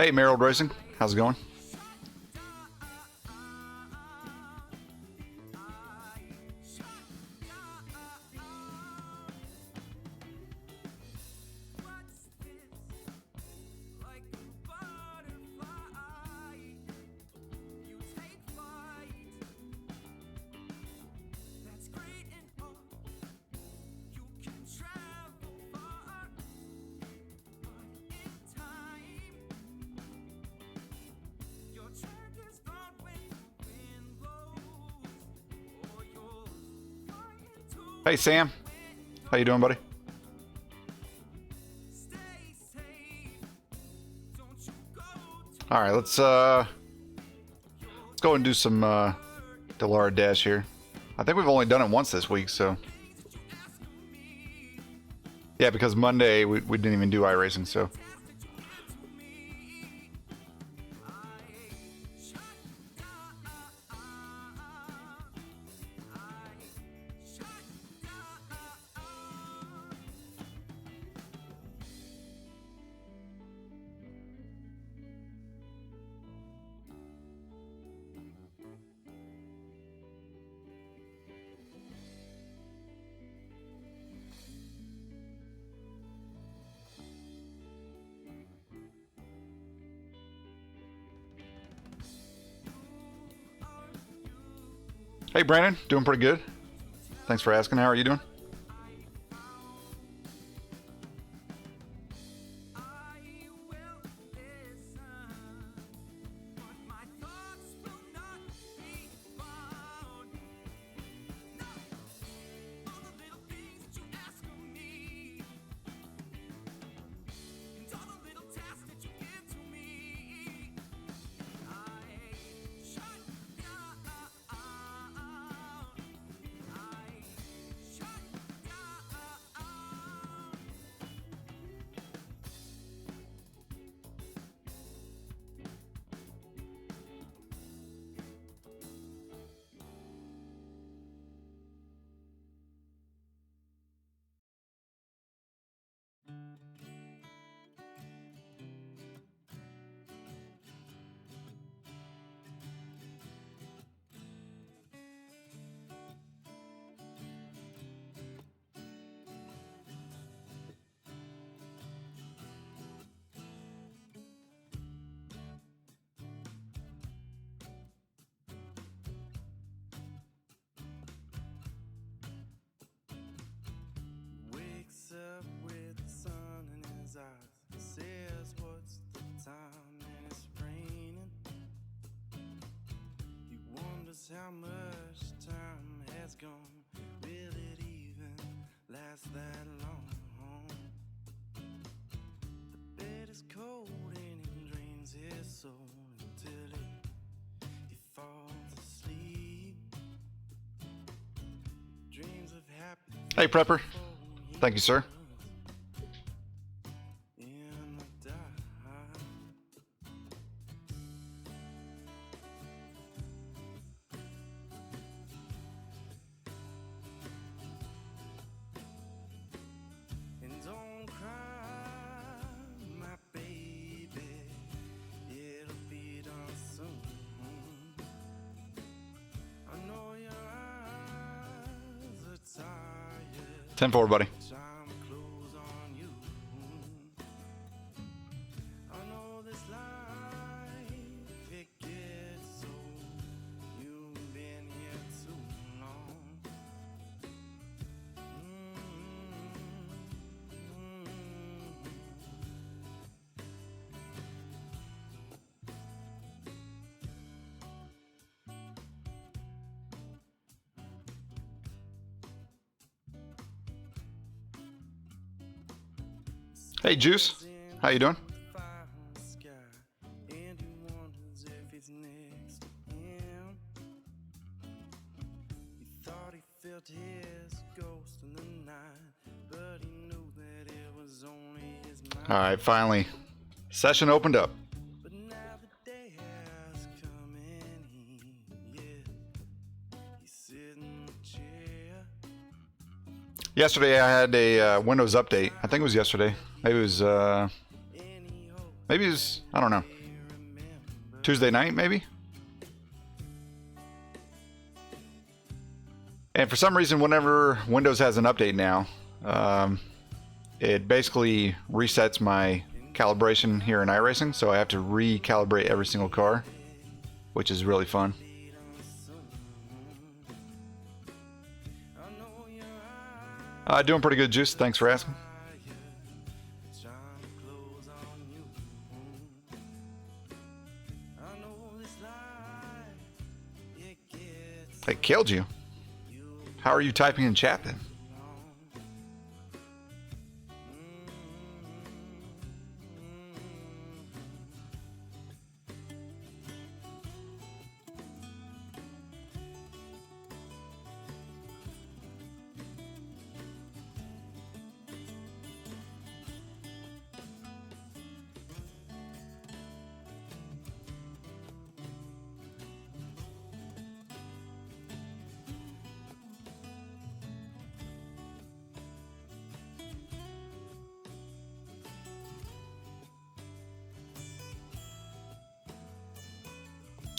Hey, Merrill Racing, how's it going? Hey Sam, how you doing, buddy? All right, let's go and do some Delara Dash here. I think we've only done it once this week, so yeah, because Monday we didn't even do iRacing, so. Hey Brandon, doing pretty good. Thanks for asking. How are you doing? Up with the sun in his eyes, says what's the time and it's raining. He wonders how much time has gone, will it even last that long? The bed is cold and he drains his soul until he falls asleep. Dreams of happy. Hey Prepper. Thank you, sir. And don't cry, my baby, it'll be done soon. I know your eyes are tired. 10-4, buddy. Hey Juice, how you doing? All right, finally, session opened up. Yesterday I had a Windows update. I think it was yesterday. Maybe it was Maybe it was, I don't know, Tuesday night maybe? And for some reason, whenever Windows has an update now, it basically resets my calibration here in iRacing, so I have to recalibrate every single car, which is really fun. Doing pretty good, Juice. Thanks for asking. They killed you. How are you typing in chat then?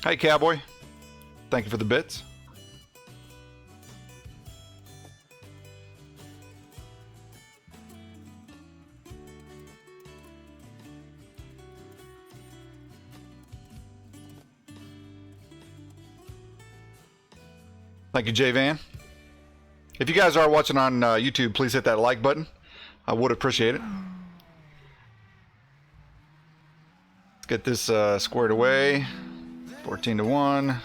Hey, Cowboy. Thank you for the bits. Thank you, Jay Van. If you guys are watching on YouTube, please hit that like button. I would appreciate it. Let's get this squared away. 14-1.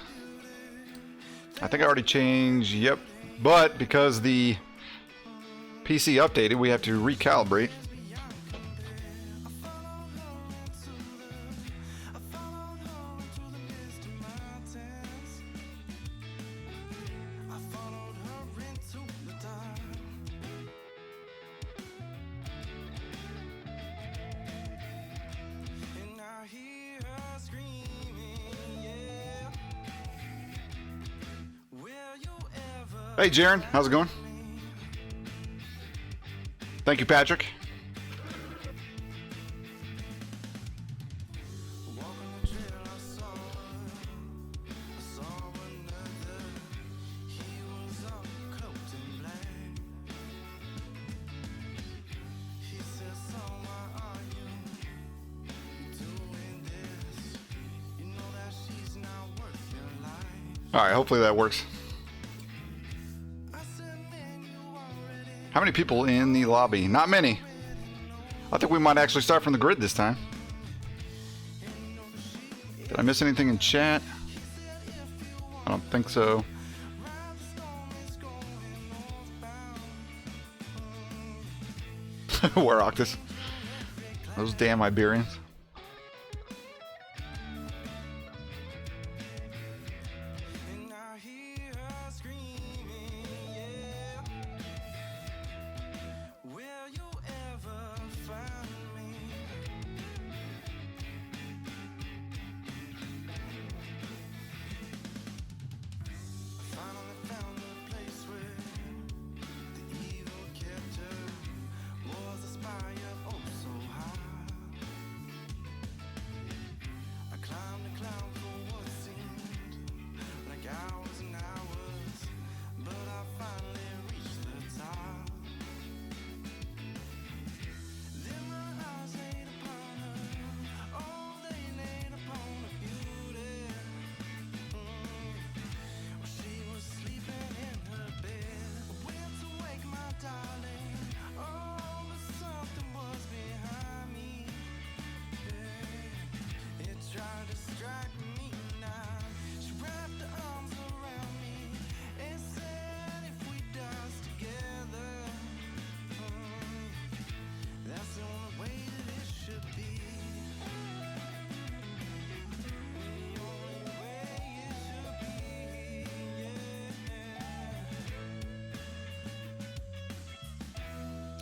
I think I already changed, yep. But because the PC updated, we have to recalibrate. Hey, Jaren, how's it going? Thank you, Patrick. All right, hopefully that works. How many people in the lobby? Not many. I think we might actually start from the grid this time. Did I miss anything in chat? I don't think so. War Octus. Those damn Iberians.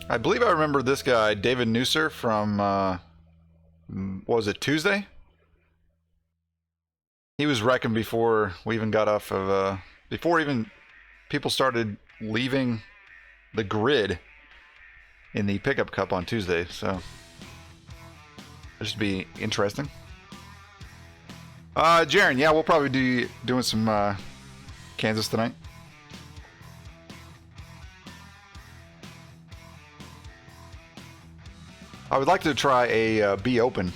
I believe I remember this guy, David Nusser, from, what was it, Tuesday? He was wrecking before we even got off of, before even people started leaving the grid in the pickup cup on Tuesday, so That should be interesting. Jaren, yeah, we'll probably be doing some Kansas tonight. I would like to try a B Open.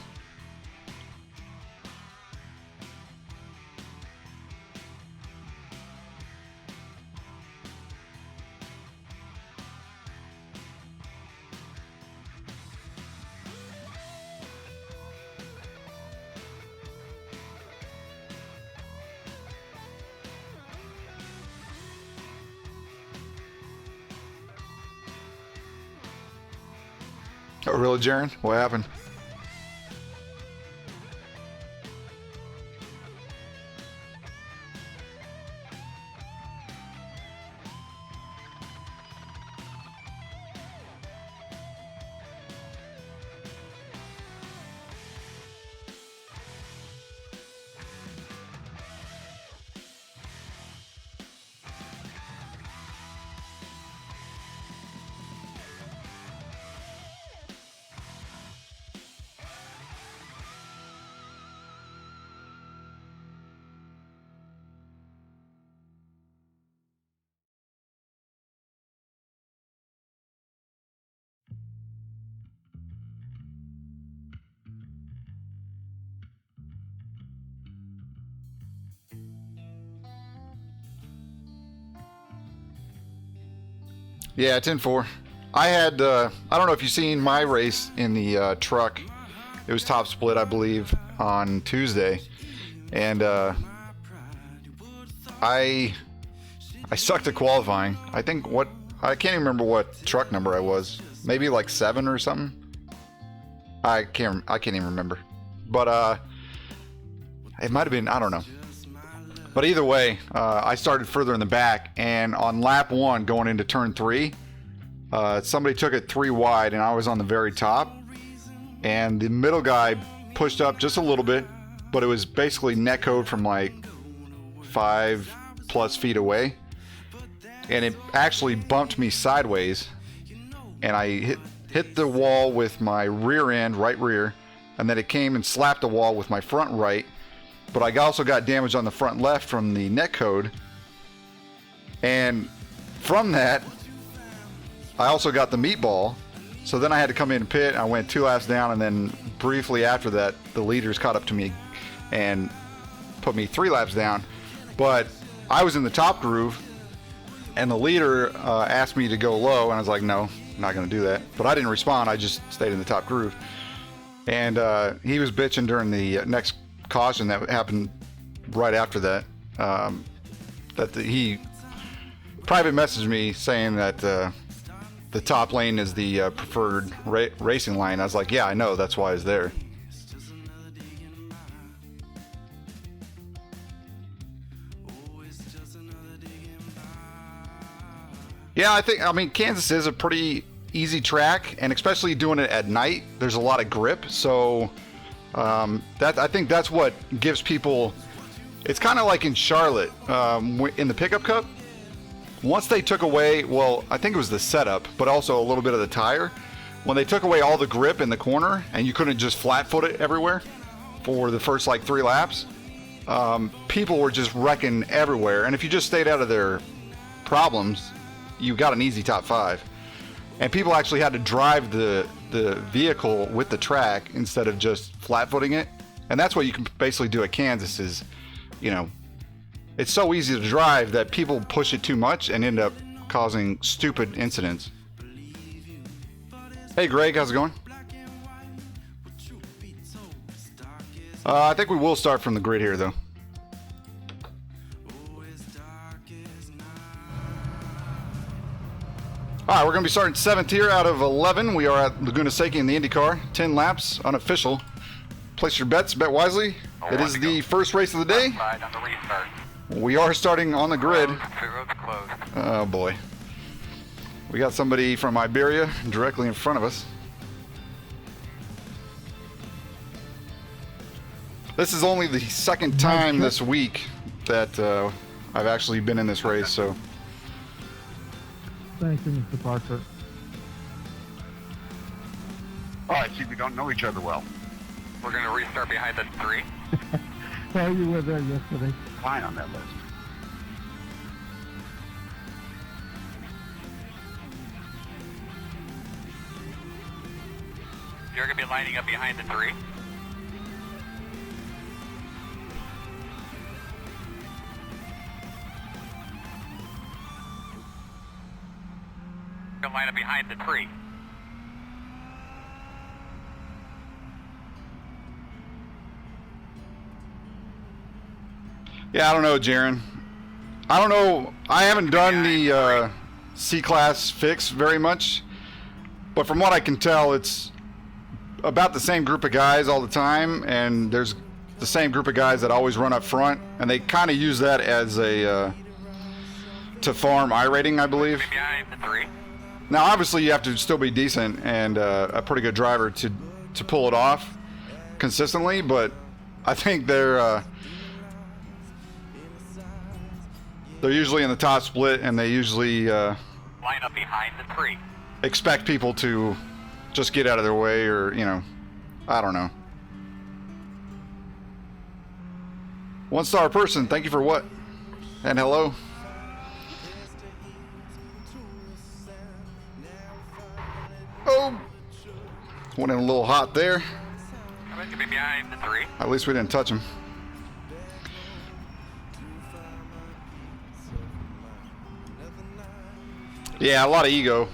Oh, really, Jaren? What happened? Yeah, 10-4. I had, I don't know if you've seen my race in the truck. It was top split, I believe, on Tuesday. And I sucked at qualifying. I can't even remember what truck number I was. Maybe like 7 or something. I can't even remember. But it might have been, I don't know. But either way, I started further in the back, and on lap 1 going into turn 3, somebody took it 3 wide, and I was on the very top, and the middle guy pushed up just a little bit, but it was basically netcode from like 5+ feet away, and it actually bumped me sideways, and I hit the wall with my rear end, right rear, and then it came and slapped the wall with my front right. But I also got damage on the front left from the netcode. And from that, I also got the meatball. So then I had to come in and pit. I went 2 laps down, and then briefly after that, the leaders caught up to me and put me 3 laps down. But I was in the top groove, and the leader asked me to go low, and I was like, no, I'm not going to do that. But I didn't respond. I just stayed in the top groove. And he was bitching during the next caution that happened right after that. He private messaged me saying that the top lane is the preferred racing line. I was like, yeah, I know, that's why it's there. Yeah, I mean, Kansas is a pretty easy track, and especially doing it at night, there's a lot of grip. So I think that's what gives people. It's kind of like in Charlotte in the pickup cup. Once they took away, well, I think it was the setup, but also a little bit of the tire. When they took away all the grip in the corner, and you couldn't just flat foot it everywhere for the first like 3 laps, people were just wrecking everywhere. And if you just stayed out of their problems, you got an easy top 5. And people actually had to drive the vehicle with the track instead of just flat footing it. And that's what you can basically do at Kansas is, you know, it's so easy to drive that people push it too much and end up causing stupid incidents. Hey Greg, how's it going? I think we will start from the grid here though. Alright, we're going to be starting 7th here out of 11. We are at Laguna Seca in the Indy Car. 10 laps, unofficial. Place your bets, bet wisely. It is the first race of the day. We are starting on the grid. Oh boy. We got somebody from Iberia directly in front of us. This is only the second time this week that I've actually been in this race, so... Thank you, Mr. Parker. Oh, I see we don't know each other well. We're gonna restart behind the 3. Well, you were there yesterday. Fine on that list. You're gonna be lining up behind the 3. You're gonna line up behind the 3. Yeah, I don't know, Jaren. I don't know. I haven't done the C-Class fix very much, but from what I can tell, it's about the same group of guys all the time, and there's the same group of guys that always run up front, and they kind of use that as a to farm iRating, I believe. Behind the 3. Now, obviously, you have to still be decent and a pretty good driver to pull it off consistently, but I think they're usually in the top split, and they usually Line up behind the 3. expect people to just get out of their way, or, you know, I don't know. 1-star person, thank you for what? And hello. Oh, went in a little hot there. I'm gonna be behind the 3. At least we didn't touch him. Yeah, a lot of ego.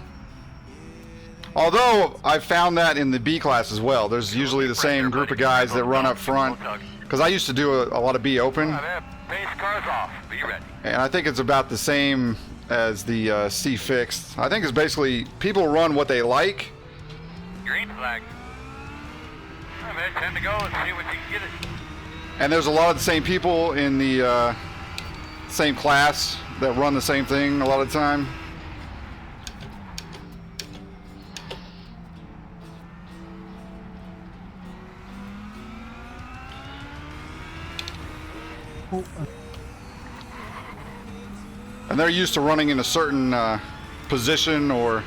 Although I found that in the B class as well. There's usually the same group of guys that run up front. Because I used to do a lot of B open, Base car's off. Be ready. and I think it's about the same as the C fixed. I think it's basically people run what they like. Green flag. All right, 10 to go. Let's see what you can get it. And there's a lot of the same people in the same class that run the same thing a lot of the time. And they're used to running in a certain position or...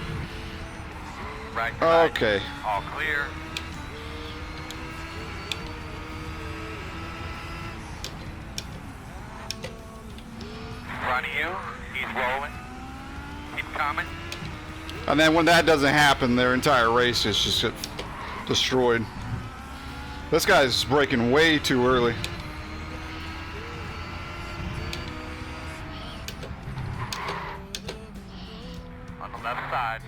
Right side. Okay. All clear. Front of you. He's rolling. Keep coming. And then when that doesn't happen, their entire race is just get destroyed. This guy's braking way too early. On the left side.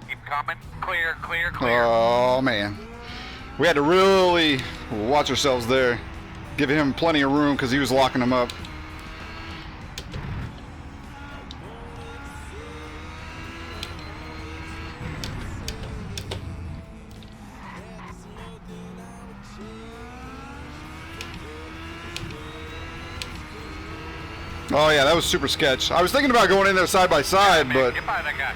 Keep coming. Clear, clear, clear. Oh, man. We had to really watch ourselves there. Give him plenty of room because he was locking them up. Oh yeah, that was super sketch. I was thinking about going in there side by side, but Get by that guy.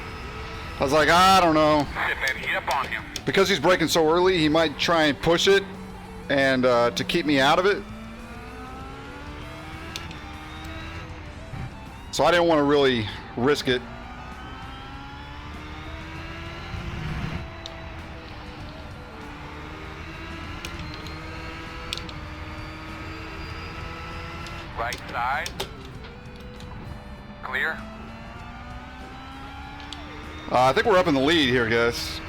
I was like, I don't know. Sit, baby. Get up on him. Because he's braking so early, he might try and push it and to keep me out of it. So I didn't want to really risk it. Right side. Clear. I think we're up in the lead here, guys.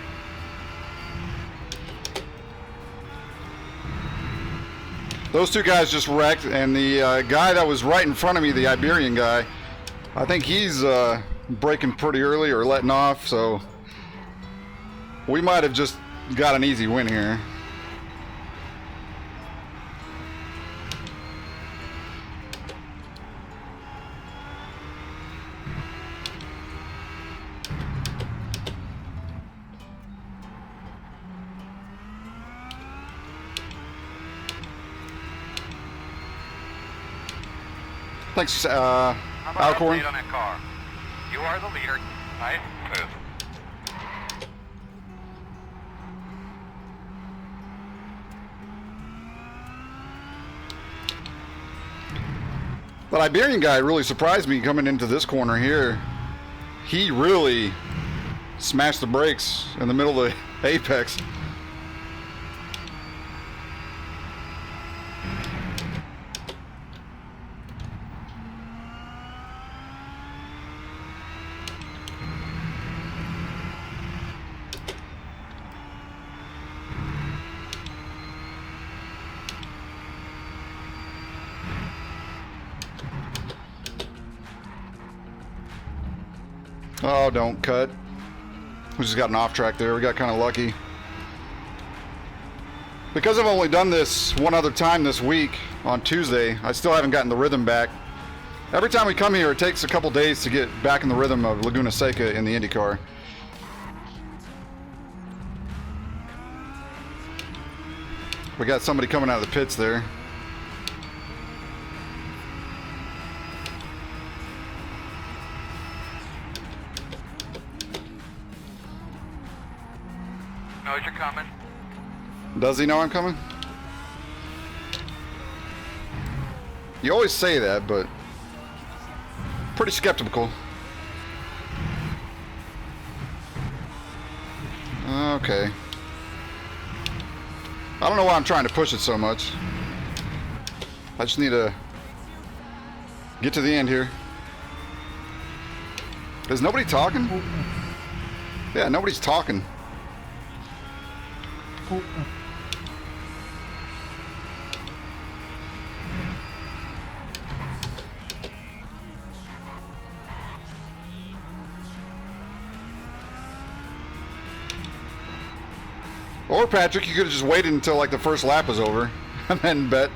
Those two guys just wrecked, and the guy that was right in front of me, the Iberian guy, I think he's braking pretty early or letting off, so we might have just got an easy win here. Thanks, How about Alcorn. update on that car? You are the leader. Nice move. That Iberian guy really surprised me coming into this corner here. He really smashed the brakes in the middle of the apex. Oh, don't cut. We just got an off track there. We got kind of lucky. Because I've only done this one other time this week on Tuesday, I still haven't gotten the rhythm back. Every time we come here, it takes a couple days to get back in the rhythm of Laguna Seca in the Indy Car. We got somebody coming out of the pits there. Knows you're coming. Does he know I'm coming? You always say that, but pretty skeptical. Okay. I don't know why I'm trying to push it so much. I just need to get to the end here. Is nobody talking? Yeah, nobody's talking. Or Patrick, you could have just waited until like the first lap was over and then bet.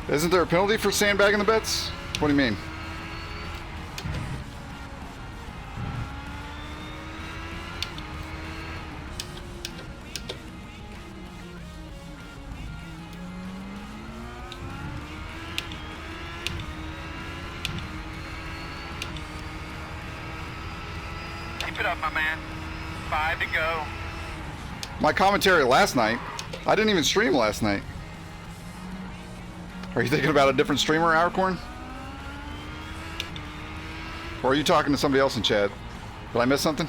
Isn't there a penalty for sandbagging the bets? What do you mean? Keep it up, my man. 5 to go. My commentary last night, I didn't even stream last night. Are you thinking about a different streamer, Hourcorn? Or are you talking to somebody else in chat? Did I miss something?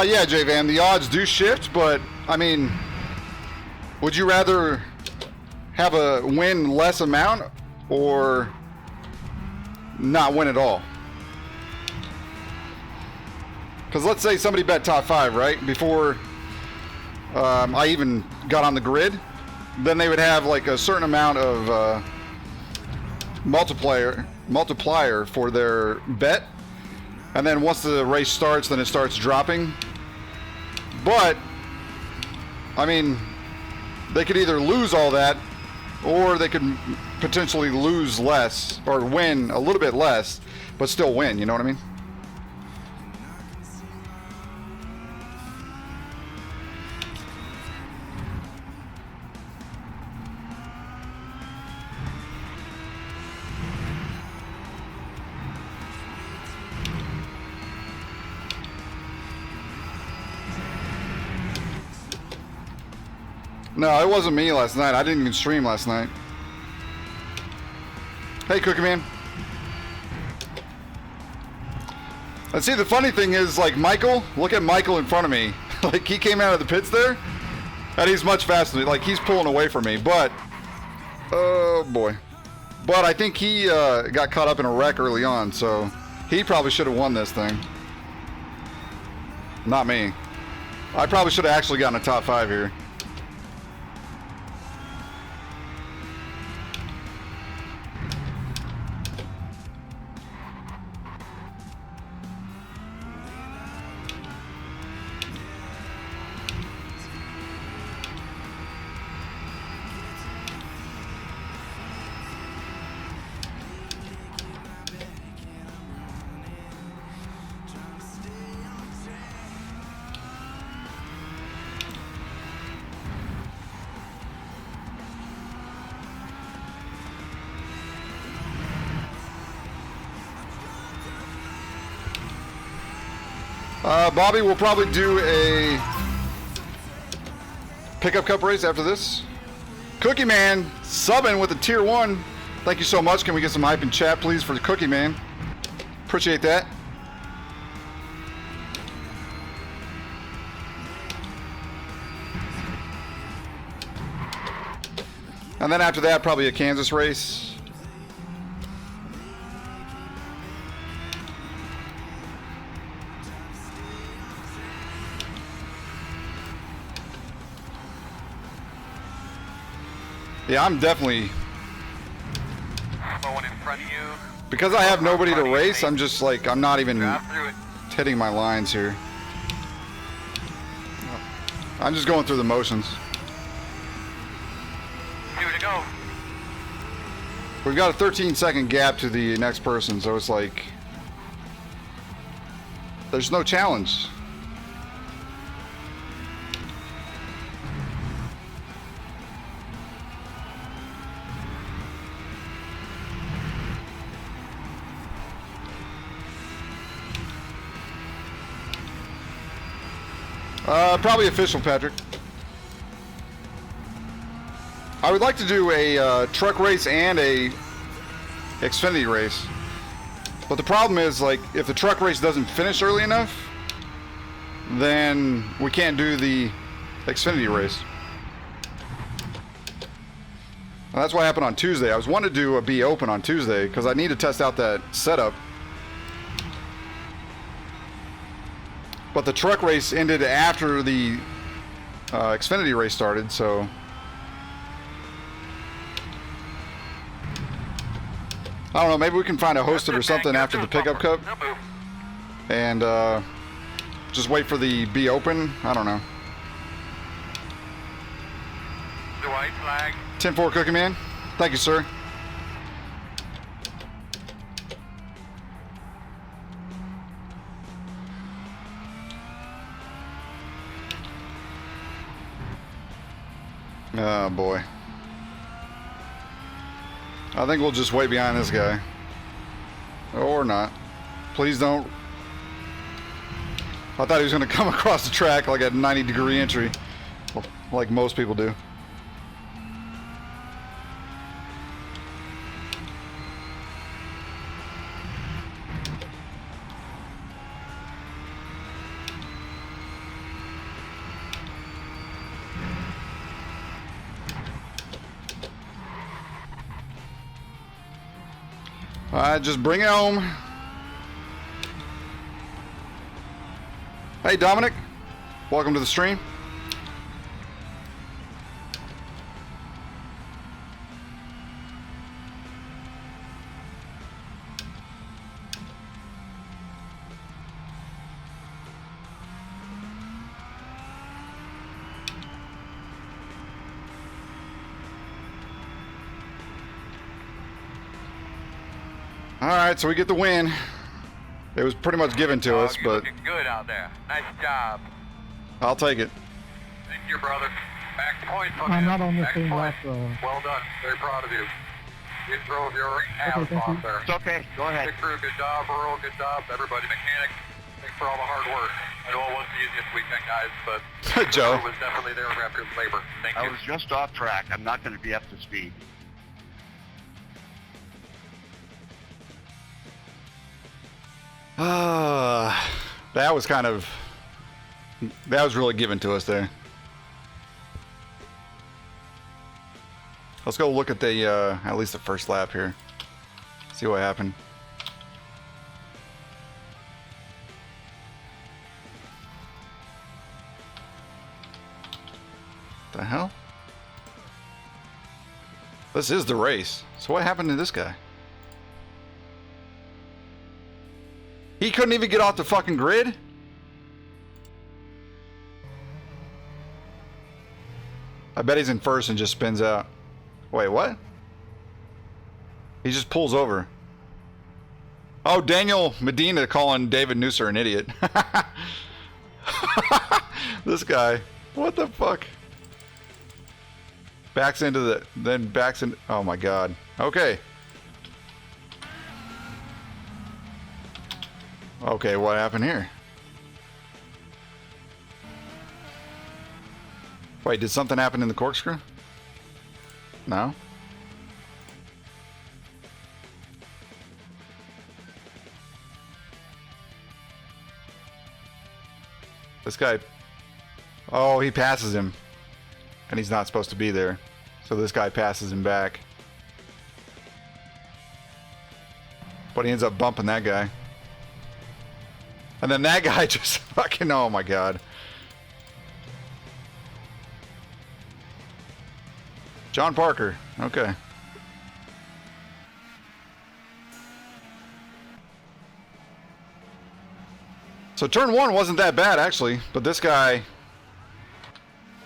Yeah, J-Van, the odds do shift, but, I mean, would you rather have a win less amount or not win at all? Because let's say somebody bet top 5, right, before I even got on the grid, then they would have like a certain amount of multiplier for their bet. And then once the race starts, then it starts dropping. But, I mean, they could either lose all that, or they could potentially lose less, or win a little bit less, but still win, you know what I mean? No, it wasn't me last night. I didn't even stream last night. Hey, Cookie Man. And see, the funny thing is, like, Michael, look at Michael in front of me. Like, he came out of the pits there, and he's much faster. Like, he's pulling away from me, but, oh boy. But I think he got caught up in a wreck early on, so He probably should have won this thing. Not me. I probably should have actually gotten a top 5 here. Bobby will probably do a pickup cup race after this. Cookie Man subbing with a tier 1. Thank you so much. Can we get some hype in chat, please, for the Cookie Man? Appreciate that. And then after that, probably a Kansas race. Yeah, I'm definitely... Slowing in front of you. Because I have nobody to race, I'm just like, I'm not even Drive through it. hitting my lines here. I'm just going through the motions. 2 to go. We've got a 13-second gap to the next person, so it's like... There's no challenge. Probably official, Patrick. I would like to do a truck race and a Xfinity race. But the problem is, like, if the truck race doesn't finish early enough, then we can't do the Xfinity race. Well, that's what happened on Tuesday. I was wanting to do a B Open on Tuesday because I need to test out that setup. But the truck race ended after the Xfinity race started, so... I don't know, maybe we can find a hosted or something after the pickup cup. And just wait for the B Open. I don't know. The white flag. 10-4 Cookie Man. Thank you, sir. Oh boy. I think we'll just wait behind this guy. Or not. Please don't. I thought he was going to come across the track like a 90-degree entry. Like most people do. Alright, just bring it home. Hey Dominic, welcome to the stream. Alright, so we get the win. It was pretty much given to us, but... Looking good out there. Nice job. I'll take it. Thank you, brother. Back point from I'm you. not on the Back same point. lap, though. Well done. Very proud of you. You drove your ass thank you. off there. It's okay. Go ahead. Big crew, good job. Earl, good job. Everybody, mechanic, thanks for all the hard work. I know it wasn't the easiest weekend, guys, but Joe. it was definitely there after the labor. Thank I you. was just off track. I'm not going to be up to speed. That was kind of... That was really given to us there. Let's go look at the, at least the first lap here. See what happened. The hell? This is the race. So what happened to this guy? He couldn't even get off the fucking grid? I bet he's in first and just spins out. Wait, what? He just pulls over. Oh, Daniel Medina calling David Nusser an idiot. This guy. What the fuck? Backs into the... Then backs in... Oh my god. Okay. Okay, what happened here? Wait, did something happen in the corkscrew? No? This guy... Oh, he passes him. And he's not supposed to be there. So this guy passes him back. But he ends up bumping that guy. And then that guy just fucking... Oh my god. John Parker. Okay. So turn one wasn't that bad actually, but this guy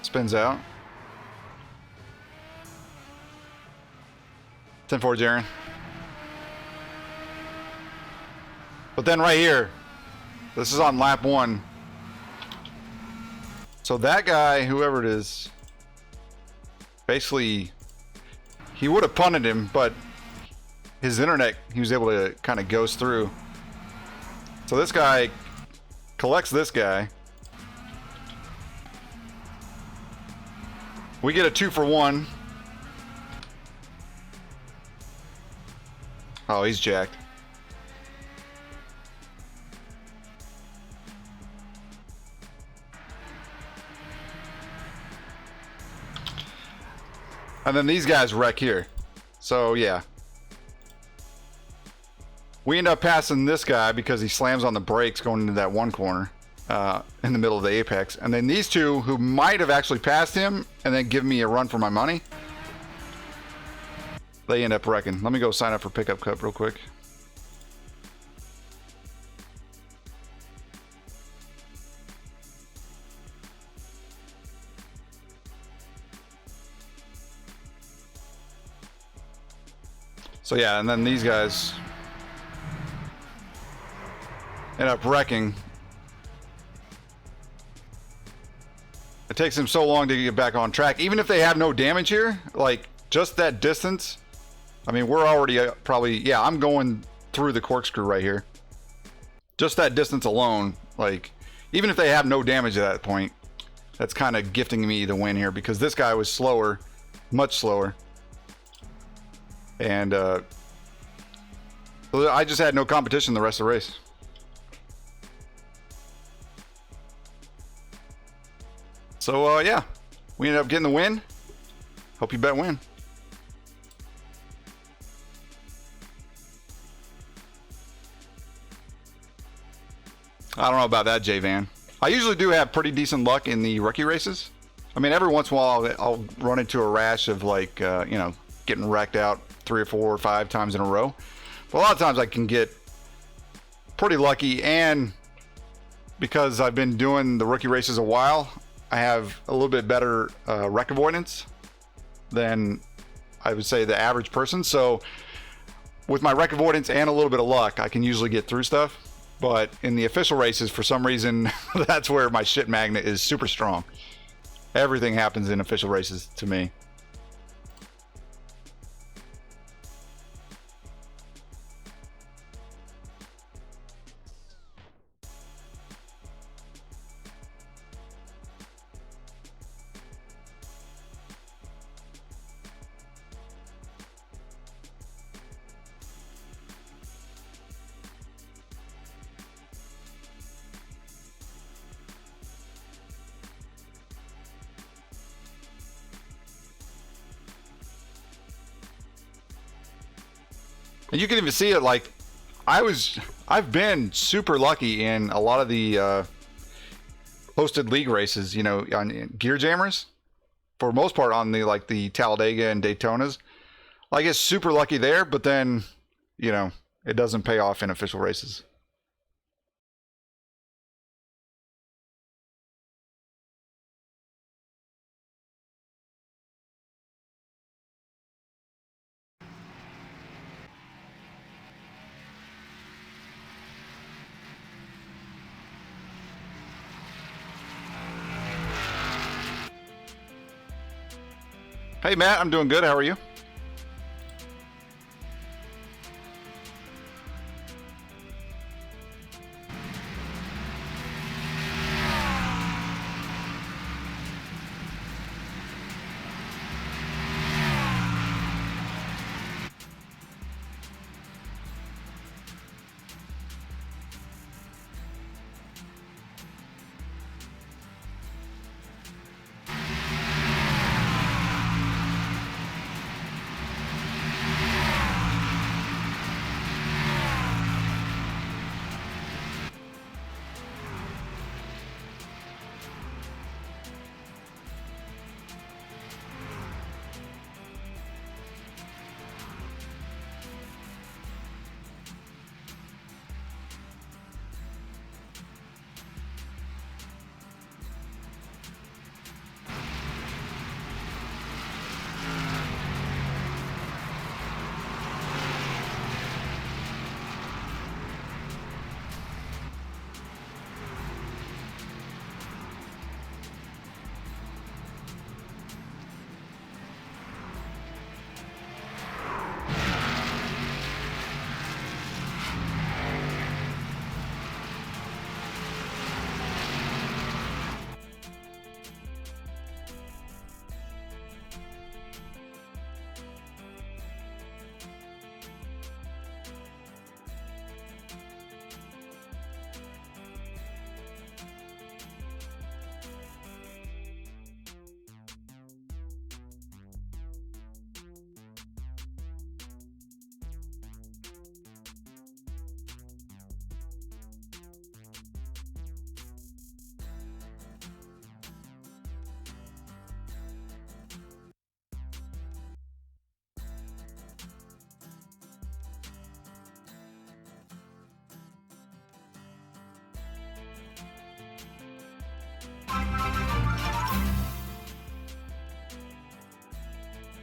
spins out. 10-4, Jaren. But then right here, this is on lap one. So that guy, whoever it is, basically, he would have punted him, but his internet, he was able to kind of ghost through. So this guy collects this guy. We get a 2-for-1. Oh, he's jacked. And then these guys wreck here. So, yeah. We end up passing this guy because he slams on the brakes going into that one corner in the middle of the apex. And then these two who might have actually passed him and then give me a run for my money, they end up wrecking. Let me go sign up for Pickup Cup real quick. So yeah, and then these guys end up wrecking. It takes them so long to get back on track. Even if they have no damage here, like just that distance. I mean, we're already probably, yeah, I'm going through the corkscrew right here. Just that distance alone, like, even if they have no damage at that point, that's kind of gifting me the win here because this guy was slower, much slower. And I just had no competition the rest of the race. So yeah, we ended up getting the win. Hope you bet win. I don't know about that, J-Van. I usually do have pretty decent luck in the rookie races. I mean, every once in a while I'll run into a rash of like, you know, getting wrecked out 3 or 4 or 5 times in a row. But a lot of times I can get pretty lucky, and because I've been doing the rookie races a while, I have a little bit better wreck avoidance than I would say the average person. So with my wreck avoidance and a little bit of luck, I can usually get through stuff. But in the official races, for some reason, that's where my shit magnet is super strong. Everything happens in official races to me. And you can even see it, like, I've been super lucky in a lot of the posted league races, you know, on Gear Jammers. for the most part on the like the Talladega and Daytonas. I get super lucky there, but then, you know, it doesn't pay off in official races. Hey Matt, I'm doing good. How are you?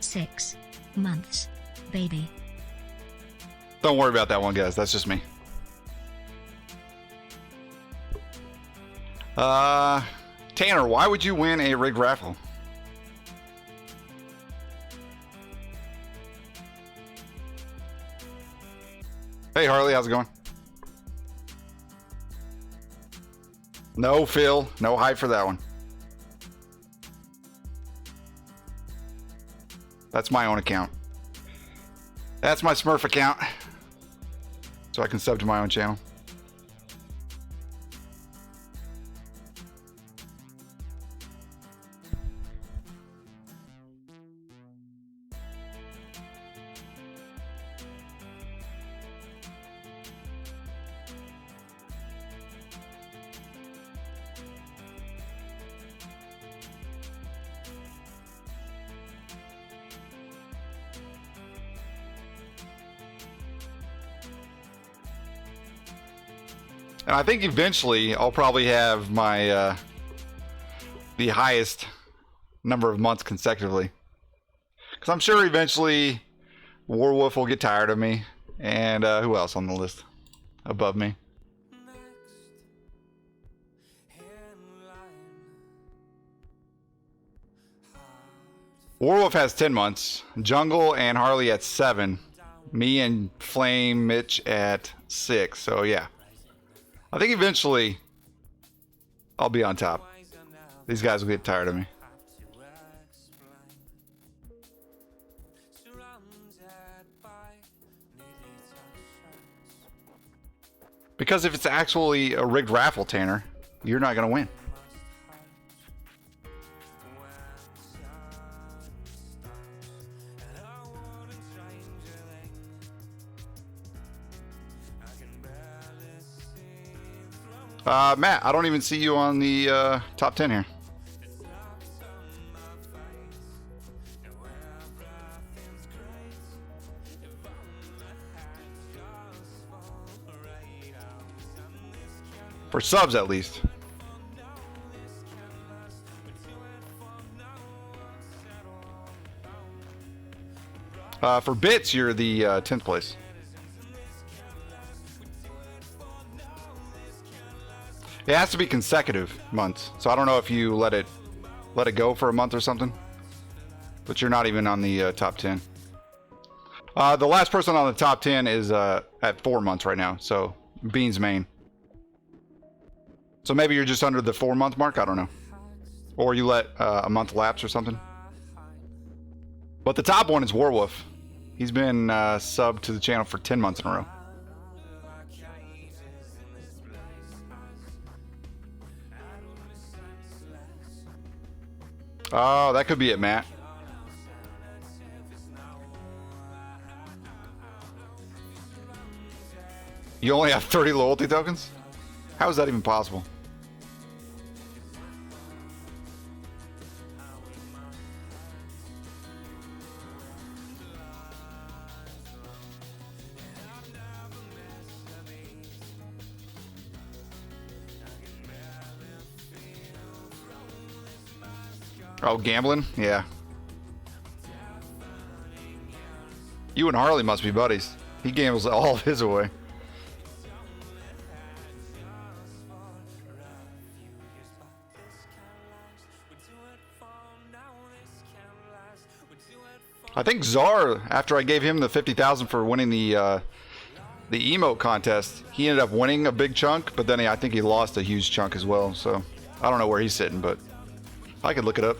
Six months, baby. Don't worry about that one, guys. That's just me. Tanner, why would you win a rig raffle? Hey, Harley, how's it going? No, Phil. No hype for that one. That's my own account. That's my Smurf account. So I can sub to my own channel. And I think eventually I'll probably have my the highest number of months consecutively. Because I'm sure eventually Warwolf will get tired of me. And who else on the list above me? Warwolf has 10 months. Jungle and Harley at 7. Me and Flame Mitch at 6. So yeah. I think eventually I'll be on top. These guys will get tired of me. Because if it's actually a rigged raffle, Tanner, you're not going to win. Matt, I don't even see you on the top 10 here. For subs, at least. For bits, you're the 10th place. It has to be consecutive months, so I don't know if you let it go for a month or something. But you're not even on the top 10. The last person on the top 10 is at 4 months right now, so Bean's main. So maybe you're just under the 4-month mark, I don't know. Or you let a month lapse or something. But the top one is Warwolf. He's been subbed to the channel for 10 months in a row. Oh, that could be it, Matt. You only have 30 loyalty tokens? How is that even possible? Oh, gambling? Yeah. You and Harley must be buddies. He gambles all of his away. I think Czar, after I gave him the 50,000 for winning the emote contest, he ended up winning a big chunk, but then I think he lost a huge chunk as well. So I don't know where he's sitting, but I could look it up.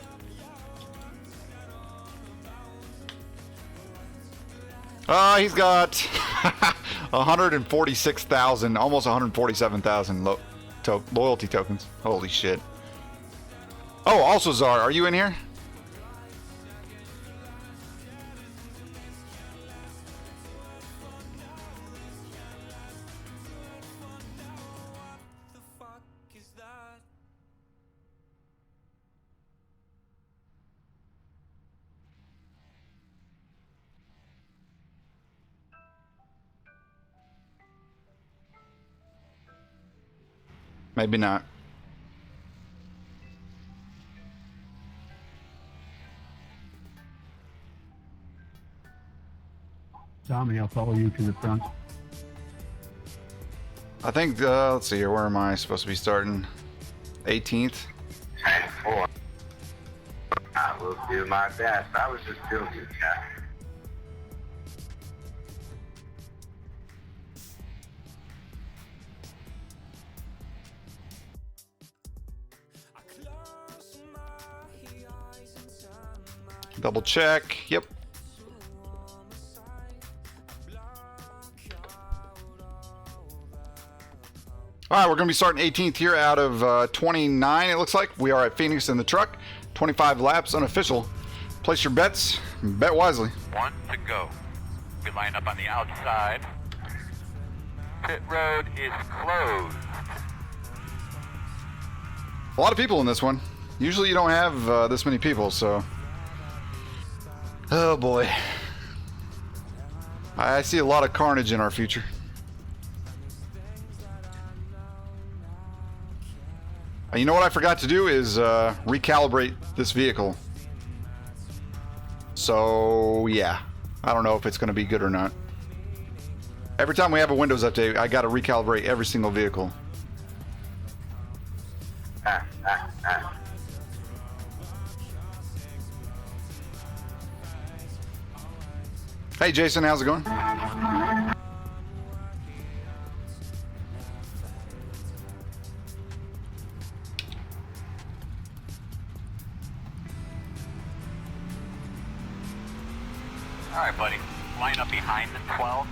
He's got 146,000, almost 147,000 loyalty tokens. Holy shit. Oh, also Czar, are you in here? Maybe not. Tommy, I'll follow you to the front. I think, let's see here, where am I supposed to be starting? 18th? 10-4. I will do my best. I was just joking, guy. Double check. Yep. All right, we're going to be starting 18th here out of 29, it looks like. We are at Phoenix in the truck. 25 laps, unofficial. Place your bets. Bet wisely. 1 to go. We line up on the outside. Pit road is closed. A lot of people in this one. Usually you don't have this many people, so... Oh boy. I see a lot of carnage in our future. And you know what I forgot to do is recalibrate this vehicle. So yeah, I don't know if it's going to be good or not. Every time we have a Windows update, I got to recalibrate every single vehicle. Hey Jason, how's it going? All right, buddy. Line up behind the 12.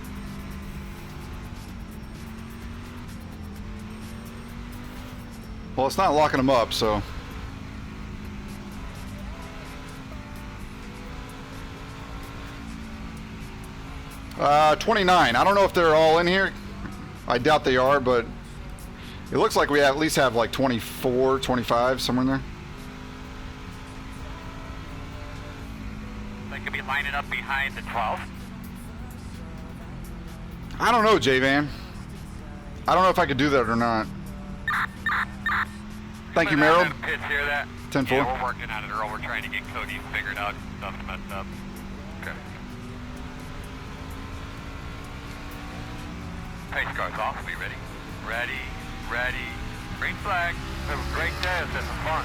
Well, it's not locking them up, so... 29. I don't know if they're all in here. I doubt they are, but it looks like we at least have like 24, 25, somewhere in there. They could be lining up behind the 12. I don't know, J-Van. I don't know if I could do that or not. Thank you, Merrill. Pitch, hear that? 10-4. Yeah, we're working on it, Earl. We're trying to get Cody figured out. Stuff's messed up. Okay. Pace car's off. Be ready. Ready. Green flag. Have a great day. Let's have some fun.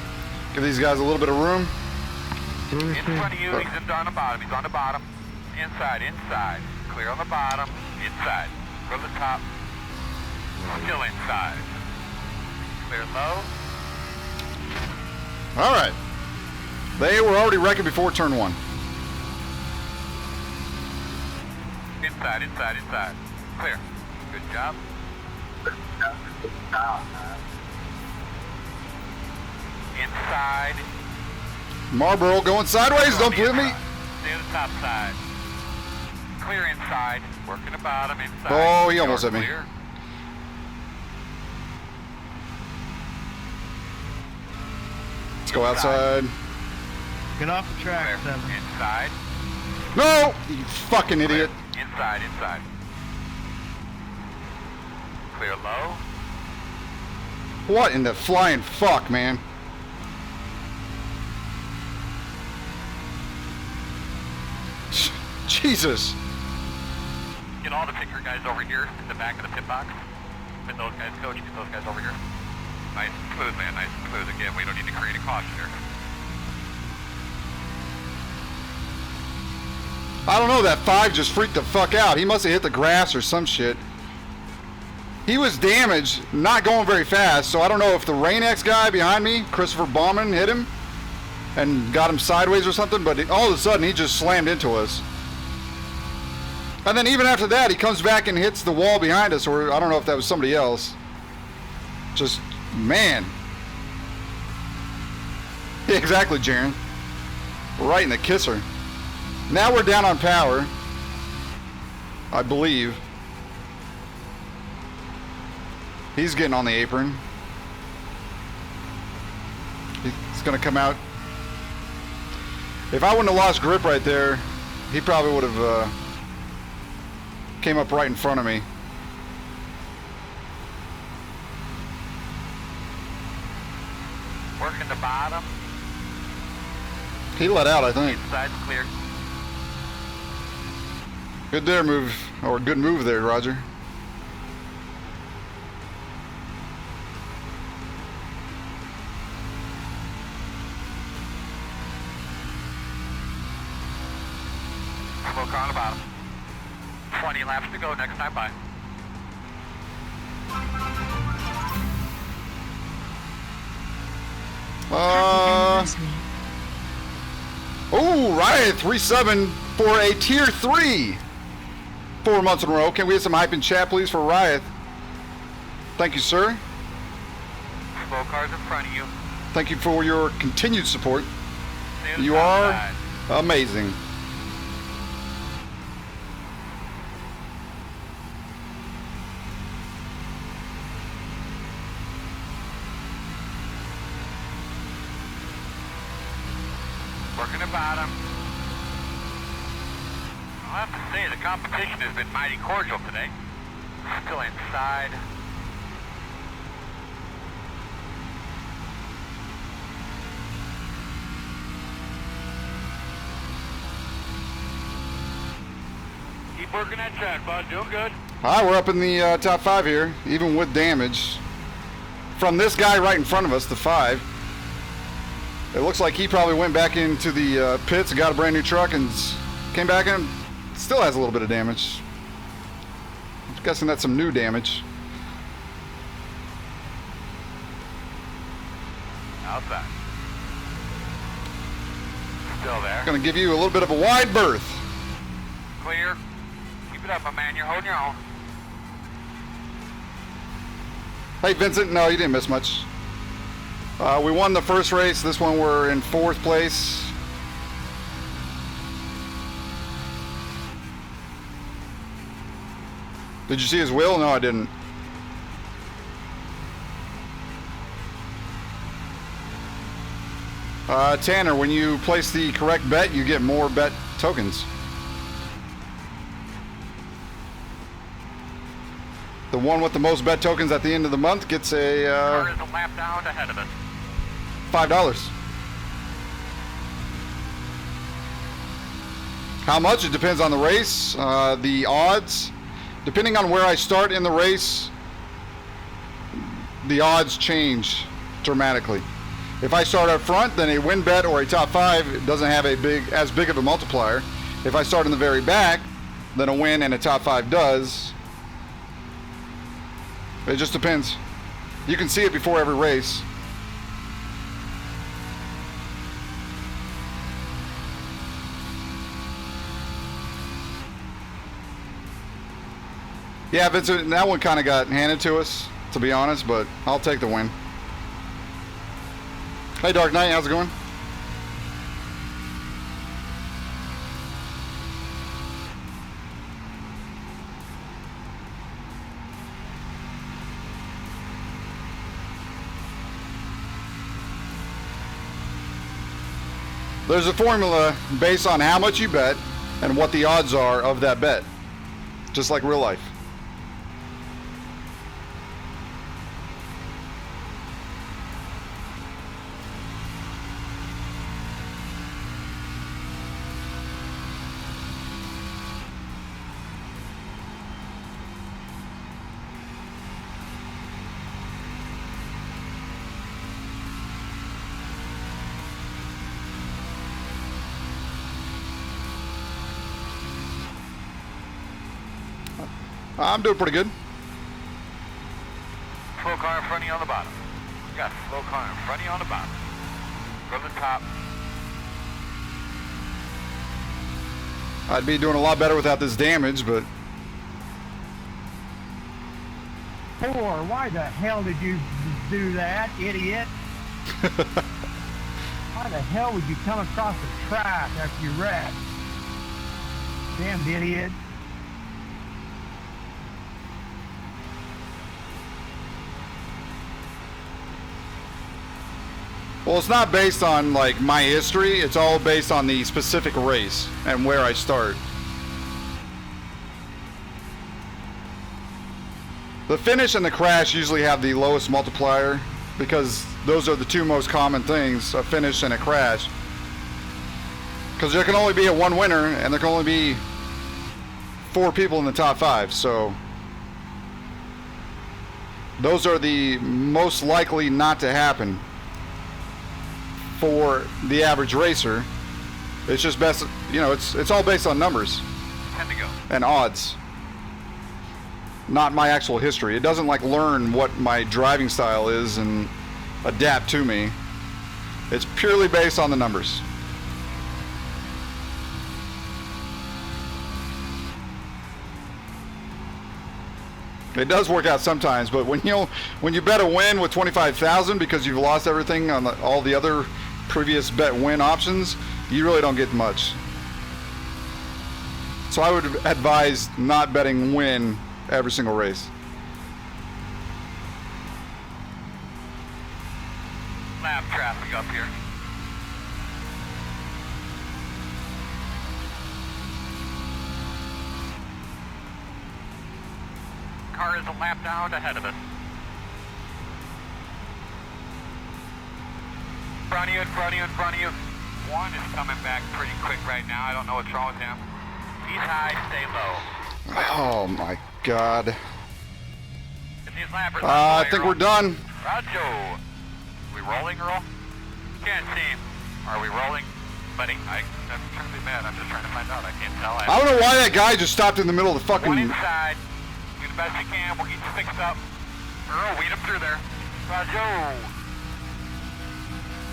Give these guys a little bit of room. In front of you, he's on the bottom. He's on the bottom. Inside. Clear on the bottom. Inside. From the top. Still inside. Clear low. All right. They were already wrecking before turn 1. Inside. Clear. Good job. Inside. Marlboro going sideways. Don't believe me. Stay on the top side. Clear inside. Working the bottom. Inside. Oh, he almost hit me. Clear. Let's go outside. Get off the track, Clear. 7. Inside. No, you fucking idiot. Inside. Clear low. What in the flying fuck, man? Jesus. Get all the picker guys over here in the back of the pit box. Get those guys, Cody, get those guys over here. Nice and smooth, man, nice and smooth. Again, we don't need to create a caution here. I don't know, that 5 just freaked the fuck out. He must have hit the grass or some shit. He was damaged, not going very fast, so I don't know if the Rain-X guy behind me, Christopher Bauman, hit him and got him sideways or something, but all of a sudden he just slammed into us. And then even after that, he comes back and hits the wall behind us, or I don't know if that was somebody else. Just, man. Yeah, exactly, Jaron. Right in the kisser. Now we're down on power, I believe. He's getting on the apron. He's gonna come out. If I wouldn't have lost grip right there, he probably would have came up right in front of me. Working the bottom. He let out, I think. Inside's clear. Good there move, or good move there, Roger. Smoke on the bottom. 20 laps to go, next time by. Oh, Riot 3-7 for a tier 3. 4 months in a row. Can we get some hype in chat, please, for Riot? Thank you, sir. Smoke cars in front of you. Thank you for your continued support. Stay on the You top are side. amazing. Working the bottom. I'll have to say, the competition has been mighty cordial today. Still inside. Keep working that track, bud. Doing good. All right, we're up in the top 5 here, even with damage. From this guy right in front of us, the 5. It looks like he probably went back into the pits and got a brand new truck and came back in. Still has a little bit of damage. I'm guessing that's some new damage. Outside. Still there. Gonna give you a little bit of a wide berth. Clear. Keep it up, my man. You're holding your own. Hey, Vincent, no, you didn't miss much. We won the first race. This one we're in 4th place. Did you see his wheel? No, I didn't. Tanner, when you place the correct bet, you get more bet tokens. The one with the most bet tokens at the end of the month gets a Car is a lap down ahead of us. $5. How much? It depends on the race, the odds. Depending on where I start in the race, the odds change dramatically. If I start up front, then a win bet or a top 5 doesn't have as big of a multiplier. If I start in the very back, then a win and a top 5 does. It just depends. You can see it before every race. Yeah, Vincent, that one kind of got handed to us, to be honest, but I'll take the win. Hey, Dark Knight, how's it going? There's a formula based on how much you bet and what the odds are of that bet, just like real life. I'm doing pretty good. Slow car in front of you on the bottom. You got a slow car in front of you on the bottom. Go to the top. I'd be doing a lot better without this damage, but... Poor, why the hell did you do that, idiot? Why the hell would you come across the track after you wrecked? Damn idiot. Well, it's not based on like my history, it's all based on the specific race and where I start. The finish and the crash usually have the lowest multiplier because those are the two most common things, a finish and a crash. Because there can only be a one winner and there can only be 4 people in the top 5, so those are the most likely not to happen for the average racer. It's just best, you know, it's all based on numbers 10 to go. and odds, not my actual history. It doesn't like learn what my driving style is and adapt to me. It's purely based on the numbers. It does work out sometimes, but when you bet a win with 25,000 because you've lost everything on all the other previous bet win options, you really don't get much. So I would advise not betting win every single race. Lap traffic up here. Car is a lap down ahead of us. In front of you, in front of you, in front of you. One is coming back pretty quick right now. I don't know what's wrong with him. He's high, stay low. Oh my God. If these lappers I think we're done. Roger. We rolling, Earl? Can't see. Are we rolling? Buddy, I'm trying to be mad. I'm just trying to find out. I can't tell. I don't know why that guy just stopped in the middle of the fucking... One inside. Do the best you can. We'll get you fixed up. Earl, weed him through there. Roger.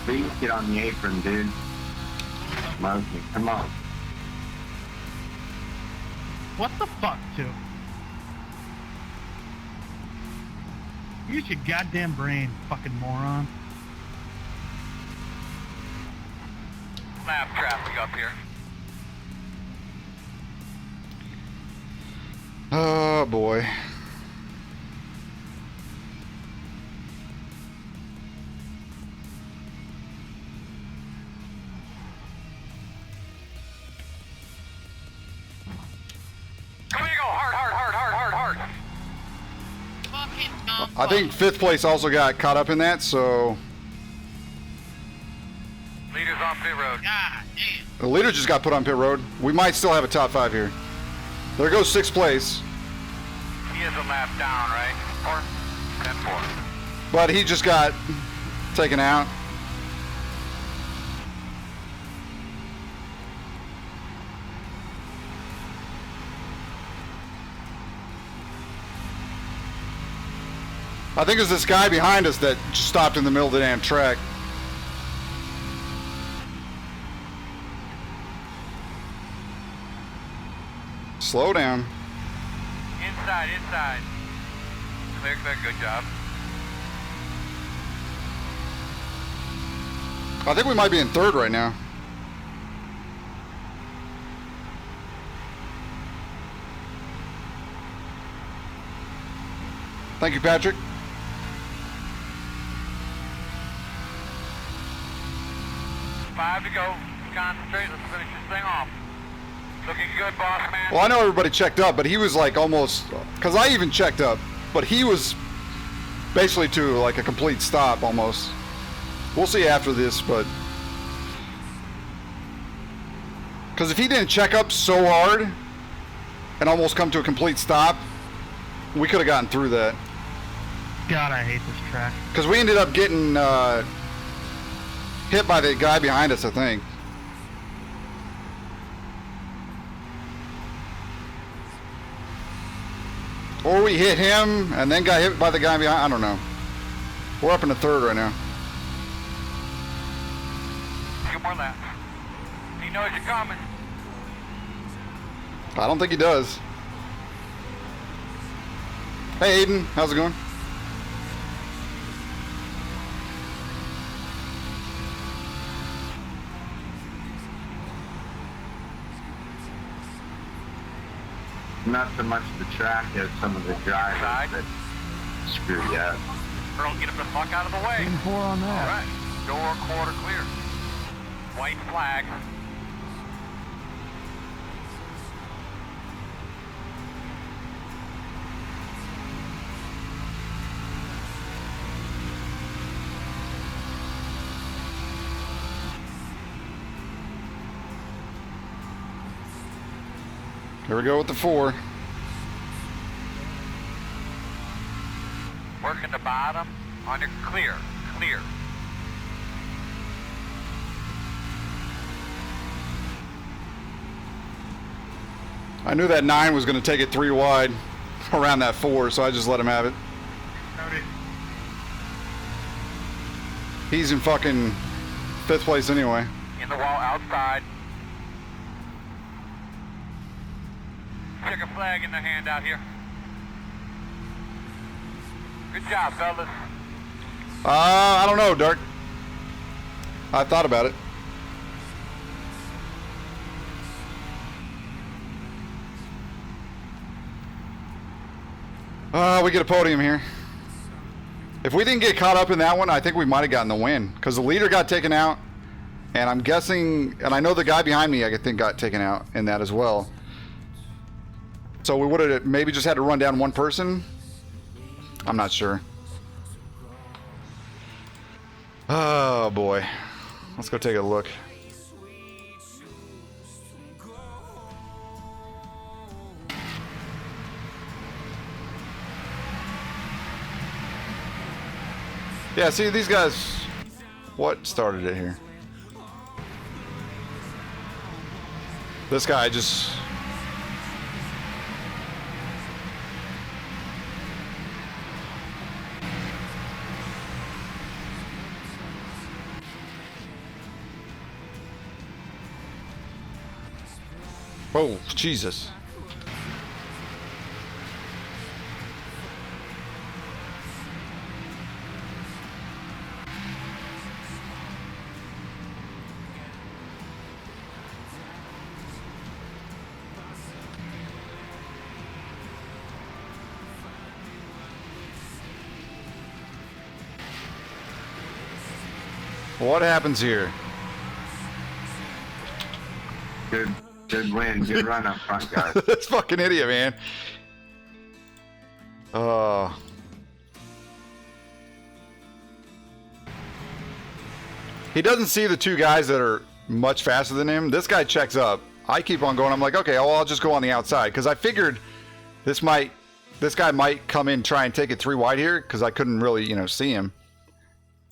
Please get on the apron, dude. Smokey, come on. What the fuck, too? Use your goddamn brain, fucking moron. Lap traffic up here. Oh boy. Come here, go hard, hard, hard, hard, hard, hard. I think 5th place also got caught up in that, so Leader's on pit road. God damn. the leader just got put on pit road. We might still have a top 5 here. There goes 6th place, He is a lap down, right? Or 10-4. but he just got taken out. I think it's this guy behind us that just stopped in the middle of the damn track. Slow down. Inside, inside. Clear, clear, good job. I think we might be in 3rd right now. Thank you, Patrick. Five to go. Concentrate. Let's finish this thing off. Looking good, boss man. Well, I know everybody checked up, but he was like almost, because I even checked up, but he was basically to like a complete stop almost. We'll see after this, but because if he didn't check up so hard and almost come to a complete stop, we could have gotten through that. God, I hate this track. Because we ended up getting hit by the guy behind us, I think. Or we hit him and then got hit by the guy behind. I don't know. We're up in the 3rd right now. Two more laps. He knows you're coming. I don't think he does. Hey, Aiden. How's it going? Not so much the track as some of the drivers Side. that screw you up. Earl, get him the fuck out of the way. 10-4 on All that. right. Door quarter clear. White flag. Here we go with the 4. Working the bottom. On your clear. Clear. I knew that 9 was going to take it 3 wide around that 4, so I just let him have it. He's in fucking 5th place anyway. In the wall outside. Check a flag in the hand out here. Good job, fellas. I don't know, Dark. I thought about it. We get a podium here. If we didn't get caught up in that one, I think we might have gotten the win. Because the leader got taken out. And I'm guessing, and I know the guy behind me, I think, got taken out in that as well. So we would have maybe just had to run down one person. I'm not sure. Oh boy. Let's go take a look. Yeah, see these guys. What started it here? This guy just. Oh, Jesus. What happens here? Good win, good run up front, guys. This fucking idiot, man. He doesn't see the two guys that are much faster than him. This guy checks up. I keep on going. I'm like, okay, well, I'll just go on the outside because I figured this guy might come in and try and take it 3 wide here because I couldn't really, you know, see him.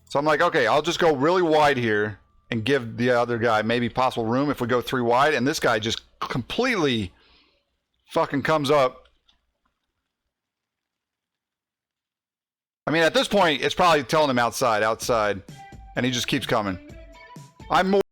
So I'm like, okay, I'll just go really wide here and give the other guy maybe possible room if we go 3 wide. And this guy just completely fucking comes up. I mean, at this point, it's probably telling him outside, and he just keeps coming. I'm more.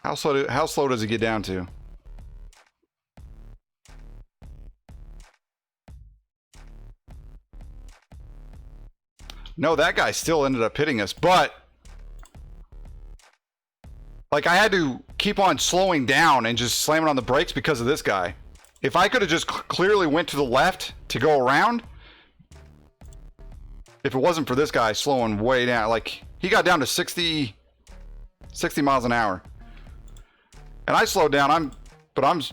How slow does it get down to? No, that guy still ended up hitting us, but like I had to keep on slowing down and just slamming on the brakes because of this guy. If I could have just clearly went to the left to go around, if it wasn't for this guy slowing way down, like he got down to 60 miles an hour. And I slowed down, because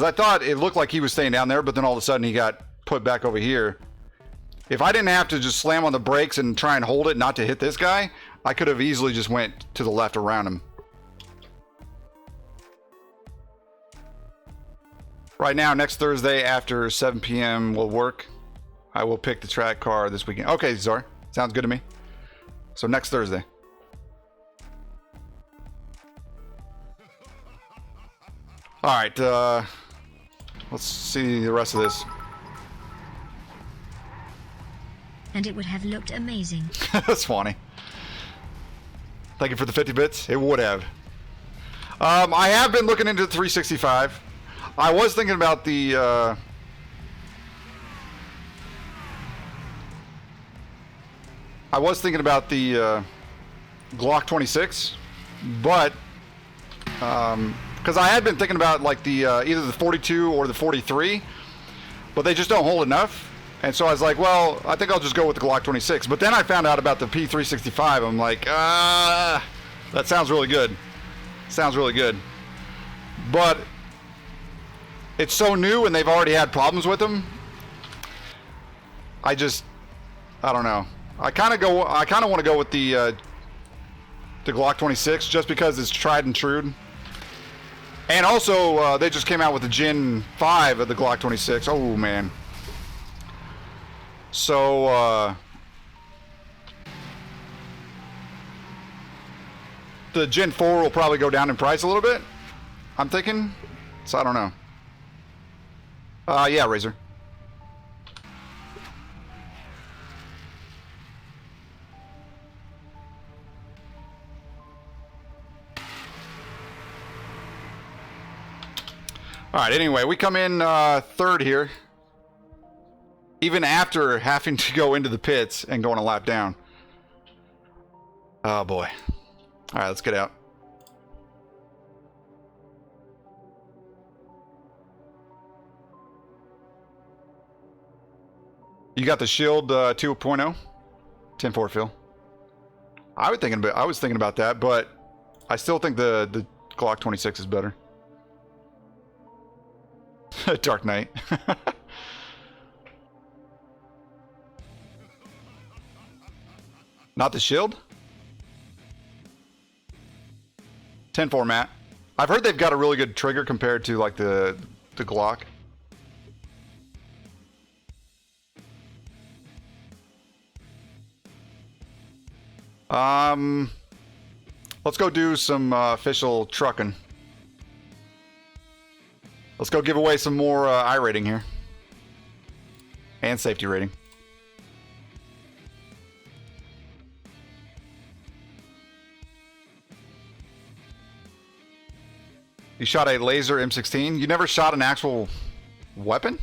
I thought it looked like he was staying down there, but then all of a sudden he got put back over here. If I didn't have to just slam on the brakes and try and hold it not to hit this guy, I could have easily just went to the left around him. Right now, next Thursday after 7 p.m. will work. I will pick the track car this weekend. Okay, Zar. Sounds good to me. So next Thursday. Alright, let's see the rest of this. And it would have looked amazing. Swanee. Thank you for the 50 bits. It would have. I have been looking into the 365. I was thinking about the I was thinking about the Glock 26, but because I had been thinking about like the either the 42 or the 43, but they just don't hold enough. And so I was like, well, I think I'll just go with the Glock 26. But then I found out about the P365. I'm like, that sounds really good. Sounds really good. But it's so new and they've already had problems with them. I don't know. I kind of want to go with the Glock 26 just because it's tried and true. And also, they just came out with the Gen 5 of the Glock 26. Oh, man. So, the Gen 4 will probably go down in price a little bit, I'm thinking. So, I don't know. Yeah, Razor. All right, anyway, we come in third here. Even after having to go into the pits and going a lap down. Oh, boy. All right, let's get out. You got the Shield 2.0? 10-4, Phil. I was thinking about that, but I still think the Glock 26 is better. Dark Knight. Not the Shield? 10-4, Matt. I've heard they've got a really good trigger compared to like the Glock. Let's go do some official trucking. Let's go give away some more iRating here. And safety rating. You shot a laser M16? You never shot an actual weapon?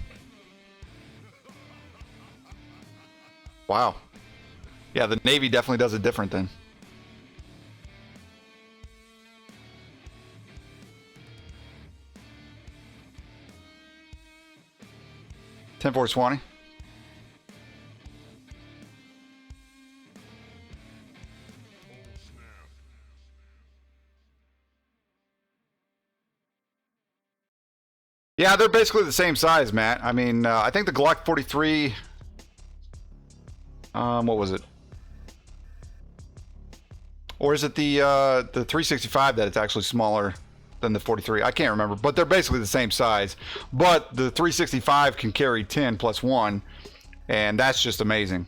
Wow. Yeah, the Navy definitely does it different then. $10-4 Swanee. Yeah, they're basically the same size, Matt. I mean, I think the Glock 43... what was it? Or is it the 365 that it's actually smaller than the 43? I can't remember, but they're basically the same size. But the 365 can carry 10 plus 1, and that's just amazing.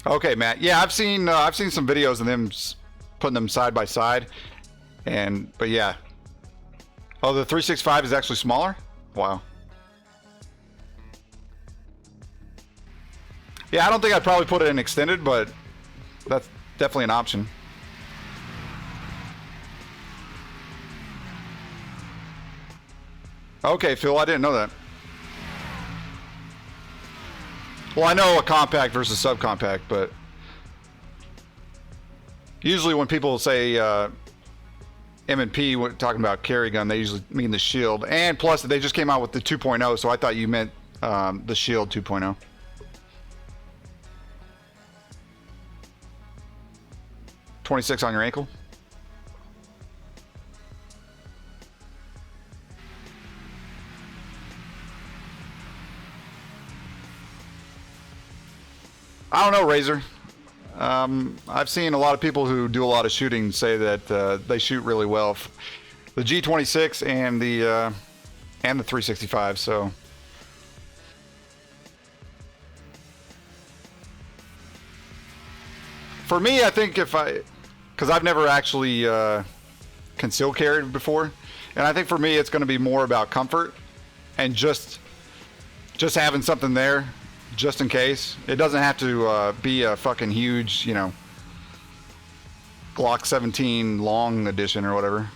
Okay, Matt. Yeah, I've seen some videos of them putting them side by side, but yeah. Oh, the 365 is actually smaller? Wow. Yeah, I don't think I'd probably put it in extended, but that's definitely an option. Okay, Phil, I didn't know that. Well, I know a compact versus subcompact, but usually when people say M&P talking about carry gun, they usually mean the Shield. And plus, they just came out with the 2.0, so I thought you meant the Shield 2.0. $26 on your ankle? I don't know, Razor. I've seen a lot of people who do a lot of shooting say that they shoot really well. The G26 and the 365. So for me, I think because I've never actually concealed carried before, and I think for me it's going to be more about comfort and just having something there. just in case. It doesn't have to be a fucking huge, you know, Glock 17 long edition or whatever,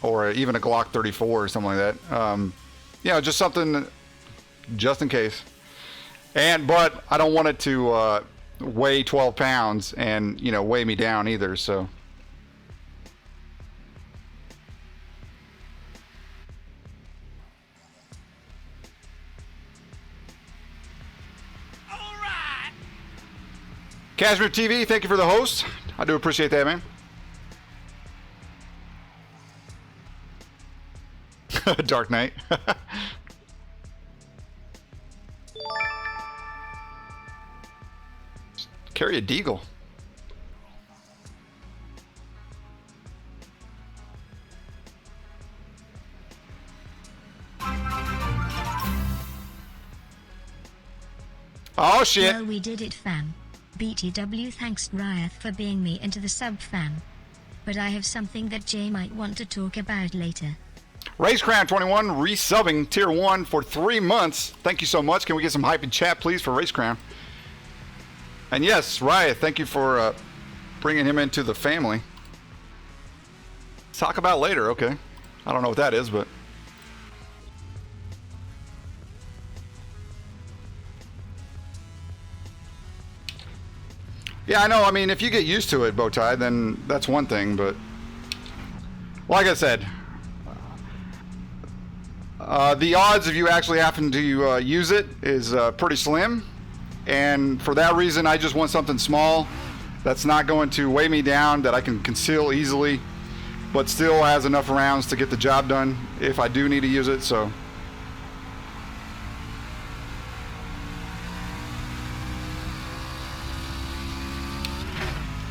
or even a Glock 34 or something like that. You know, just something just in case. But I don't want it to weigh 12 pounds and, you know, weigh me down either, so. Cashmere TV, thank you for the host. I do appreciate that, man. Dark Knight. Carry a deagle. Oh shit. Well, we did it, fam. BTW, thanks Riot for being me into the sub, fam. But I have something that Jay might want to talk about later. Race Crown 21 resubbing tier 1 for 3 months. Thank you so much. Can we get some hype in chat, please, for Race Crown? And yes, Riot, thank you for bringing him into the family. Talk about later, okay. I don't know what that is, but... Yeah, I know. I mean, if you get used to it, Bowtie, then that's one thing, but... Like I said... the odds of you actually having to use it is pretty slim. And for that reason, I just want something small that's not going to weigh me down, that I can conceal easily, but still has enough rounds to get the job done if I do need to use it, so...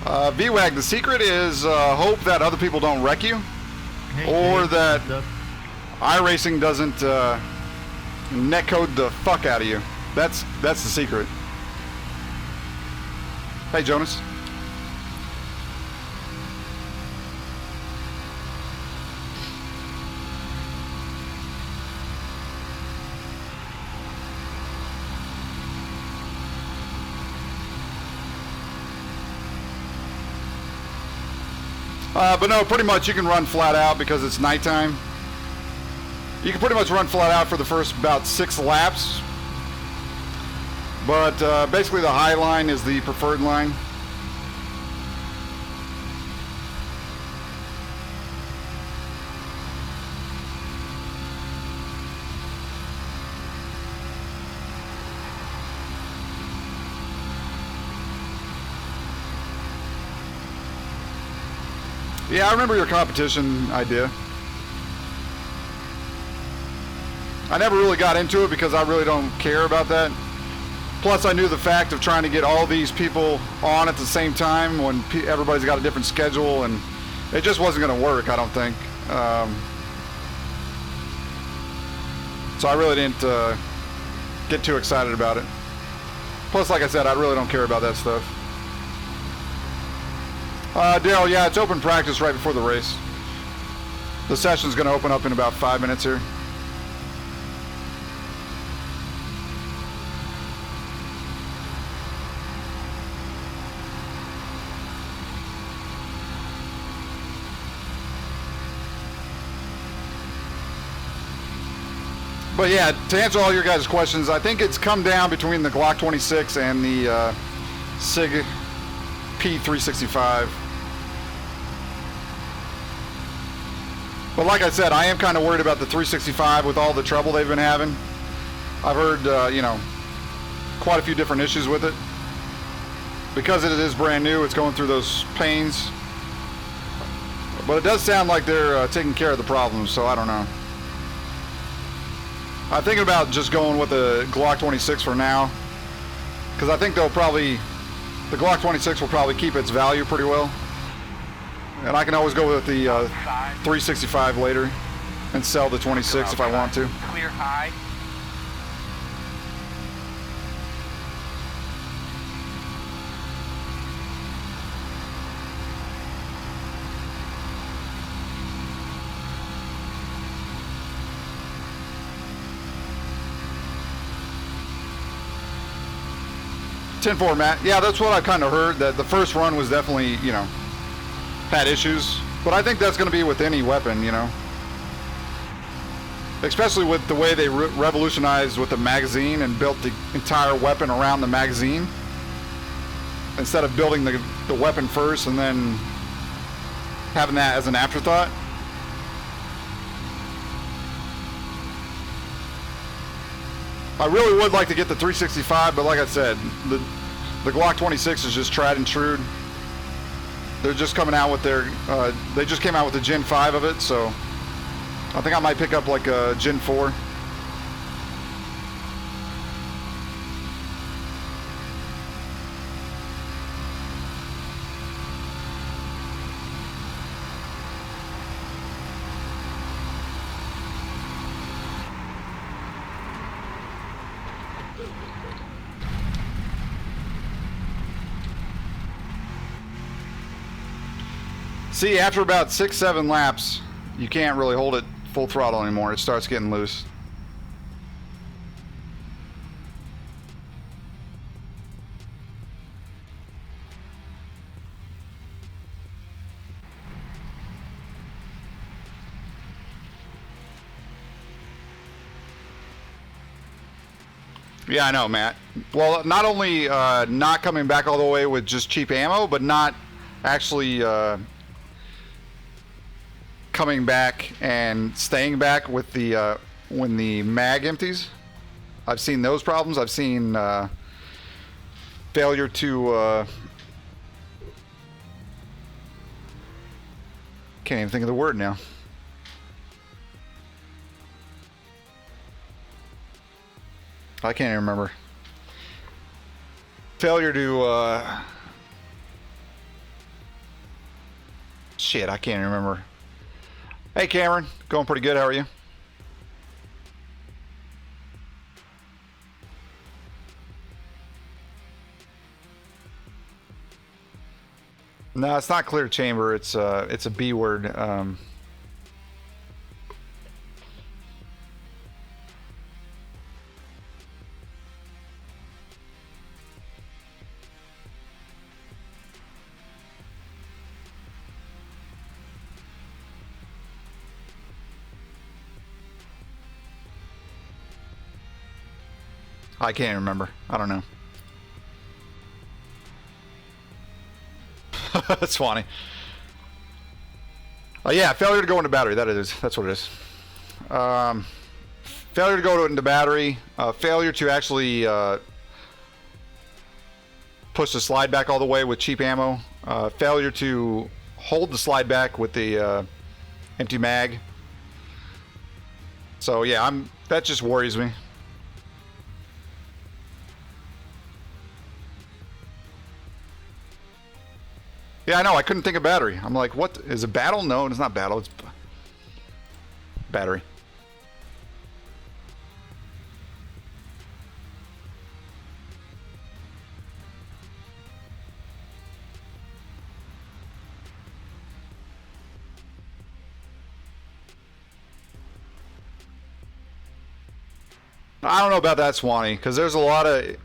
VWAG, the secret is hope that other people don't wreck you, or that iRacing doesn't netcode the fuck out of you. That's the secret. Hey, Jonas. But no, pretty much you can run flat out because it's nighttime. You can pretty much run flat out for the first about 6 laps. But basically the high line is the preferred line. Yeah, I remember your competition idea. I never really got into it because I really don't care about that. Plus, I knew the fact of trying to get all these people on at the same time when everybody's got a different schedule, and it just wasn't going to work, I don't think. So I really didn't get too excited about it. Plus, like I said, I really don't care about that stuff. Dale, yeah, it's open practice right before the race. The session's going to open up in about 5 minutes here. But yeah, to answer all your guys' questions, I think it's come down between the Glock 26 and the SIG P365. But like I said, I am kind of worried about the 365 with all the trouble they've been having. I've heard, you know, quite a few different issues with it. Because it is brand new, it's going through those pains. But it does sound like they're taking care of the problems, so I don't know. I'm thinking about just going with the Glock 26 for now. Because I think the Glock 26 will probably keep its value pretty well. And I can always go with the 365 later and sell the 26 if I want to. Clear high. 10-4, Matt. Yeah, that's what I kind of heard, that the first run was definitely, you know, had issues. But I think that's going to be with any weapon, you know. Especially with the way they revolutionized with the magazine and built the entire weapon around the magazine. Instead of building the weapon first and then having that as an afterthought. I really would like to get the 365, but like I said, the Glock 26 is just tried and true. They're just coming out with their, they just came out with the Gen 5 of it, so I think I might pick up like a Gen 4. See, after about 6-7 laps, you can't really hold it full throttle anymore. It starts getting loose. Yeah, I know, Matt. Well, not only not coming back all the way with just cheap ammo, but not actually coming back and staying back with the when the mag empties. I've seen those problems. I've seen failure to can't even think of the word now. I can't even remember. Failure to shit, I can't even remember. Hey Cameron, going pretty good, how are you? No, it's not clear chamber, it's a B word. I can't remember. I don't know. That's funny. Yeah, failure to go into battery. That is. That's what it is. Failure to go into battery. Failure to actually push the slide back all the way with cheap ammo. Failure to hold the slide back with the empty mag. So yeah, that just worries me. Yeah, I know. I couldn't think of battery. I'm like, what? Is it battle? No, it's not battle. It's battery. I don't know about that, Swanee, because there's a lot of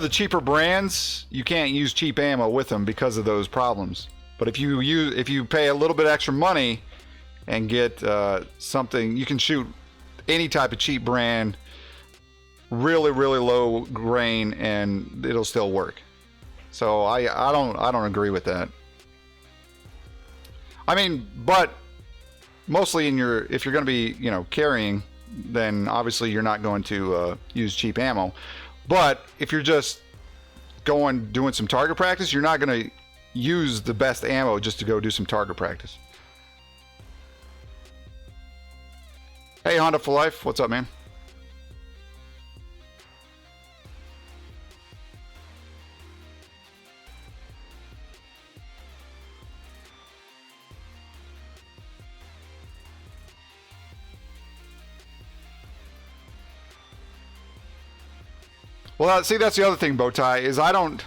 the cheaper brands, you can't use cheap ammo with them because of those problems. But if you pay a little bit extra money and get something, you can shoot any type of cheap brand, really low grain, and it'll still work. So I don't agree with that. I mean, but mostly if you're going to be, you know, carrying, then obviously you're not going to use cheap ammo. But if you're just doing some target practice, you're not going to use the best ammo just to go do some target practice. Hey, Honda for Life, what's up, man? Well, see, that's the other thing, Bowtie, is I've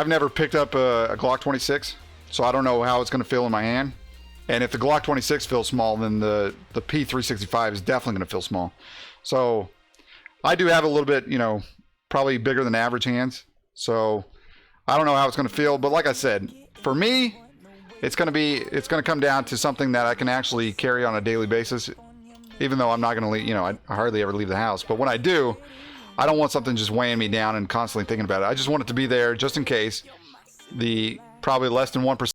never picked up a Glock 26, so I don't know how it's going to feel in my hand. And if the Glock 26 feels small, then the P365 is definitely going to feel small. So I do have a little bit, you know, probably bigger than average hands. So I don't know how it's going to feel. But like I said, for me, it's going to come down to something that I can actually carry on a daily basis. Even though I'm not going to leave, you know, I hardly ever leave the house. But when I do, I don't want something just weighing me down and constantly thinking about it. I just want it to be there just in case. The probably less than 1%.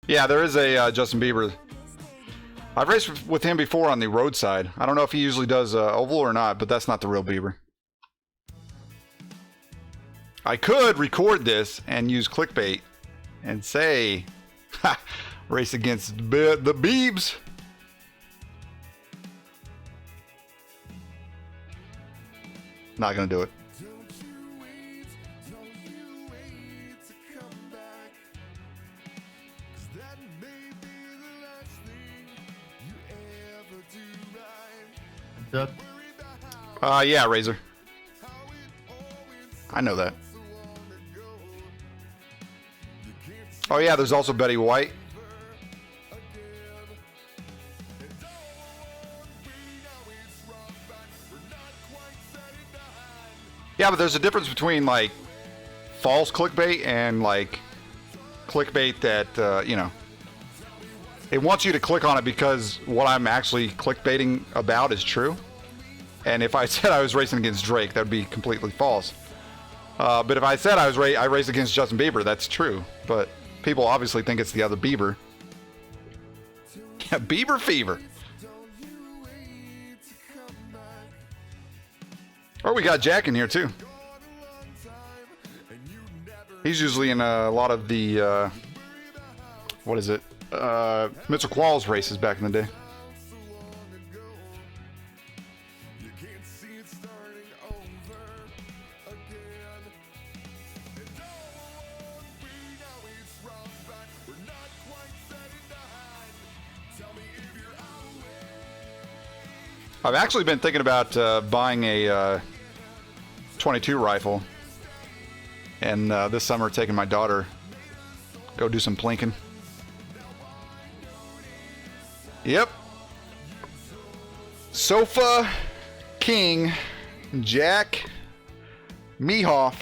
Yeah, there is a Justin Bieber. I've raced with him before on the roadside. I don't know if he usually does oval or not, but that's not the real Bieber. I could record this and use clickbait and say, ha, race against the Biebs. Not gonna do it. Yeah, Razor. I know that. Oh yeah, there's also Betty White. Yeah, but there's a difference between like false clickbait and like clickbait that you know, it wants you to click on it because what I'm actually clickbaiting about is true. And if I said I was racing against Drake, that would be completely false. But if I said I raced against Justin Bieber, that's true. But people obviously think it's the other Bieber. Yeah, Bieber fever. Oh, we got Jack in here too. He's usually in a lot of the what is it? Mitchell Qualls races back in the day. I've actually been thinking about buying a 22 rifle, and this summer taking my daughter Go do some plinking. Yep. Sofa King Jack Mehoff.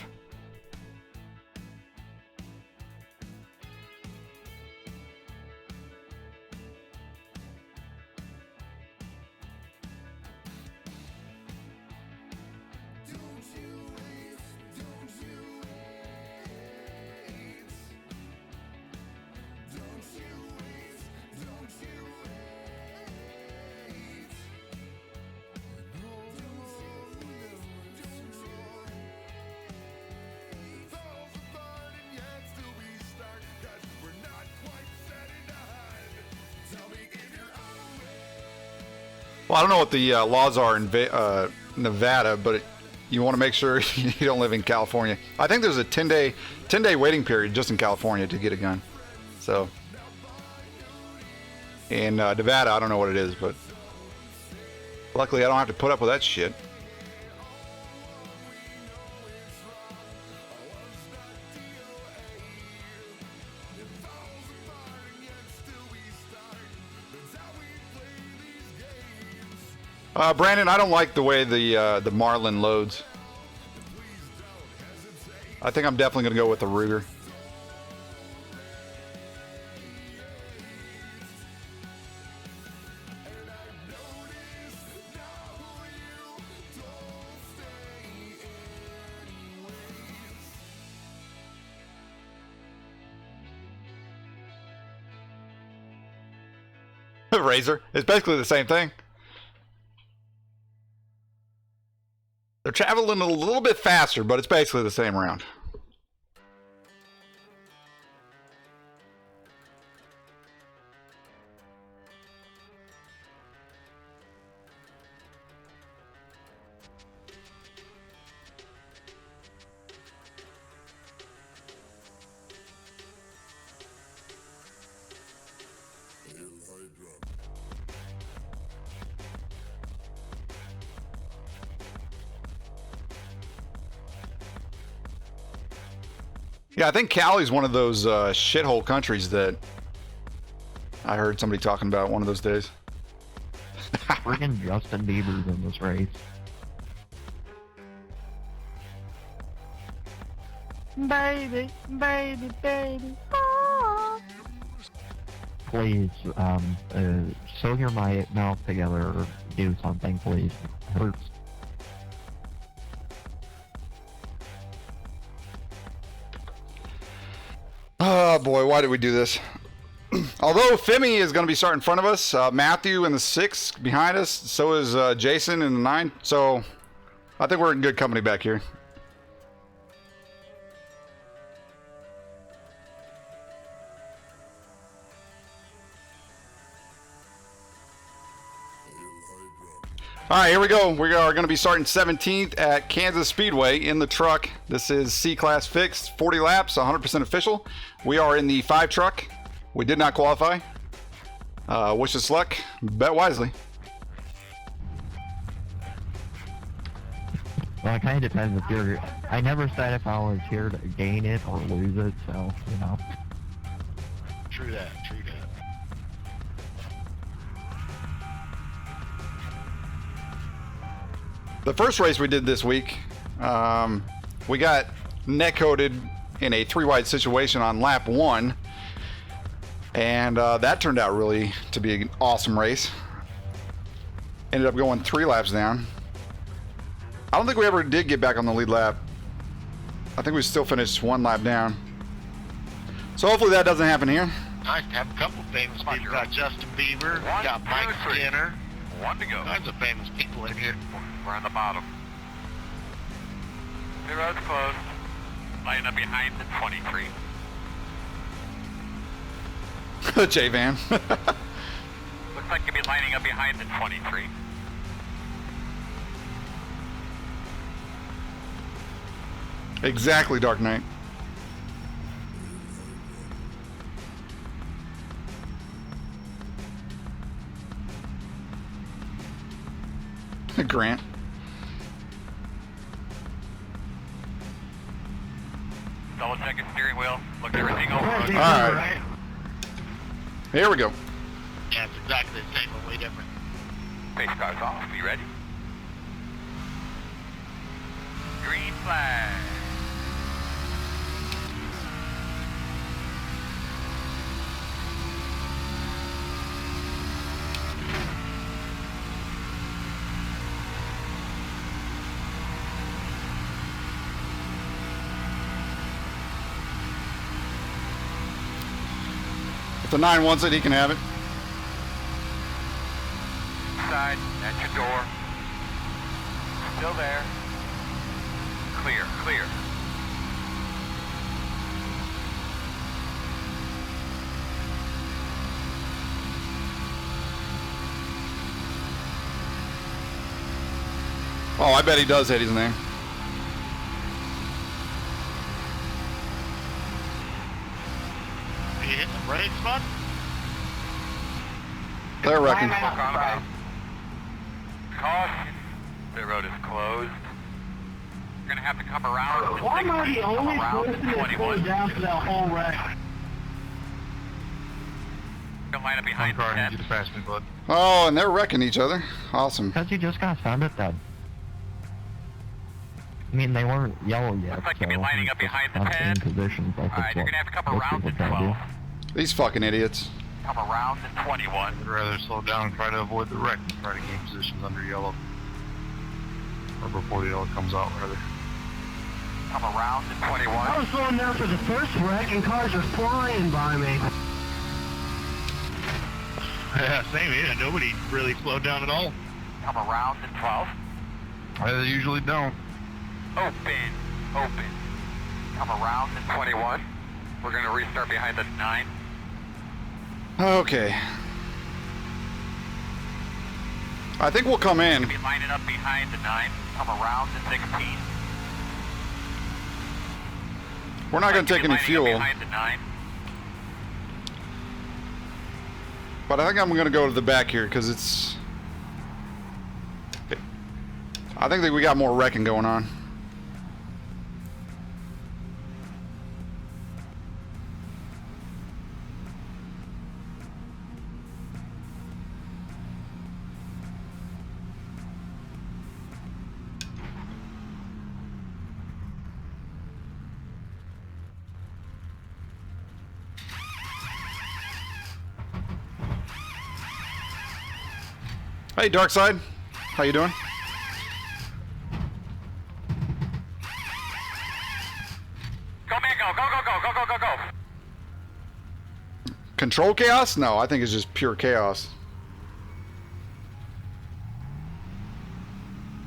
Well, I don't know what the laws are in Nevada, but you want to make sure you don't live in California. I think there's a 10-day waiting period just in California to get a gun. So in Nevada, I don't know what it is, but luckily I don't have to put up with that shit. Brandon, I don't like the way the Marlin loads. I think I'm definitely going to go with the Ruger. Razor. It's basically the same thing. They're traveling a little bit faster, but it's basically the same round. Yeah, I think Cali's one of those shithole countries that I heard somebody talking about one of those days. Friggin' Justin Bieber's in this race. Baby, baby, baby. Ah. Please, sew your mouth together or do something, please. It hurts. Oh boy, why did we do this? Although Femi is going to be starting in front of us, Matthew in the 6 behind us, so is Jason in the 9. So I think we're in good company back here. All right, here we go. We are going to be starting 17th at Kansas Speedway in the truck. This is C-Class fixed, 40 laps, 100% official. We are in the 5 truck. We did not qualify. Wish us luck. Bet wisely. Well, it kind of depends if you're... I never said if I was here to gain it or lose it, so, you know. True that, true that. The first race we did this week, we got neck-coated in a 3-wide situation on lap 1. And that turned out really to be an awesome race. Ended up going 3 laps down. I don't think we ever did get back on the lead lap. I think we still finished 1 lap down. So hopefully that doesn't happen here. Nice to have a couple famous people. We got Justin Bieber, we got Mike Skinner. 1 to go. Tons of famous people in here. We're on the bottom. The road's closed. Line up behind the 23. J-Van. Looks like you'll be lining up behind the 23. Exactly, Dark Knight. Grant. double check your steering wheel. Look everything over. Right, Okay. Alright. Here we go. Yeah, it's exactly the same, but way different. Pace car's off. You ready? Green flag. If the 9 wants it, he can have it. Side, at your door. Still there. Clear, clear. Oh, I bet he does hit his name. Are you hitting the brakes, bud? They're wrecking. Look on about. Caution. The road is closed. You're gonna have to come around to Why am I 16, the come only around person to that 21. goes down to that whole wreck? You're gonna line up behind the 10. to pass me, bud. Oh, and they're wrecking each other. Awesome. Because you just got found at that. I mean, they weren't yellow yet, Looks like so you'll be lining up behind the not 10. in positions like Alright, you're gonna have to come around to 12. These fucking idiots. Come around to 21. I'd rather slow down and try to avoid the wreck than try to gain positions under yellow. Or before the yellow comes out, rather. Come around to 21. I was slowing down for the first wreck and cars are flying by me. Yeah, same here. Nobody really slowed down at all. Come around to 12. They usually don't. Open. Open. Come around to 21. We're gonna restart behind the 9. Okay. I think we'll come in. Be lining up behind the 9. Come around to 16. We're not going to take any fuel, Behind the 9. but I think I'm going to go to the back here because it's... I think that we got more wrecking going on. Hey, Darkside. How you doing? Go, man, go, go, go, go, go, go, go, go. Control chaos? No, I think it's just pure chaos.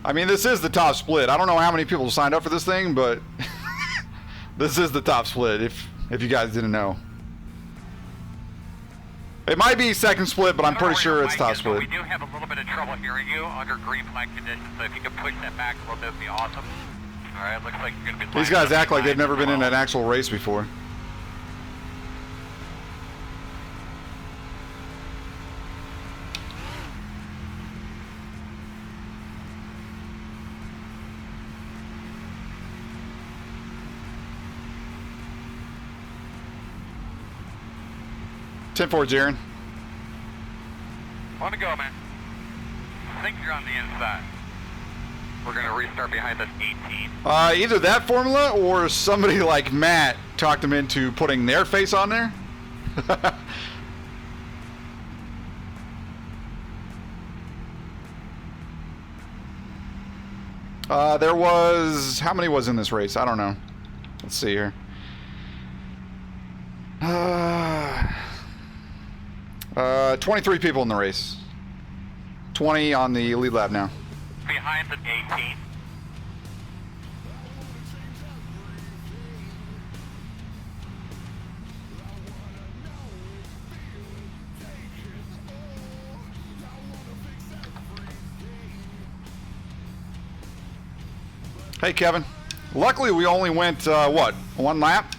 I mean, this is the top split. I don't know how many people signed up for this thing, but this is the top split, if you guys didn't know. It might be second split, but I'm pretty sure it's top split. We do have a little bit of trouble hearing you under green flag conditions, so if you could push that back a little bit, would be awesome. Alright, looks like you're going to be... These guys act like they've never been in an actual race before. Ten four, Jaren. Want to go, man. I think you're on the inside. We're going to restart behind us 18. Either that formula or somebody like Matt talked them into putting their face on there. There was... How many was in this race? I don't know. Let's see here. 23 people in the race. 20 on the lead lap now. Behind the 18. Hey, Kevin. Luckily, we only went, what, one lap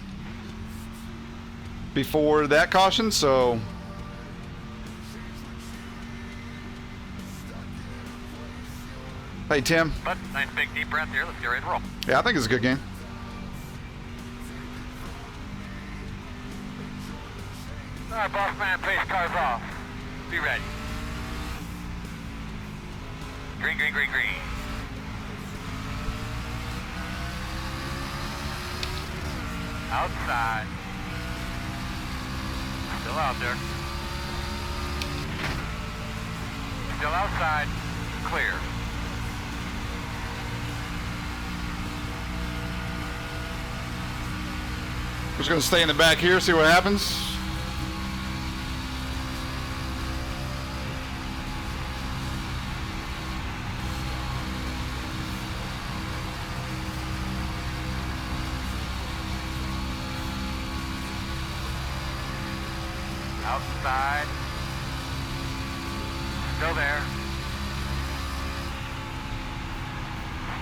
before that caution, so... Hey, Tim. But nice big deep breath here. Let's get ready to roll. Yeah, I think it's a good game. Alright, boss man, pace cars off. Be ready. Green, green, green, green. Outside. Still out there. Still outside. Clear. We're just gonna stay in the back here, see what happens. Outside. Still there.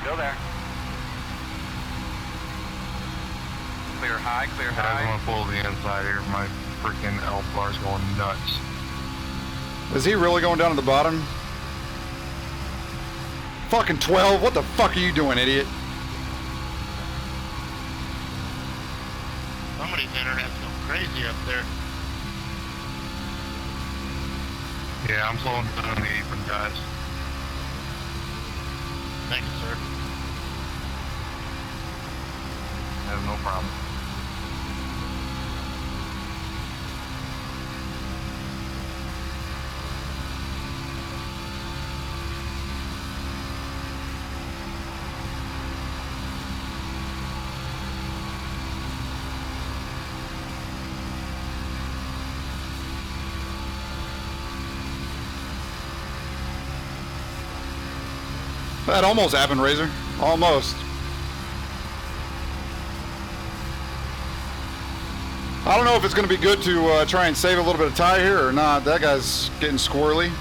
Still there. Clear high, clear Guys, I'm high. gonna pull the inside here. My freaking L bar's going nuts. Is he really going down to the bottom? Fucking 12, what the fuck are you doing, idiot? Somebody's internet's going crazy up there. Yeah, I'm slowing down the apron, guys. Thanks, sir. I have no problem. That almost happened, Razor. Almost. I don't know if it's going to be good to try and save a little bit of tire here or not. That guy's getting squirrely.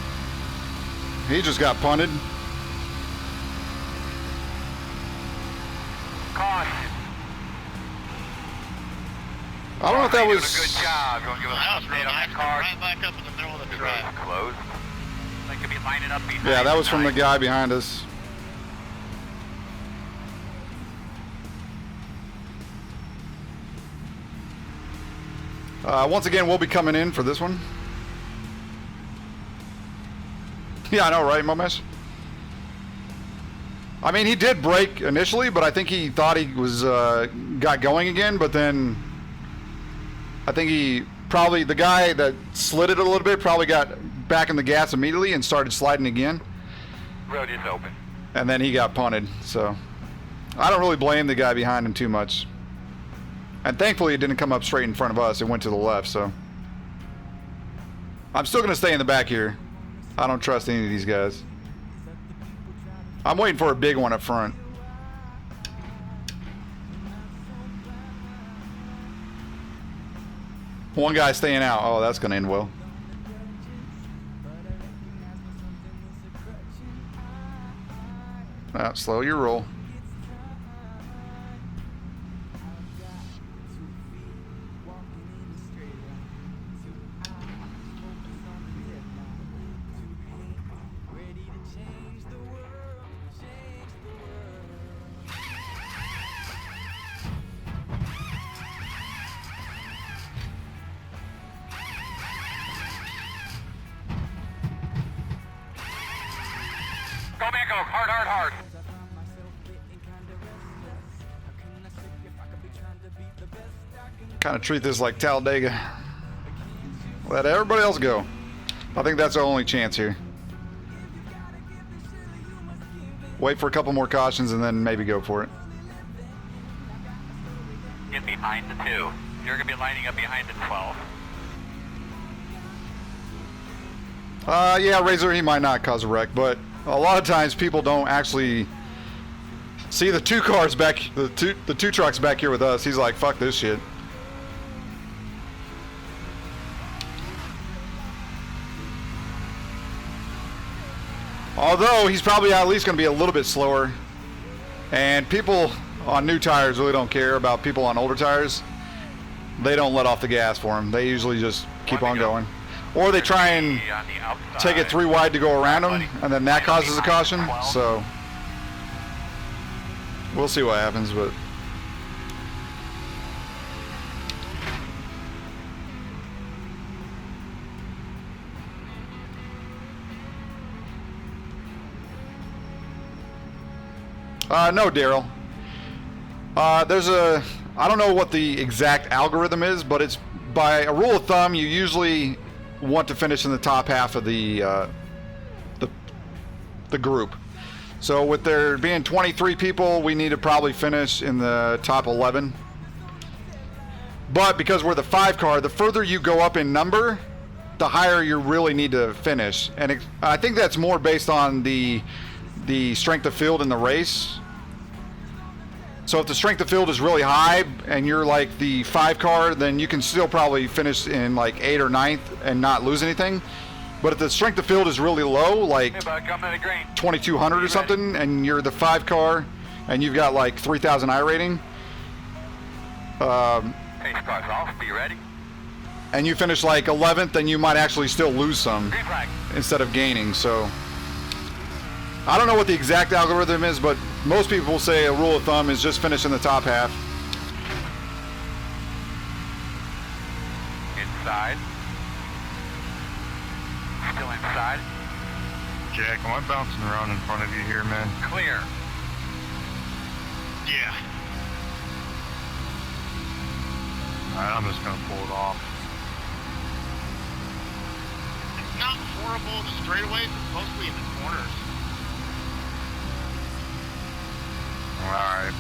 He just got punted. Caution. I don't know if that You're was... doing a good job. You want to give us That an was update real on nice. that car? Right back up in the middle of the The track. road's closed. They could be lining up behind. Yeah, that was from the tonight. guy behind us. Once again, we'll be coming in for this one. Yeah, I know, right, Momesh? I mean, he did brake initially, but I think he thought he was got going again, but then I think he probably, the guy that slid it a little bit probably got back in the gas immediately and started sliding again. Road is open. And then he got punted, so I don't really blame the guy behind him too much. And thankfully it didn't come up straight in front of us, it went to the left, so. I'm still gonna stay in the back here. I don't trust any of these guys. I'm waiting for a big one up front. One guy staying out. Oh, that's gonna end well. Slow your roll. Go, man, go. Hard, hard, hard. Kind of treat this like Talladega. Let everybody else go. I think that's our only chance here. Wait for a couple more cautions and then maybe go for it. Get behind the 2. You're going to be lining up behind the 12. Yeah, Razor, he might not cause a wreck, but a lot of times people don't actually see the two cars back, the two trucks back here with us. He's like, fuck this shit. Although he's probably at least going to be a little bit slower, and people on new tires really don't care about people on older tires. They don't let off the gas for him. They usually just keep on going, or they try and take it 3 wide to go around him, and then that causes a caution. So we'll see what happens, but No, Daryl. There's a... I don't know what the exact algorithm is, but it's by a rule of thumb, you usually want to finish in the top half of the group. So with there being 23 people, we need to probably finish in the top 11. But because we're the 5 car, the further you go up in number, the higher you really need to finish. And I think that's more based on the strength of field in the race. So if the strength of field is really high and you're like the 5 car, then you can still probably finish in like 8th or 9th and not lose anything. But if the strength of field is really low, like 2200 or something, and you're the 5 car and you've got like 3000 iRating, Pace car's off, be ready. and you finish like 11th, then you might actually still lose some Green flag. instead of gaining. So I don't know what the exact algorithm is, but most people say a rule of thumb is just finish in the top half. Inside. Still inside. Jack, am I bouncing around in front of you here, man? Clear. Yeah. Alright, I'm just gonna pull it off. It's not horrible the straightaways, it's mostly in the corners. Alright.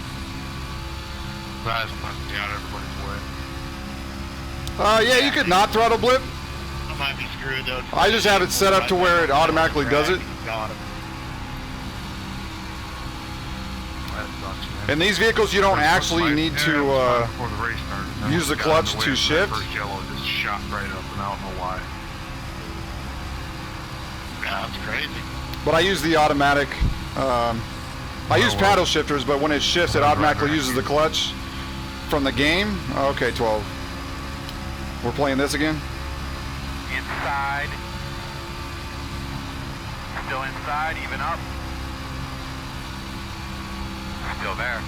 That's supposed to be out everybody's way. Yeah, you could not throttle blip. I might be screwed though. I just have it set up to where it automatically does it. Got him. That sucks, man. In these vehicles, you don't actually need Before to the race started. Then use the got clutch in the to way, shift. First yellow just shot right up, and I don't know why. Yeah, that's crazy. But I use the automatic. I use paddle shifters, but when it shifts, it automatically uses the clutch from the game. Okay, 12. We're playing this again. Inside. Still inside, even up. Still there.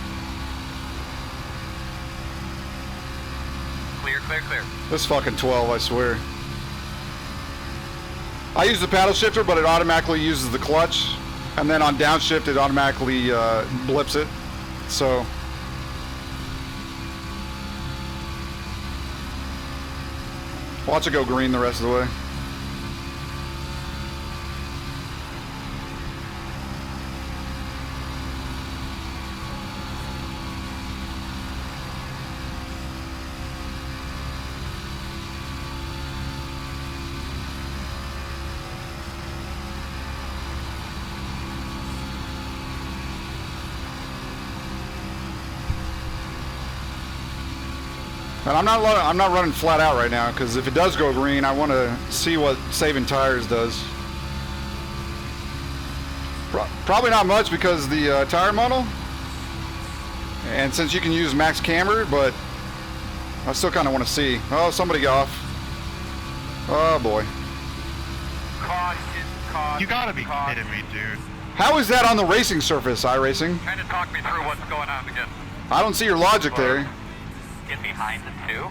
Clear, clear, clear. This fucking 12, I swear. I use the paddle shifter, but it automatically uses the clutch. And then on downshift, it automatically blips it. So watch it go green the rest of the way. And I'm not running flat out right now, because if it does go green, I want to see what saving tires does. Probably not much because the tire model, and since you can use max camber, but I still kind of want to see. Oh, somebody got off. Oh boy. Caution, caution. You gotta be caution. kidding me, dude. How is that on the racing surface, iRacing? Kind of talk me through what's going on again. I don't see your logic there. Get behind the two.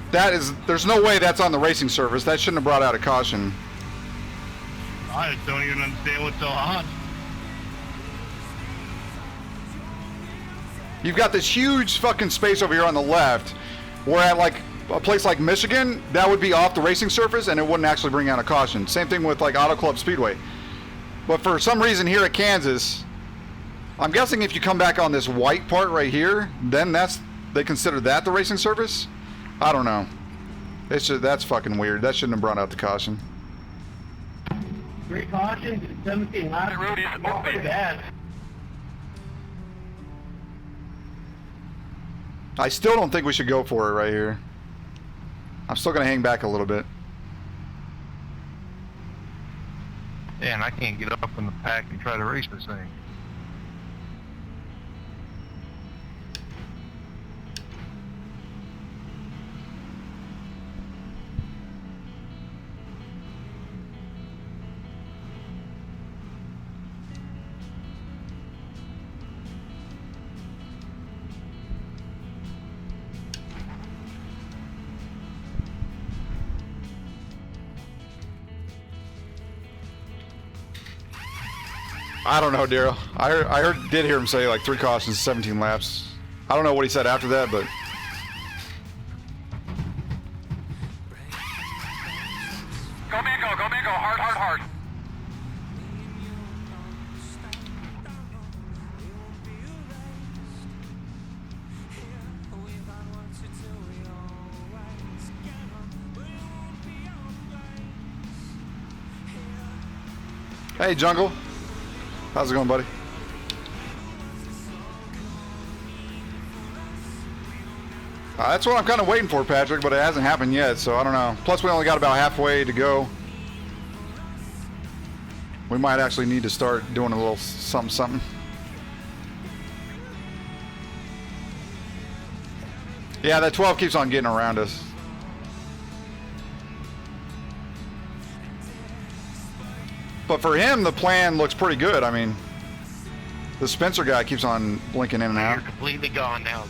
There's no way that's on the racing surface. That shouldn't have brought out a caution. I just don't even understand what's so hot. You've got this huge fucking space over here on the left, where at like a place like Michigan, that would be off the racing surface and it wouldn't actually bring out a caution. Same thing with like Auto Club Speedway. But for some reason here at Kansas, I'm guessing if you come back on this white part right here, then they consider that the racing surface? I don't know. It's just, that's fucking weird. That shouldn't have brought out the caution. 3 cautions and 17 laps. The road isn't Not moving. bad. I still don't think we should go for it right here. I'm still gonna hang back a little bit. Yeah, and I can't get up in the pack and try to race this thing. I don't know, Daryl. Did hear him say like 3 cautions, 17 laps. I don't know what he said after that, but Go Mango, go Mango, hard, hard, hard. hey, Jungle. How's it going, buddy? That's what I'm kind of waiting for, Patrick, but it hasn't happened yet, so I don't know. Plus, we only got about halfway to go. We might actually need to start doing a little something. Yeah, that 12 keeps on getting around us. But for him, the plan looks pretty good. I mean, the Spencer guy keeps on blinking in and out. You're completely gone now.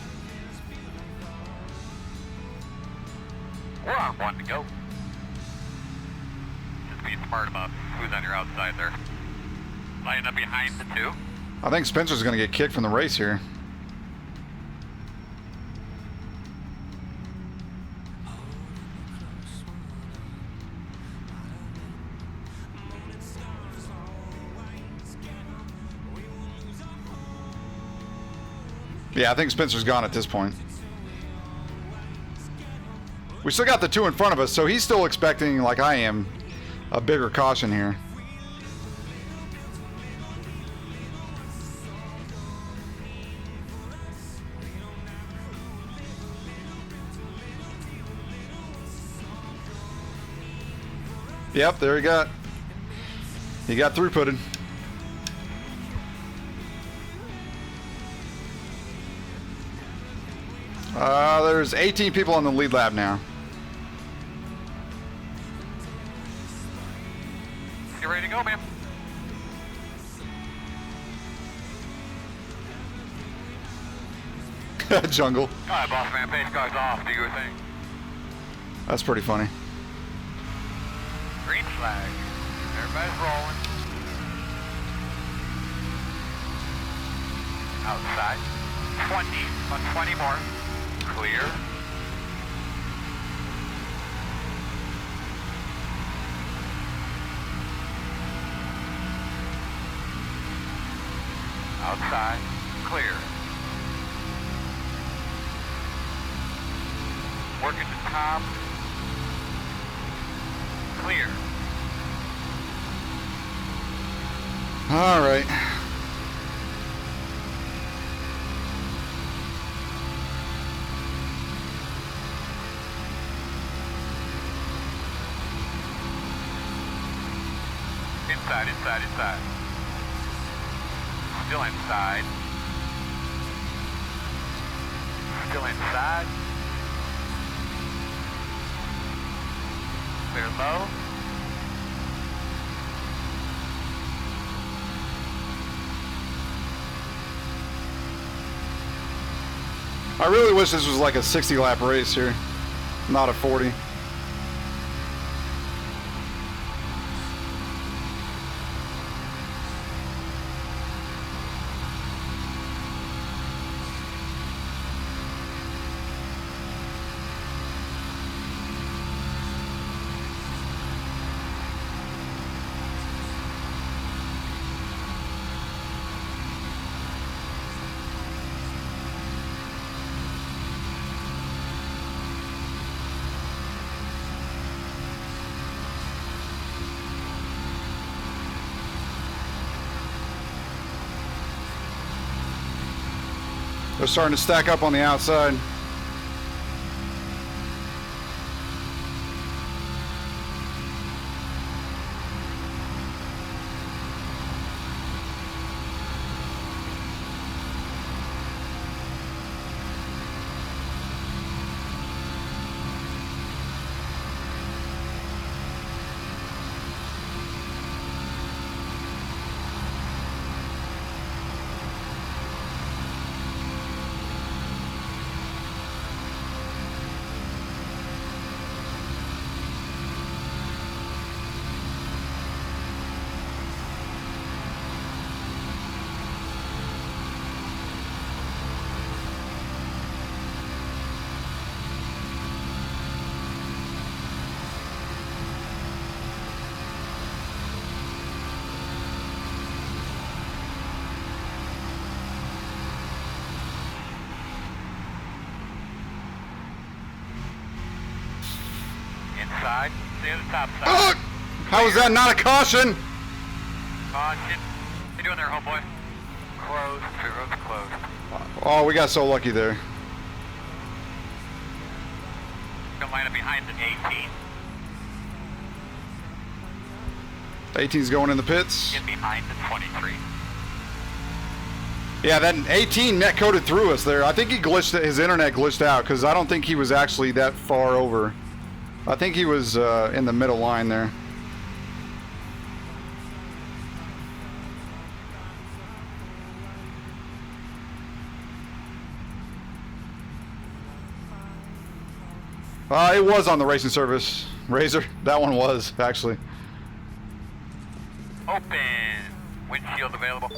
We're on 1 to go. Just being smart about who's on your outside there. Lining up behind the 2. I think Spencer's going to get kicked from the race here. Yeah, I think Spencer's gone at this point. We still got the 2 in front of us, so he's still expecting, like I am, a bigger caution here. Yep, there he got throughputed. There's 18 people on the lead lap now. You ready to go, man? Jungle. All right, boss man, pace cars off. Do your thing. That's pretty funny. Green flag. Everybody's rolling. Outside. 20. About 20 more. Clear. Outside. Clear. Working the top. Clear. All right. Inside, inside, inside. Still inside. Still inside. Clear low. I really wish this was like a 60 lap race here, not a 40. They're starting to stack up on the outside. side. Stay on the top side. Ugh! How is that not a caution? Shit. What you doing there, homeboy? Closed. Pit road's closed. Oh, we got so lucky there. Gonna line up behind the 18. 18's going in the pits. Get behind the 23. Yeah, that 18 net coded through us there. I think he glitched, his internet glitched out because I don't think he was actually that far over. I think he was in the middle line there. It was on the racing service, Razor. That one was, actually. Open. Windshield available.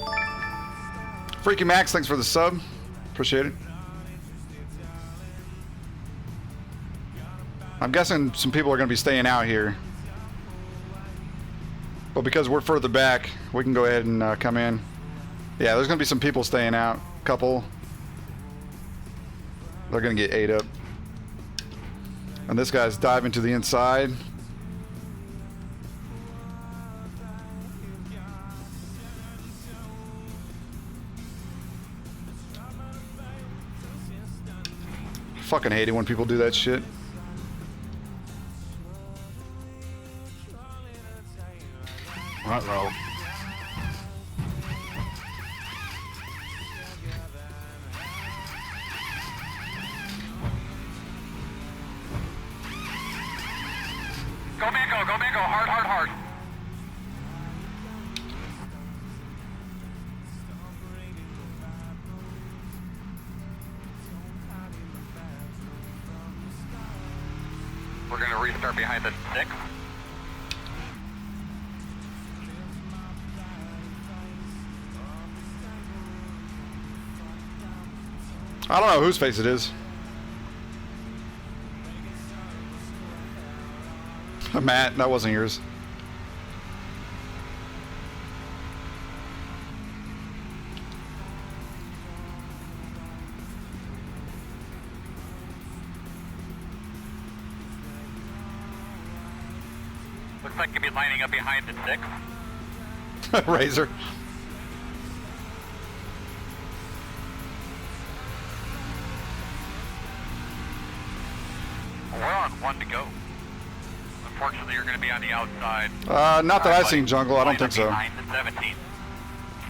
Freaky Max, thanks for the sub. Appreciate it. I'm guessing some people are going to be staying out here. But because we're further back, we can go ahead and come in. Yeah, there's going to be some people staying out. Couple. They're going to get ate up. And this guy's diving to the inside. Fucking hate it when people do that shit. Ruh-roh. Go Mango, go Mango, hard, hard, hard. We're gonna restart behind the 6. I don't know whose face it is. Matt, that wasn't yours. Looks like you'll be lining up behind the 6. Razor. We're on 1 to go. Unfortunately, you're going to be on the outside. Not that I've seen, Jungle. I don't think so. Behind the 17.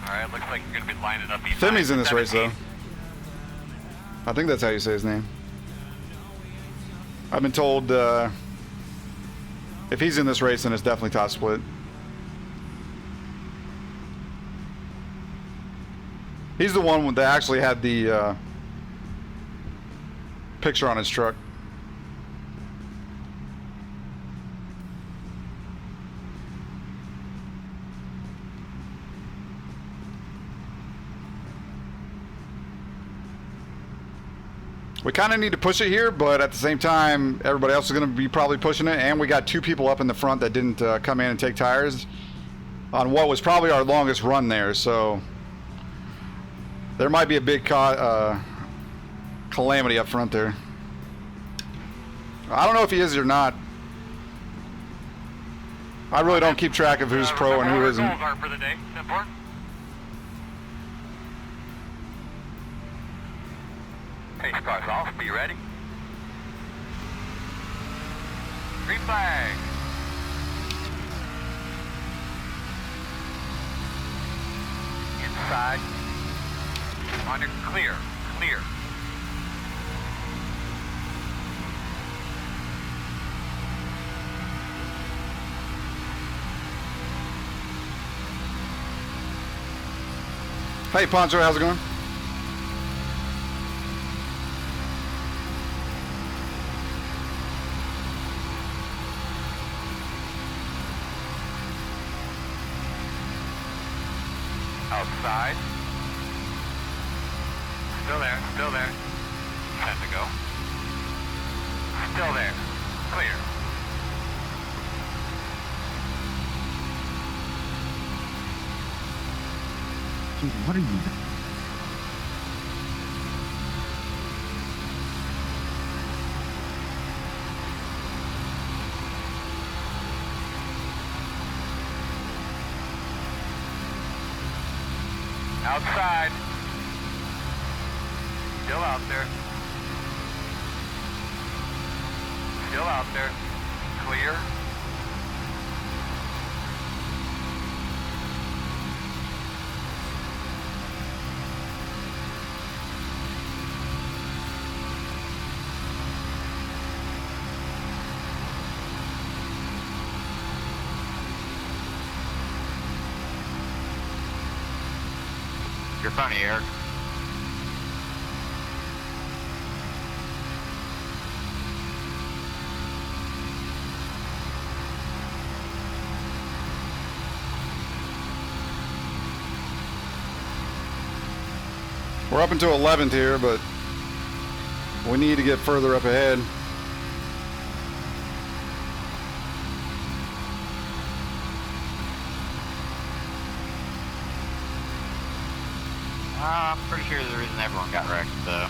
Alright, looks like you're going to be lining up behind Femi's in this the race, though. 17. I think that's how you say his name. I've been told if he's in this race, then it's definitely top split. He's the one that actually had the picture on his truck. We kind of need to push it here, but at the same time, everybody else is going to be probably pushing it, and we got 2 people up in the front that didn't come in and take tires on what was probably our longest run there, so there might be a big calamity up front there. I don't know if he is or not. I really don't keep track of who's pro and who isn't. Goals are for the day. It's important. Pace car's off. Be ready. Green flag. Inside. On your clear. Clear. Hey, Poncho, how's it going? Outside. Still there, still there. 10 to go. Still there. Clear. Dude, what are you doing? Outside. Still out there. Still out there. Clear. You're funny, Eric. We're up into 11th here, but we need to get further up ahead. I'm pretty sure the reason everyone got wrecked, though.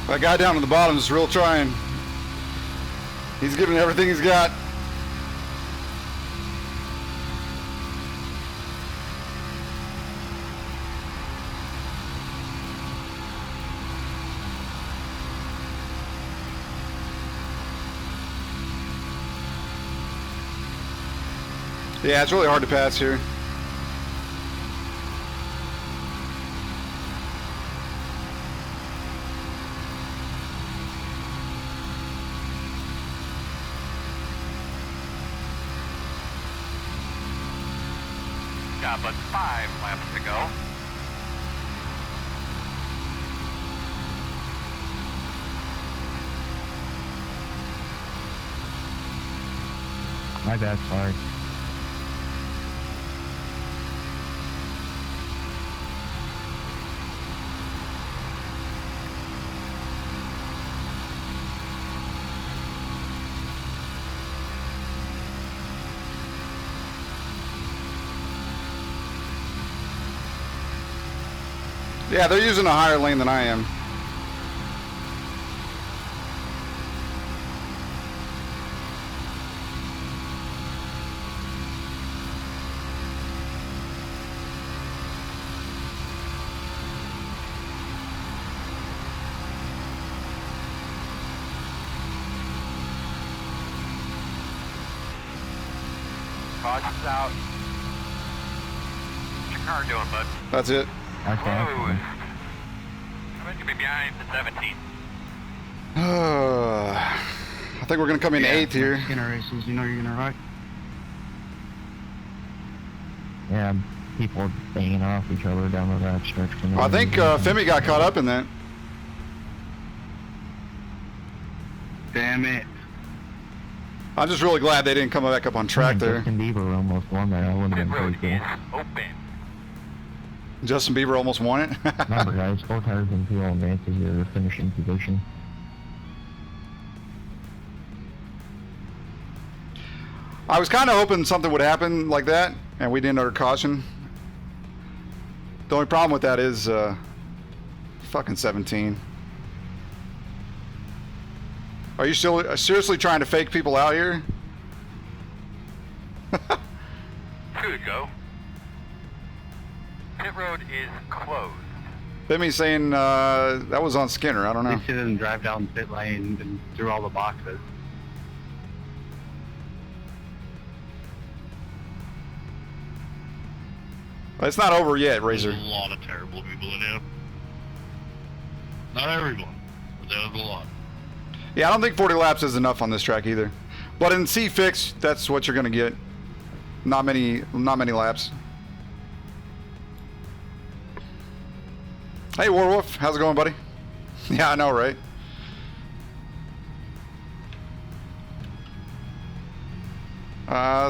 That guy down at the bottom is real trying. He's giving everything he's got. Yeah, it's really hard to pass here. Got but 5 laps to go. My bad, sorry. Yeah, they're using a higher lane than I am. Caution's out. What's your car doing, bud? That's it. Okay. I bet you'll be behind the 17. I think we're going to come in 8th here. Skinner races, you know you're gonna wreck. Yeah, people are banging off each other down the that stretch. I think Femi got caught up in that. Damn it. I'm just really glad they didn't come back up on track there. Justin Bieber almost won that. That would have Pit been road pretty is cool. open. Justin Bieber almost won it. Remember, guys, 4 tires and fuel advances your finishing position. I was kind of hoping something would happen like that, and we didn't under caution. The only problem with that is fucking 17. Are you still seriously trying to fake people out here? 2 to go. Pit road is closed. Femi's saying that was on Skinner. I don't know. They didn't drive down the pit lane and through all the boxes. It's not over yet, Razor. There's a lot of terrible people in here. Not everyone, but there's a lot. Yeah, I don't think 40 laps is enough on this track either. But in C-Fix, that's what you're going to get. Not many laps. Hey, Warwolf, how's it going, buddy? Yeah, I know, right?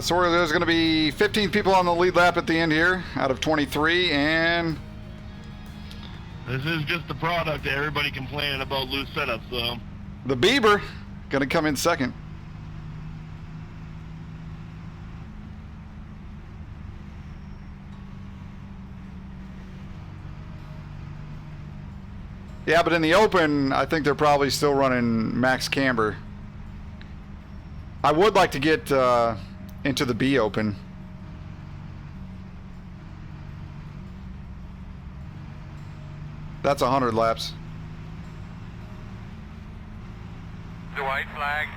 So there's going to be 15 people on the lead lap at the end here, out of 23, and This is just the product of everybody complaining about loose setups, though. The Bieber gonna come in second. Yeah, but in the open, I think they're probably still running max camber. I would like to get into the B open. That's 100 laps. The white flag.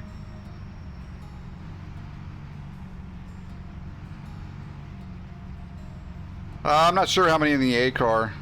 I'm not sure how many in the A car.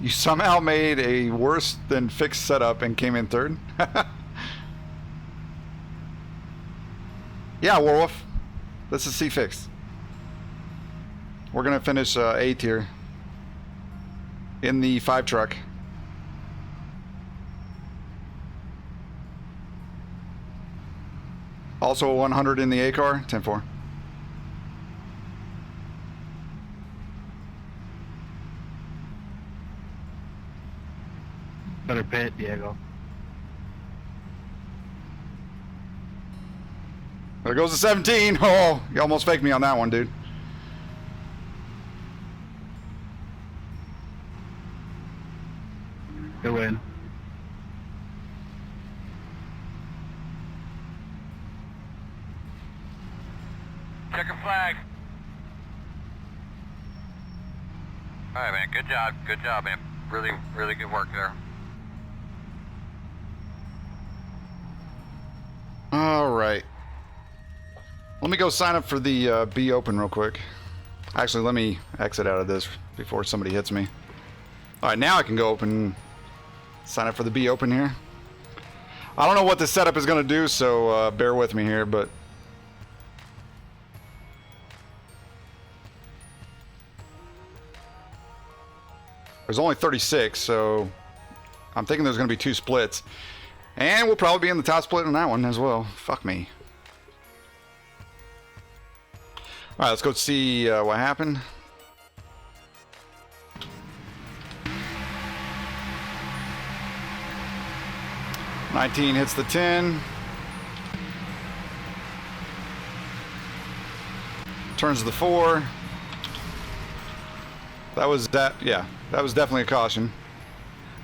You somehow made a worse than fixed setup and came in third? Yeah, Warwolf. This is C-Fix. We're going to finish 8th here. In the 5 truck. Also a 100 in the A car, 10-4. Better pit, Diego. There goes the 17. Oh, you almost faked me on that one, dude. Good win. Checker flag. All right, man. Good job. Good job, man. Really, really good work there. All right. Let me go sign up for the B Open real quick. Actually, let me exit out of this before somebody hits me. All right, now I can go open, sign up for the B Open here. I don't know what the setup is going to do, so bear with me here, but... There's only 36, so I'm thinking there's going to be 2 splits. And we'll probably be in the top split on that one as well. Fuck me. All right, let's go see what happened. '19 hits the 10. Turns to the 4. That was that. Yeah, that was definitely a caution.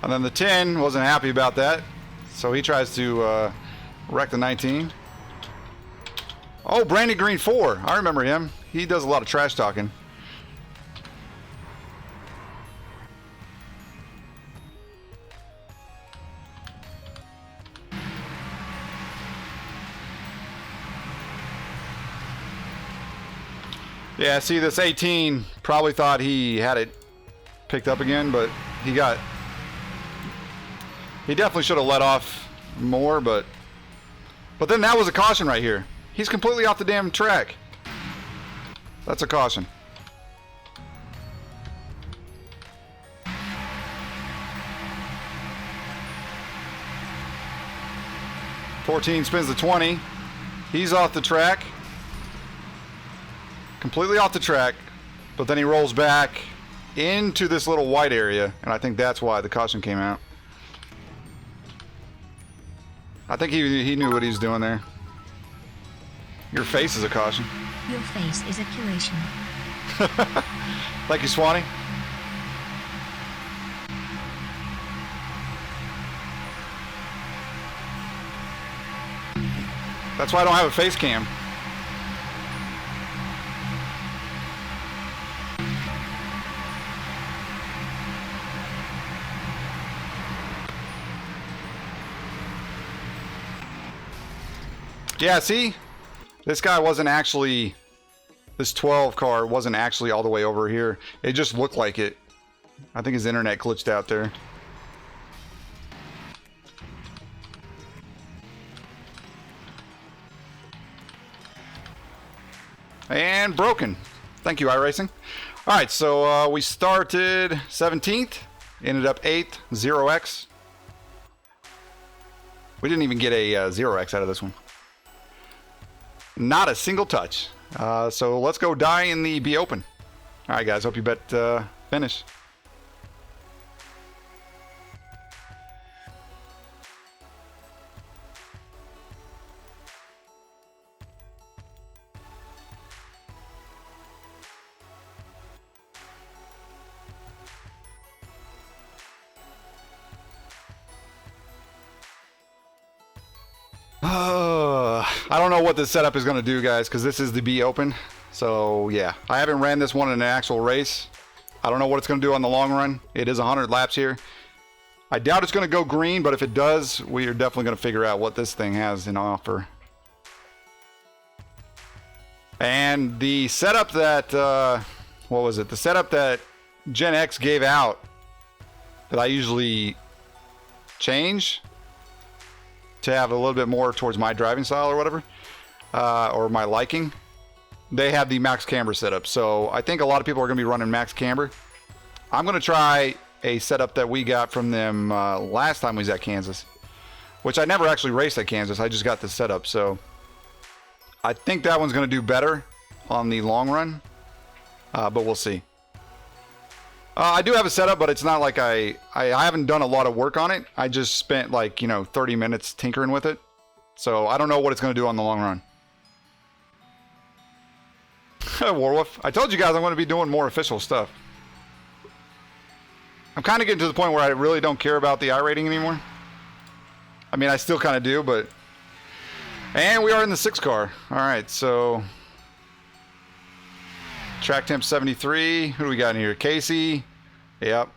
And then the 10 wasn't happy about that. So he tries to wreck the 19. Oh, Brandy Green 4. I remember him. He does a lot of trash talking. Yeah, see, this 18 probably thought he had it picked up again, but he definitely should have let off more, but then that was a caution right here. He's completely off the damn track. That's a caution. '14 spins the 20. He's off the track. Completely off the track, but then he rolls back into this little white area, and I think that's why the caution came out. I think he knew what he was doing there. Your face is a caution. Your face is a curation. Thank you, Swanee. That's why I don't have a face cam. Yeah, see? This guy wasn't actually... This 12 car wasn't actually all the way over here. It just looked like it. I think his internet glitched out there. And broken. Thank you, iRacing. All right, so we started 17th, ended up 8th, 0x. We didn't even get a 0x out of this one. Not a single touch. So let's go die in the B Open. All right, guys, hope you bet finish. I don't know what this setup is going to do, guys, because this is the B Open. So, yeah. I haven't ran this one in an actual race. I don't know what it's going to do on the long run. It is 100 laps here. I doubt it's going to go green, but if it does, we are definitely going to figure out what this thing has in offer. And the setup that, what was it? The setup that Gen X gave out that I usually change to have a little bit more towards my driving style or whatever, or my liking, they have the max camber setup. So I think a lot of people are going to be running max camber. I'm going to try a setup that we got from them last time we was at Kansas, which I never actually raced at Kansas. I just got the setup. So I think that one's going to do better on the long run, but we'll see. I do have a setup, but it's not like I haven't done a lot of work on it. I just spent like, 30 minutes tinkering with it. So I don't know what it's going to do on the long run. Warwolf, I told you guys I'm going to be doing more official stuff. I'm kind of getting to the point where I really don't care about the iRating anymore. I mean, I still kind of do, but... And we are in the 6 car. Alright, so... Track temp 73. Who do we got in here? Casey. Yep.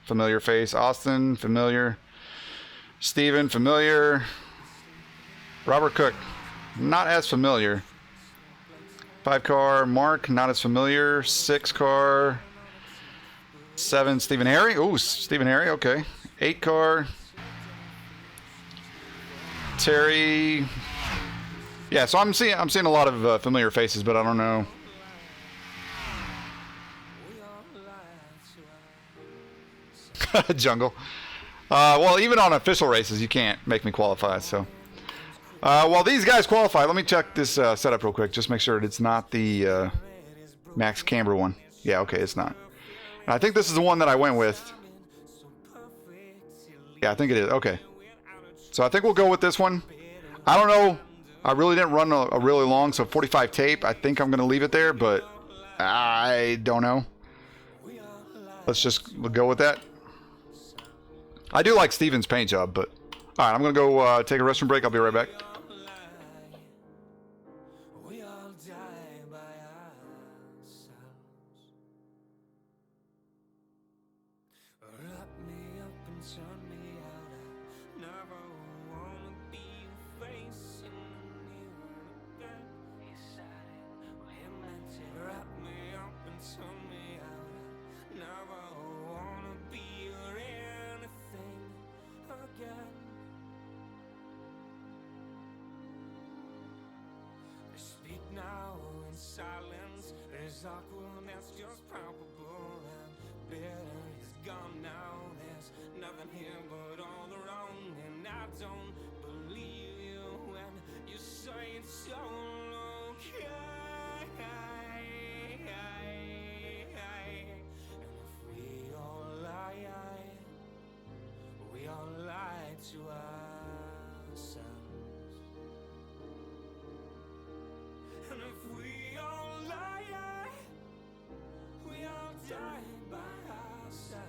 Familiar face. Austin. Familiar. Steven. Familiar. Robert Cook. Not as familiar. 5 car. Mark. Not as familiar. 6 car. 7. Stephen Harry. Ooh, Stephen Harry. Okay. 8 car. Terry. Yeah, so I'm seeing a lot of familiar faces, but I don't know. Jungle. Well, even on official races, you can't make me qualify. So, while these guys qualify, let me check this setup real quick. Just make sure it's not the max camber one. Yeah, okay, it's not. And I think this is the one that I went with. Yeah, I think it is. Okay. So I think we'll go with this one. I don't know. I really didn't run a really long, so 45 tape. I think I'm going to leave it there, but I don't know. Let's just go with that. I do like Steven's paint job, but... Alright, I'm going to go take a restroom break. I'll be right back. Now in silence, there's awkwardness just palpable, and bitter is gone now. There's nothing here but all the wrong, and I don't believe you when you say it's so okay. And if we all lie to ourselves. And if we all lie, we all die by ourselves.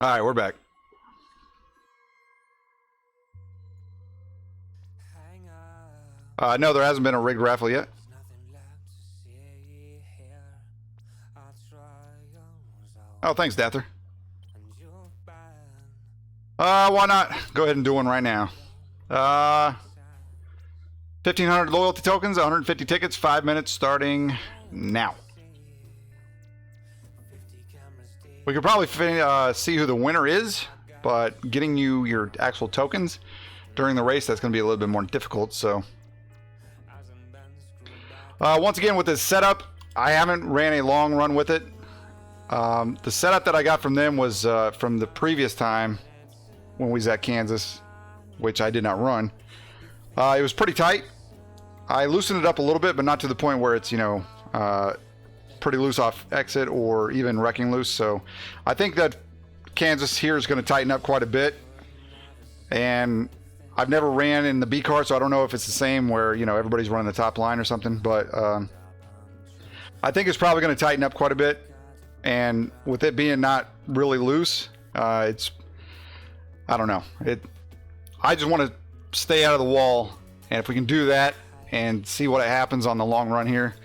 All right, we're back. No, there hasn't been a rigged raffle yet. Oh, thanks, Dather. Why not? Go ahead and do one right now. 1,500 loyalty tokens, 150 tickets, 5 minutes starting now. We could probably see who the winner is, but getting you your actual tokens during the race, that's going to be a little bit more difficult. So, once again, with this setup, I haven't ran a long run with it. The setup that I got from them was from the previous time when we was at Kansas, which I did not run. It was pretty tight. I loosened it up a little bit, but not to the point where it's, you know, pretty loose off exit or even wrecking loose. So I think that Kansas here is going to tighten up quite a bit. And I've never ran in the B car, so I don't know if it's the same where, you know, everybody's running the top line or something. But I think it's probably going to tighten up quite a bit. And with it being not really loose, it's, I don't know. I just want to stay out of the wall. And if we can do that and see what happens on the long run here,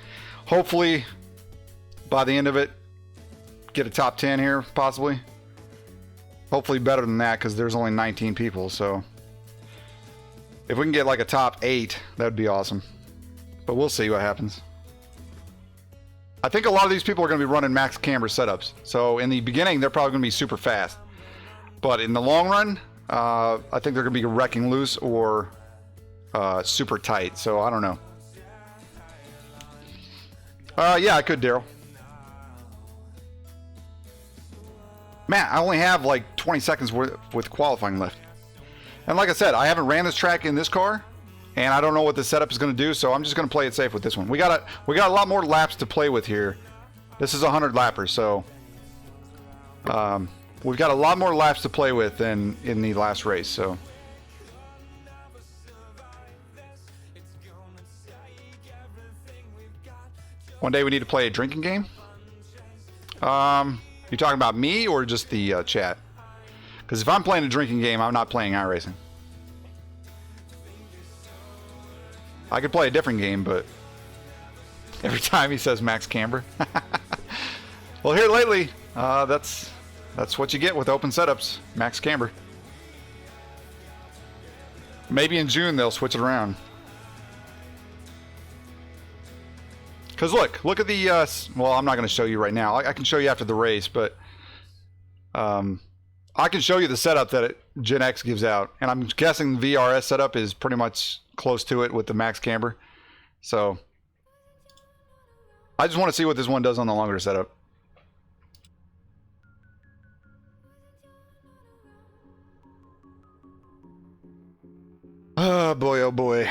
hopefully by the end of it, get a top 10 here, possibly. Hopefully better than that, because there's only 19 people. So if we can get like a top 8, that would be awesome. But we'll see what happens. I think a lot of these people are going to be running max camber setups. So in the beginning, they're probably going to be super fast. But in the long run, I think they're going to be wrecking loose or super tight. So I don't know. Yeah, I could, Daryl. Matt, I only have like 20 seconds with qualifying left. And like I said, I haven't ran this track in this car, and I don't know what the setup is going to do, so I'm just going to play it safe with this one. We got a lot more laps to play with here. This is a 100 lapper, so we've got a lot more laps to play with than in the last race. So one day we need to play a drinking game. You talking about me or just the chat? Because if I'm playing a drinking game, I'm not playing iRacing. I could play a different game, but every time he says max camber. Well, here lately, that's what you get with open setups, max camber. Maybe in June they'll switch it around. Because look at the, well, I'm not going to show you right now. I can show you after the race, but I can show you the setup that Gen X gives out. And I'm guessing the VRS setup is pretty much close to it with the max camber. So I just want to see what this one does on the longer setup. Oh boy, oh boy.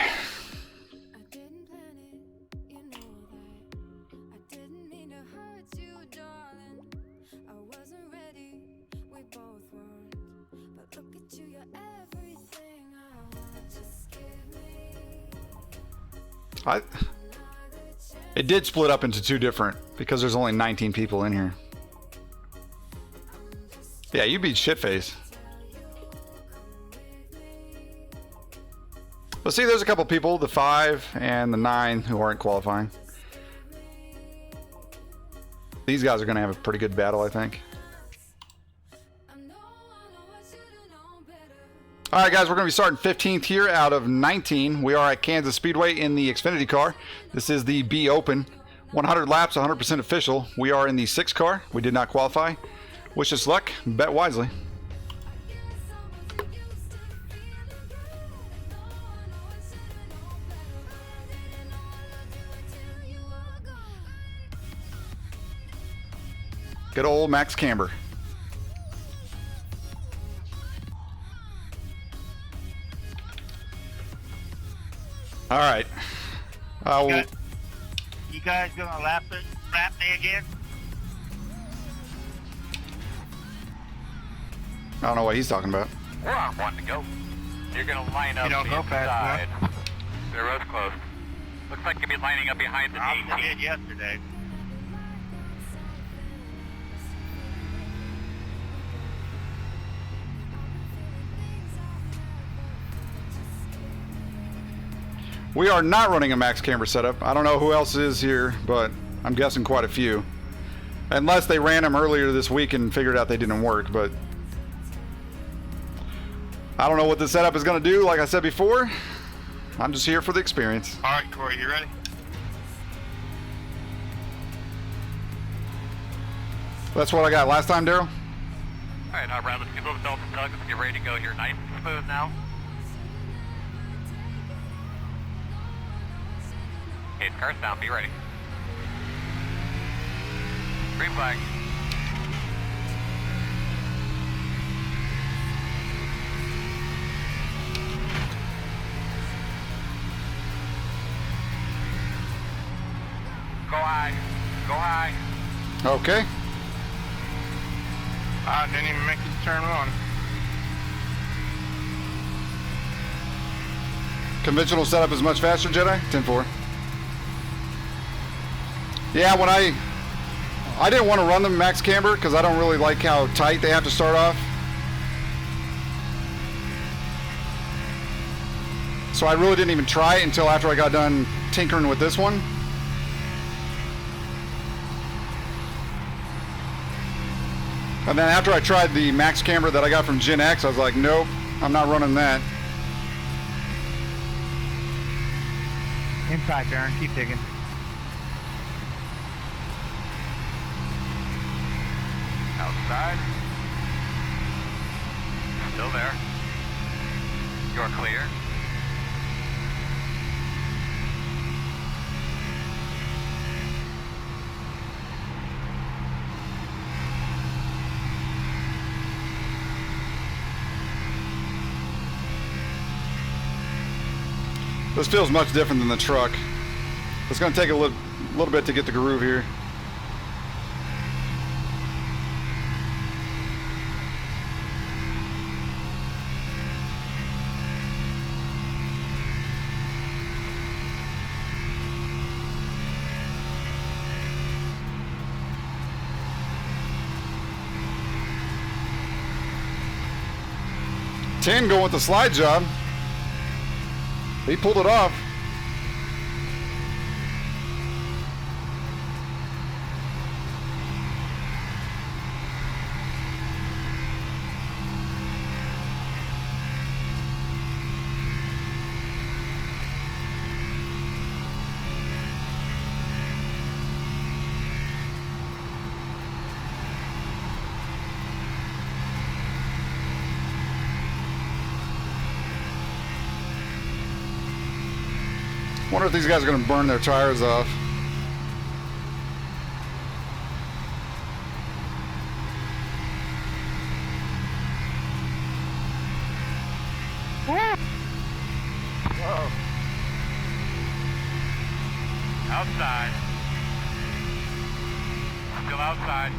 It did split up into two different because there's only 19 people in here. Yeah, you beat Shitface. But see, there's a couple people, the 5 and the 9, who aren't qualifying. These guys are going to have a pretty good battle, I think. Alright guys, we're going to be starting 15th here out of 19. We are at Kansas Speedway in the Xfinity car. This is the B Open. 100 laps, 100% official. We are in the 6 car. We did not qualify. Wish us luck. Bet wisely. Good old Max Camber. All right. You guys gonna lap me again? I don't know what he's talking about. We're on one to go. You're gonna line up You don't the go fast inside. The road's close. Looks like you'll be lining up behind the I 18. did yesterday. We are not running a max camber setup. I don't know who else is here, but I'm guessing quite a few. Unless they ran them earlier this week and figured out they didn't work, but I don't know what the setup is going to do. Like I said before, I'm just here for the experience. All right, Corey, you ready? That's what I got last time, Daryl. All right, Brad, let's get over Delta Tug. Let's get ready to go here. Nice and smooth now. Okay, car's down. Be ready. Green flag. Go high. Go high. Okay. I didn't even make it turn on. Conventional setup is much faster, Jedi? 10-4. Yeah, when I didn't want to run the max camber because I don't really like how tight they have to start off. So I really didn't even try it until after I got done tinkering with this one. And then after I tried the max camber that I got from Gen X, I was like, nope, I'm not running that. Inside, Darren. Keep digging. Outside. Still there. You're clear. This feels much different than the truck. It's going to take a little bit to get the groove here. Ten going with the slide job. He pulled it off. Wonder if these guys are going to burn their tires off. Whoa. Outside. Still outside.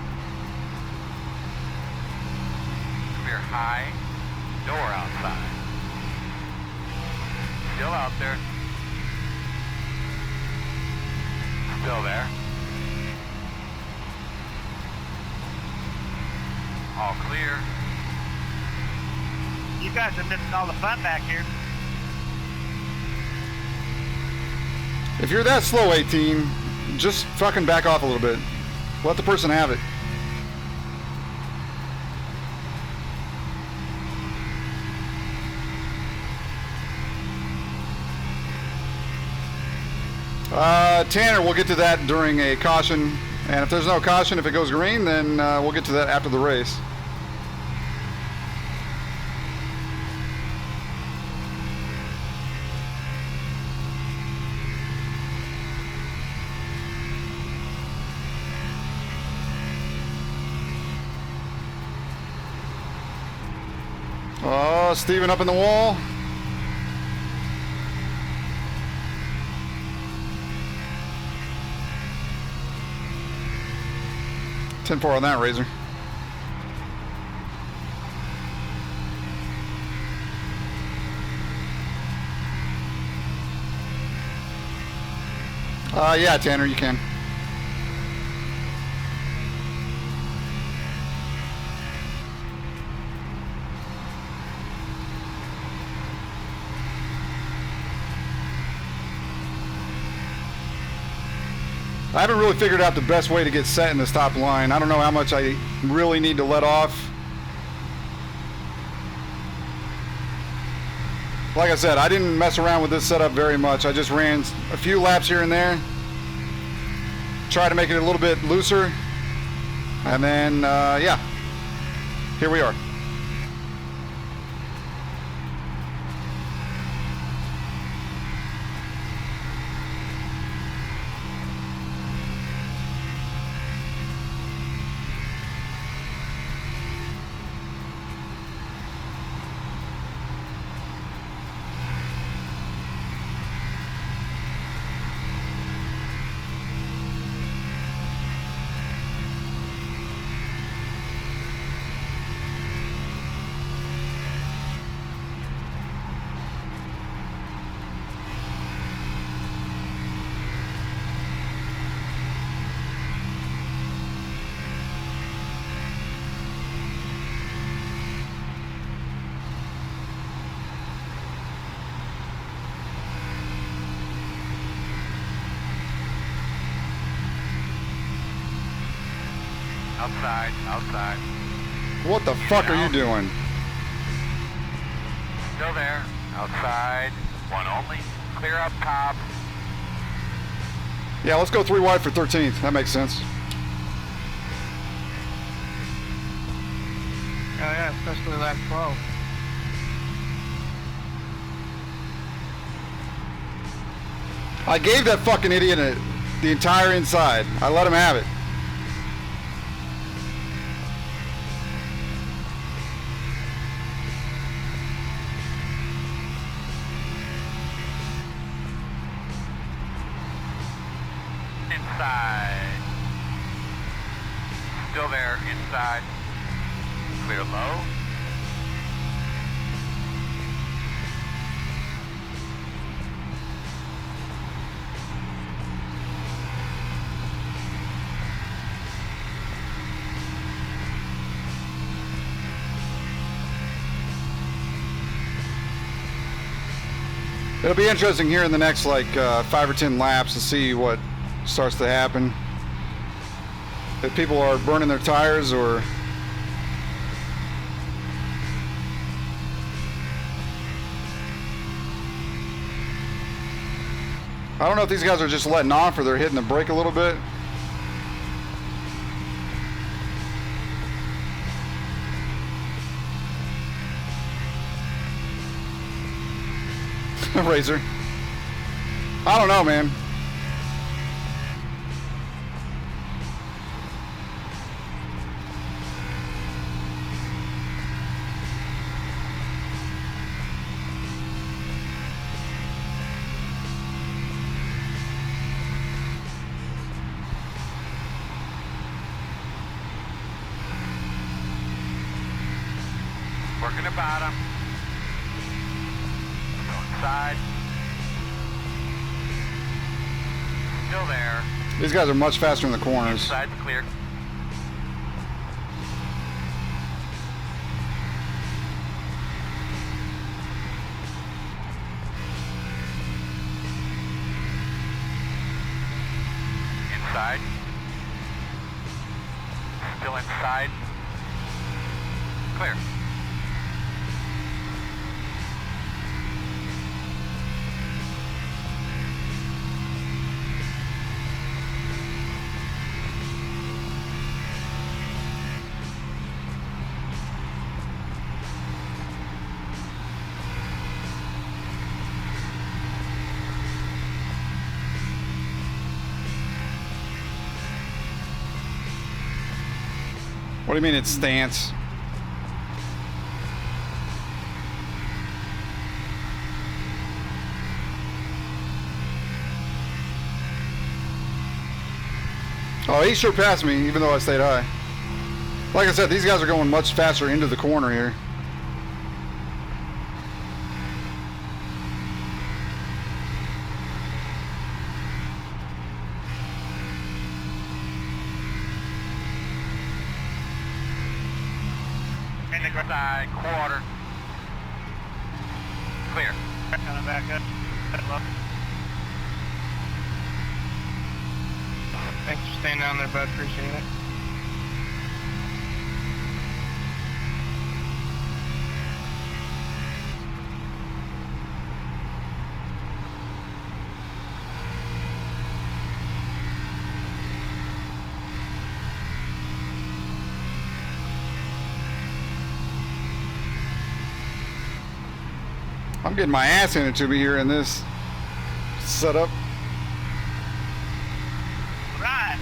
Clear high. Door outside. Still out there. Still there. All clear. You guys are missing all the fun back here. If you're that slow, 18, just fucking back off a little bit. Let the person have it. Tanner, we'll get to that during a caution, and if there's no caution, if it goes green, then we'll get to that after the race. Oh, Steven up in the wall. $10-4 on that, Razor. Yeah, Tanner, you can. I haven't really figured out the best way to get set in this top line. I don't know how much I really need to let off. Like I said, I didn't mess around with this setup very much. I just ran a few laps here and there. Try to make it a little bit looser. And then, yeah, here we are. Outside, outside. What the fuck are you doing? Still there. Outside. One only. Clear up top. Yeah, let's go 3 wide for 13th. That makes sense. Oh yeah, especially that 12. I gave that fucking idiot the entire inside. I let him have it. Inside. Still there. Inside. Clear low. It'll be interesting here in the next like 5 or 10 laps to see what starts to happen. If people are burning their tires or I don't know if these guys are just letting off or they're hitting the brake a little bit. Razor. I don't know, man. Working the bottom. Side. Still there. These guys are much faster in the corners. Inside clear. Inside. Still inside. Clear. What do you mean it's stance? Oh, he sure passed me, even though I stayed high. Like I said, these guys are going much faster into the corner here. Side, quarter. Clear. Coming back up. staying down there, bud. Appreciate it. I'm getting my ass handed to me here in this setup. Right.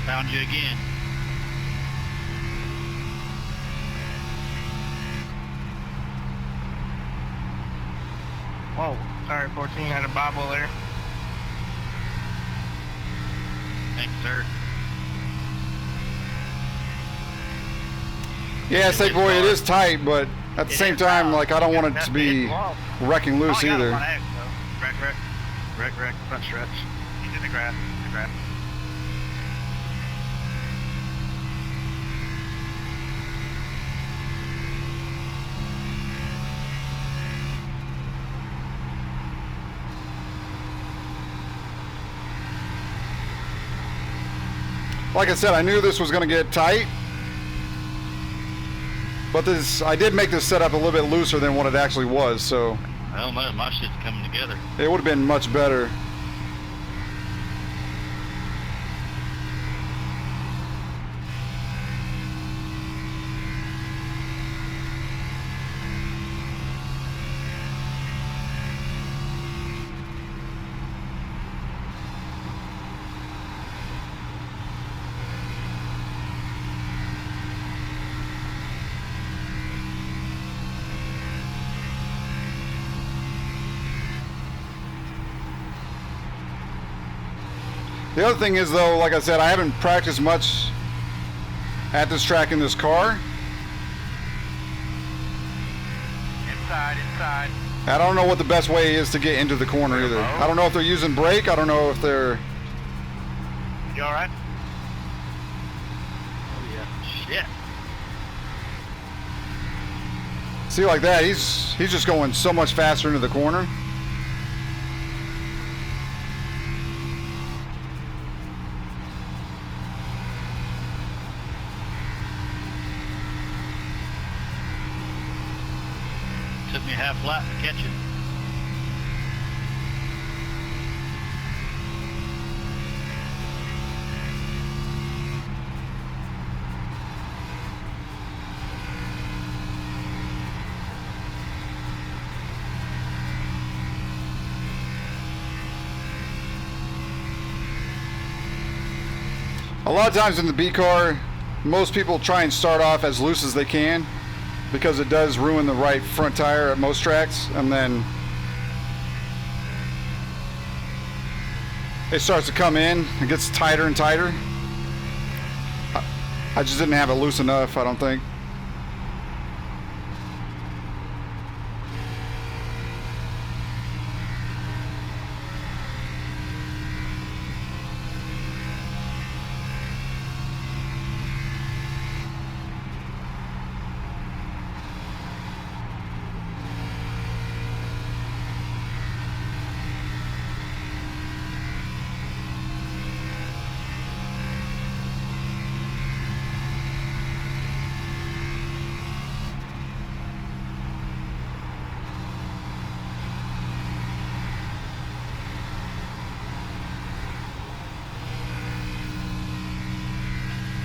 Found you again. Whoa. Sorry, 14 had a bobble there. Thanks, sir. Yeah, Snake Boy, it is tight, but at the same time, like, I don't want it to be wrecking loose either. Wreck, front stretch. He's in the grass, Like I said, I knew this was going to get tight, but I did make this setup a little bit looser than what it actually was, so I don't know, my shit's coming together. it would have been much better. The other thing is, though, like I said, I haven't practiced much at this track in this car. Inside. I don't know what the best way is to get into the corner either. I don't know if they're using brake. I don't know if they're... You alright? Oh yeah. Shit. See, like that, he's just going so much faster into the corner. Took me half lap to catch it. A lot of times in the B car, most people try and start off as loose as they can because it does ruin the right front tire at most tracks, and then it starts to come in, it gets tighter and tighter. I just didn't have it loose enough, I don't think.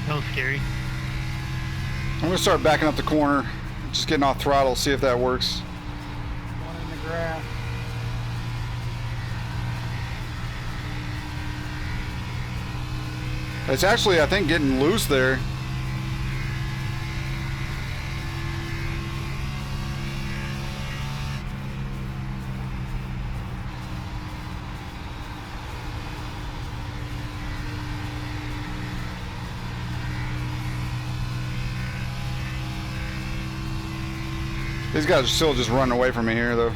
That was scary. I'm gonna start backing up the corner, just getting off throttle, see if that works. One in the grass. It's actually, I think, getting loose there. These guys are still just running away from me here, though.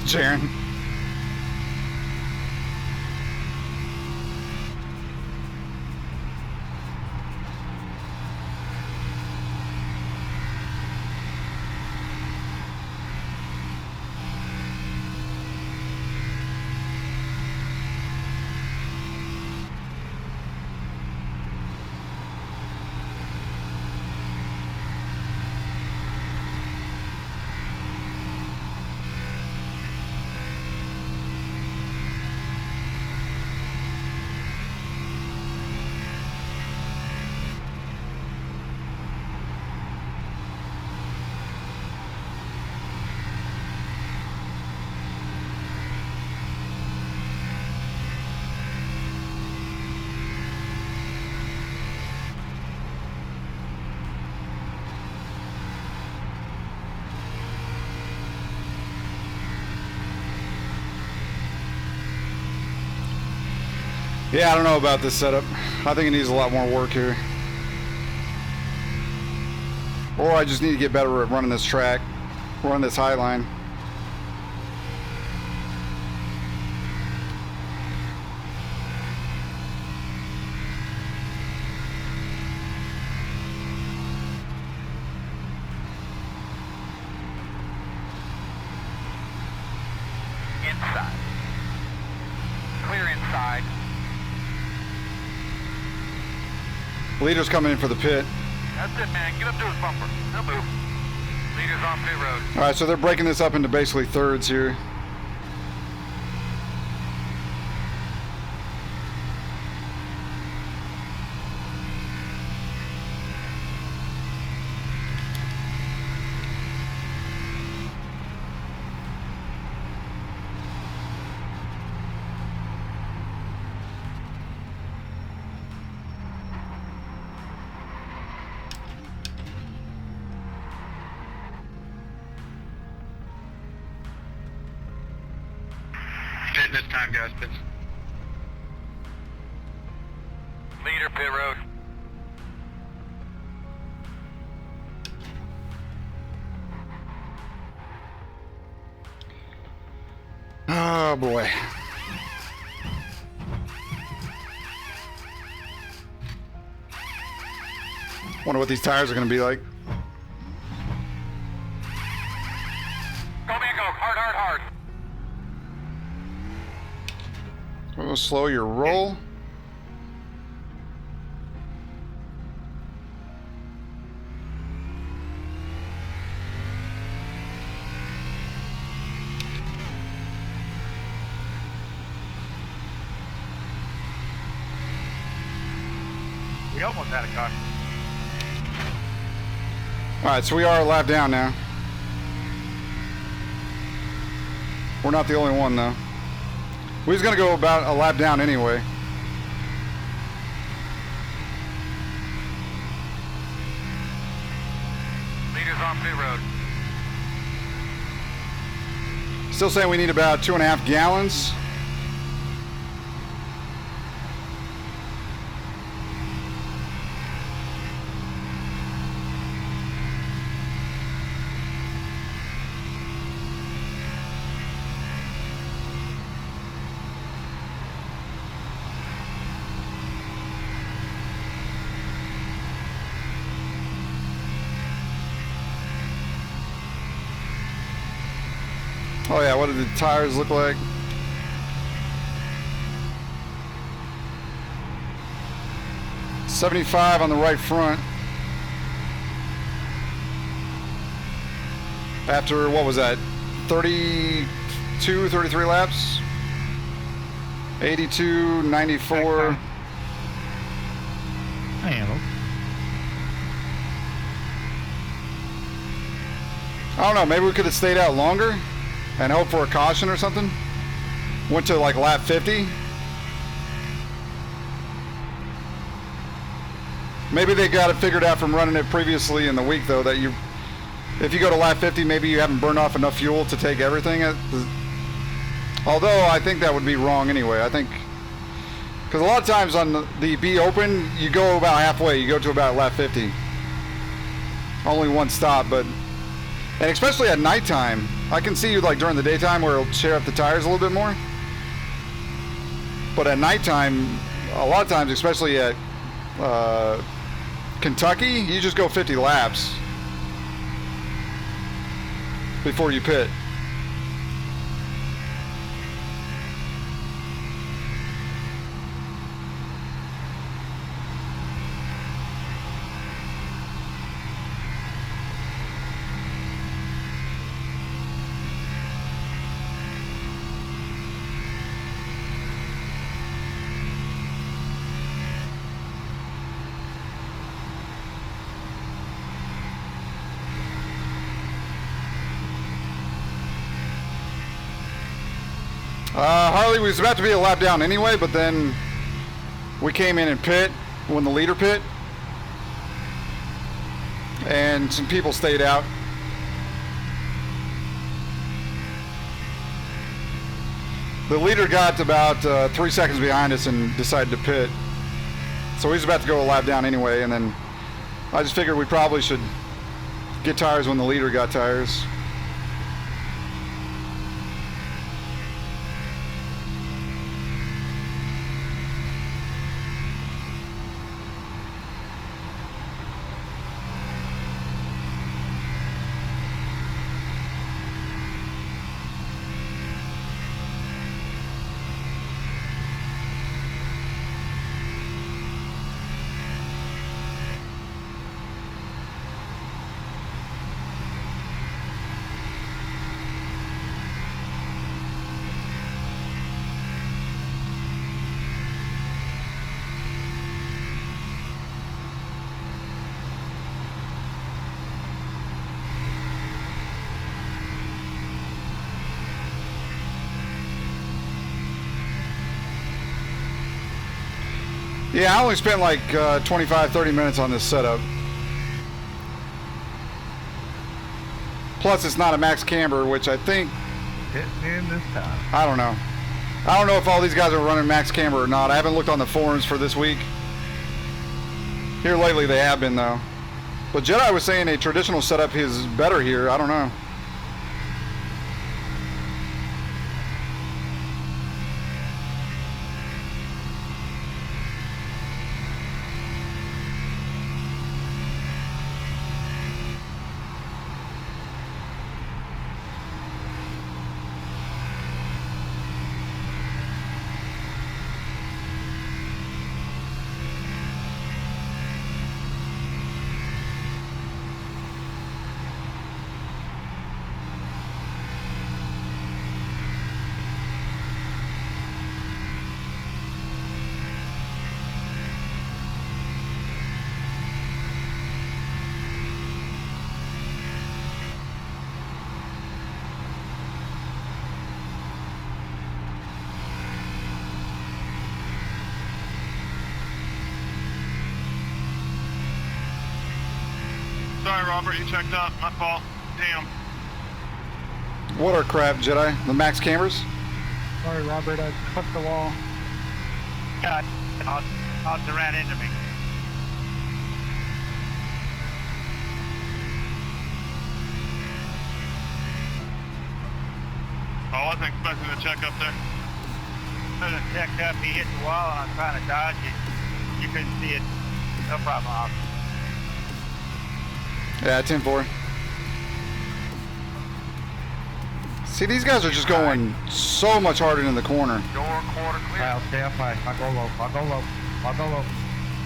Jaren. Yeah, I don't know about this setup. I think it needs a lot more work here. Or I just need to get better at running this track, running this high line. Inside. Clear inside. Leader's coming in for the pit. That's it, man. Get up to his bumper. He'll move. Leader's on pit road. All right, so they're breaking this up into basically thirds here. Pitting this time, guys. Pit. Leader, pit road. Oh boy. Wonder what these tires are going to be like. Go, man, go. Hard, hard, hard. We'll slow your roll. We almost had a caution. All right, so we are a lap down now. We're not the only one, though. We was going to go about a lap down anyway. Leader's on pit road. Still saying we need about 2.5 gallons. Oh yeah, what did the tires look like? $75 on the right front. After, what was that? 32, 33 laps? 82, 94. Damn. I don't know, maybe we could have stayed out longer and hoped for a caution or something. Went to like lap 50. Maybe they got it figured out from running it previously in the week, though, that if you go to lap 50, maybe you haven't burned off enough fuel to take everything. Although I think that would be wrong anyway. I think, because a lot of times on the B Open, you go about halfway. You go to about lap 50. Only one stop, and especially at nighttime, I can see you like during the daytime where it'll tear up the tires a little bit more. But at nighttime, a lot of times, especially at Kentucky, you just go 50 laps before you pit. Harley was about to be a lap down anyway, but then we came in and pit when the leader pit, and some people stayed out. The leader got about 3 seconds behind us and decided to pit, so he was about to go a lap down anyway, and then I just figured we probably should get tires when the leader got tires. Yeah, I only spent like 25-30 minutes on this setup. Plus, it's not a max camber, which I think... Hitting in this time. I don't know. I don't know if all these guys are running max camber or not. I haven't looked on the forums for this week. Here lately they have been, though. But Jedi was saying a traditional setup is better here. I don't know. Sorry, Robert, you checked out. My fault. Damn. What are crap, Jedi? The max cambers? Sorry, Robert, I clipped the wall. God, odds ran into me. Oh, I wasn't expecting to check up there. As I checked up, he hit the wall, and I'm trying to dodge it. You couldn't see it. No problem, officer. Yeah, 10-4. See, these guys are just going so much harder in the corner. Door quarter clear. I'll stay up high. I'll go low. I'll go low. I'll go low.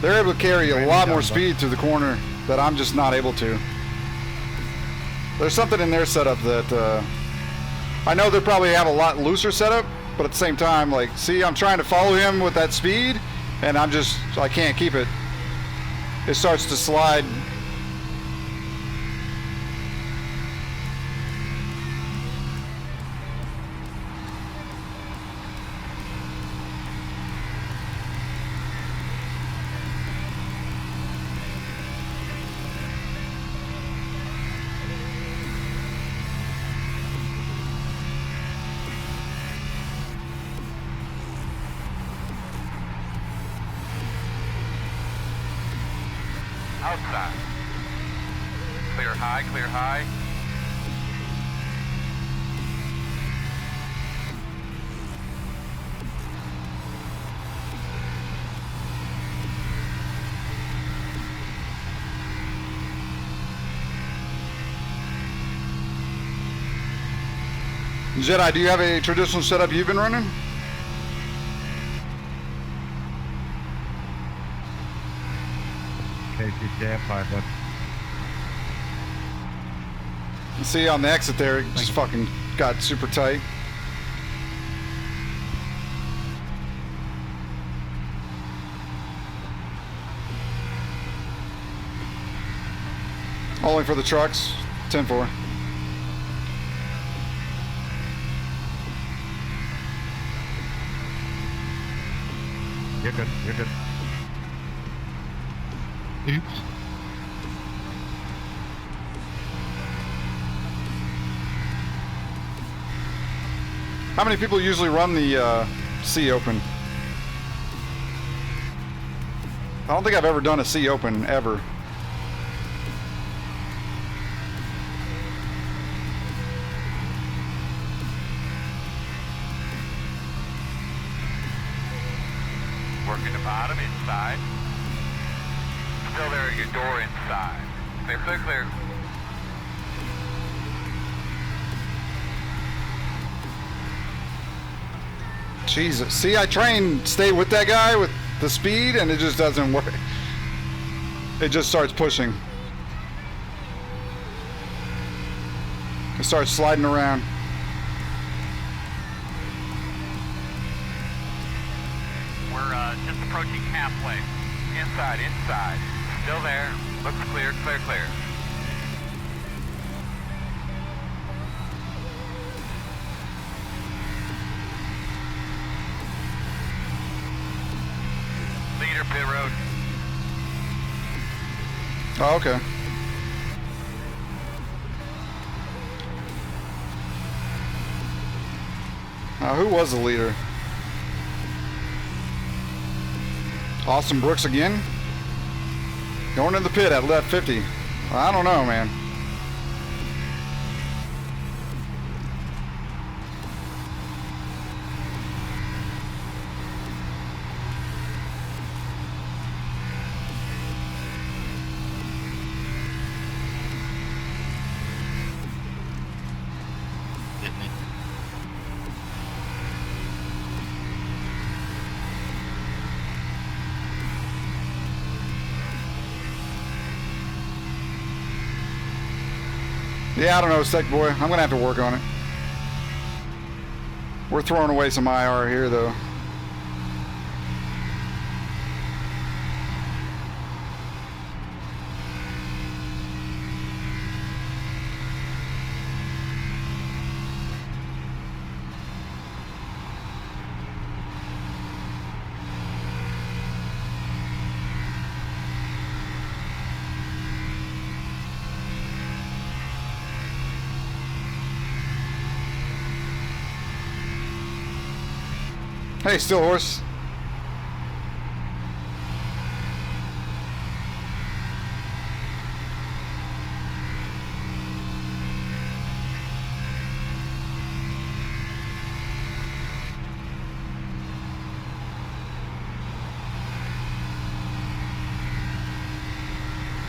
They're able to carry a Randy lot more down, speed through the corner that I'm just not able to. There's something in their setup that I know they probably have a lot looser setup, but at the same time, like, see, I'm trying to follow him with that speed, and I can't keep it. It starts to slide. Outside. Clear high, clear high. Jedi, do you have a traditional setup you've been running? Okay, jab five up. See, on the exit there, it just fucking got super tight. Only for the trucks. 10-4. You're good. You're good. Oops. How many people usually run the C Open? I don't think I've ever done a C Open, ever. Working the bottom, inside. Still there at your door, inside. Clear, clear, clear. Jesus. See, I try and stay with that guy with the speed, and it just doesn't work. It just starts pushing. It starts sliding around. We're just approaching halfway. Inside, inside. Still there. Looks clear, clear, clear. Leader, pit road. Oh, okay. Who was the leader? Austin Brooks again? Going in the pit at left 50. I don't know, man. Yeah, I don't know, Sec Boy. I'm gonna have to work on it. We're throwing away some IR here, though. Hey, Still Horse.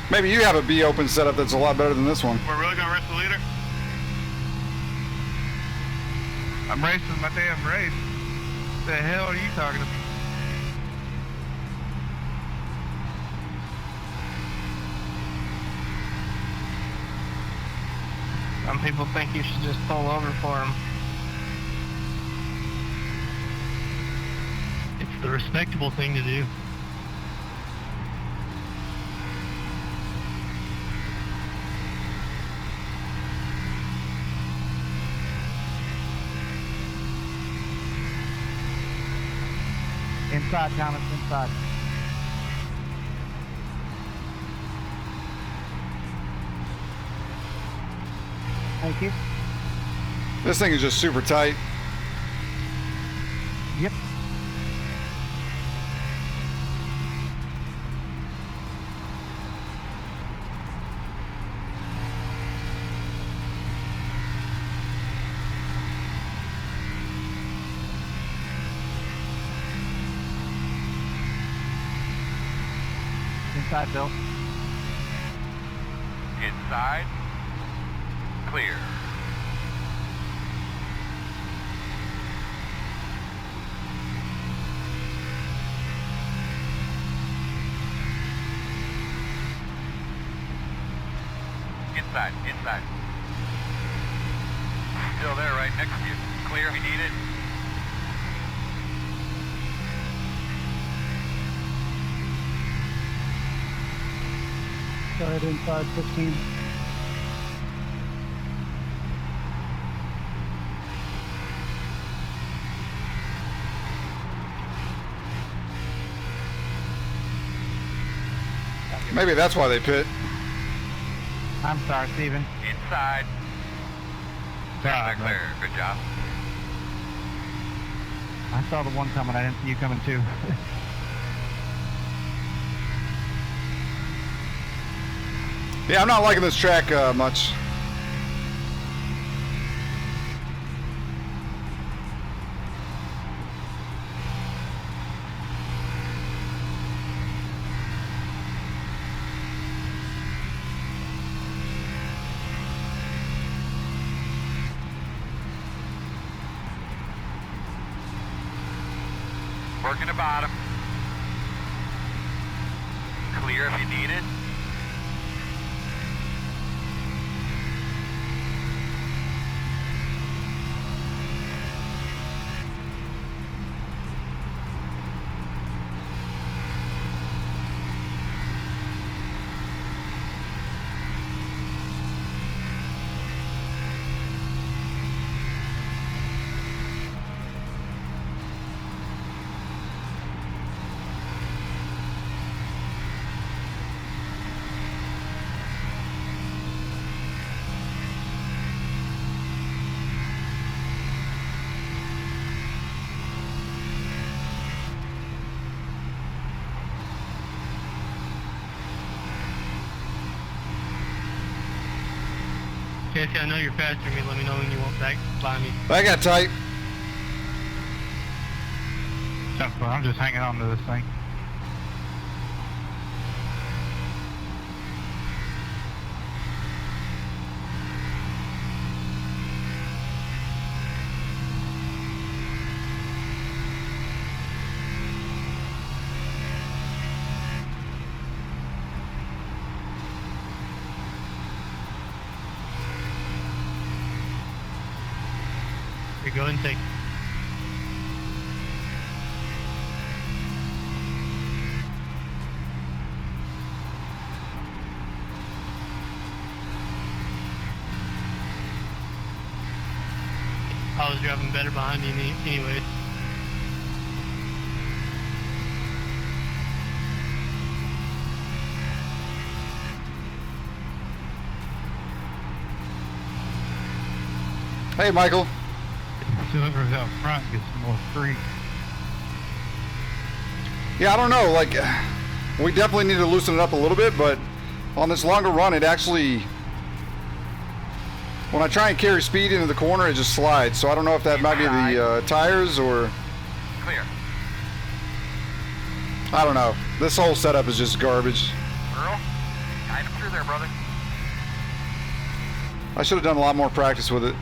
Maybe you have a B open setup that's a lot better than this one. We're really gonna race the leader? I'm racing my damn race. What the hell are you talking about? Some people think you should just pull over for him. It's the respectable thing to do. Inside, Thomas, inside. Thank you. This thing is just super tight. Yep. Inside, Bill. Inside. Clear. inside, inside. Still there, right next to you. Clear if you need it. Go ahead inside 15. Maybe that's why they pit. I'm sorry, Steven. Inside. Sorry, Clear. Good job. I saw the one coming. I didn't see you coming too. Yeah, I'm not liking this track much. Working the bottom. Clear if you need it. Casey, I know you're faster than me. Let me know when you want back by me. That got tight. I'm just hanging on to this thing. Here, go ahead and take it. I was driving better behind you anyway. Hey, Michael. Whoever's out front gets more free. Yeah, I don't know. Like, we definitely need to loosen it up a little bit, but on this longer run, it actually, when I try and carry speed into the corner, it just slides. So I don't know if that might be the tires or... Clear. I don't know. This whole setup is just garbage. Earl, guide him through there, brother. I should have done a lot more practice with it.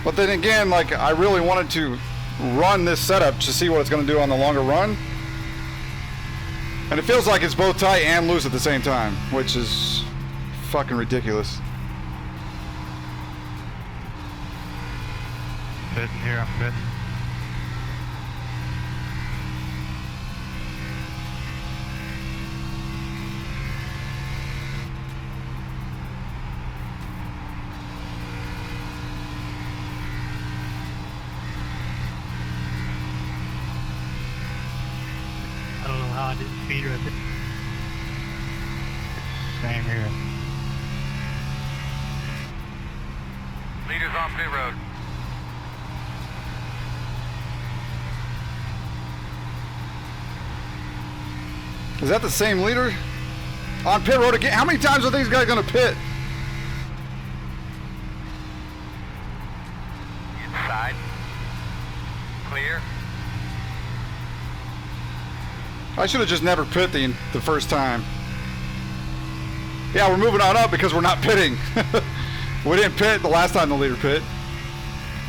But then again, like, I really wanted to run this setup to see what it's going to do on the longer run. And it feels like it's both tight and loose at the same time, which is fucking ridiculous. Fitting here, I'm fitting. I don't know how I did speed right there. Same here. Leaders on pit road. Is that the same leader? On pit road again? How many times are these guys going to pit? Inside. Clear. I should have just never pit the first time. Yeah, we're moving on up because we're not pitting. We didn't pit the last time the leader pit.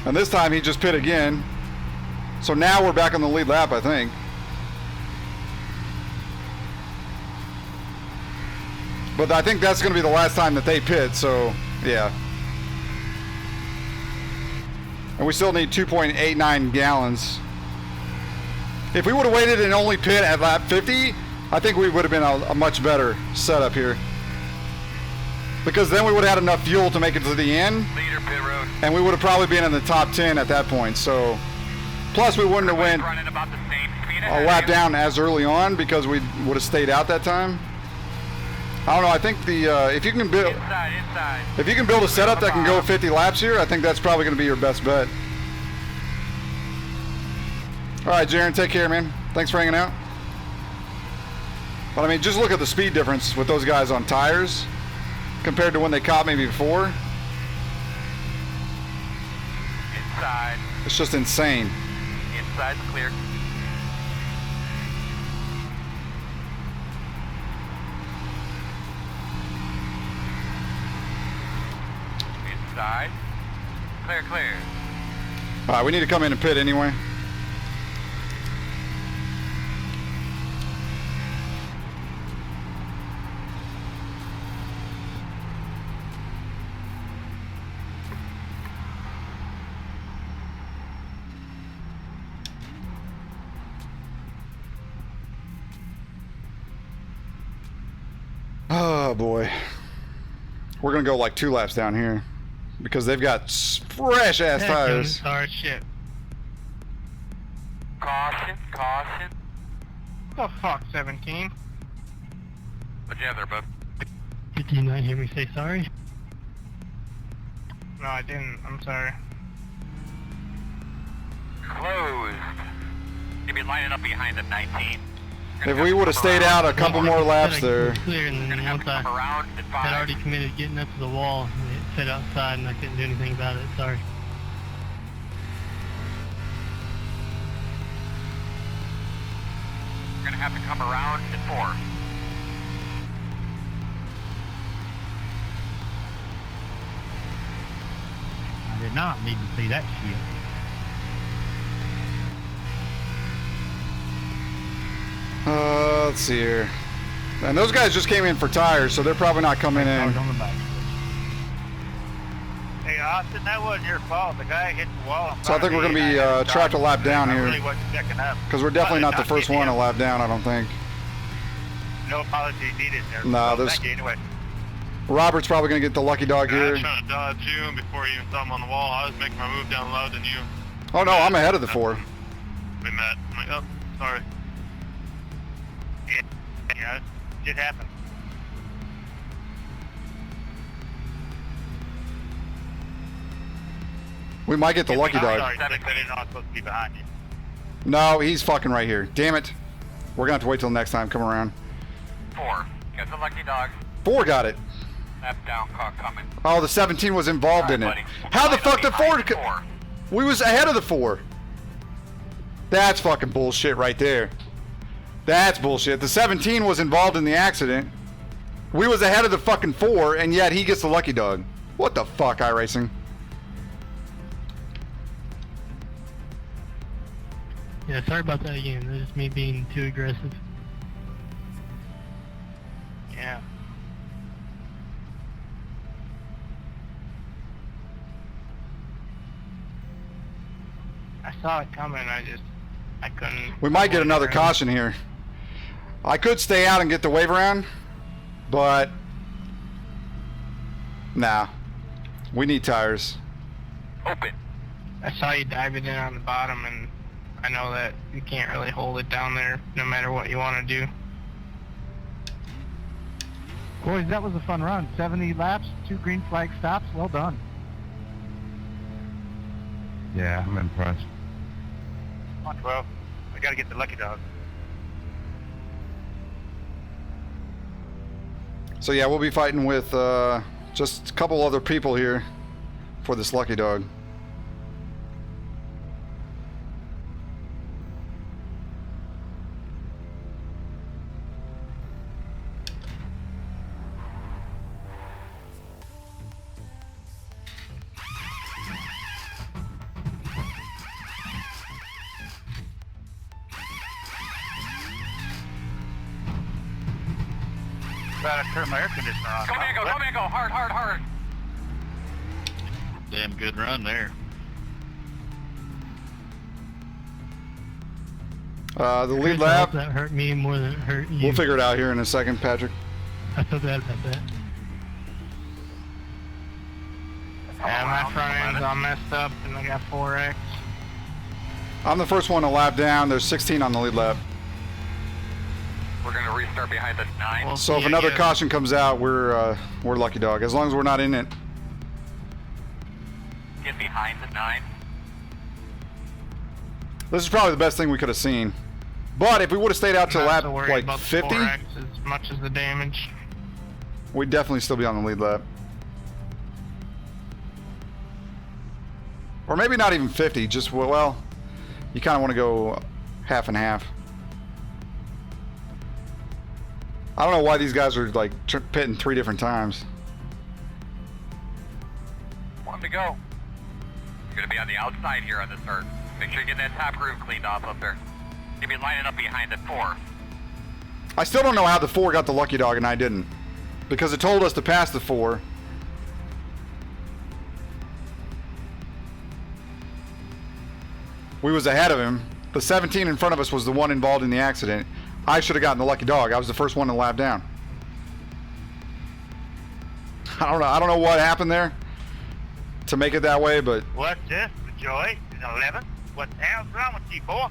And this time he just pit again. So now we're back on the lead lap, I think. But I think that's going to be the last time that they pit, so yeah. And we still need 2.89 gallons. If we would have waited and only pit at lap 50, I think we would have been a much better setup here. Because then we would have had enough fuel to make it to the end. Leader pit road. And we would have probably been in the top 10 at that point. So, plus we wouldn't have went Running about the same speed a lap down as early on because we would have stayed out that time. I don't know. I think the if you can build if you can build a setup that can go 50 laps here, I think that's probably going to be your best bet. All right, Jaron, take care, man. Thanks for hanging out. But I mean, just look at the speed difference with those guys on tires compared to when they caught me before. Inside. It's just insane. Inside's clear. Inside. Clear, clear. All right, we need to come in and pit anyway. Oh boy, we're gonna go like 2 laps down here because they've got fresh ass tires. Sorry, shit. Caution, caution. The fuck, 17? What'd you have there, bud? Did you not hear me say sorry? No, I didn't. I'm sorry. Closed. You've been lining up behind the 19. If we would have stayed out a couple more laps there. Clear, and then once I around at 5. had already committed getting up to the wall, and it set outside, and I couldn't do anything about it. Sorry. You're gonna have to come around at 4. I did not need to see that shit. Let's see here. And those guys just came in for tires, so they're probably not coming in. Hey, Austin, that wasn't your fault. The guy hit the wall. So I think we're going to be trapped a lap down here. Really wasn't checking up. Because we're definitely not the first one a lap down, I don't think. No apology needed there. Nah, So, this- thank you anyway. Robert's probably going to get the lucky dog I here. was trying to dodge you before you even saw him on the wall. I was making my move down low than you. Oh no, I'm ahead of the 4. We met. I'm like, oh, sorry. Yeah, it happened. We might get the lucky dog. Sorry, I didn't know I was supposed to be behind you. No, he's fucking right here. Damn it. We're going to have to wait till next time. Come around. 4. Got the lucky dog. 4 got it. Lap down, car coming. Oh, the 17 was involved in it. Buddy. How the Line fuck up did behind 4? the 4. We was ahead of the 4. That's fucking bullshit right there. That's bullshit. The 17 was involved in the accident. We was ahead of the fucking 4, and yet he gets the lucky dog. What the fuck, iRacing? Yeah, sorry about that again. That's just me being too aggressive. Yeah. I saw it coming. I couldn't. We might get another caution here. I could stay out and get the wave around, but nah. We need tires. Open. I saw you diving in on the bottom, and I know that you can't really hold it down there no matter what you want to do. Boys, that was a fun run. 70 laps, 2 green flag stops. Well done. Yeah, I'm impressed. Come on, 12. I gotta get the lucky dog. So yeah, we'll be fighting with just a couple other people here for this lucky dog. better turn my air conditioner on. Go, man, go. Hard, hard, hard. Damn good run there. The lead Chris, lap. That hurt me more than it hurt you. We'll figure it out here in a second, Patrick. I feel bad about that. Yeah, my front end's all messed up and I got 4X. I'm the first one to lap down. There's 16 on the lead lap. We're gonna restart behind the 9. Well, So if yeah, another yeah. caution comes out, we're lucky dog. As long as we're not in it. Get behind the 9. This is probably the best thing we could have seen. But if we would have stayed out to Not lap so worried like about the 50, 4X as much as the damage. we'd definitely still be on the lead lap. Or maybe not even 50, just, well, you kind of want to go half and half. I don't know why these guys are like pitting 3 different times. One to go. You're gonna be on the outside here on the start. Make sure you get that top roof cleaned off up there. You'll be lining up behind the 4. I still don't know how the 4 got the lucky dog and I didn't. Because it told us to pass the 4. We was ahead of him. The 17 in front of us was the one involved in the accident. I should have gotten the lucky dog. I was the first one to lap down. I don't know what happened there to make it that way, but What's this? The Joy? An 11? What the hell's wrong with you, boy?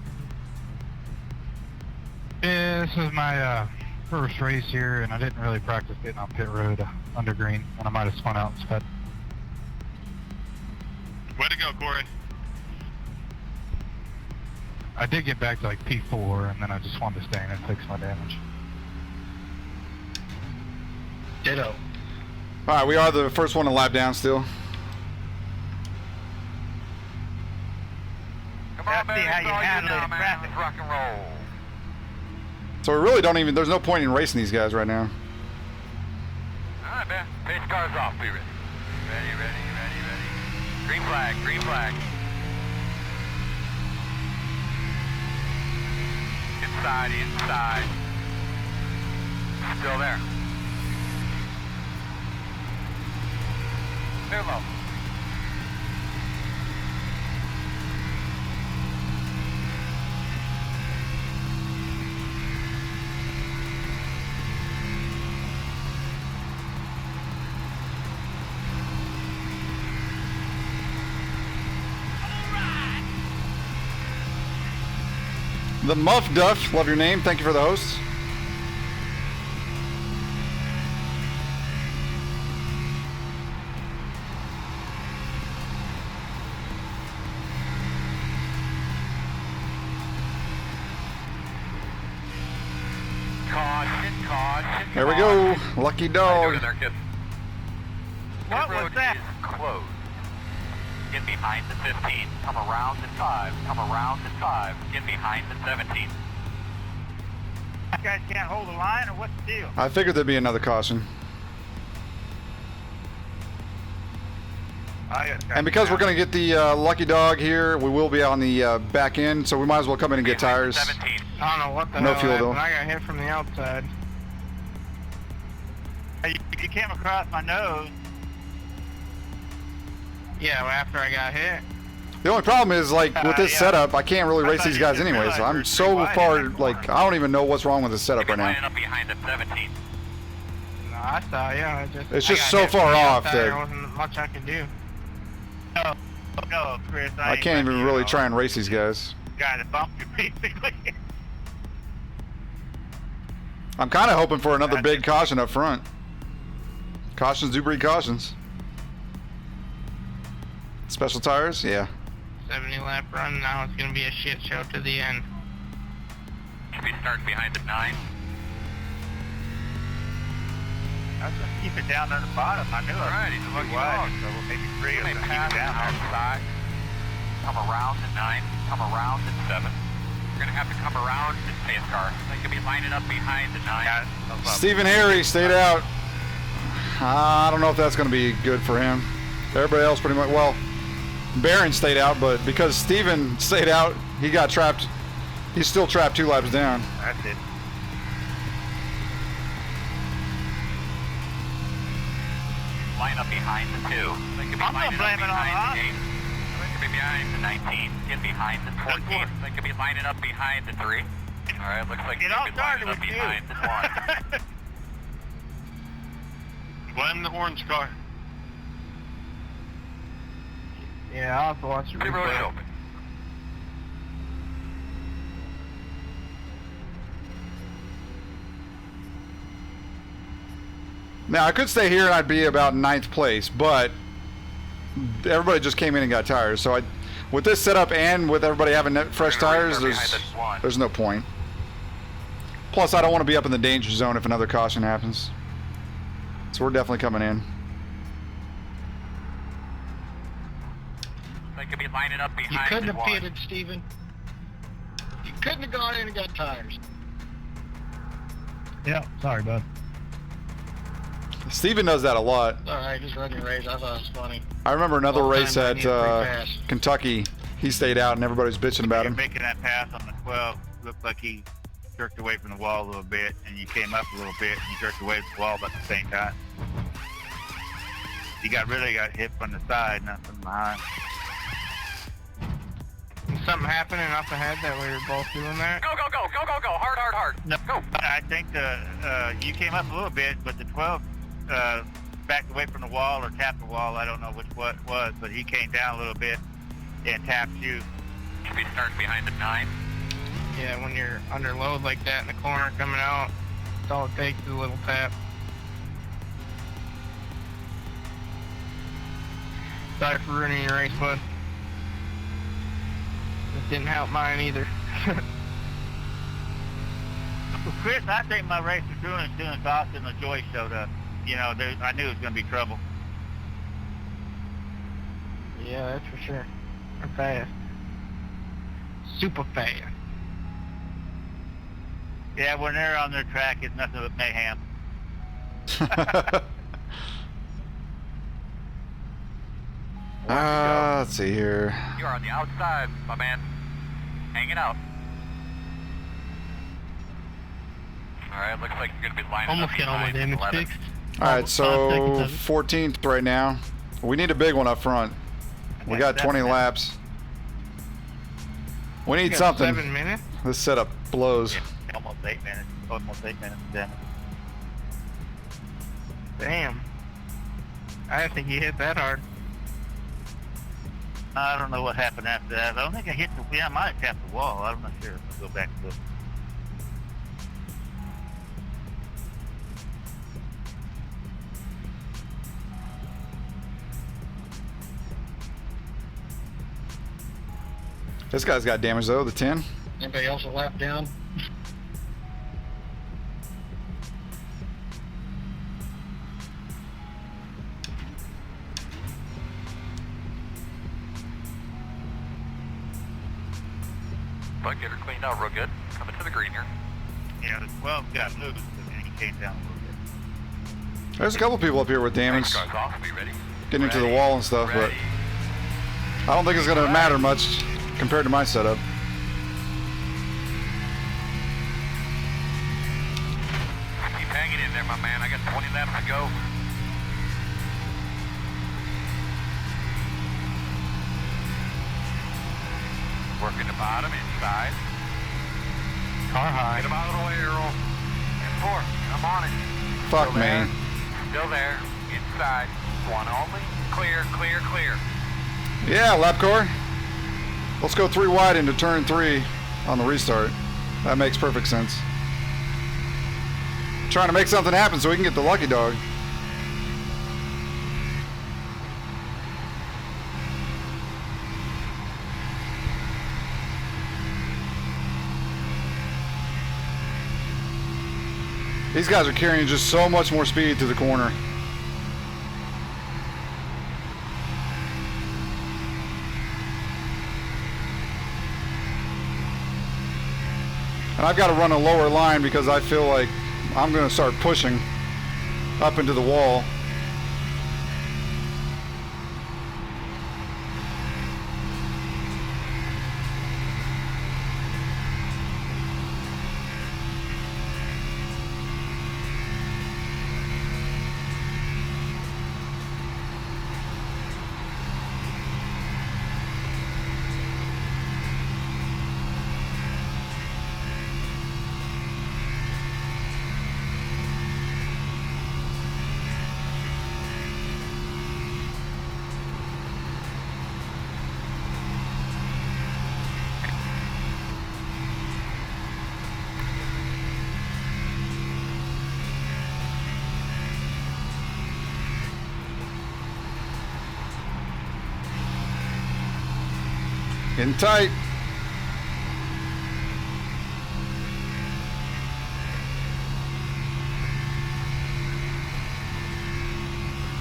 Yeah, this is my first race here, and I didn't really practice getting on pit road under green, and I might have spun out and sped. Way to go, Corey. I did get back to like P4, and then I just wanted to stay in and fix my damage. Ditto. all right, we are the first one to lap down still. Come Let's on, see baby, how it's you all handle now, this man. traffic. Let's rock and roll. So we really don't even, there's no point in racing these guys right now. All right, man. Pace cars off. Be ready. Ready. Green flag, green flag. Inside. Still there. Clear low. The Muff Duff, love your name. Thank you for the host. Caution. There we go. Lucky How you dog. doing there, kid? What Pit was road that? is closed. Get behind the 15. Come around the 5. Come around the 5. Get behind the 17. You guys can't hold the line, or what's the deal? I figured there'd be another caution. And because we're going to get the lucky dog here, we will be on the back end, so we might as well come in and get Behind the tires. 17. I don't know what the No hell fuel, happened. though. I got hit from the outside. You came across my nose. Yeah, well, after I got hit. The only problem is, like, with this yeah. setup, I can't really I race thought these you guys didn't anyways. realize we I'm were so pretty wide far, in that like, corner. I don't even know what's wrong with this setup right Lining now. up behind the 17. No, I saw you. I just, It's I just got so hit from far the off outside, that- there wasn't much I could do. No, Chris. I ain't can't like even you, really though. try and race these guys. Guy that bumped you, basically. I'm kind of hoping for another Gotcha. big caution up front. Cautions do breed cautions. Special tires? Yeah. 70 lap run. Now it's gonna be a shit show to the end. Should be starting behind the 9. I was gonna keep it down on the bottom. I knew it. Alright, he's a Too lucky wide, dog. So maybe 3 You of may them keep pass it down there. outside. Come around the 9. Come around the 7. You're gonna have to come around this pace car. They could be lining up behind the 9. Yeah, no problem. Stephen Harry stayed out. I don't know if that's going to be good for him. Everybody else pretty much, well, Barron stayed out, but because Stephen stayed out, he got trapped. He's still trapped 2 laps down. That's it. line up behind the 2. They could be I'm not lining up blaming on behind the us. 8. They could be behind the 19. Get behind the 14. They could be lining up behind the 3. All right, looks like It they all could be started lining up with you. behind the 1. Blame the orange car. Yeah, I'll have to watch the The road is replay. open. Now I could stay here and I'd be about 9th place, but everybody just came in and got tires. So with this setup and with everybody having fresh tires, there's no point. Plus, I don't want to be up in the danger zone if another caution happens. So we're definitely coming in. They could be lining up behind You couldn't the have 1. pitted, Steven. You couldn't have gone in and got tires. Yeah, sorry, bud. Steven does that a lot. Alright, just run your race. I thought it was funny. I remember another All race time I at needed pretty fast. Kentucky. He stayed out and everybody was bitching about You're him. making that pass on the 12. Looked like he jerked away from the wall a little bit, and you came up a little bit, and you jerked away from the wall about the same time. You really got hit from the side, not from behind. Something happening up ahead that we were both doing that? Go, go, go, go, go, go. Hard, hard, hard. No, Go. I think you came up a little bit, but the 12 backed away from the wall or tapped the wall. I don't know which what it was, but he came down a little bit and tapped you. Should be starting behind the 9. Yeah, when you're under load like that in the corner coming out, that's all it takes is a little tap. Sorry for ruining your race, bud. It didn't help mine either. Chris, I think my race was doing as soon as Austin and Joyce showed up. You know, I knew it was going to be trouble. Yeah, that's for sure. They're fast. Super fast. Yeah, when they're on their track, it's nothing but mayhem. Let's see here. You are on the outside, my man. Hanging out. All right, looks like you're going to be lining Almost up got all my behind damage 11. fixed. Alright, 5 so seconds of it. 14th right now. We need a big one up front. We got 20 laps. We need got something. 7 minutes? This setup blows. Yeah, almost 8 minutes. Almost 8 minutes. Damn it. Damn. I didn't think you hit that hard. I don't know what happened after that. I don't think I hit the. Yeah, I might have tapped the wall. I'm not sure. I'll go back to it. This guy's got damage though, the 10. Anybody else a lap down? But get her cleaned out real good. Coming to the green here. Yeah, the 12 got loose, and he came down a little bit. There's a couple people up here with damage. Next car's off. Be ready. Getting into the Ready. wall and stuff, but Ready. I don't think it's going to matter much compared to my setup. Keep hanging in there, my man. I got 20 laps to go. Working the bottom, inside. Car high. Get him out of the way, Earl. In 4. I'm on it. Fuck Still there. me. Still there. Inside. 1 only. Clear, clear, clear. Yeah, lap car. Let's go 3 wide into turn 3 on the restart. That makes perfect sense. Trying to make something happen so we can get the lucky dog. These guys are carrying just so much more speed to the corner. And I've got to run a lower line because I feel like I'm going to start pushing up into the wall. Getting tight.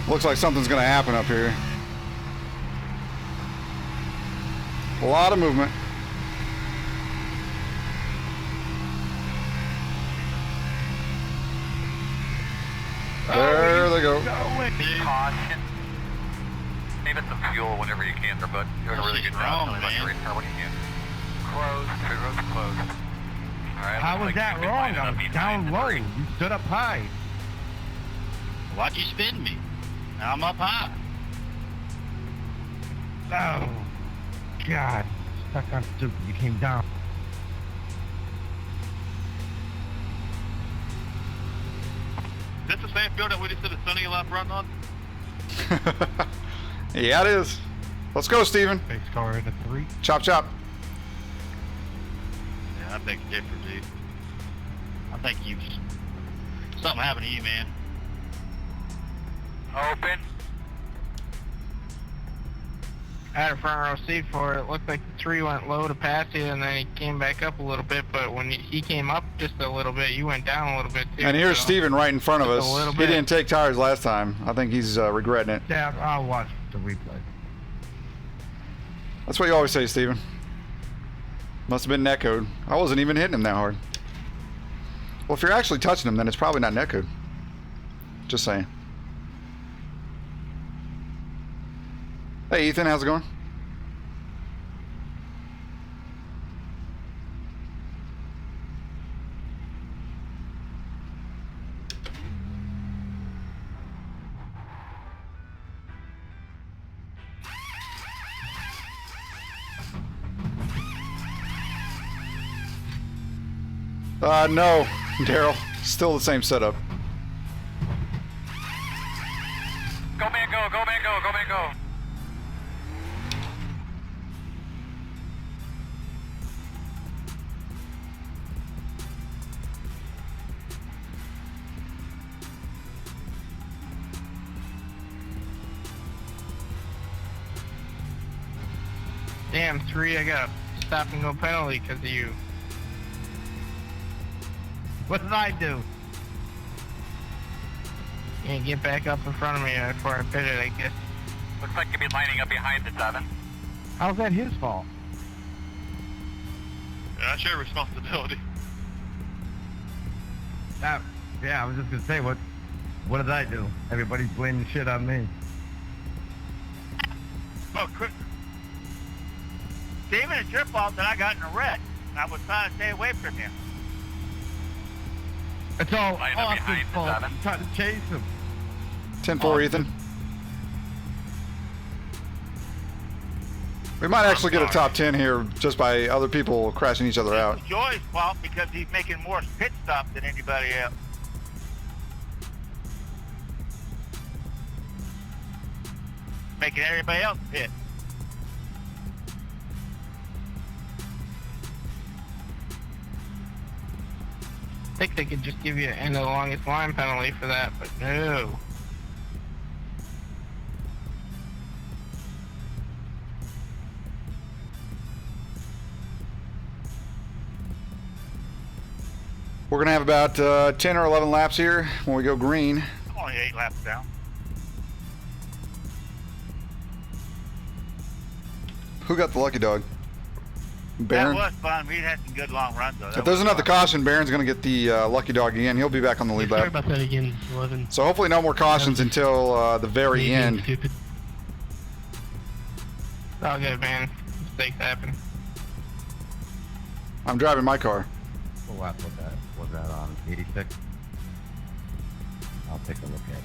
Looks like something's going to happen up here. A lot of movement. There they go. Caution. Maybe some fuel whenever you can, but you're doing a really good job. What you can. Closed. Pit road's closed. Alright, How was that wrong? I was down low. You stood up high. Why'd you spin me? Now I'm up high. Oh, God. Stuck on stupid. You came down. Is this the same field that we just did a sunny lap run on? Yeah, it is. Let's go, Steven. Base car in a 3. Chop, chop. Yeah, that makes a difference, dude. I think something happened to you, man. Open. I had a front row seat for it. It looked like the tree went low to pass you, and then he came back up a little bit. But when he came up just a little bit, you went down a little bit too. And here's so Steven right in front of just a us. little He bit. didn't take tires last time. I think he's regretting it. Yeah, I'll watch the replay. That's what you always say, Steven. Must have been netcode. I wasn't even hitting him that hard. Well, if you're actually touching him, then it's probably not netcode. Just saying. Hey, Ethan, how's it going? No, Daryl. Still the same setup. Go man, go, go man, go, go man, go. Damn, 3, I got a stop and go penalty because of you. What did I do? You can't get back up in front of me before I pitted, I guess. Looks like you'll be lining up behind the 7. How's that his fault? Yeah, I share responsibility. Yeah, I was just gonna say, what did I do? Everybody's blaming shit on me. Oh, quick. Steven, it's your fault that I got in a wreck. I was trying to stay away from you. It's all Line up Austin's behind the fault. 7. I'm trying to chase him. 10-4, Ethan. We might actually get a top 10 here just by other people crashing each other out. It's Joy's fault because he's making more pit stops than anybody else. Making everybody else pit. I think they could just give you an end of the longest line penalty for that, but no. We're going to have about 10 or 11 laps here when we go green. I'm only 8 laps down. Who got the lucky dog? Baron? That was fun. We had some good long runs though. If there's another caution, Baron's going to get the lucky dog again. He'll be back on the lead Sorry lap. about that again, 11. So hopefully no more cautions until the very Me being end. Stupid. It's all good, man. Mistakes happen. I'm driving my car. What lap was that on? 86? I'll take a look at it.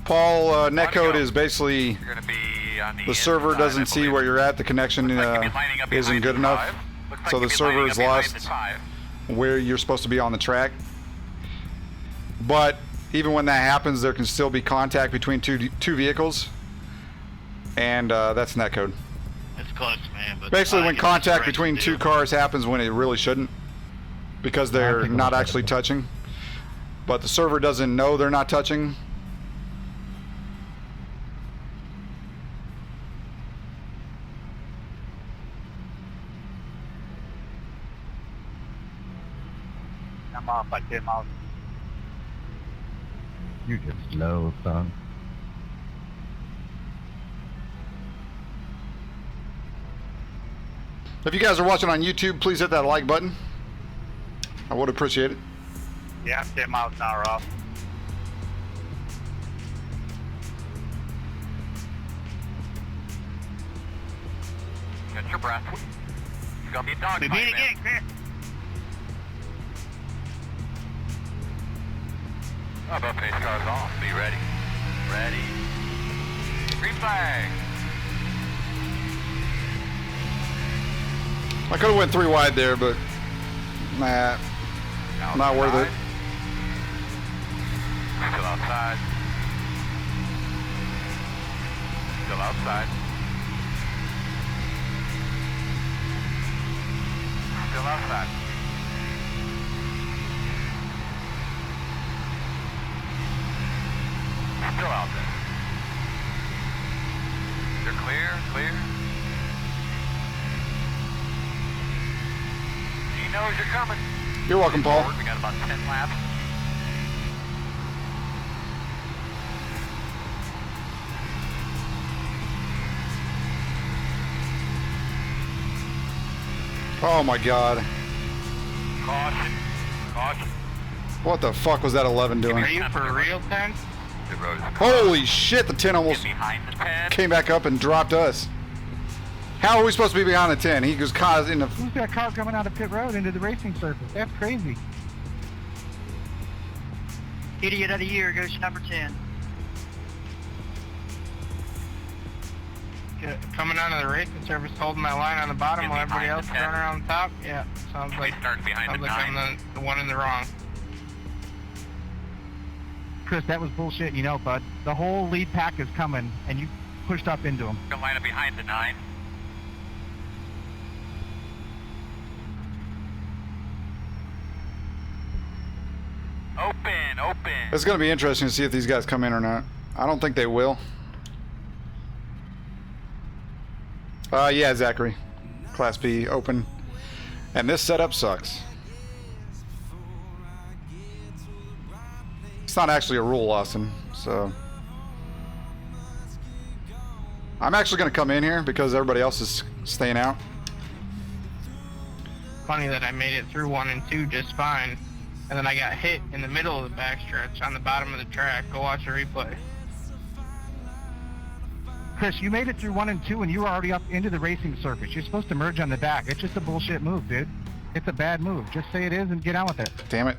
Paul, netcode is basically You're going to be on the server inside, doesn't I see believe. where you're at. The connection Looks like you'll be lining up isn't behind good the enough. 5. Looks like So you'll the be server lining is up behind lost the 5. where you're supposed to be on the track. But even when that happens, there can still be contact between two vehicles. And that's netcode. It's close, man. But Basically, I when get contact the between correct two deal. cars happens when it really shouldn't, because they're not actually touching, but the server doesn't know they're not touching. I'm off by 10 miles. You're just slow, son. If you guys are watching on YouTube, please hit that like button. I would appreciate it. Yeah, I'm 10 miles an hour off. Get your breath. It's gonna be a dog We fight, beat man. again, Chris. Oh, both pace cars off. Be ready. Ready. Green flag. I could have went 3 wide there, but nah, not worth it. Still outside. Still outside. Still outside. Still out there. You're clear, clear. He knows you're coming. You're welcome, Paul. We got about 10 laps. Oh my god. Caution. Caution. What the fuck was that 11 doing? Are you for real, 10? The road is Holy shit, the 10 almost behind the 10. came back up and dropped us. How are we supposed to be behind the 10? He was caused in the... Who's that car coming out of pit road into the racing surface? That's crazy. Idiot of the year goes to number 10. Coming out of the racing surface, holding my line on the bottom while everybody else is running around the top. Yeah, sounds like I'm the one in the wrong. Chris, that was bullshit, you know, bud. The whole lead pack is coming, and you pushed up into him. Gonna line up behind the 9. Open, open. It's going to be interesting to see if these guys come in or not. I don't think they will. Yeah, Zachary. Class B, open. And this setup sucks. It's not actually a rule, Austin, so... I'm actually going to come in here because everybody else is staying out. Funny that I made it through 1 and 2 just fine, and then I got hit in the middle of the backstretch on the bottom of the track. Go watch the replay. Chris, you made it through 1 and 2, and you were already up into the racing surface. You're supposed to merge on the back. It's just a bullshit move, dude. It's a bad move. Just say it is and get on with it. Damn it.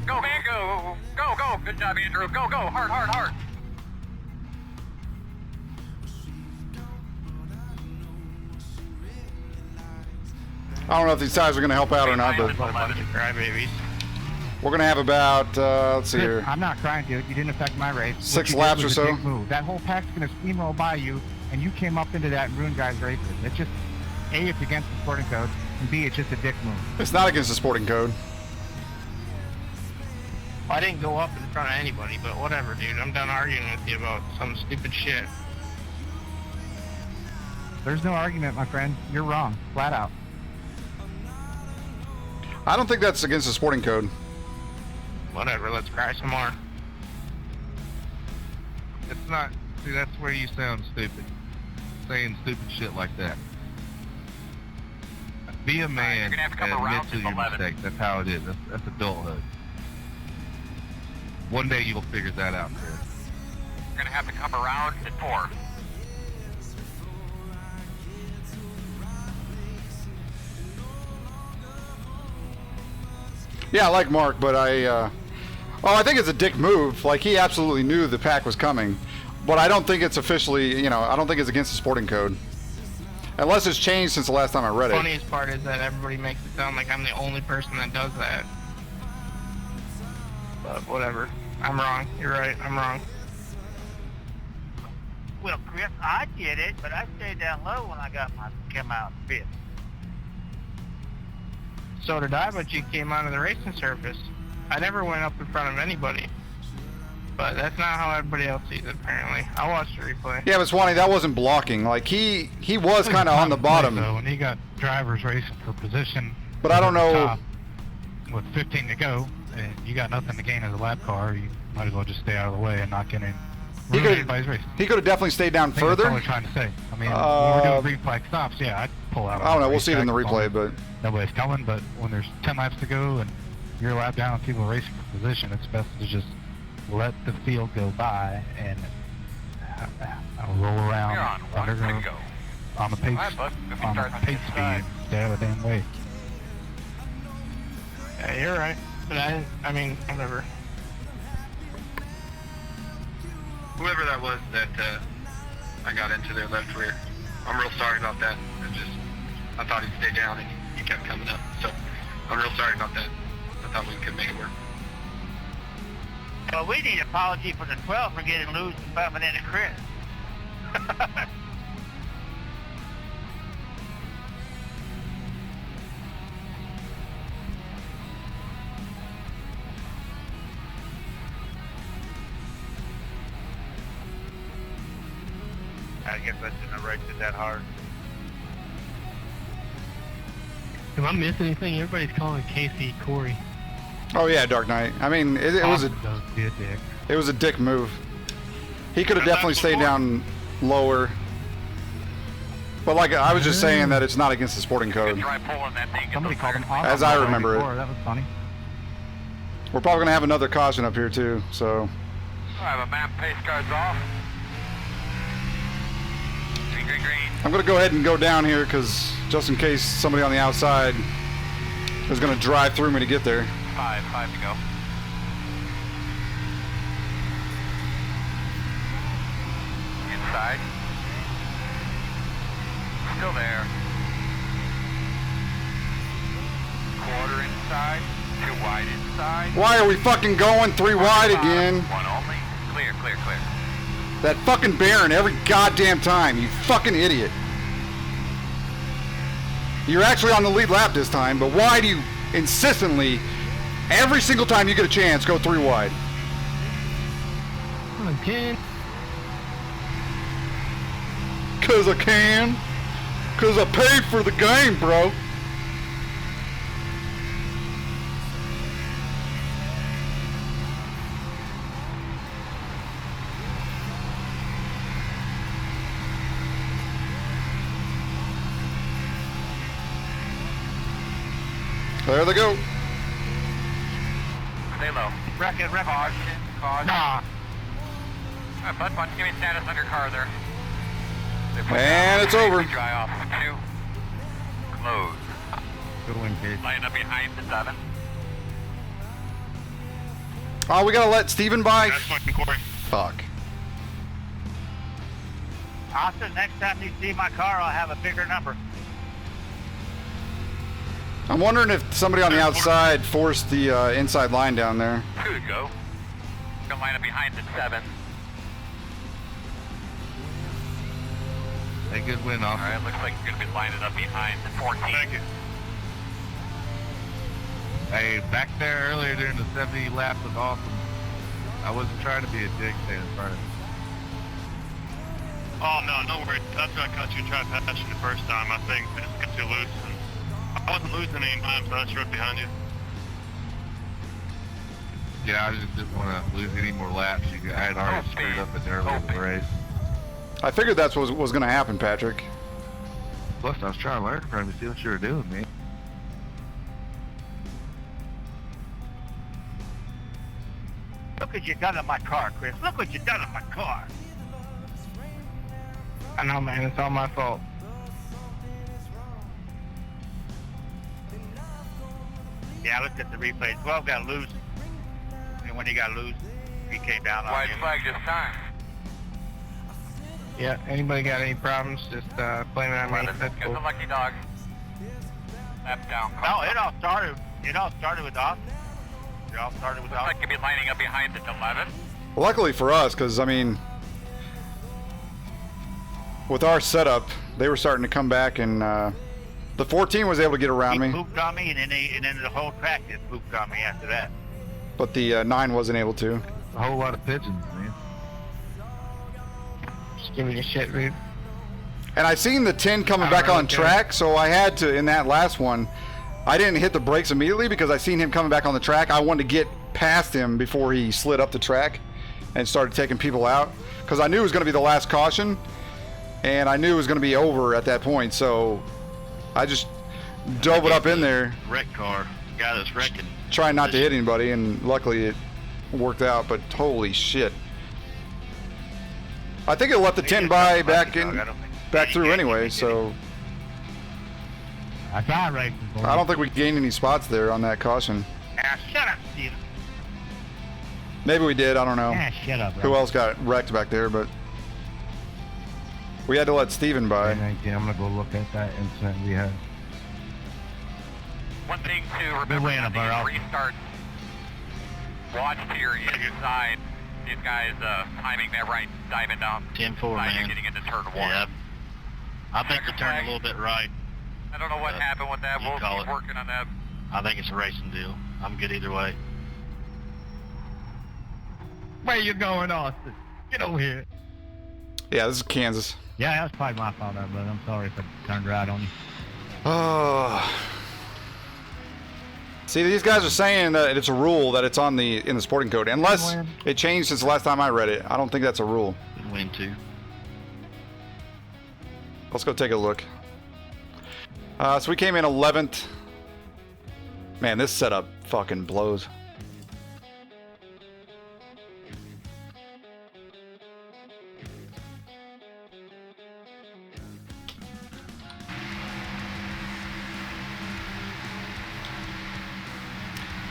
Go, man, go. Go, go. Good job, Andrew. Go, go. Hard, hard, hard. I don't know if these tires are going to help out or not, but Crybabies. we're going to have about, let's see here. I'm not crying, dude. You didn't affect my race. 6 What you laps did was or a so. big move. That whole pack's going to steamroll by you, and you came up into that and ruined guys' races. It's just, A, it's against the sporting code, and B, it's just a dick move. It's not against the sporting code. I didn't go up in front of anybody, but whatever, dude. I'm done arguing with you about some stupid shit. There's no argument, my friend. You're wrong. Flat out. I don't think that's against the sporting code. Whatever, let's cry some more. It's not. See, that's where you sound stupid. Saying stupid shit like that. Be a man you're gonna have to come and around admit to to your 11. mistakes. That's how it is. That's adulthood. One day you'll figure that out, Chris. You're gonna have to come around at 4. Yeah, I like Mark, but I think it's a dick move. Like, he absolutely knew the pack was coming. But I don't think it's officially, you know, I don't think it's against the sporting code. Unless it's changed since the last time I read The it. funniest part is that everybody makes it sound like I'm the only person that does that. But whatever. I'm wrong. You're right. I'm wrong. Well, Chris, I did it, but I stayed down low when I came out 5th. So did I, but you came onto the racing surface. I never went up in front of anybody. But that's not how everybody else sees it, apparently. I watched the replay. Yeah, but Swanee, that wasn't blocking. Like, he was kind of on the bottom. So when you got drivers racing for position, but I don't know. Top, with 15 to go, and you got nothing to gain as a lap car, you might as well just stay out of the way and not get in. He could have definitely stayed down further. That's what I'm trying to say. I mean, when we're doing replay stops, yeah, I'd pull out. I don't know. We'll see it in the replay, but nobody's coming. But when there's 10 laps to go and you're a lap down and people are racing for position, it's best to just let the field go by and roll around on the pace speed. Stay out of the damn way. Yeah, you're right. But I mean, whatever. Whoever that was that I got into their left rear, I'm real sorry about that. I thought he'd stay down and he kept coming up. So I'm real sorry about that. I thought we could make it work. Well, we need an apology for the 12 for getting loose and bumping into Chris. I guess I shouldn't have raced it that hard. If I miss anything, everybody's calling Casey Corey. Oh yeah, Dark Knight. I mean, it was a dick move. He could have definitely stayed down lower. But like I was just saying that it's not against the sporting code. Somebody called him off. As I remember it. That was funny. We're probably gonna have another caution up here too. So. I have a map pace cards off. Green. I'm gonna go ahead and go down here because just in case somebody on the outside is gonna drive through me to get there. Five to go. Inside. Still there. Quarter inside. 2 wide inside. Why are we fucking going 3 wide again? 1 only. Clear. That fucking Baron every goddamn time, you fucking idiot. You're actually on the lead lap this time, but why do you insistently, every single time you get a chance, go 3 wide? Again. Cause I can. Cause I paid for the game, bro. There they go. Stay low. Wreck it. Caution. Nah. Alright, butt punch, give me status under car there. And it's over. Dry off. 2. Close. Line up behind the 7. Oh, we gotta let Steven by? That's fucking Corey. Fuck. Austin, next time you see my car, I'll have a bigger number. I'm wondering if somebody on the outside forced the inside line down there. 2 to go. Gonna line up behind the 7. Hey, good win, Austin. Alright, looks like you're gonna be lining up behind the 14. Thank you. Hey, back there earlier during the 70 lap was awesome. I wasn't trying to be a dick staying in front of you. Oh, no worries. That's why I caught you trying to pass you the first time. I think it just got you loose. I wasn't losing any time, so I was right behind you. Yeah, I just didn't want to lose any more laps. I had already screwed up in early in the race. I figured that's what was going to happen, Patrick. Plus, I was trying to learn from you, see what you were doing, man. Look what you done to my car, Chris. Look what you done to my car. I know, man. It's all my fault. Yeah, I looked at the replay. 12 got loose. And when he got loose, he came down on White him. flag this time. Yeah, anybody got any problems, just blame it on me. That's Get cool. the lucky dog. Lap down. No, it all started with Austin. It all started with Looks Austin. like you'll be lining up behind the 11. Luckily for us, because, I mean, with our setup, they were starting to come back, and the 14 was able to get around me. He pooped on me, and then the whole track just pooped on me after that. but the 9 wasn't able to. A whole lot of pigeons, man. Just give me a shit, dude. And I seen the 10 coming back on track, so I had to, in that last one, I didn't hit the brakes immediately because I seen him coming back on the track. I wanted to get past him before he slid up the track and started taking people out, because I knew it was going to be the last caution, and I knew it was going to be over at that point, so I just dove it up in there. Wreck car, guy that's wrecking. Trying not to hit anybody, and luckily it worked out, but holy shit. I think it'll let the 10 by back through anyway, so I got right. I don't think we gained any spots there on that caution. Ah, shut up, Steve. Maybe we did, I don't know. Ah, shut up, Who else got wrecked back there, but we had to let Steven by. I'm gonna go look at that incident we had. One thing to remember on these restarts, watch to your inside. These guys timing that right, diving down. 10-4, man. Getting into turn 1. Yeah. I think we turned a little bit right. I don't know what happened with that. We'll keep working on that. I think it's a racing deal. I'm good either way. Where you going, Austin? Get over here. Yeah, this is Kansas. Yeah, that's probably my fault, but I'm sorry if I turned right on you. Oh. See, these guys are saying that it's a rule that it's in the sporting code, unless it changed since the last time I read it. I don't think that's a rule. Win 2. Let's go take a look. So we came in 11th. Man, this setup fucking blows.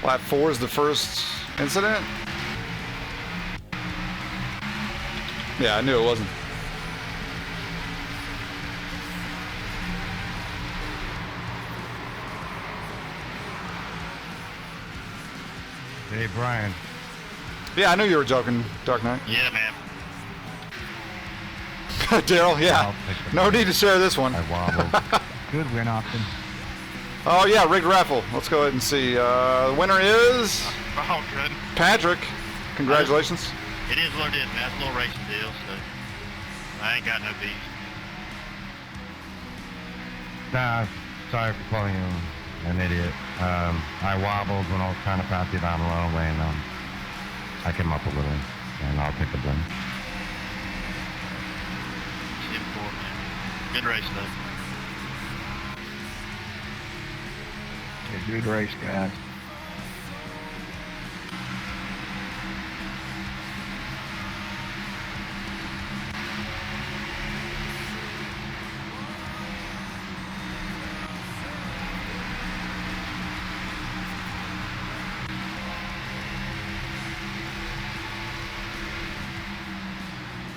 Lap 4 is the first incident? Yeah, I knew it wasn't. Hey, Brian. Yeah, I knew you were joking, Dark Knight. Yeah, man. Daryl, yeah. No need to share this one. I wobbled. Good win, Austin. Oh, yeah, rigged raffle. Let's go ahead and see. The winner is Oh, good. Patrick. Congratulations. It is what it is, man. It's a little racing deal, so I ain't got no beef. Nah, sorry for calling you an idiot. I wobbled when I was trying to pass you down low, and I came up a little, and I'll take the blame. 10-4, man. Good race, though. Good race, guys.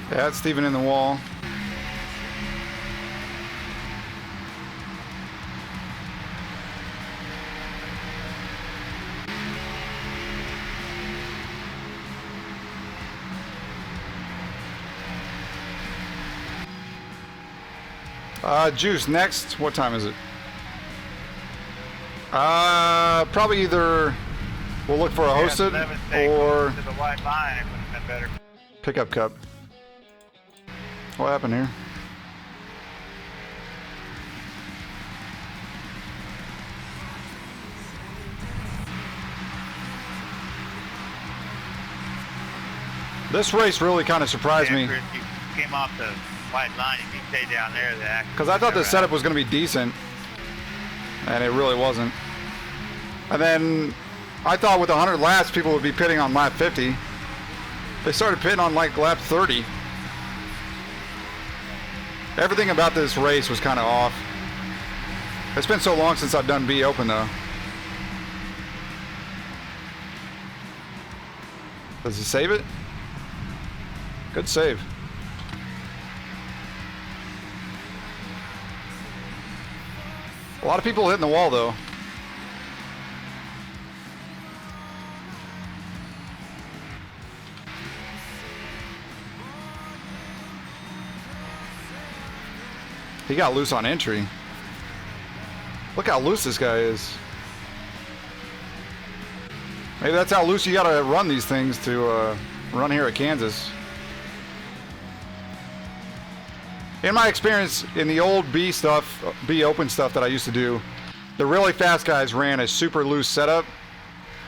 Yeah, that's Steven in the wall. Juice, next. What time is it? Probably either we'll look for a hosted or To the white line, it would have been better. pickup cup. What happened here? This race really kind of surprised me. If you came off the white line, if you stayed down there, Because I thought the setup was going to be decent, and it really wasn't. And then I thought with 100 laps, people would be pitting on lap 50. They started pitting on like lap 30. Everything about this race was kind of off. It's been so long since I've done B Open though. Does he save it? Good save. A lot of people hitting the wall though. He got loose on entry. Look how loose this guy is. Maybe that's how loose you gotta run these things to run here at Kansas. In my experience, in the old B stuff, B open stuff that I used to do, the really fast guys ran a super loose setup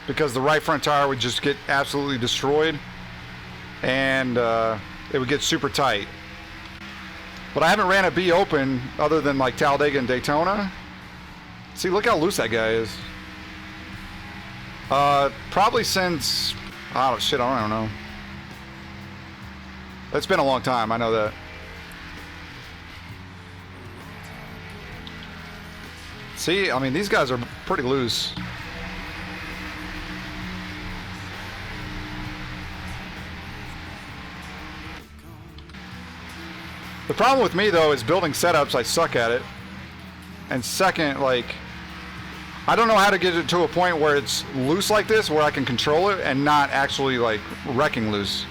because the right front tire would just get absolutely destroyed and it would get super tight. But I haven't ran a B open other than like Talladega and Daytona. See, look how loose that guy is. Probably since, oh shit, I don't know. It's been a long time, I know that. See, I mean, these guys are pretty loose. The problem with me, though, is building setups. I suck at it. And second, like, I don't know how to get it to a point where it's loose like this, where I can control it and not actually, like, wrecking loose.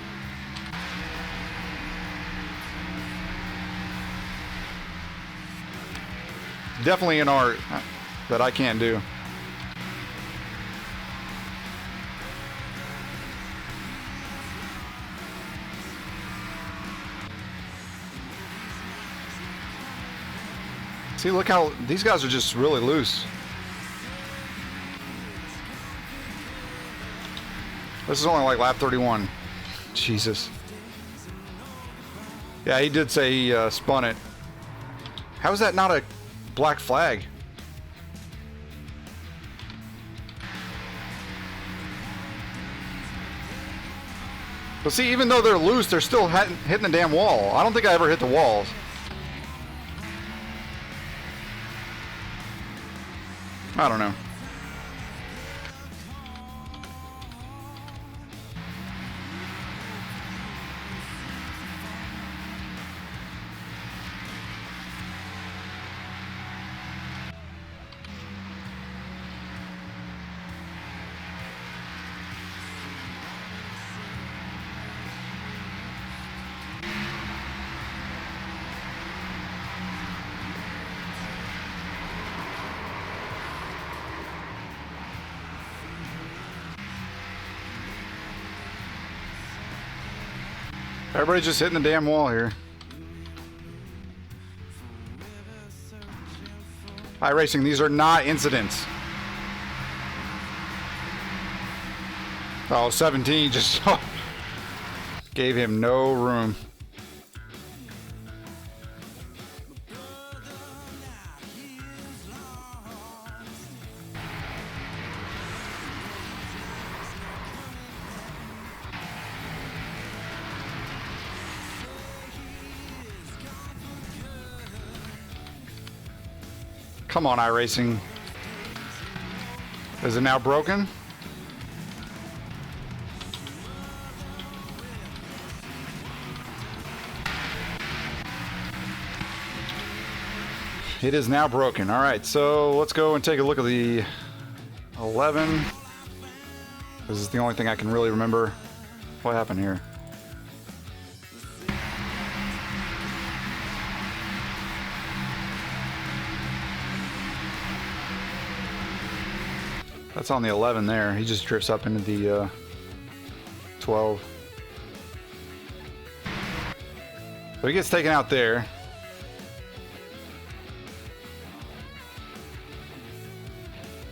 Definitely an art that I can't do. See, look how these guys are just really loose. This is only like lap 31. Jesus. Yeah, he did say he spun it. How is that not a black flag? But see, even though they're loose, they're still hitting the damn wall. I don't think I ever hit the walls. I don't know. Everybody's just hitting the damn wall here. iRacing, these are not incidents. Oh, 17 just gave him no room. Come on, iRacing. Is it now broken? It is now broken. All right, so let's go and take a look at the 11. This is the only thing I can really remember. What happened here? That's on the 11 there. He just drifts up into the 12. So he gets taken out there.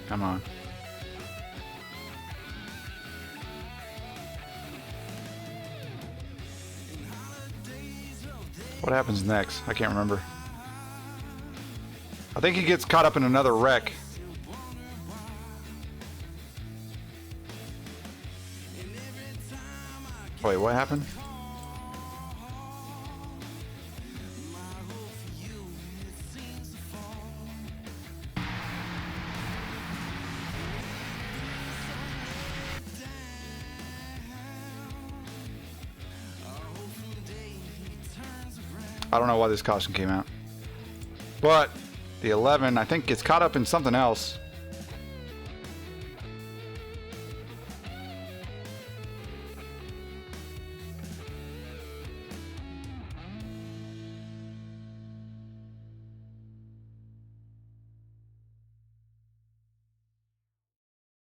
Come on. What happens next? I can't remember. I think he gets caught up in another wreck. Wait, what happened? I don't know why this caution came out. But the 11, I think, gets caught up in something else.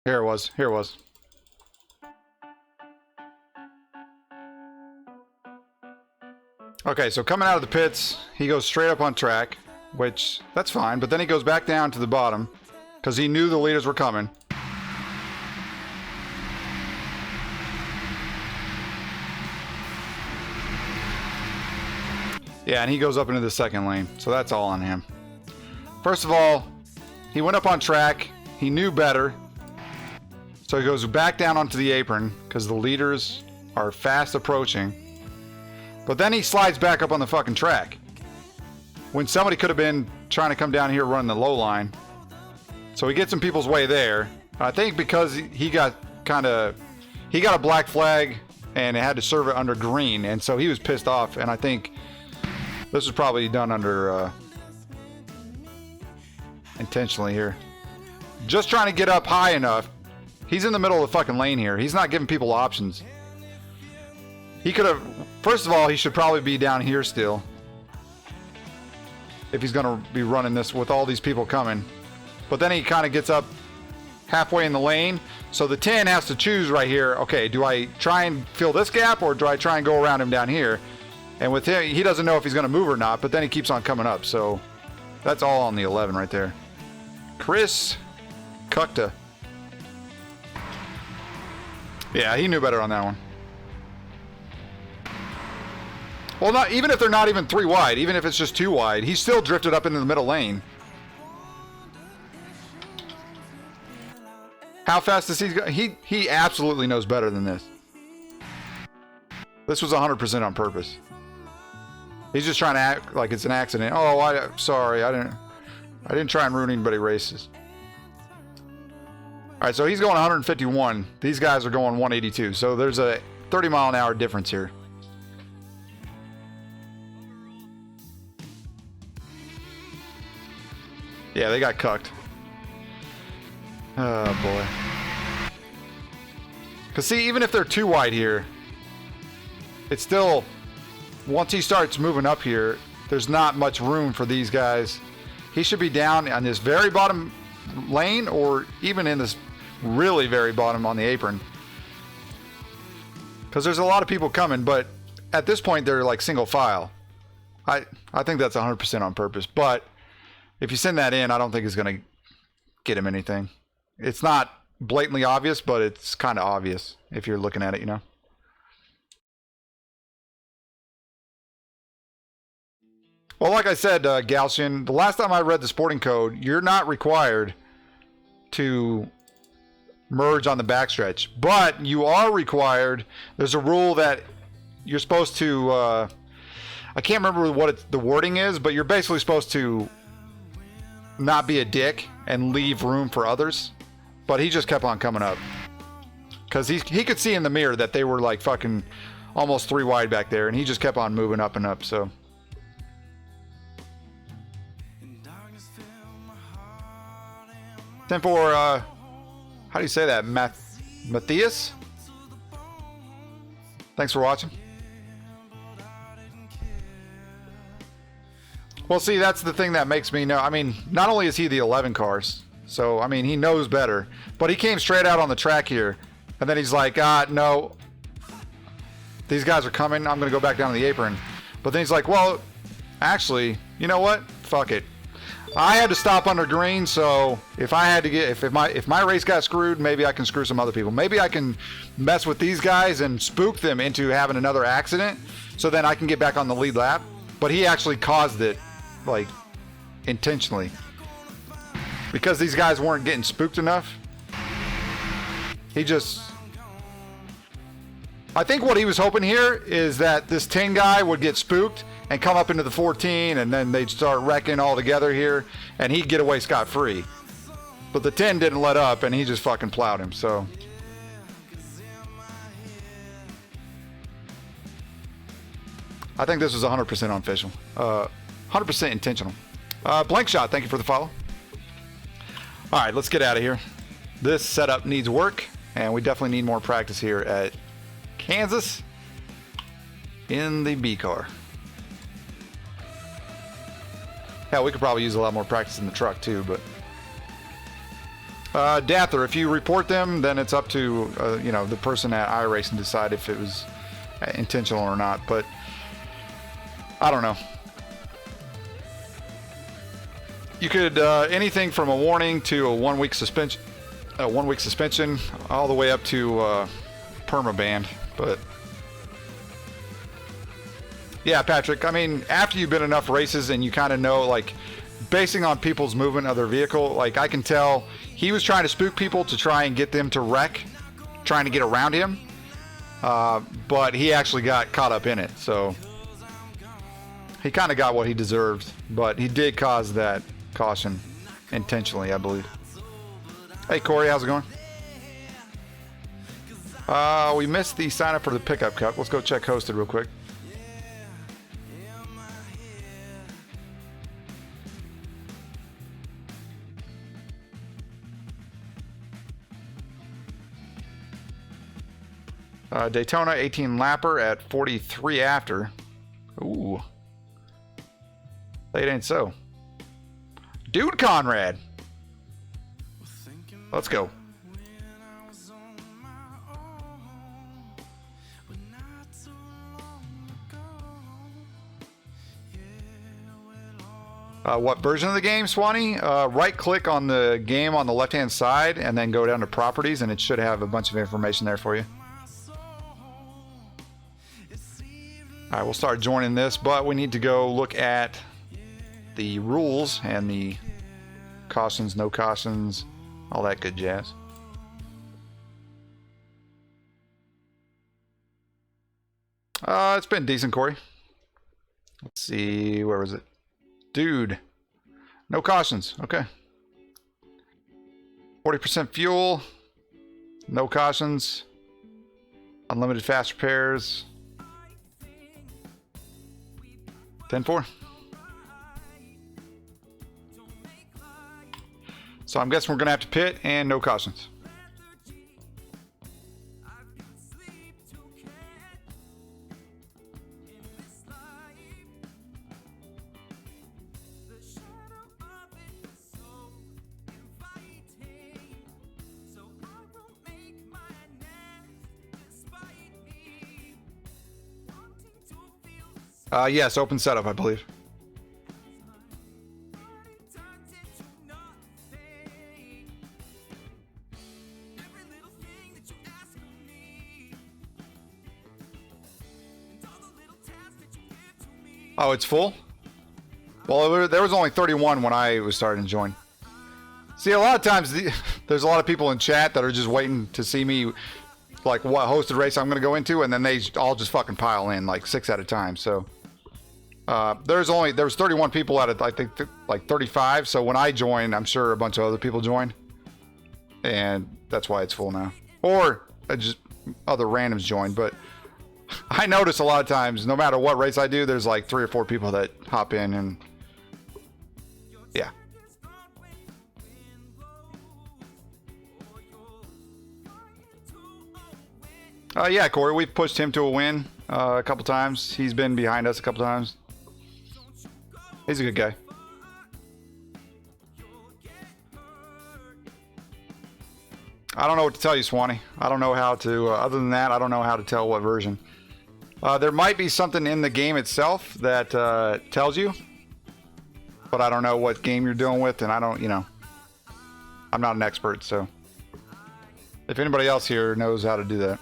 Here it was. Here it was. Okay, so coming out of the pits, he goes straight up on track, which, that's fine. But then he goes back down to the bottom because he knew the leaders were coming. Yeah, and he goes up into the second lane, so that's all on him. First of all, he went up on track. He knew better. So he goes back down onto the apron because the leaders are fast approaching. But then he slides back up on the fucking track when somebody could have been trying to come down here running the low line. So he gets in people's way there. I think because he got a black flag and it had to serve it under green, and so he was pissed off. And I think this was probably done under intentionally here. Just trying to get up high enough. He's in the middle of the fucking lane here. He's not giving people options. He could have... First of all, he should probably be down here still. If he's going to be running this with all these people coming. But then he kind of gets up halfway in the lane. So the 10 has to choose right here. Okay, do I try and fill this gap or do I try and go around him down here? And with him, he doesn't know if he's going to move or not. But then he keeps on coming up. So that's all on the 11 right there. Chris Kukta. Yeah, he knew better on that one. Well, not even if they're not even 3 wide, even if it's just 2 wide, he still drifted up into the middle lane. How fast does he go? He absolutely knows better than this. This was 100% on purpose. He's just trying to act like it's an accident. Oh, sorry, I didn't try and ruin anybody's races. All right, so he's going 151. These guys are going 182. So there's a 30-mile-an-hour difference here. Yeah, they got cucked. Oh, boy. Because, see, even if they're 2 wide here, it's still... Once he starts moving up here, there's not much room for these guys. He should be down on this very bottom lane or even in this really very bottom on the apron. Because there's a lot of people coming, but at this point, they're like single file. I think that's 100% on purpose. But if you send that in, I don't think it's going to get him anything. It's not blatantly obvious, but it's kind of obvious if you're looking at it, you know. Well, like I said, Galcian, the last time I read the sporting code, you're not required to merge on the backstretch, but you are required. There's a rule that you're supposed to, I can't remember what the wording is, but you're basically supposed to not be a dick and leave room for others. But he just kept on coming up. Because he could see in the mirror that they were like fucking almost 3 wide back there, and he just kept on moving up and up, so... 10 for, how do you say that? Matthias? Thanks for watching. Well, see, that's the thing that makes me know. I mean, not only is he the 11 cars, so, I mean, he knows better. But he came straight out on the track here. And then he's like, no. These guys are coming. I'm going to go back down to the apron. But then he's like, well, actually, you know what? Fuck it. I had to stop under green, so if I had to get, if my race got screwed, maybe I can screw some other people. Maybe I can mess with these guys and spook them into having another accident, so then I can get back on the lead lap. But he actually caused it, like, intentionally, because these guys weren't getting spooked enough. He just, I think what he was hoping here is that this 10 guy would get spooked and come up into the 14, and then they'd start wrecking all together here, and he'd get away scot-free. But the 10 didn't let up, and he just fucking plowed him, so. I think this was 100% unofficial. 100% intentional. Blank Shot, thank you for the follow. All right, let's get out of here. This setup needs work, and we definitely need more practice here at Kansas in the B car. Hell, we could probably use a lot more practice in the truck too, but... Dather, if you report them, then it's up to, you know, the person at iRacing to decide if it was intentional or not, but... I don't know. You could anything from a warning to a 1 week suspension, all the way up to permaban. But yeah, Patrick. I mean, after you've been enough races and you kind of know, like, basing on people's movement of their vehicle, like I can tell he was trying to spook people to try and get them to wreck, trying to get around him. But he actually got caught up in it, so he kind of got what he deserved. But he did cause that caution intentionally, I believe. Hey Corey, how's it going? We missed the sign up for the pickup cup. Let's go check hosted real quick. Daytona 18 lapper at 43 after. Ooh. It ain't so. Dude Conrad. Let's go. What version of the game, Swanee? Right click on the game on the left hand side and then go down to properties and it should have a bunch of information there for you. Alright, we'll start joining this, but we need to go look at the rules and the cautions, no cautions, all that good jazz. It's been decent, Corey. Let's see, where was it? Dude, no cautions, okay. 40% fuel, no cautions, unlimited fast repairs. 10-4. So I'm guessing we're going to have to pit and no cautions. Yes, open setup, I believe. Oh, it's full? Well, there was only 31 when I was starting to join. See, a lot of times there's a lot of people in chat that are just waiting to see me, like, what hosted race I'm going to go into, and then they all just fucking pile in, like 6 at a time. So there was 31 people out of, I think, like 35. So when I joined, I'm sure a bunch of other people joined, and that's why it's full now. Or just other randoms joined. But I notice a lot of times, no matter what race I do, there's like 3 or 4 people that hop in, and yeah. Yeah, Corey, we've pushed him to a win a couple times. He's been behind us a couple times. He's a good guy. I don't know what to tell you, Swanee. I don't know how to, other than that, I don't know how to tell what version. There might be something in the game itself that tells you, but I don't know what game you're dealing with, and I don't, you know, I'm not an expert, so if anybody else here knows how to do that.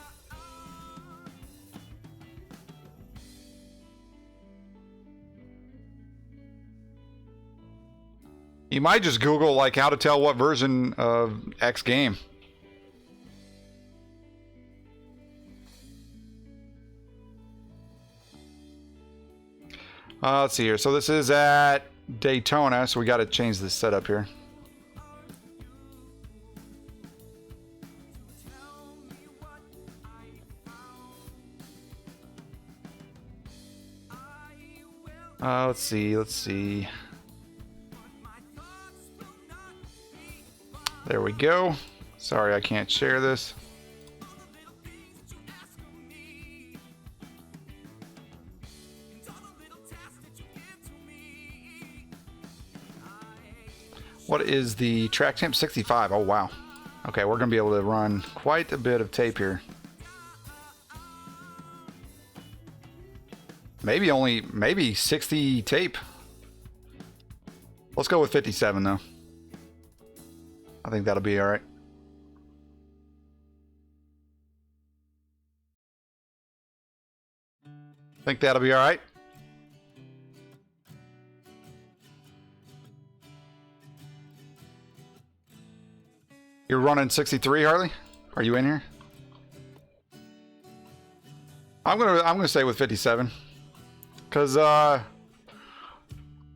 You might just Google, like, how to tell what version of X game. Let's see here. So this is at Daytona, so we got to change this setup here. Let's see. There we go. Sorry, I can't share this. What is the track temp? 65. Oh, wow. Okay, we're going to be able to run quite a bit of tape here. maybe 60 tape. Let's go with 57 though. I think that'll be all right. Think that'll be all right. You're running 63, Harley? Are you in here? I'm gonna stay with 57, because I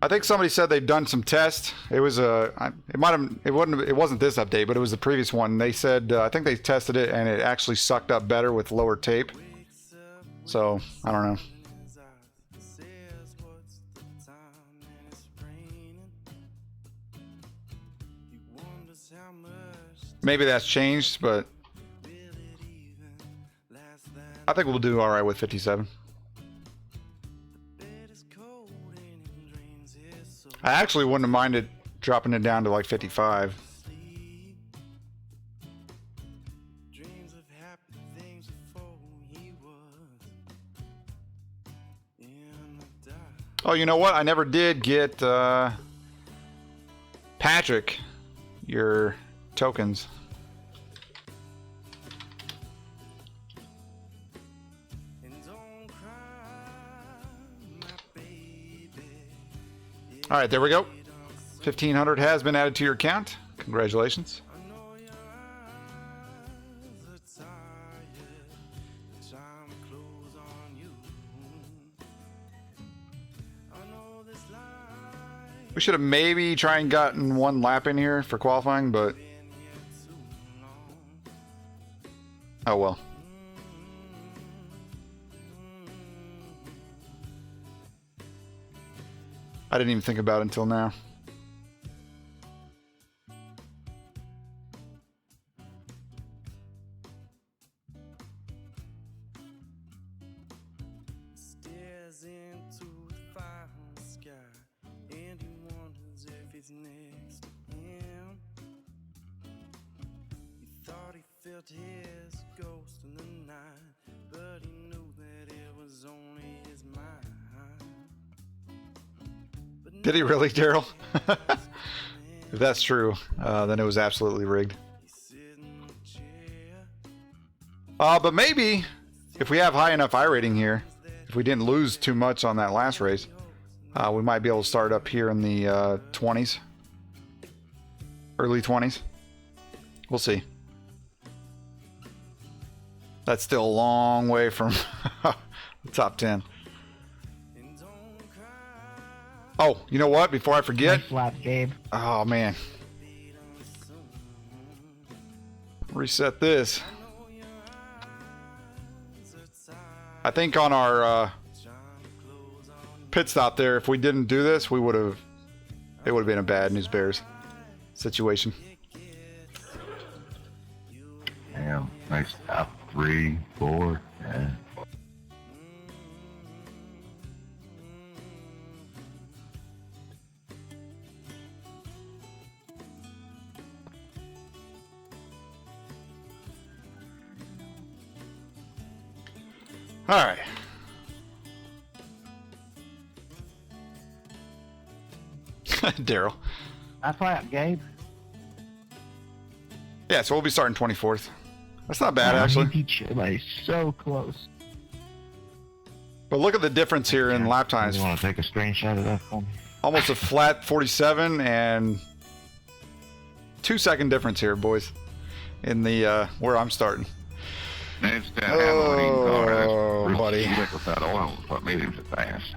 think somebody said they've done some tests. It was it wasn't this update, but it was the previous one. They said I think they tested it and it actually sucked up better with lower tape. So I don't know. Maybe that's changed, but I think we'll do all right with 57. I actually wouldn't have minded dropping it down to like 55. Oh, you know what? I never did get Patrick your tokens. All right, there we go. 1,500 has been added to your account. Congratulations. We should have maybe tried and gotten one lap in here for qualifying, but oh well. I didn't even think about it until now. Stares into the fire sky, and he wonders if it's next to him. He thought he felt his ghost in the night, but he knew that it was only his mind. Did he really, Daryl? If that's true, then it was absolutely rigged. But maybe if we have high enough iRating here, if we didn't lose too much on that last race, we might be able to start up here in the 20s, early 20s. We'll see. That's still a long way from the top 10. Oh, you know what? Before I forget. Nice lap, Gabe. Oh, man. Reset this. I think on our pit stop there, if we didn't do this, it would have been a bad News Bears situation. Damn, nice top 3, 4, yeah. All right. Daryl. That's right, Gabe. Yeah, so we'll be starting 24th. That's not bad, actually. Like, so close. But look at the difference here in lap times. You want to take a screenshot of that for me? Almost a flat 47 and 2-second difference here, boys, in the where I'm starting. It's that Halloween car. Oh, buddy. Slick with that oil is what made him so fast.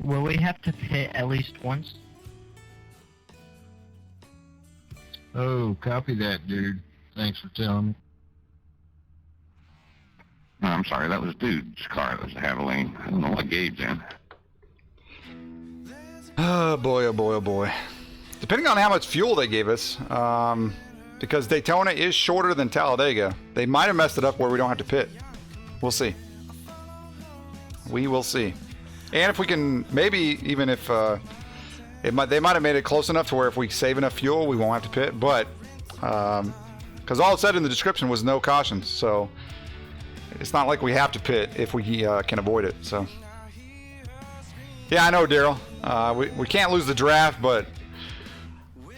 Will we have to pit at least once? Oh, copy that, dude. Thanks for telling me. No, I'm sorry, that was Dude's car. That was a Halloween. I don't know what Gabe's in. Oh boy, oh boy, oh boy. Depending on how much fuel they gave us, because Daytona is shorter than Talladega, they might have messed it up where we don't have to pit. We'll see. We will see. And if we can, maybe even if they might have made it close enough to where if we save enough fuel, we won't have to pit. But because all it said in the description was no cautions, so it's not like we have to pit if we can avoid it. So yeah, I know, Daryl. We can't lose the draft, but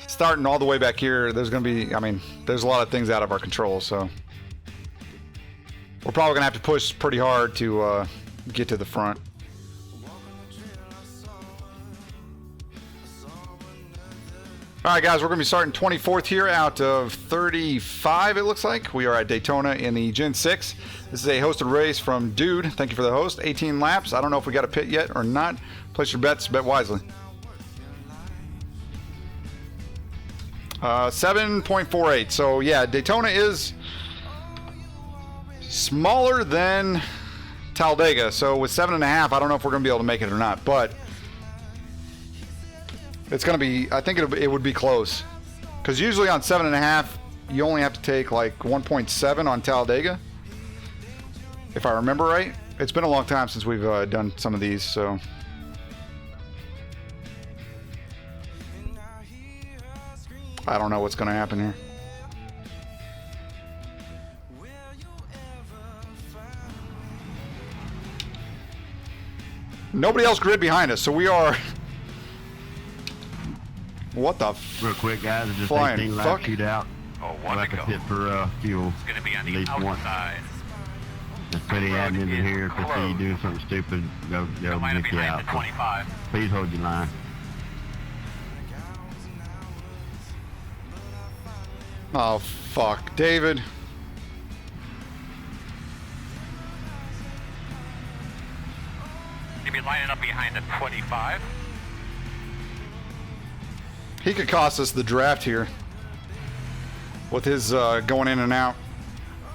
starting all the way back here, there's going to be, I mean, there's a lot of things out of our control. So we're probably going to have to push pretty hard to get to the front. All right, guys, we're going to be starting 24th here out of 35, it looks like. We are at Daytona in the Gen 6. This is a hosted race from Dude. Thank you for the host. 18 laps. I don't know if we got a pit yet or not. Place your bets. Bet wisely. 7.48. So, yeah, Daytona is smaller than Talladega. So, with 7.5, I don't know if we're going to be able to make it or not. But it's going to be, I think it would be close. Because usually on 7.5, you only have to take like 1.7 on Talladega. If I remember right. It's been a long time since we've done some of these, so. I don't know what's going to happen here. Nobody else grid behind us, so we are. What the real quick, guys, just flying 18 lap shootout. Oh, We'll have to pit for fuel. It's gonna be on at the least once. outside. There's plenty of admins in here. If they see you doing something stupid, go line up get you behind out. the 25. Please hold your line. Oh, fuck. David. You'll be lining up behind the 25. He could cost us the draft here. With his going in and out.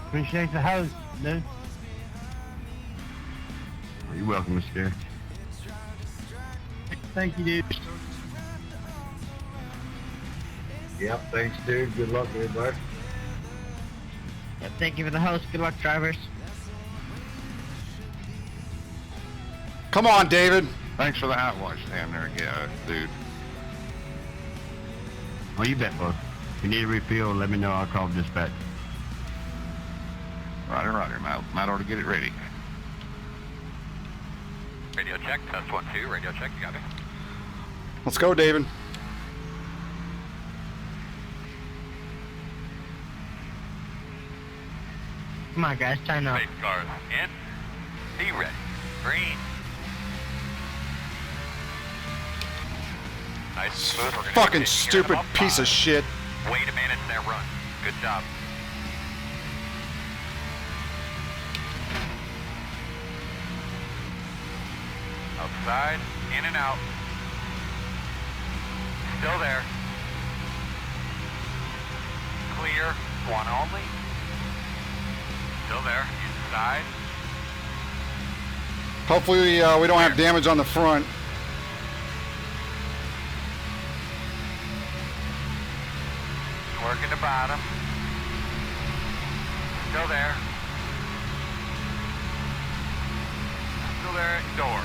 Appreciate the host, dude. You're welcome, Mr. Gary. Thank you, dude. Yep, thanks, dude. Good luck, everybody. Yep, thank you for the host. Good luck, drivers. Come on, David. Thanks for the hot wash down there, yeah, dude. Oh, you bet, bud. If you need a refill, let me know. I'll call dispatch. Roger, Might ought to get it ready. Radio check, test 1, 2, radio check, you got me. Let's go, David. Come on, guys, time up. Race cars in. Be ready. Green. Nice, smooth. We're gonna Fucking get stupid up piece of shit. Wait a minute in that run. Good job. Outside, in and out. Still there. Clear, one only. Still there, inside. Hopefully we don't have damage on the front. Working the bottom. Still there. Still there, door.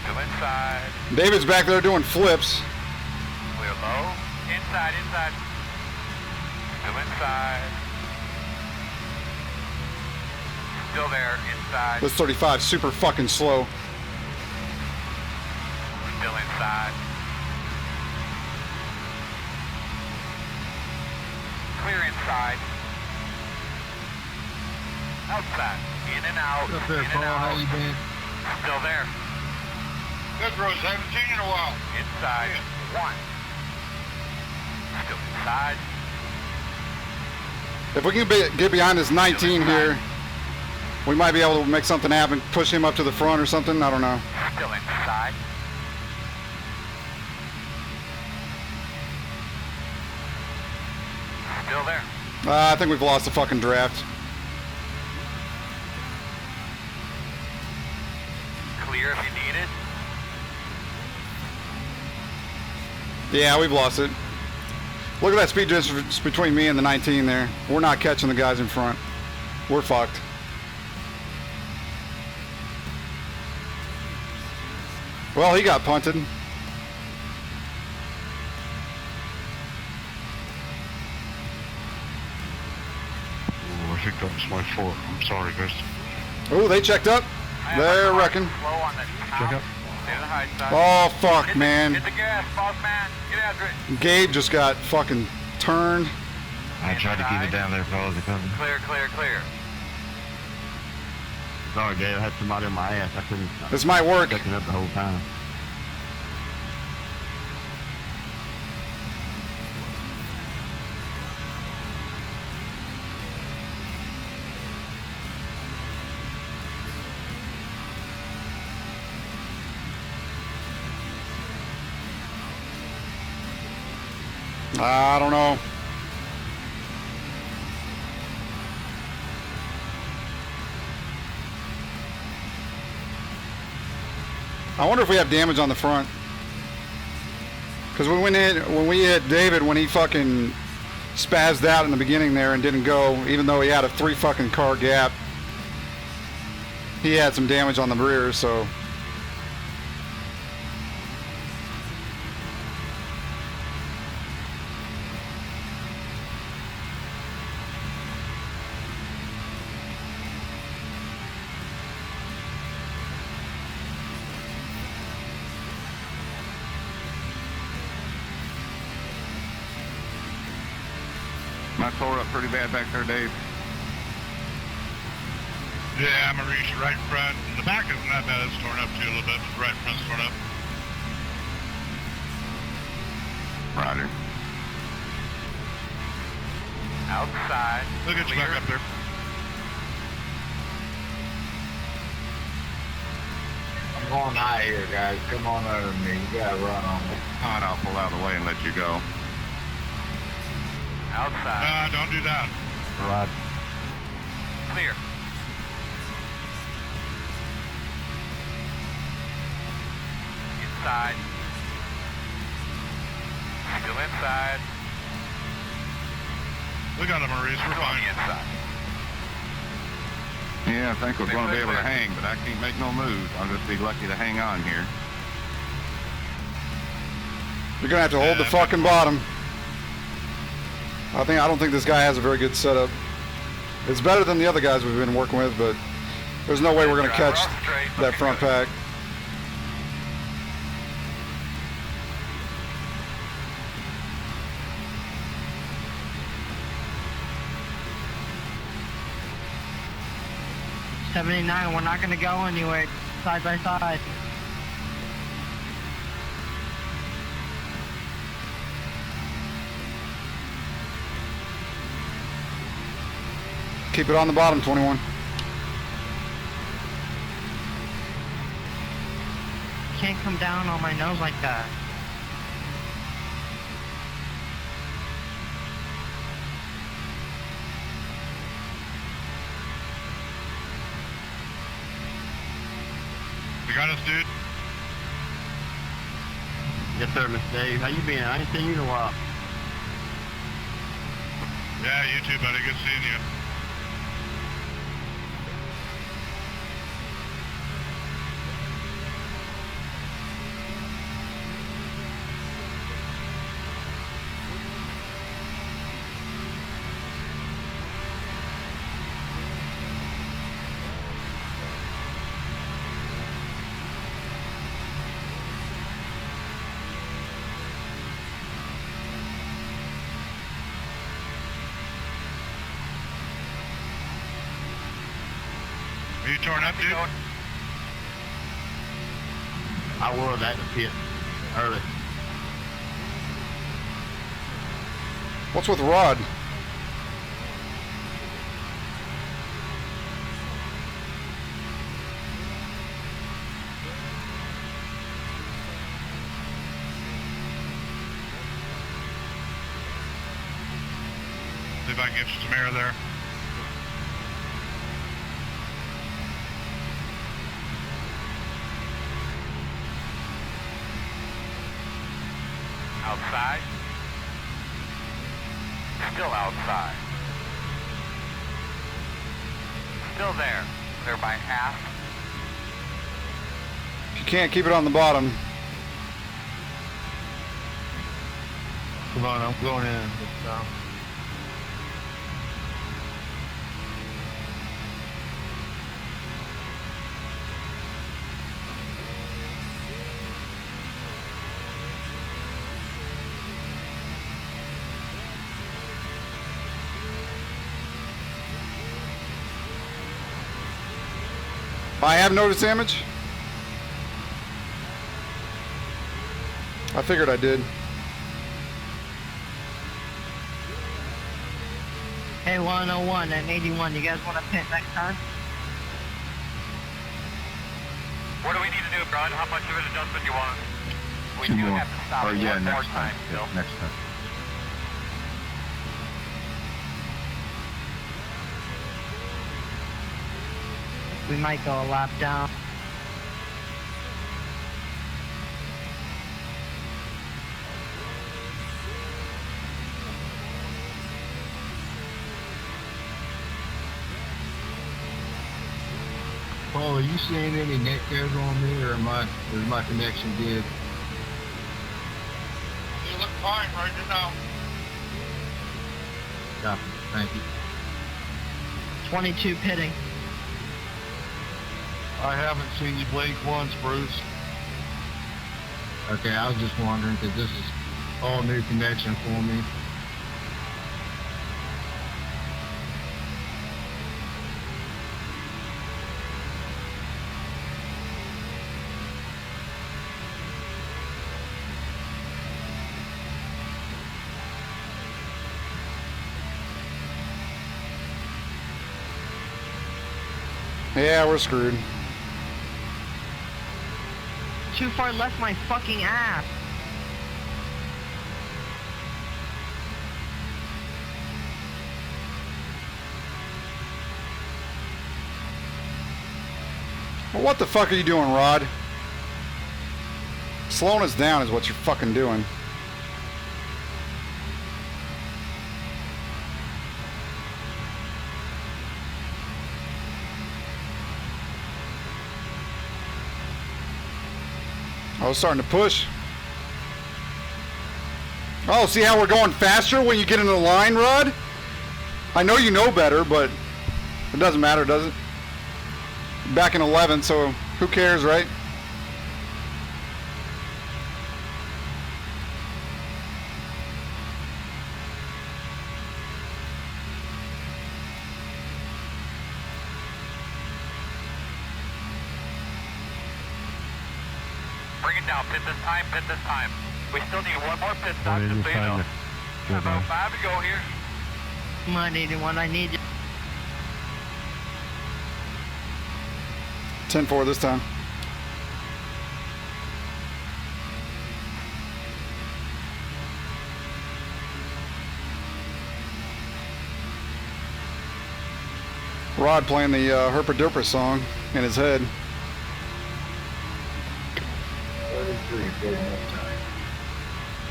Still inside. David's back there doing flips. Clear low. Inside. Still inside. Still there, inside. This 35 super fucking slow. Still inside. Clear inside. Outside. In and out. What's up there, in Paul? and out. How you been? Still there. Good, Rose. Haven't seen you in a while. Inside. One. Still inside. If we can get behind this 19 here, we might be able to make something happen. Push him up to the front or something. I don't know. Still inside. Still there. I think we've lost the fucking draft. Clear if you need it. Yeah, we've lost it. Look at that speed difference between me and the 19 there. We're not catching the guys in front. We're fucked. Well, he got punted. think that was my fault. I'm sorry, guys. Oh, they checked up. They're wrecking. Slow on the top. Check up. Stay to the high side. Oh, fuck, man. Hit the gas, boss man. Get after it. Gabe just got fucking turned. I tried to keep it down there, fellas. Clear, clear, clear. Sorry, Gabe. I had somebody on my ass. I couldn't. This might work. Checking up the whole time. I don't know. I wonder if we have damage on the front. Because when we hit David, when he fucking spazzed out in the beginning there and didn't go, even though he had a 3 fucking car gap, he had some damage on the rear, so. I tore up pretty bad back there, Dave. Yeah, I'm Maurice, right front. The back isn't that bad. It's torn up too a little bit, but the right front's torn up. Ryder. Outside. We'll get you back up there. I'm going high here, guys. Come on over to me. You gotta run on me. Alright, I'll pull out of the way and let you go. Outside. Don't do that. Right. Clear. Inside. Still inside. We got him, Maurice. We're fine. Inside. Yeah, I think we're going to be able to hang, but I can't make no moves. I'll just be lucky to hang on here. You're gonna have to hold the fucking bottom. I don't think this guy has a very good setup. It's better than the other guys we've been working with, but there's no way we're gonna catch that front pack. '79, we're not gonna go anywhere. Side by side. Keep it on the bottom, 21. You can't come down on my nose like that. You got us, dude? Yes, sir, Miss Dave. How you been? I ain't seen you in a while. Yeah, you too, buddy. Good seeing you. Are you torn up, dude? I was at the pit early. What's with Rod? See if I can get you some air there. Outside. Still outside. Still there. There by half. If you can't keep it on the bottom. Come on, I'm going in. I have noticed damage. I figured I did. Hey, 101 and 81, you guys want to pit next time? What do we need to do, Brian? How much of an adjustment do you want? We Two do more. have to stop Or yeah, one more next time time. still. Next time. We might go a lap down. Paul, are you seeing any net code on me, or is my connection good? You look fine right now. Copy. Thank you. 22 pitting. I haven't seen you blink once, Bruce. Okay, I was just wondering, because this is all new connection for me. Yeah, we're screwed. Too far left my fucking ass. Well, what the fuck are you doing, Rod? Slowing us down is what you're fucking doing. I was starting to push. Oh, see how we're going faster when you get into the line, Rod? I know you know better, but it doesn't matter, does it? Back in 11th, so who cares, right? Bring it down. Pit this time. Pit this time. We still need one more pit stop, What is just so this you know. time? Good About man. 5 to go here. Come on, 81, I need you. 10-4 this time. Rod playing the Herper Duper song in his head.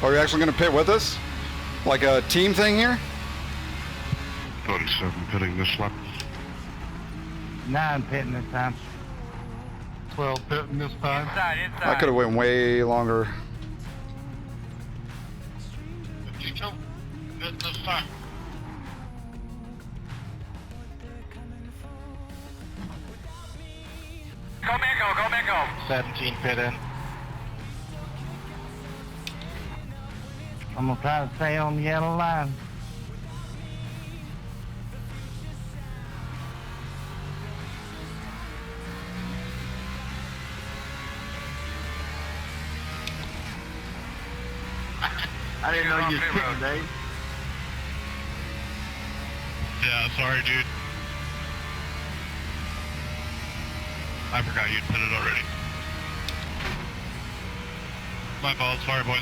Are you actually going to pit with us? Like a team thing here? 37 pitting this lap. 9 pitting this time. 12 pitting this time. Inside, inside. I could have went way longer. Chicho, this time. Go, Mango. Go, Mango. 17 pit in. I'm gonna try to stay on the yellow line. I didn't know you was pitting, Dave. Yeah, sorry, dude. I forgot you'd pitted already. My fault. Sorry, boys.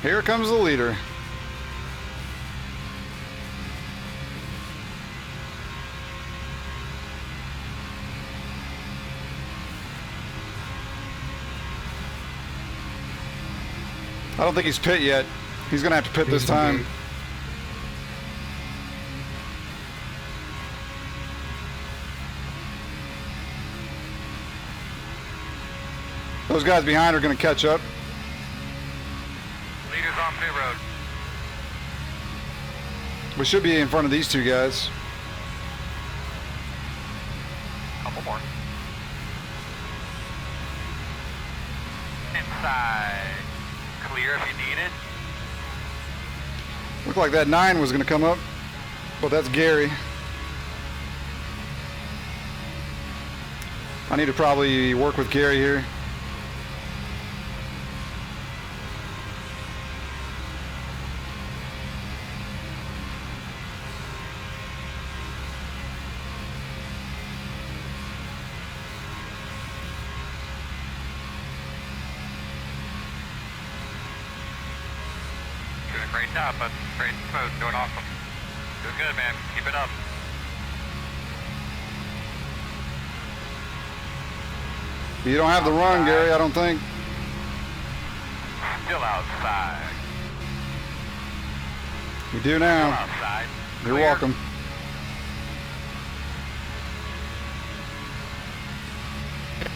Here comes the leader. I don't think he's pit yet. He's gonna have to pit this time. Those guys behind are gonna catch up. Leaders on pit road. We should be in front of these two guys. Couple more. Inside. Clear if you need it. Looked like that 9 was gonna come up, but that's Gary. I need to probably work with Gary here. Doing a great job, bud. Great smooth. Doing awesome. Doing good, man. Keep it up. You don't have the run, Gary, I don't think. Still outside. You do now. Still outside. You're Clear. welcome.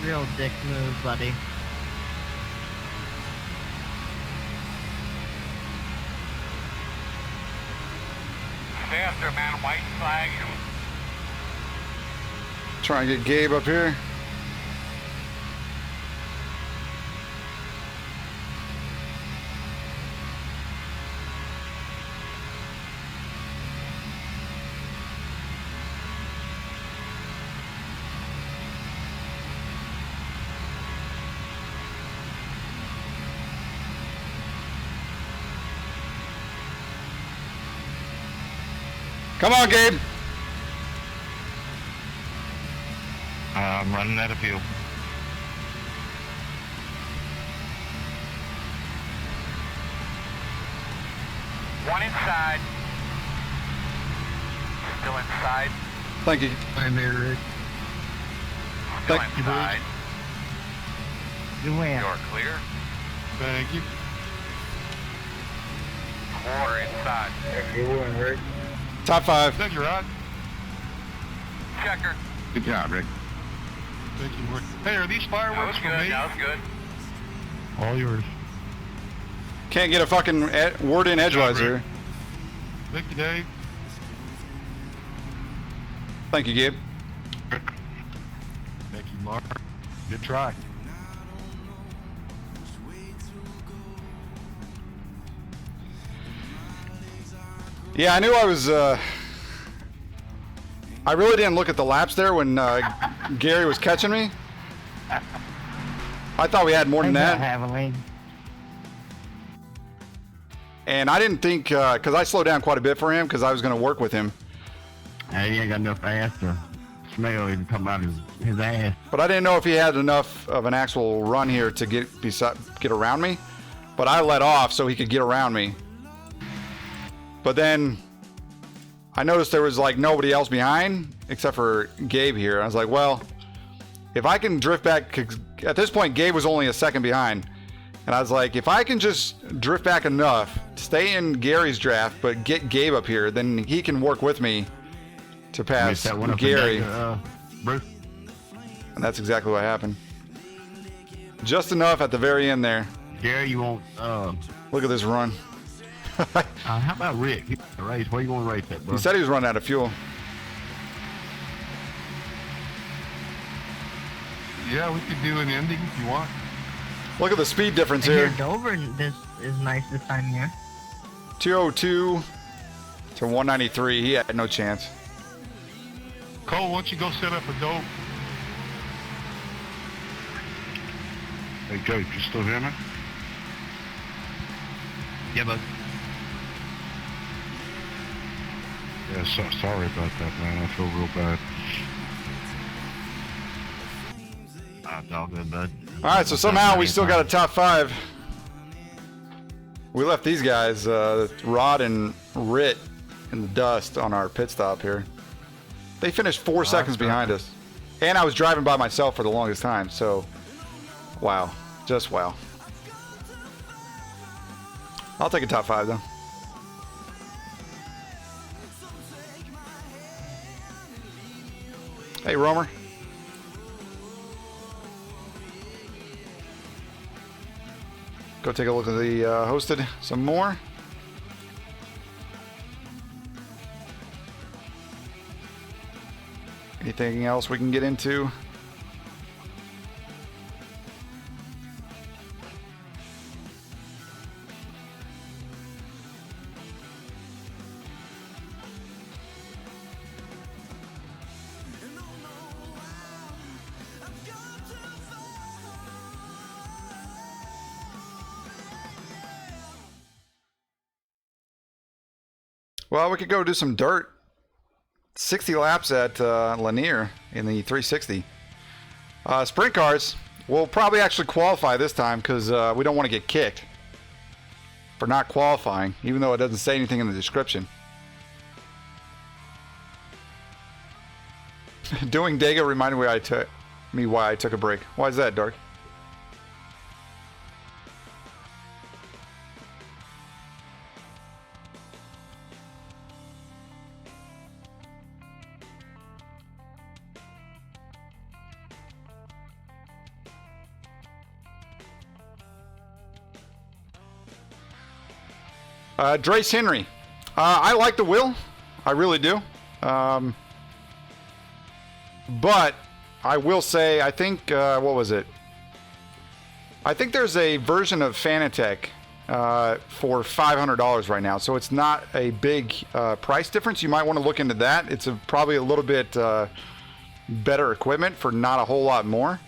Real dick move, buddy. Stay after, man. White flag. Try and get Gabe up here. Come on, Gabe. I'm running out of fuel. One inside. Still inside. Thank you. I'm here, Rick. Still Thank you, inside. You win. You're clear. Thank you. Quarter inside. You win, Rick. Top 5. Thank you, Rod. Checker. Good job, Rick. Thank you, Rick. Hey, are these That fireworks was for good. me? That was good. All yours. Can't get a fucking word in edgewise Rick. here. Thank you, Dave. Thank you, Gabe. Thank you, Mark. Good try. Yeah, I knew I was, I really didn't look at the laps there when Gary was catching me. I thought we had more than that. And I didn't think, because I slowed down quite a bit for him because I was going to work with him. Hey, he ain't got enough ass to smell even come out his ass. But I didn't know if he had enough of an actual run here to get around me. But I let off so he could get around me. But then I noticed there was like nobody else behind except for Gabe here. I was like, well, if I can drift back, 'cause at this point Gabe was only a second behind. And I was like, if I can just drift back enough, stay in Gary's draft, but get Gabe up here, then he can work with me to pass That one up Gary. Bruce. And that's exactly what happened. Just enough at the very end there. Gary, you won't. Look at this run. How about Rick? Race? Where you going to race that, bro? He said he was running out of fuel. Yeah, we could do an ending if you want. Look at the speed difference I hear here. Dover this is nice this time of year. 202 to 193. He had no chance. Cole, why don't you go set up a dope? Hey, Jake, you still hear me? Yeah, bud. Yeah, sorry about that, man. I feel real bad. It's all good, bud. All right, so somehow we still got a top 5. We left these guys, Rod and Rit, in the dust on our pit stop here. They finished 4 seconds behind us. And I was driving by myself for the longest time, so wow. Just wow. I'll take a top 5 though. Hey, Romer. Go take a look at the hosted some more. Anything else we can get into? Well, we could go do some dirt. 60 laps at Lanier in the 360. Sprint cars, we'll probably actually qualify this time because we don't want to get kicked for not qualifying, even though it doesn't say anything in the description. Doing Dega reminded me why I took a break. Why is that, Dark? Drace Henry. I like the wheel. I really do. But I will say, I think, what was it? I think there's a version of Fanatec for $500 right now. So it's not a big price difference. You might want to look into that. It's probably a little bit better equipment for not a whole lot more.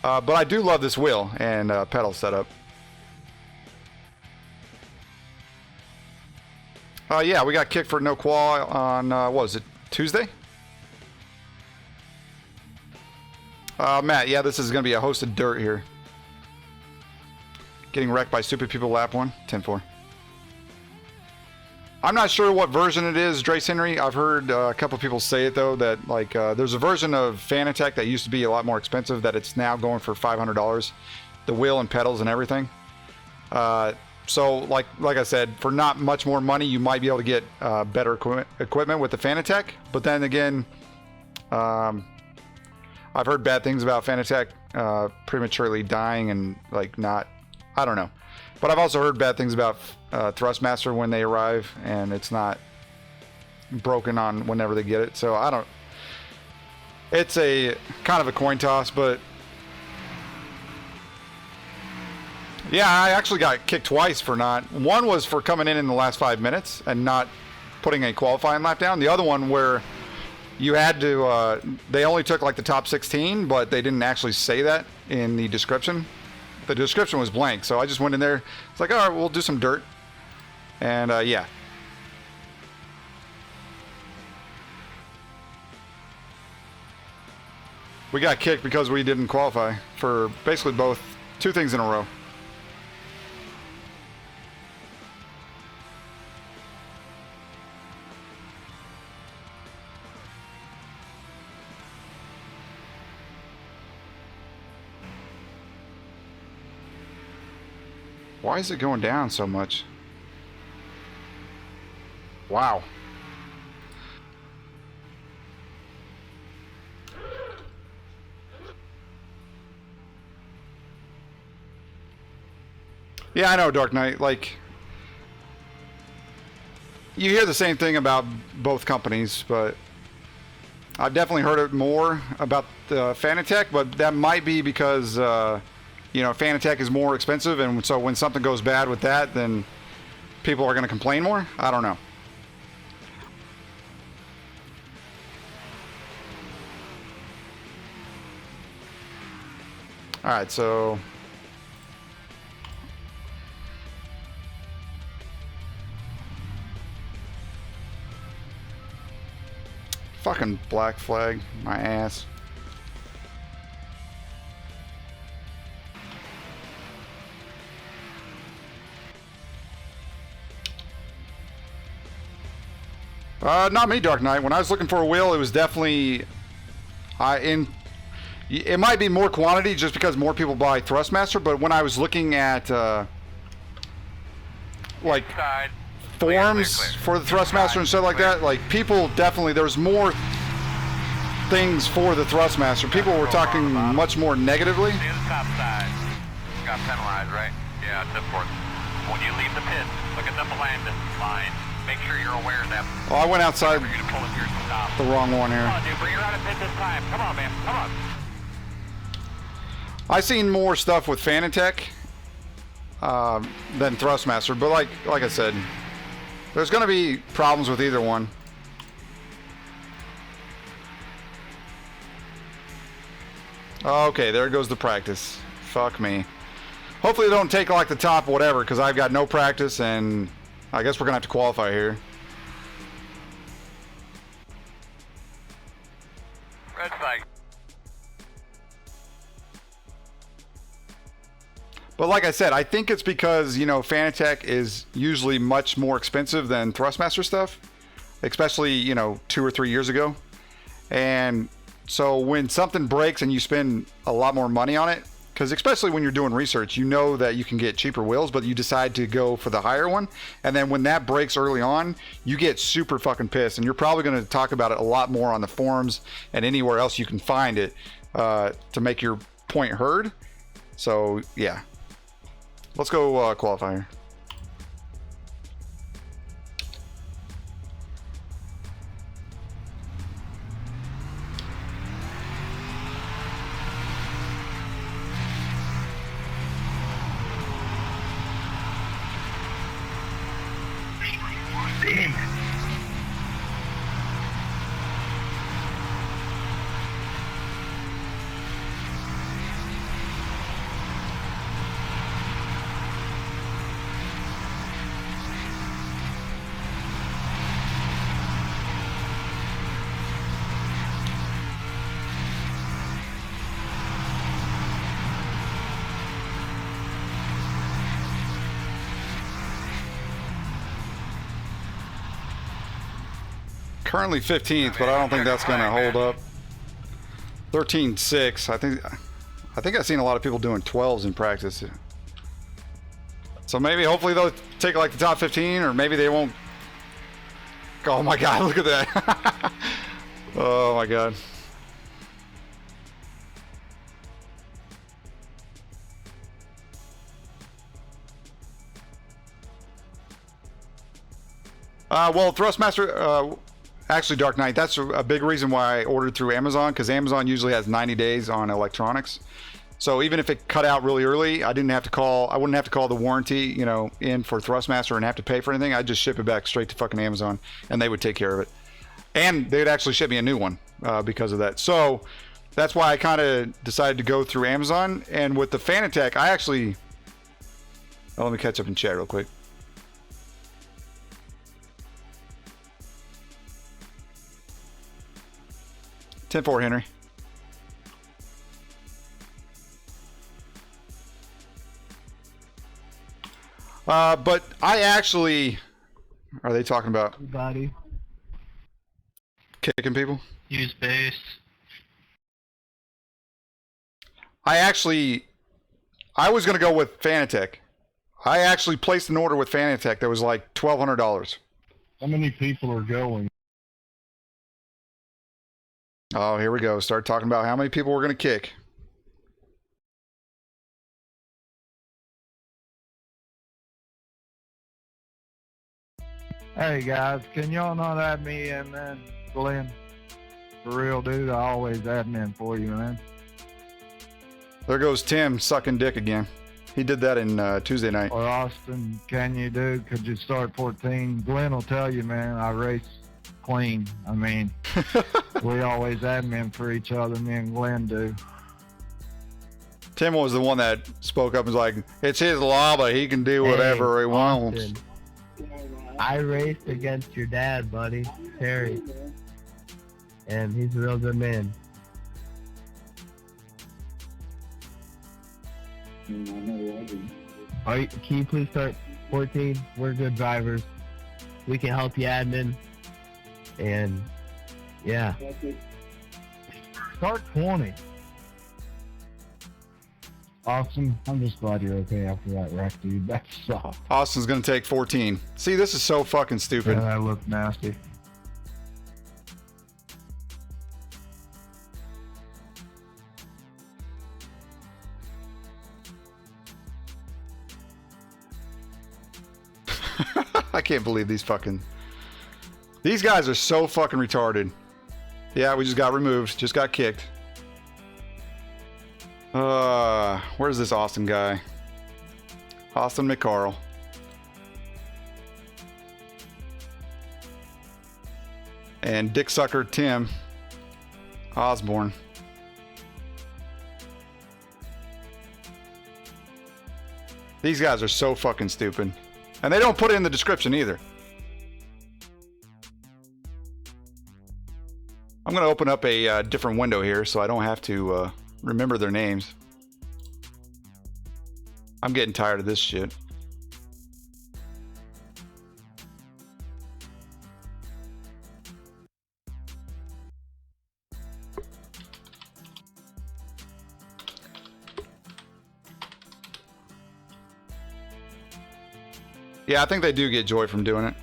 But I do love this wheel and pedal setup. Yeah, we got kicked for no qual on, what was it, Tuesday? Matt, yeah, this is going to be a hosted dirt here. Getting wrecked by stupid people lap 1, 10-4. I'm not sure what version it is, Drace Henry. I've heard a couple people say it, though, that, like, there's a version of Fanatec that used to be a lot more expensive that it's now going for $500. The wheel and pedals and everything. So, like I said, for not much more money, you might be able to get better equipment with the Fanatec. But then again, I've heard bad things about Fanatec prematurely dying and like not, I don't know. But I've also heard bad things about Thrustmaster when they arrive and it's not broken on whenever they get it. So I don't. It's a kind of a coin toss, but. Yeah, I actually got kicked twice for not. One was for coming in the last 5 minutes and not putting a qualifying lap down. The other one where you had to, they only took like the top 16, but they didn't actually say that in the description. The description was blank, so I just went in there. It's like, all right, we'll do some dirt. And yeah. We got kicked because we didn't qualify for basically both, 2 things in a row. Why is it going down so much? Wow. Yeah, I know, Dark Knight. Like, you hear the same thing about both companies, but I've definitely heard it more about the Fanatec, but that might be because you know, Fanatec is more expensive, and so when something goes bad with that, then people are going to complain more? I don't know. Alright, so... Fucking black flag, my ass. Not me, Dark Knight. When I was looking for a wheel, it was definitely... It might be more quantity just because more people buy Thrustmaster, but when I was looking at, like, forums for the Thrustmaster and stuff like that, like, people definitely... There's more things for the Thrustmaster. People were talking much more negatively. See the top side. Got penalized, right? Yeah, it's important. When you leave the pit, look at the landing line. Make sure you're aware of that. Oh, I went outside the wrong one here. Come on, dude, bring her out of pit this time. Come on, man. Come on. I seen more stuff with Fanatec than Thrustmaster, but like I said, there's going to be problems with either one. Okay, there goes the practice. Fuck me. Hopefully they don't take like the top whatever, because I've got no practice and I guess we're going to have to qualify here. Red flag. But like I said, I think it's because, you know, Fanatec is usually much more expensive than Thrustmaster stuff, especially, you know, 2 or 3 years ago. And so when something breaks and you spend a lot more money on it, because especially when you're doing research, you know that you can get cheaper wheels, but you decide to go for the higher one. And then when that breaks early on, you get super fucking pissed. And you're probably going to talk about it a lot more on the forums and anywhere else you can find it to make your point heard. So, yeah. Let's go qualify here. Damn it. Currently 15th, but I don't think that's going to hold up. 13.6. I think I've seen a lot of people doing 12s in practice. So maybe, hopefully they'll take like the top 15, or maybe they won't. Oh my God, look at that. Oh my God. Well, Thrustmaster, actually Dark Knight, that's a big reason why I ordered through Amazon, because Amazon usually has 90 days on electronics. So even if it cut out really early, I wouldn't have to call the warranty, you know, in for Thrustmaster and have to pay for anything. I'd just ship it back straight to fucking Amazon and they would take care of it. And they'd actually ship me a new one because of that. So that's why I kind of decided to go through Amazon. And with the Fanatec, I actually, let me catch up in chat real quick. $10-4, Henry. But I actually, are they talking about Everybody. Kicking people? Use base. I was going to go with Fanatec. I actually placed an order with Fanatec that was like $1,200. How many people are going? Oh, here we go. Start talking about how many people we're going to kick. Hey guys, can y'all not add me in, man? Glenn, for real, dude. I always admin for you, man. There goes Tim sucking dick again. He did that in Tuesday night. Or Austin, can you, dude? Could you start 14? Glenn will tell you, man. I race clean. I mean, we always admin for each other. Me and Glenn do. Tim was the one that spoke up and was like, "It's his lobby. He can do whatever he wants." Austin, I raced against your dad, buddy, Terry, and he's a real good man. Can you please start 14? We're good drivers. We can help you admin. And yeah. Start 20. Austin, I'm just glad you're okay after that wreck, dude. That sucked. Austin's going to take 14. See, this is so fucking stupid. Yeah, that looked nasty. I can't believe these guys are so fucking retarded. Yeah, we just got removed. Just got kicked. Where's this Austin guy? Austin McCarl. And Dick Sucker Tim Osborne. These guys are so fucking stupid. And they don't put it in the description either. I'm going to open up a different window here so I don't have to remember their names. I'm getting tired of this shit. Yeah, I think they do get joy from doing it.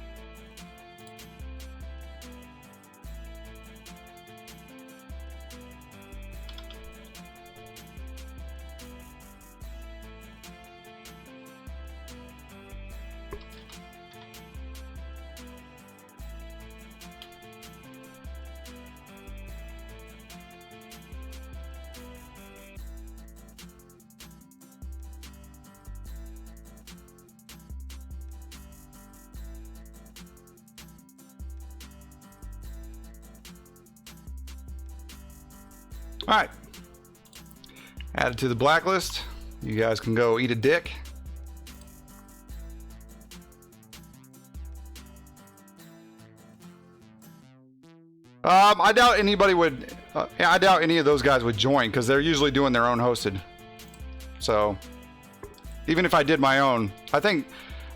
All right, added to the blacklist. You guys can go eat a dick. I doubt anybody would. I doubt any of those guys would join because they're usually doing their own hosted. So even if I did my own, I think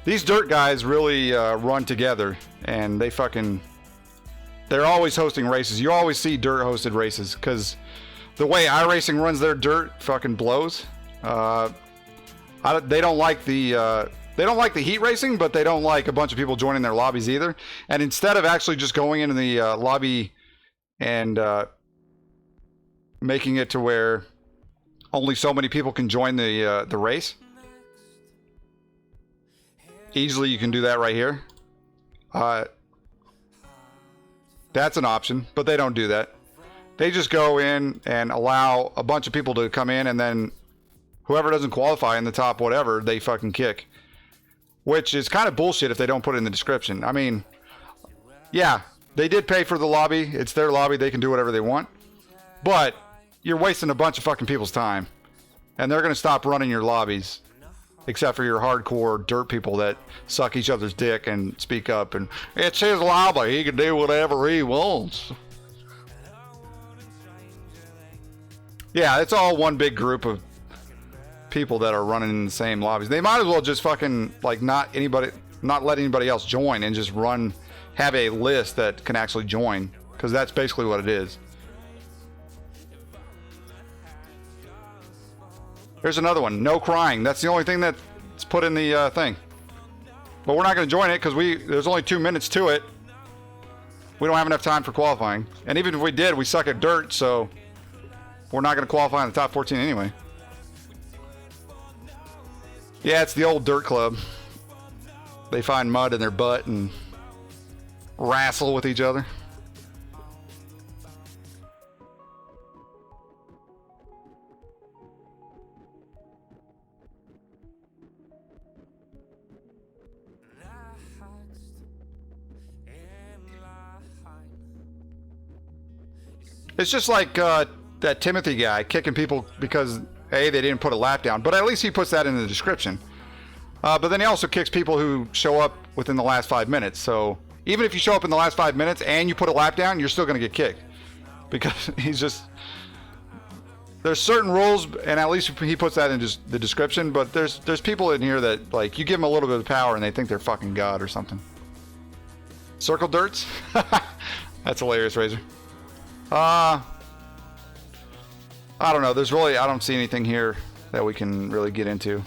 these dirt guys really run together, and they're always hosting races. You always see dirt hosted races because the way iRacing runs their dirt fucking blows. They don't like the heat racing, but they don't like a bunch of people joining their lobbies either. And instead of actually just going into the lobby and making it to where only so many people can join the race, easily you can do that right here. That's an option, but they don't do that. They just go in and allow a bunch of people to come in, and then whoever doesn't qualify in the top whatever, they fucking kick. Which is kind of bullshit if they don't put it in the description. I mean, yeah, they did pay for the lobby. It's their lobby. They can do whatever they want. But you're wasting a bunch of fucking people's time. And they're going to stop running your lobbies. Except for your hardcore dirt people that suck each other's dick and speak up. And it's his lobby. He can do whatever he wants. Yeah, it's all one big group of people that are running in the same lobbies. They might as well just fucking like not let anybody else join and just have a list that can actually join, because that's basically what it is. Here's another one. No crying. That's the only thing that's put in the thing. But we're not going to join it because there's only 2 minutes to it. We don't have enough time for qualifying. And even if we did, we suck at dirt, so we're not going to qualify in the top 14 anyway. Yeah, it's the old dirt club. They find mud in their butt and wrestle with each other. It's just like that Timothy guy kicking people because A, they didn't put a lap down, but at least he puts that in the description. But then he also kicks people who show up within the last 5 minutes. So even if you show up in the last 5 minutes and you put a lap down, you're still going to get kicked. Because there's certain rules, and at least he puts that in just the description, but there's people in here that, like, you give them a little bit of power and they think they're fucking God or something. Circle dirts? That's hilarious, Razor. I don't know. I don't see anything here that we can really get into.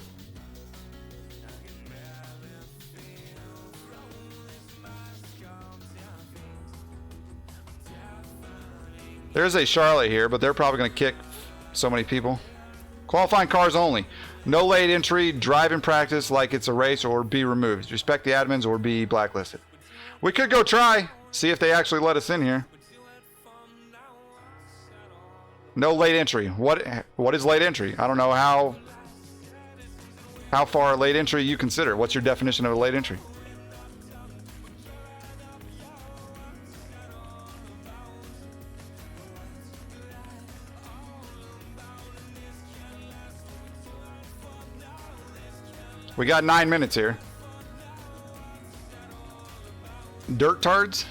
There's a Charlotte here, but they're probably going to kick so many people. Qualifying cars only. No late entry, drive in practice like it's a race, or be removed. Respect the admins or be blacklisted. We could go try, see if they actually let us in here. No late entry. What is late entry? I don't know how far late entry you consider. What's your definition of a late entry? We got 9 minutes here. Dirt tards?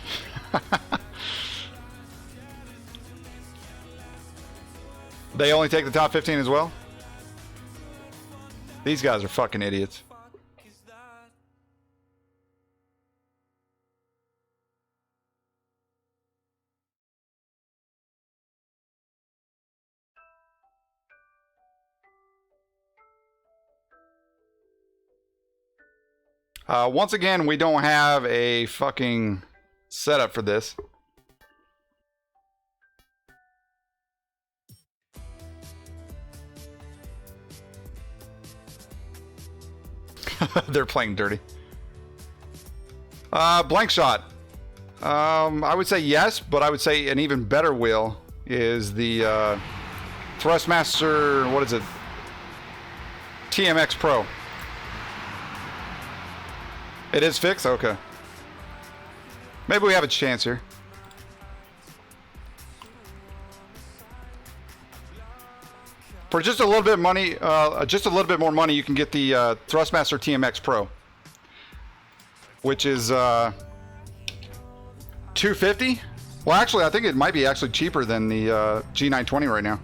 They only take the top 15 as well? These guys are fucking idiots. Once again, we don't have a fucking setup for this. They're playing dirty. Blank shot. I would say yes, but I would say an even better wheel is the Thrustmaster, what is it? TMX Pro. It is fixed? Okay. Maybe we have a chance here. For just a little bit of money, just a little bit more money, you can get the Thrustmaster TMX Pro, which is $250. Well, actually, I think it might be actually cheaper than the G920 right now,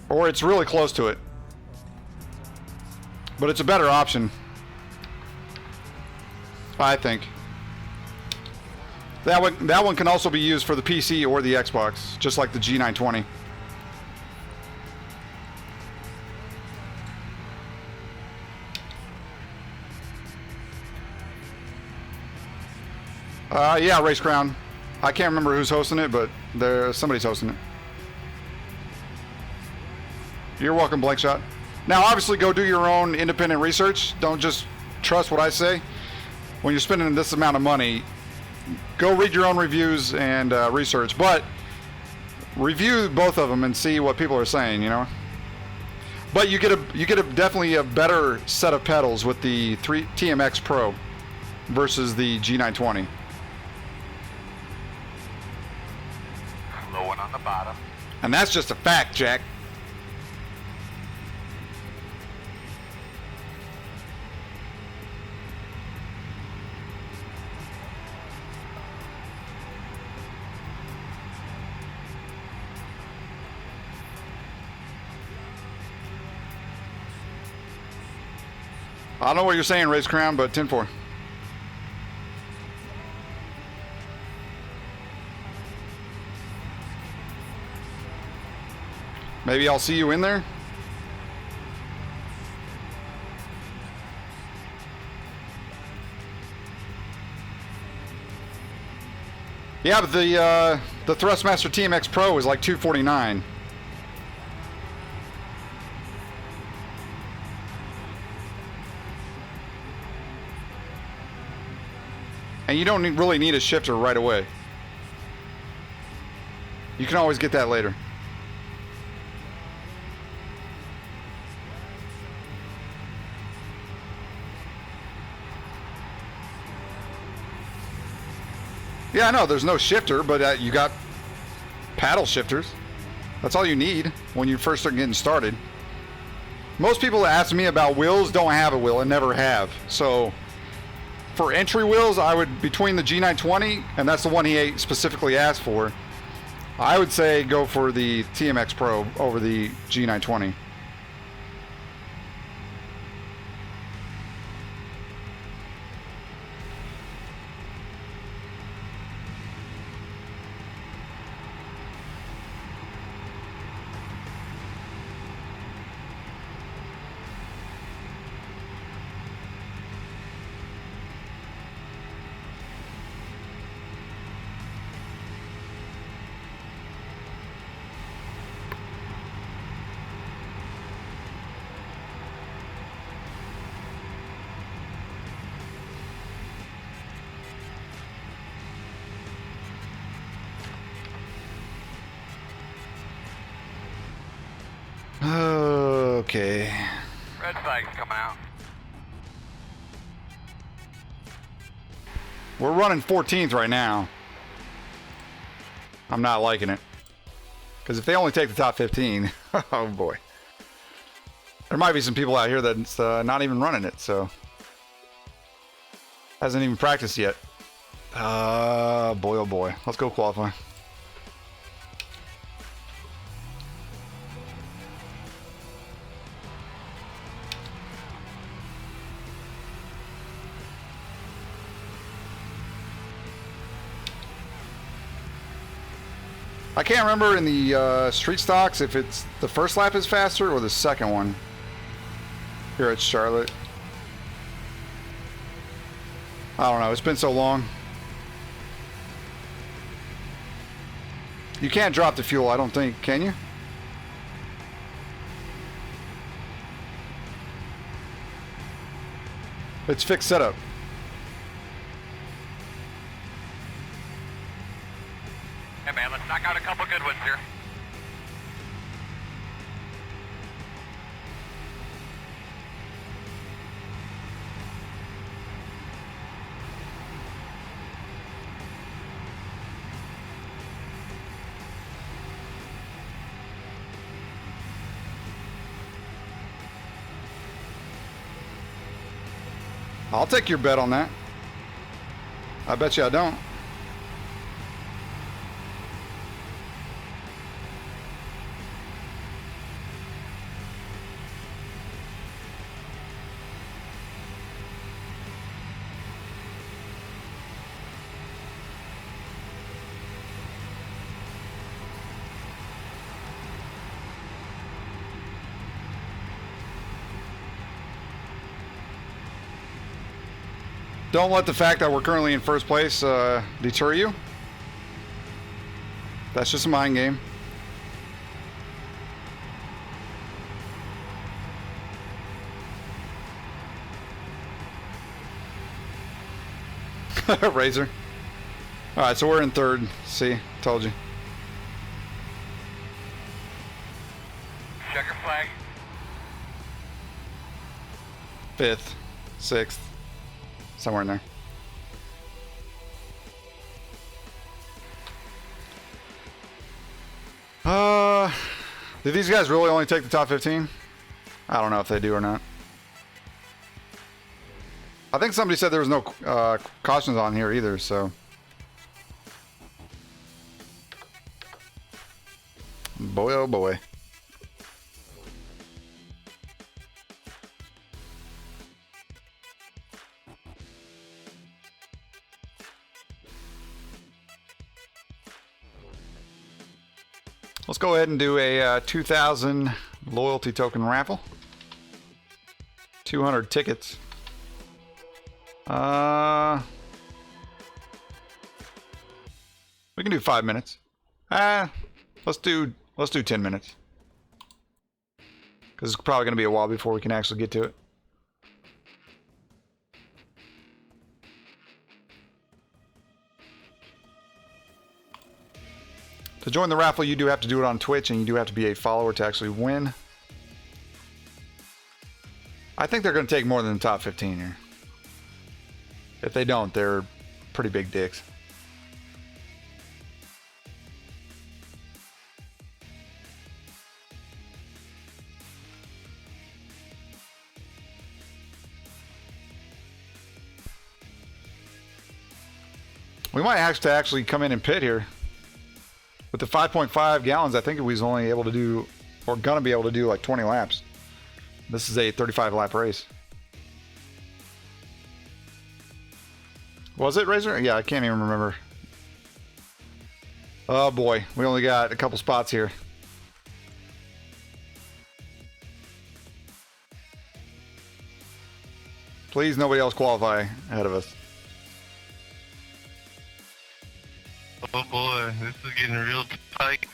or it's really close to it. But it's a better option, I think. That one can also be used for the PC or the Xbox, just like the G920. Yeah, Race Crown. I can't remember who's hosting it, but somebody's hosting it. You're welcome, Blank Shot. Now, obviously, go do your own independent research. Don't just trust what I say. When you're spending this amount of money, go read your own reviews and research. But review both of them and see what people are saying, you know. But you get definitely a better set of pedals with the TMX Pro versus the G920. Low one on the bottom. And that's just a fact, Jack. I don't know what you're saying, Race Crown, but 10-4. Maybe I'll see you in there. Yeah, but the Thrustmaster TMX Pro is like $249. And you don't really need a shifter right away. You can always get that later. Yeah, I know there's no shifter, but you got paddle shifters. That's all you need when you first start getting started. Most people that ask me about wheels don't have a wheel and never have. So for entry wheels, I would, between the G920, and that's the one he specifically asked for, I would say go for the TMX Pro over the G920. Okay. Red flag's coming out. We're running 14th right now. I'm not liking it. Because if they only take the top 15, oh boy. There might be some people out here that's not even running it, so. Hasn't even practiced yet. Boy oh boy. Let's go qualify. I can't remember in the street stocks if it's the first lap is faster or the second one. Here at Charlotte. I don't know. It's been so long. You can't drop the fuel, I don't think. Can you? It's fixed setup. Hey man, let's knock out a couple good ones here. I'll take your bet on that. I bet you I don't. Don't let the fact that we're currently in first place deter you. That's just a mind game. Razor. Alright, so we're in third. See, told you. Checker flag. Fifth, sixth. Somewhere in there. Did these guys really only take the top 15? I don't know if they do or not. I think somebody said there was no cautions on here either, so. Boy, oh boy. Let's go ahead and do a 2,000 loyalty token raffle. 200 tickets. We can do 5 minutes. Let's do 10 minutes. Because it's probably going to be a while before we can actually get to it. To join the raffle, you do have to do it on Twitch, and you do have to be a follower to actually win. I think they're going to take more than the top 15 here. If they don't, they're pretty big dicks. We might have to actually come in and pit here. With the 5.5 gallons, I think we was only able to do, or gonna be able to do like 20 laps. This is a 35 lap race. Was it, Razor? Yeah, I can't even remember. Oh boy, we only got a couple spots here. Please, nobody else qualify ahead of us. Oh boy, this is getting real tight.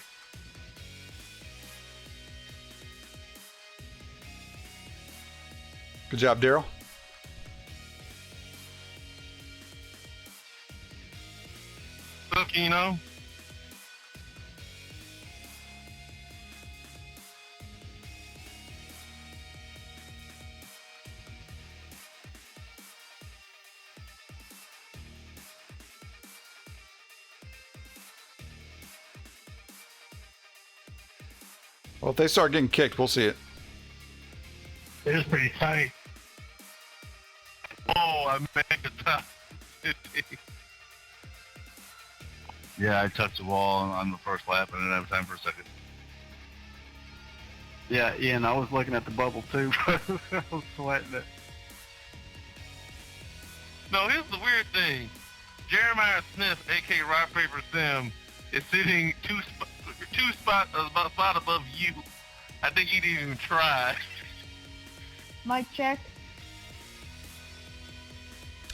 Good job, Daryl. Look, you know. Well, if they start getting kicked, we'll see it. It is pretty tight. Oh, I made the top 50. Yeah, I touched the wall on the first lap and didn't have time for a second. Yeah, Ian, I was looking at the bubble too. I was sweating it. No, here's the weird thing. Jeremiah Smith, aka RockPaperSim, is sitting 2 spots, a spot above you. I think you didn't even try. Mic check.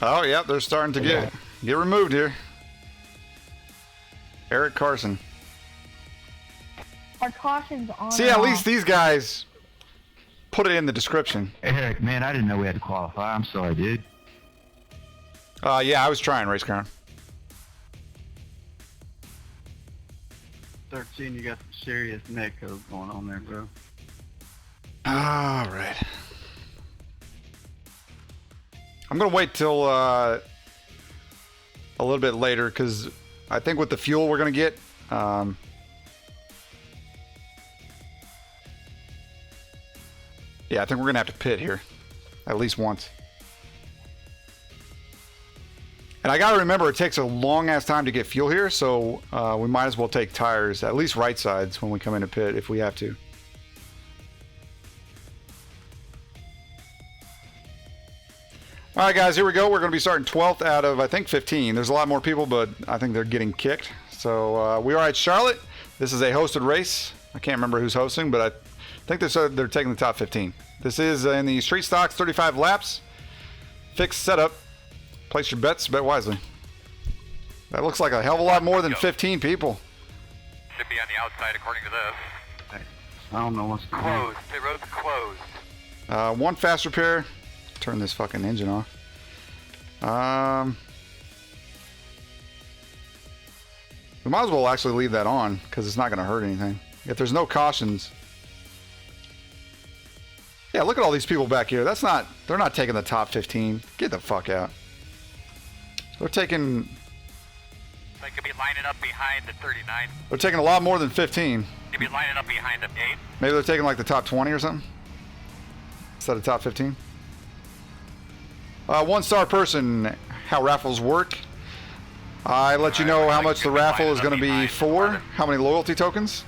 Oh, yeah, they're starting to get removed here. Eric Carson. Our caution's on. See, at least these guys put it in the description. Eric, man, I didn't know we had to qualify. I'm sorry, dude. Yeah, I was trying, Race Car. 13, you got some serious neck codes going on there, bro. All right. I'm going to wait till a little bit later because I think with the fuel we're going to get, yeah, I think we're going to have to pit here at least once. And I got to remember it takes a long-ass time to get fuel here, so we might as well take tires, at least right sides, when we come into pit if we have to. All right, guys, here we go. We're going to be starting 12th out of, I think, 15. There's a lot more people, but I think they're getting kicked. So we are at Charlotte. This is a hosted race. I can't remember who's hosting, but I think they're taking the top 15. This is in the Street Stocks 35 laps. Fixed setup. Place your bets, bet wisely. That looks like a hell of a lot more than 15 people. Should be on the outside according to this. I don't know what's going on. Closed. Pit road's closed. One fast repair. Turn this fucking engine off. We might as well actually leave that on because it's not going to hurt anything. If there's no cautions. Yeah, look at all these people back here. They're not taking the top 15. Get the fuck out. They're taking... They could be lining up behind the 39. They're taking a lot more than 15. They'd be lining up behind the 8. Maybe they're taking like the top 20 or something? Instead of top 15? One star person, how raffles work. I let you know how much the raffle is going to be for, how many loyalty tokens.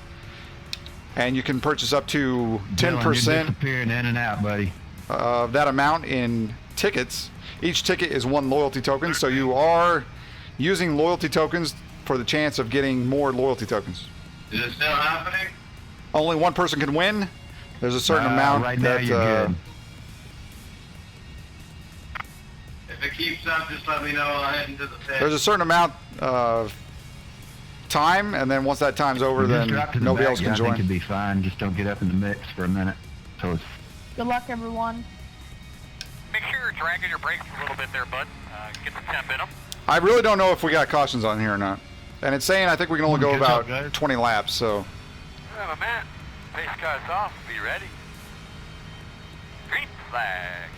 And you can purchase up to 10% disappearing in and out, buddy. Of that amount in tickets. Each ticket is 1 loyalty token, so you are using loyalty tokens for the chance of getting more loyalty tokens. Is it still happening? Only one person can win. There's a certain amount right now that you're good. If it keeps up, just let me know. I'll head into the pit. there's a certain amount of time, and then once that time's over, then nobody else can I join. think you'll be fine. Just don't get up in the mix for a minute. So it's Good luck, everyone. Make sure you're dragging your brakes a little bit there, bud. Get the temp in them. I really don't know if we got cautions on here or not. And it's saying I think we can only go about 20 laps, so... We have a man. Pace car's off. Be ready. Green flag.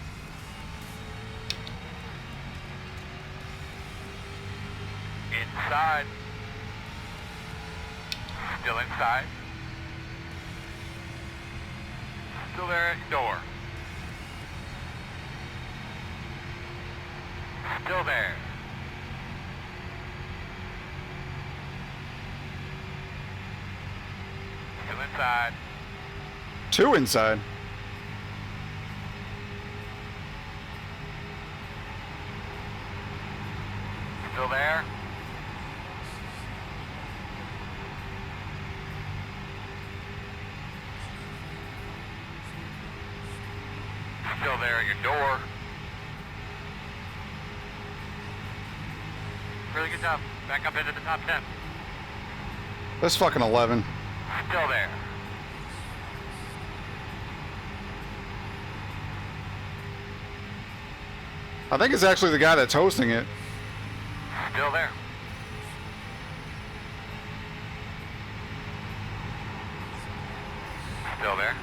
Inside. Still inside. Still there at your door. Still there. Still inside. 2 inside. Still there. Still there at your door. Really good job. Back up into the top 10. That's fucking 11. Still there. I think it's actually the guy that's hosting it. Still there. Still there.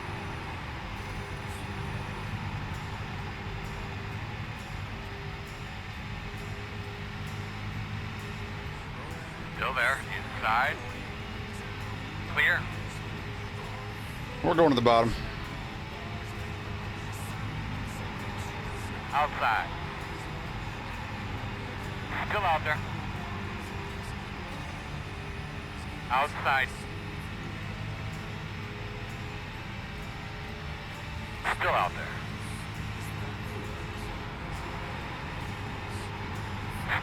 Still there. Inside. Clear. We're going to the bottom. Outside. Still out there. Outside. Still out there.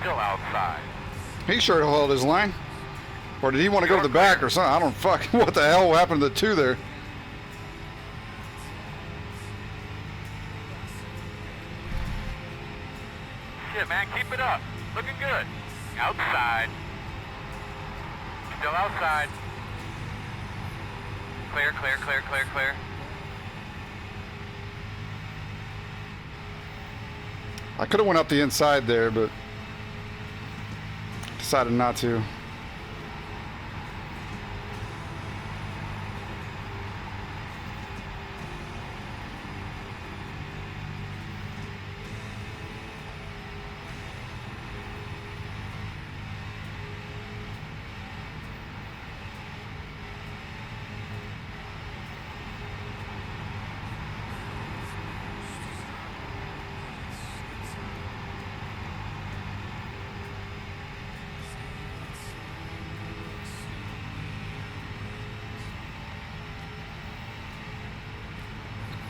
Still outside. He sure held his line. Or did he want to go to the back or something? I don't fuck. What the hell happened to the two there? Shit, man, keep it up. Looking good. Outside. Still outside. Clear, clear, clear, clear, clear. I could have went up the inside there, but decided not to.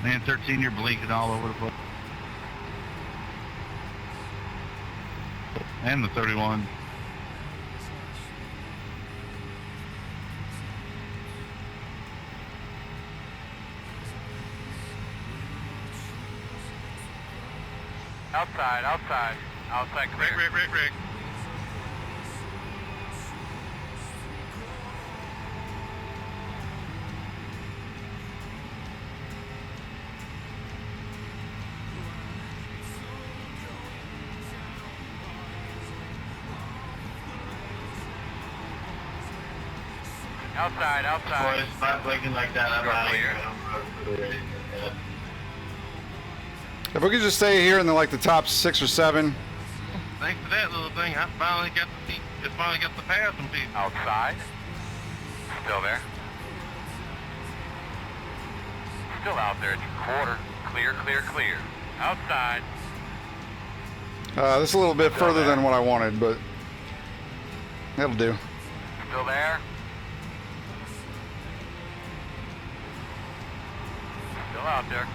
Man, 13, you're blinking all over the place. And the 31. Outside, outside. Outside clear. Rick. Outside, outside. Boy, it's not blinking like that. I'm not clear. If we could just stay here in the like the top 6 or 7. Thanks to that little thing, I finally got the pass some people. Outside. Still there. Still out there at your quarter. Clear, clear, clear. Outside. This is a little bit further than what I wanted, but that'll do. Still there. Still out there.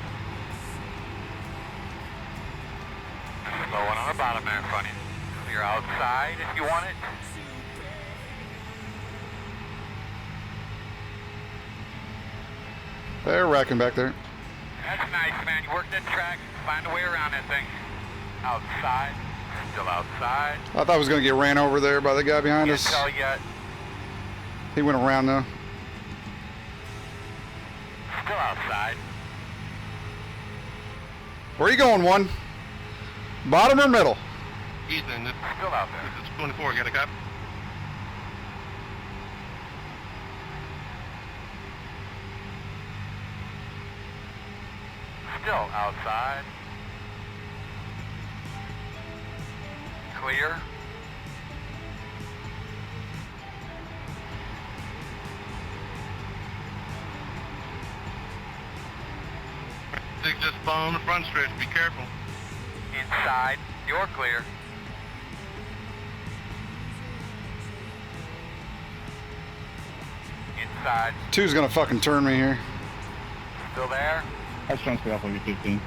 Slow one on the bottom there in front of you. Clear outside if you want it. They're racking back there. That's nice, man. You worked that track. Find a way around that thing. Outside. Still outside. I thought I was going to get ran over there by the guy behind Can't us. tell yet. He went around though. Still outside. Where are you going, one? Bottom or middle? Ethan, this Still out there. is 24, got a copy? Still outside. Clear. Six just spun on the front stretch, be careful. Inside. You're clear. Inside. Two's going to fucking turn me here. Still there. I was trying to stay off on your 15.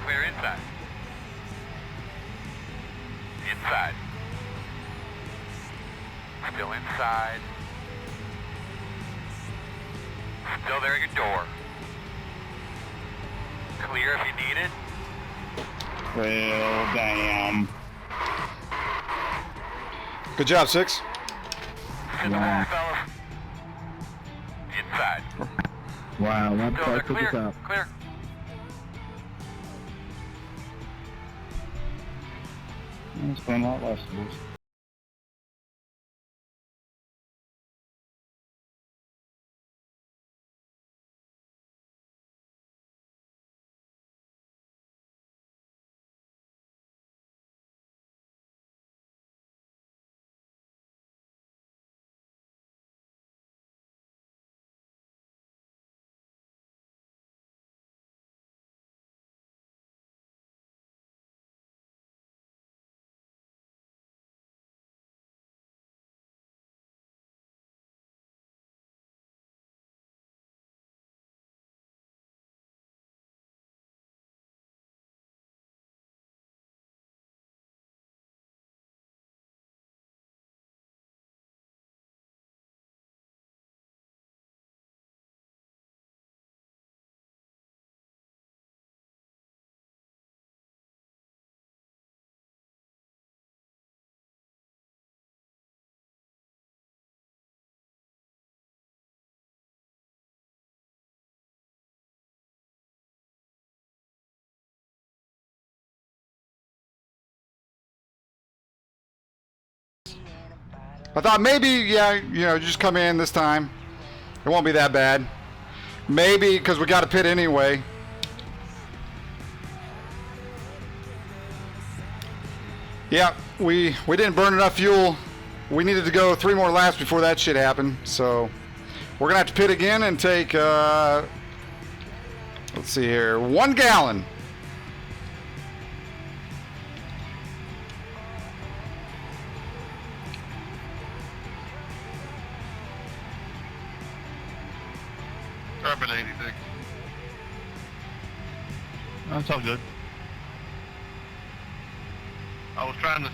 Clear inside. Inside. Still inside. Still there at your door. Clear if you need it. Well, damn. Good job, 6. To the wall, fellas. Inside. Wow, that's Still there. close to the Clear. top. Clear. It's been a lot less of this. I thought maybe, yeah, you know, just come in this time. It won't be that bad. Maybe because we got to pit anyway. Yeah, we didn't burn enough fuel. We needed to go 3 more laps before that shit happened. So we're gonna have to pit again and take let's see here, 1 gallon. Carbon 86. That's all good. I was trying to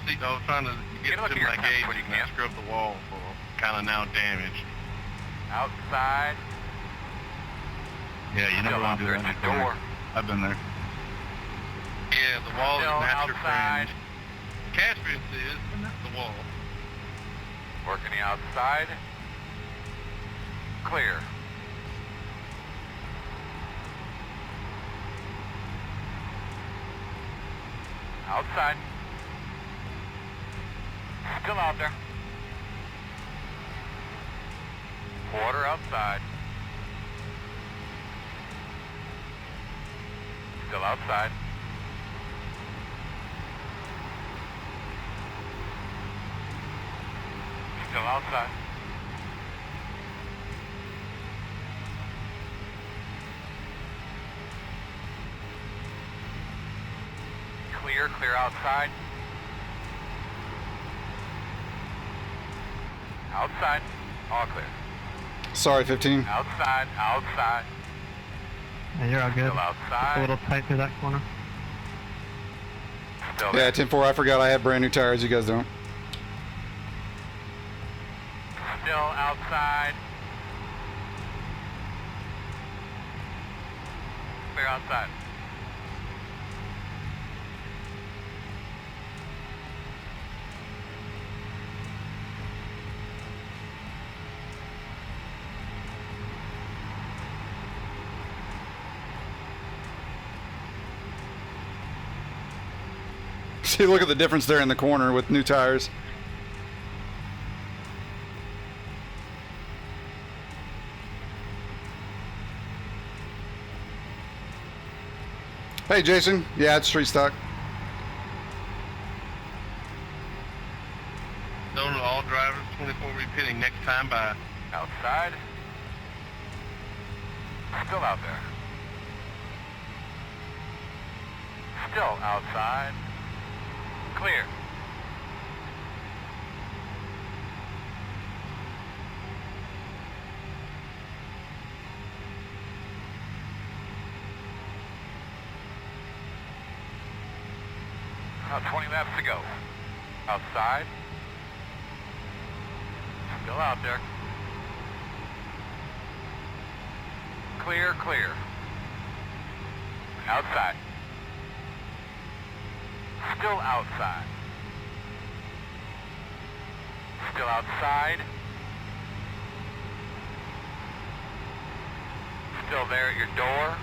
get to my gauge and I scrubbed the wall for kind of now damaged. Outside. Yeah, you never want to do that in the door. I've been there. Yeah, the wall Still is master outside. framed. Cash fence is, but not the wall. Working the outside. Clear. Outside. Still out there. Quarter outside. Still outside. Still outside. Clear outside. Outside. All clear. Sorry, 15. Outside. And you're all good. Still outside. A little tight through that corner. Still Yeah, 10-4, I forgot I had brand new tires. You guys don't. Still outside. Clear outside. See, look at the difference there in the corner with new tires. Hey, Jason. Yeah, it's street stock. Known to all drivers, 24 repitting next time by. Outside. Still out there. Still outside. Clear. About 20 laps to go. Outside. Still out there. Clear. Outside. Still outside. Still outside. Still there at your door.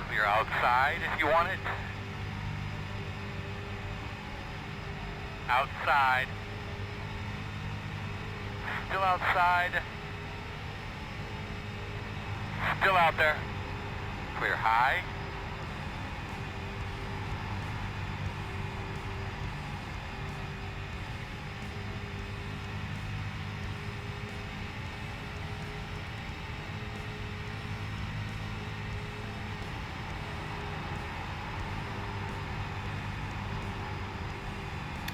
Clear outside if you want it. Outside. Still outside. Still out there. Clear high.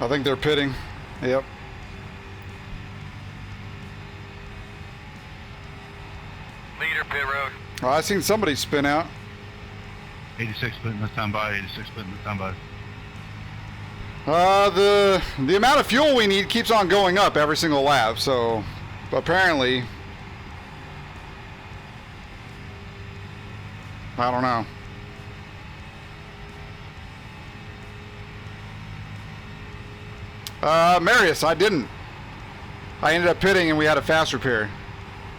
I think they're pitting. Yep. Leader pit road. Oh, I seen somebody spin out. 86 splitting this time by, 86 splitting this time by. The amount of fuel we need keeps on going up every single lap, so apparently, I don't know. Marius, I didn't. I ended up pitting and we had a fast repair.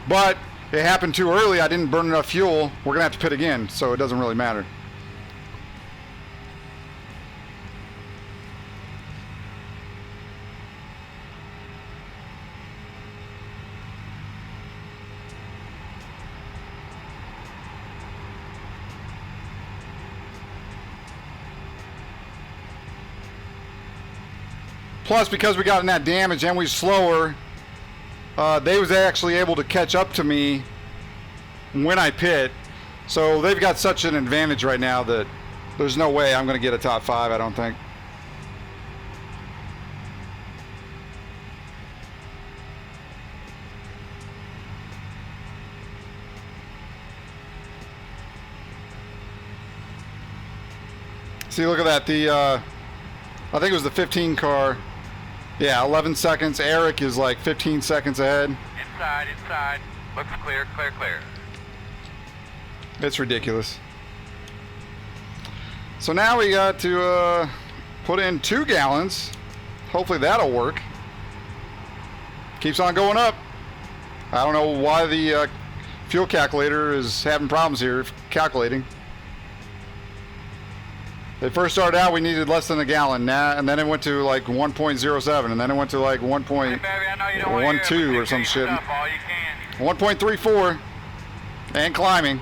But it happened too early, I didn't burn enough fuel. We're gonna have to pit again, so it doesn't really matter. Plus, because we got in that damage and we slower, they was actually able to catch up to me when I pit. So they've got such an advantage right now that there's no way I'm going to get a top 5, I don't think. See, look at that. I think it was the 15 car. Yeah, 11 seconds. Eric is like 15 seconds ahead. Inside, inside. Looks clear, clear, clear. It's ridiculous. So now we got to put in 2 gallons. Hopefully that'll work. Keeps on going up. I don't know why the fuel calculator is having problems here calculating. They first started out, we needed less than a gallon, and then it went to like 1.07, and then it went to like 1.12 or some shit. 1.34, and climbing.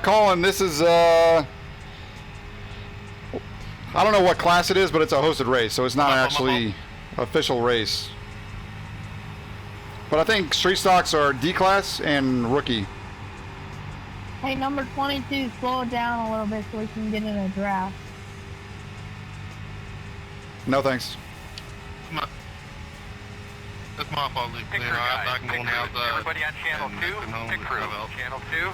Colin, this is, I don't know what class it is, but it's a hosted race, so it's not actually official race. But I think street stocks are D class and rookie. Hey, number 22, slow it down a little bit so we can get in a draft. No thanks. That's my fault, Luke. I can go on the outside. Everybody on channel 2, pick crew. Channel 2.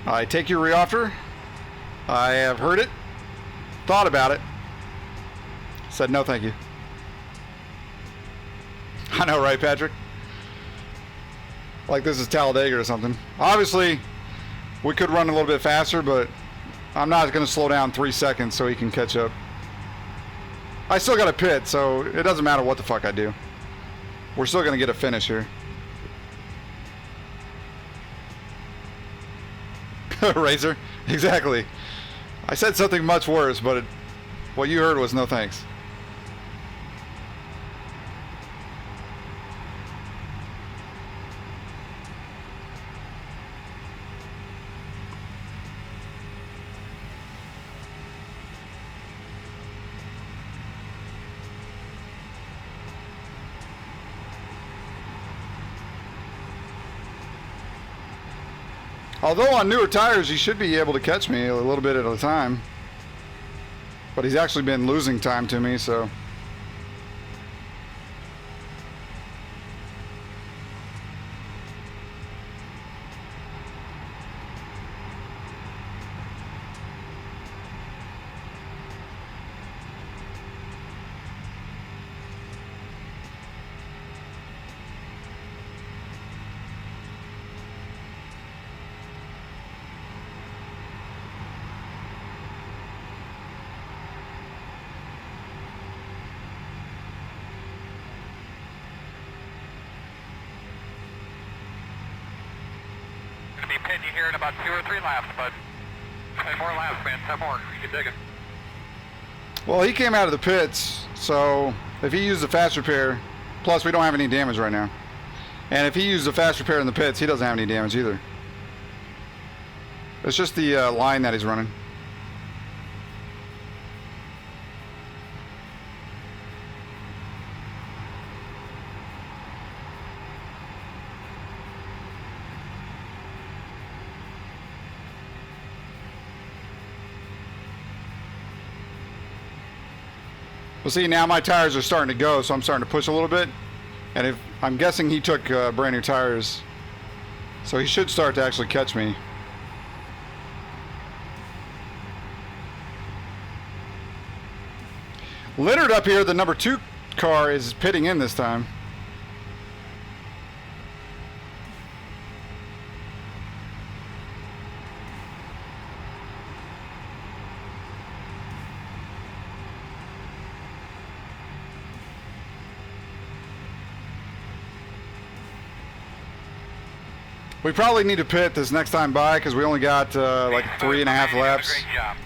I take your reoffer. I have heard it, thought about it, said no thank you. I know, right, Patrick? Like this is Talladega or something. Obviously, we could run a little bit faster, but I'm not going to slow down 3 seconds so he can catch up. I still got to pit, so it doesn't matter what the fuck I do. We're still going to get a finish here. Razor, exactly. I said something much worse, but what you heard was no thanks. Although on newer tires, he should be able to catch me a little bit at a time. But he's actually been losing time to me, so. Pitting you here in about 2 or 3 laps, bud. 10 more laps, man. 10 more. You can dig it. Well, he came out of the pits, so if he used the fast repair, plus we don't have any damage right now. And if he used the fast repair in the pits, he doesn't have any damage either. It's just the line that he's running. Well, see, now my tires are starting to go, so I'm starting to push a little bit. And if I'm guessing he took brand new tires, so he should start to actually catch me. Leonard up here, the number 2 car, is pitting in this time. We probably need to pit this next time by because we only got like 3.5 laps. Great job.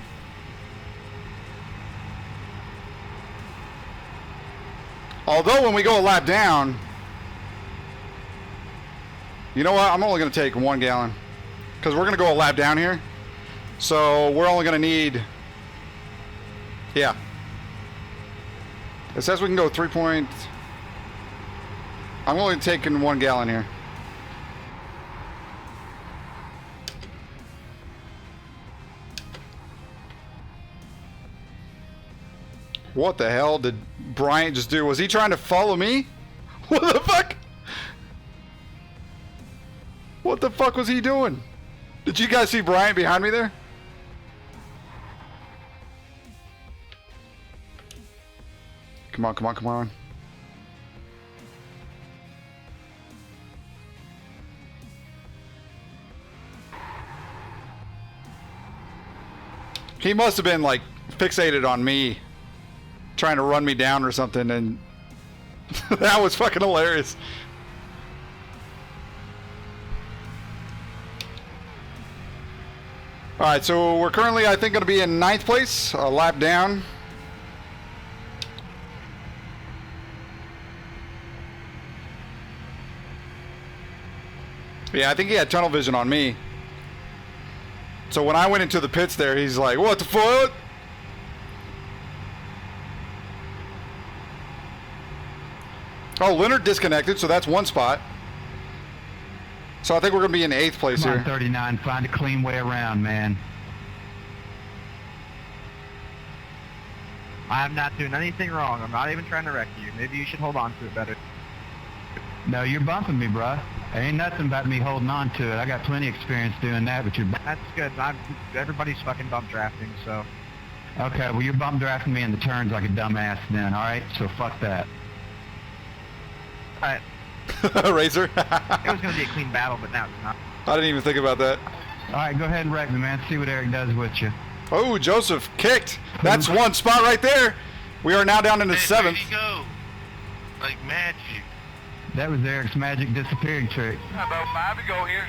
Although when we go a lap down, you know what? I'm only going to take 1 gallon because we're going to go a lap down here. So we're only going to need, yeah. It says we can go 3 point. I'm only taking 1 gallon here. What the hell did Bryant just do? Was he trying to follow me? What the fuck? What the fuck was he doing? Did you guys see Bryant behind me there? Come on, come on, come on. He must have been like fixated on me, trying to run me down or something, and that was fucking hilarious. Alright, so we're currently, I think, going to be in 9th place, a lap down. Yeah, I think he had tunnel vision on me. So when I went into the pits there, he's like, what the fuck? Oh, Leonard disconnected, so that's 1 spot. So I think we're going to be in 8th place Come on, here. 39, find a clean way around, man. I'm not doing anything wrong. I'm not even trying to wreck you. Maybe you should hold on to it better. No, you're bumping me, bruh. There ain't nothing about me holding on to it. I got plenty of experience doing that, but you're... That's good. Everybody's fucking bump drafting, so... Okay, well, you're bump drafting me in the turns like a dumbass then, alright? So fuck that. Alright. Razor. It was going to be a clean battle, but now it's not. I didn't even think about that. Alright, go ahead and wreck me, man. See what Eric does with you. Oh, Joseph kicked. That's 1 spot right there. We are now down into 7th. Where'd he go? Like magic. That was Eric's magic disappearing trick. About 5 to go here.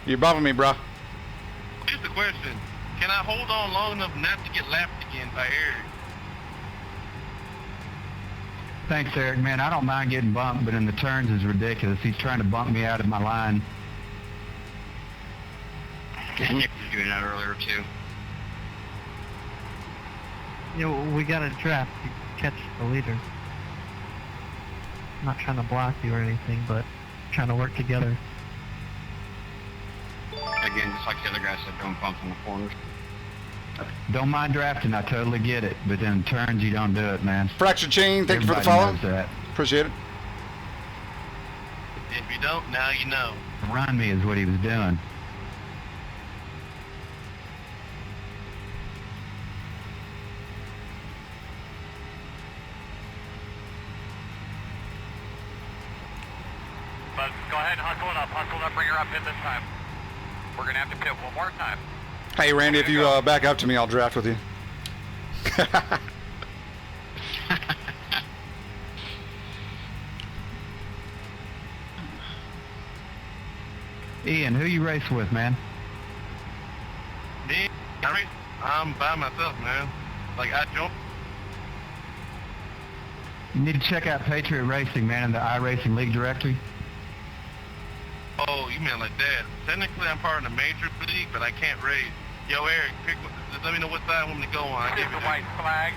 You're bumping me, bro. Here's the question. Can I hold on long enough not to get lapped again by Eric? Thanks, Eric, man. I don't mind getting bumped, but in the turns is ridiculous. He's trying to bump me out of my line. Nick was doing that earlier, too. You know, we got a draft to catch the leader. I'm not trying to block you or anything, but trying to work together. Again, just like the other guy said, don't bump in the corners. Don't mind drafting, I totally get it. But in turns, you don't do it, man. Fractured Chain, thank you for the Everybody follow. knows that. Appreciate it. If you don't, now you know. Run me is what he was doing. Let's go ahead and hustle it up, bring her up pit this time. We're going to have to pit 1 more time. Hey, Randy, if you back up to me, I'll draft with you. Ian, who you race with, man? Me? I'm by myself, man. Like, I don't... You need to check out Patriot Racing, man, in the iRacing League directory. Oh, you mean like that? Technically, I'm part of the major league, but I can't race. Yo, Eric, let me know what side I want me to go on. I give you the white flag.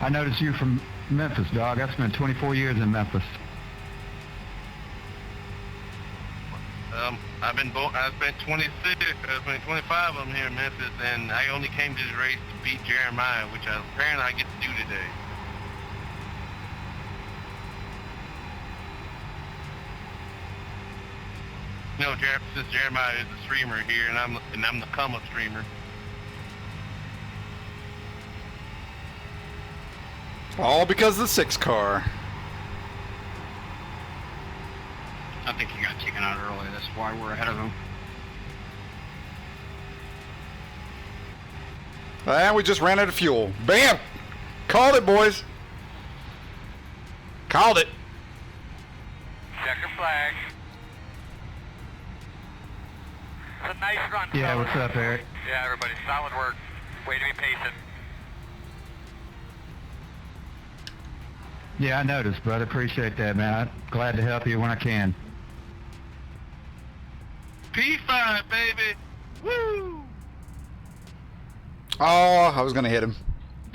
I noticed you from Memphis, dog. I spent 24 years in Memphis. I spent 26, I spent 25 of them here in Memphis, and I only came to this race to beat Jeremiah, which apparently I get to do today. You know, since Jeremiah is the streamer here, and I'm the come-up streamer. All because of the 6 car. I think he got taken out early. That's why we're ahead of him. And we just ran out of fuel. Bam! Called it, boys. Called it. Checker flag. It's a nice run, Yeah, fellas. what's up, Eric? Yeah, everybody, solid work. Way to be patient. Yeah, I noticed, brother. Appreciate that, man. Glad to help you when I can. P5, baby. Woo! Oh, I was gonna hit him.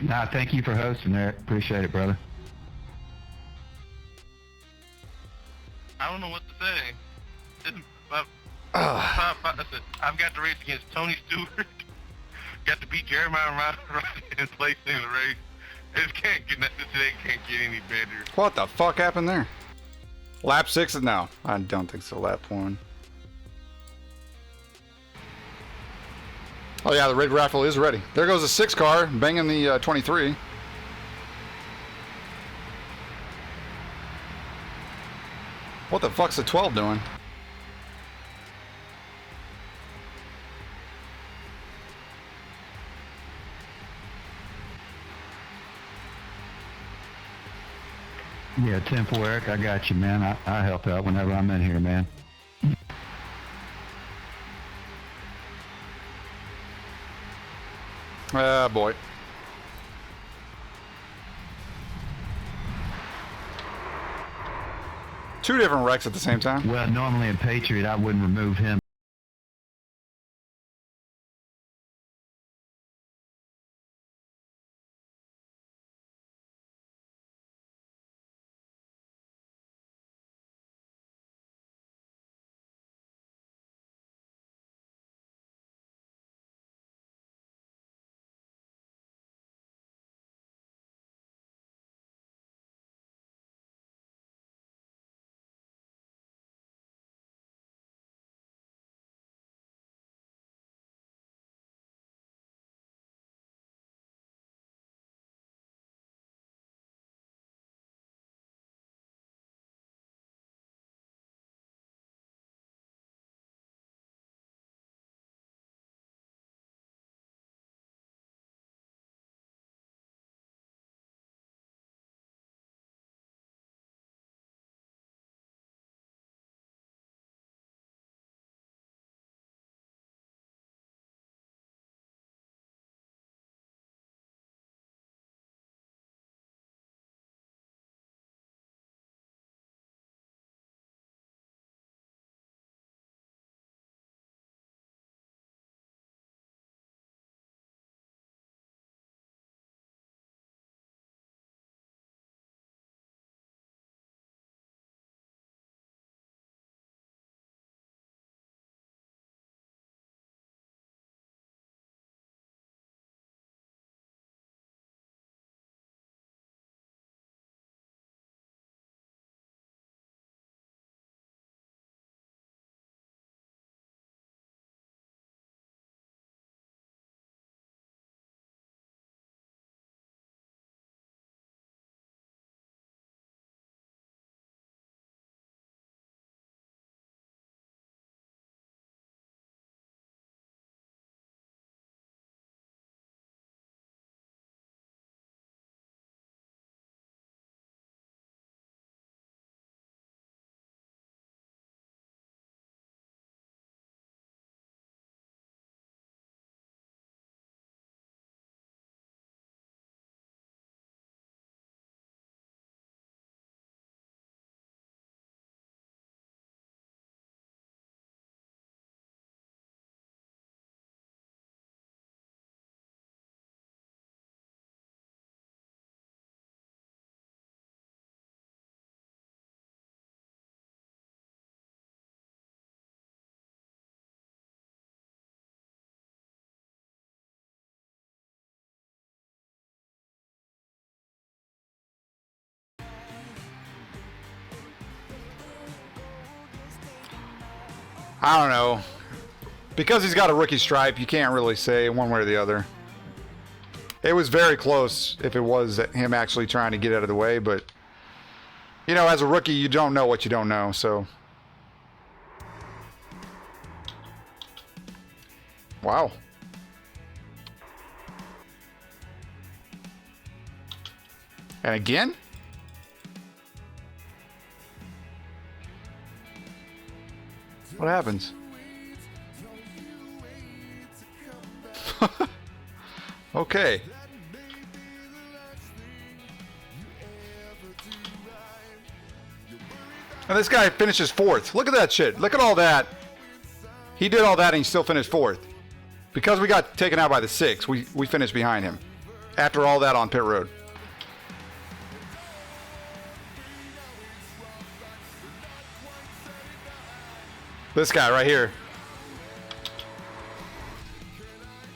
Nah, thank you for hosting, Eric. Appreciate it, brother. I don't know what to say. I've got to race against Tony Stewart. Got to beat Jeremiah right in place in the race. It can't get any better. What the fuck happened there? Lap 6 is now. I don't think so. Lap 1. Oh yeah, the red raffle is ready. There goes the 6 car, banging the 23. What the fuck's the 12 doing? Yeah, 10-4, Eric, I got you, man. I help out whenever I'm in here, man. Ah, boy. Two different wrecks at the same time. Well, normally in Patriot, I wouldn't remove him. I don't know. Because he's got a rookie stripe, you can't really say one way or the other. It was very close if it was him actually trying to get out of the way, but you know, as a rookie, you don't know what you don't know, so. Wow. And again? What happens? Okay. And this guy finishes 4th. Look at that shit. Look at all that. He did all that and he still finished 4th. Because we got taken out by the 6, we finished behind him. After all that on pit road. This guy right here.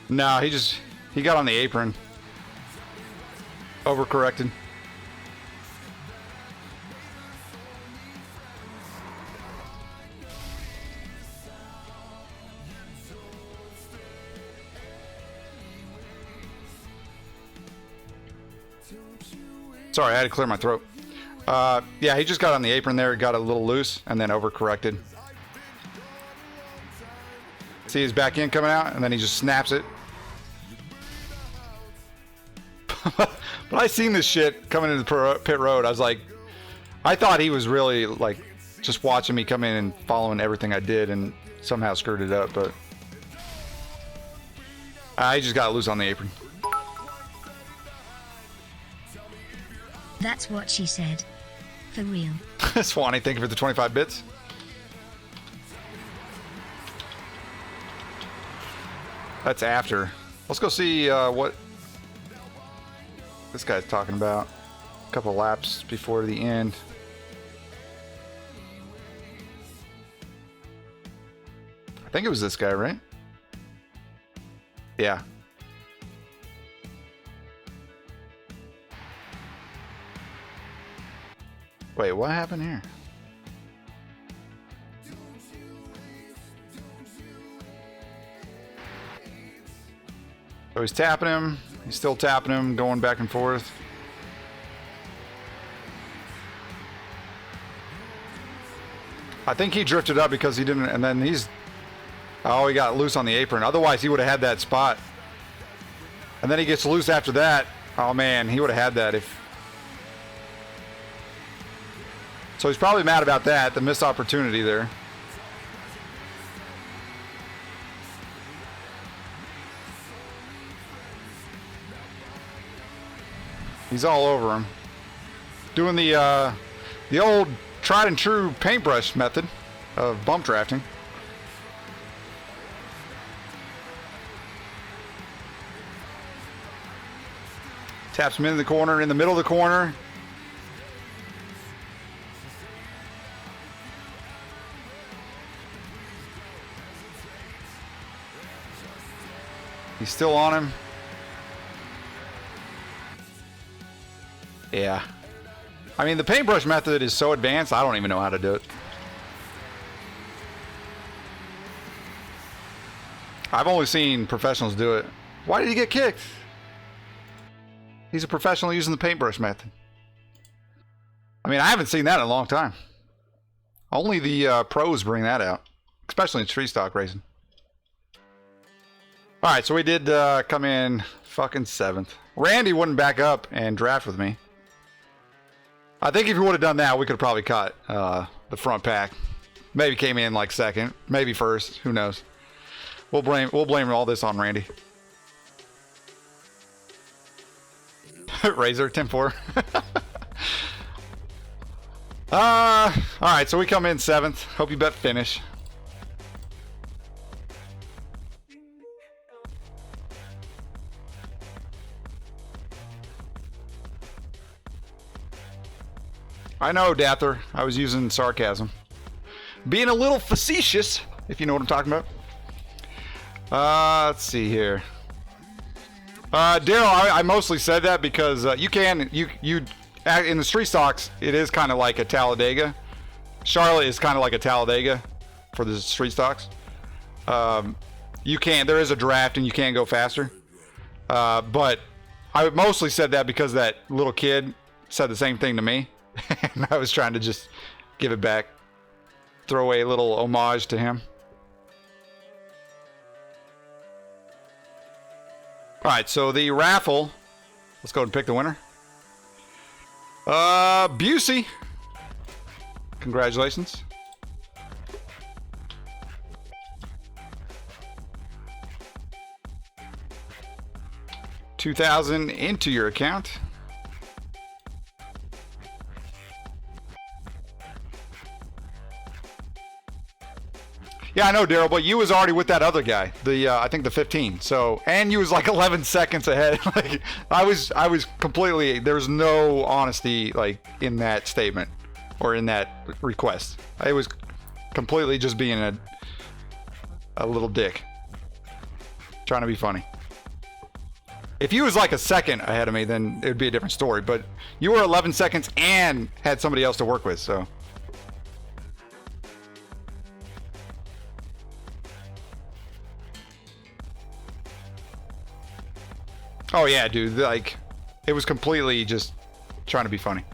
No, he got on the apron. Overcorrected. Sorry, I had to clear my throat. Yeah, he just got on the apron there, got a little loose, and then overcorrected. See his back end coming out, and then he just snaps it. But I seen this shit coming into the pit road. I was like, I thought he was really like just watching me come in and following everything I did, and somehow screwed it up. But I just got loose on the apron. That's what she said. For real. Swanee, thank you for the 25 bits. That's after. Let's go see what this guy's talking about. A couple laps before the end. I think it was this guy, right? Yeah. Wait, what happened here? So he's tapping him. He's still tapping him, going back and forth. I think he drifted up because he didn't, and then he's... Oh, he got loose on the apron. Otherwise, he would have had that spot. And then he gets loose after that. Oh, man, he would have had that if... So he's probably mad about that, the missed opportunity there. He's all over him. Doing the old tried and true paintbrush method of bump drafting. Taps him in the corner, in the middle of the corner. He's still on him. Yeah. I mean, the paintbrush method is so advanced, I don't even know how to do it. I've only seen professionals do it. Why did he get kicked? He's a professional using the paintbrush method. I mean, I haven't seen that in a long time. Only the pros bring that out, especially in street stock racing. All right, so we did come in fucking 7th. Randy wouldn't back up and draft with me. I think if he would have done that, we could have probably caught the front pack. Maybe came in like 2nd, maybe 1st. Who knows? We'll blame all this on Randy. Razor 10-4. All right, so we come in 7th. Hope you bet finish. I know, Dather. I was using sarcasm. Being a little facetious, if you know what I'm talking about. Let's see here. Daryl, I mostly said that because you in the street stocks, it is kind of like a Talladega. Charlotte is kind of like a Talladega for the street stocks. There is a draft and you can go faster. But I mostly said that because that little kid said the same thing to me. And I was trying to just give it back. Throw a little homage to him. Alright, so the raffle. Let's go ahead and pick the winner. Busey. Congratulations. $2,000 into your account. Yeah, I know, Daryl, but you was already with that other guy, the I think the 15. So, and you was like 11 seconds ahead. Like, I was completely. There's no honesty like in that statement or in that request. I was completely just being a little dick, trying to be funny. If you was like a second ahead of me, then it would be a different story. But you were 11 seconds and had somebody else to work with, so. Oh yeah, dude, like, it was completely just trying to be funny.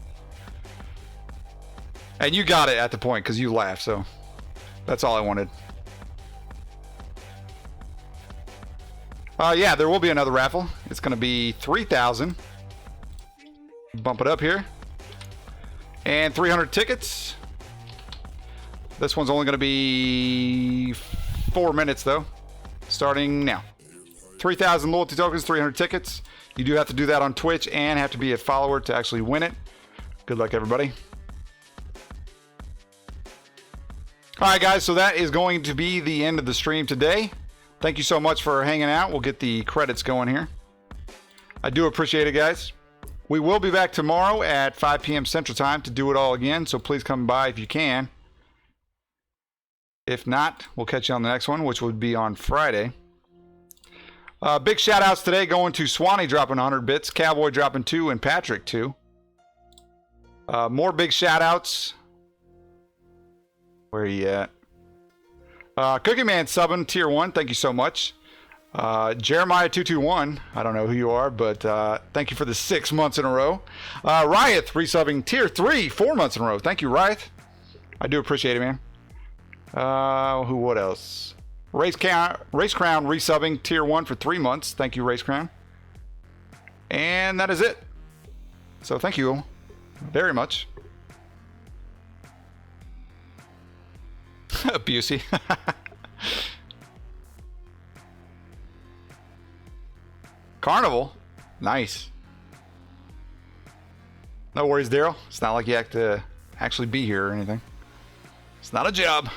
And you got it at the point because you laughed, so that's all I wanted. Yeah, there will be another raffle. It's going to be 3,000. Bump it up here. And 300 tickets. This one's only going to be 4 minutes, though. Starting now. 3,000 loyalty tokens, 300 tickets. You do have to do that on Twitch and have to be a follower to actually win it. Good luck, everybody. All right, guys, so that is going to be the end of the stream today. Thank you so much for hanging out. We'll get the credits going here. I do appreciate it, guys. We will be back tomorrow at 5 p.m. Central Time to do it all again, so please come by if you can. If not, we'll catch you on the next one, which would be on Friday. Big shout outs today going to Swanee dropping 100 bits, Cowboy dropping 2, and Patrick 2. More big shout outs. Where are you at? Cookie Man subbing tier 1. Thank you so much. Jeremiah221. I don't know who you are, but thank you for the 6 months in a row. Riot resubbing tier 3 4 months in a row. Thank you, Riot. I do appreciate it, man. What else? Race Crown resubbing tier 1 for 3 months. Thank you, Race Crown. And that is it. So thank you very much. Busey. Carnival. Nice. No worries, Daryl. It's not like you have to actually be here or anything. It's not a job.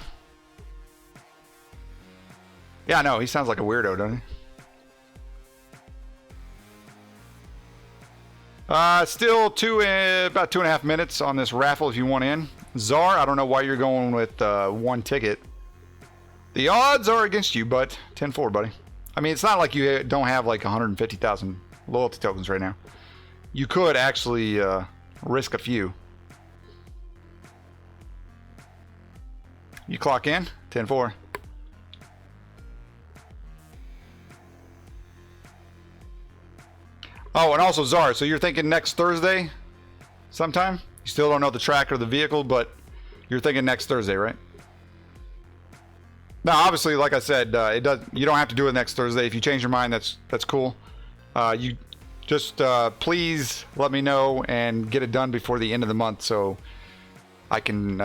Yeah, I know. He sounds like a weirdo, doesn't he? Still about 2.5 minutes on this raffle if you want in. Czar, I don't know why you're going with 1 ticket. The odds are against you, but 10-4, buddy. I mean, it's not like you don't have like 150,000 loyalty tokens right now. You could actually risk a few. You clock in, 10-4. Oh, and also Czar, so you're thinking next Thursday sometime? You still don't know the track or the vehicle, but you're thinking next Thursday, right? Now, obviously, like I said, you don't have to do it next Thursday. If you change your mind, that's cool. You just please let me know and get it done before the end of the month so I can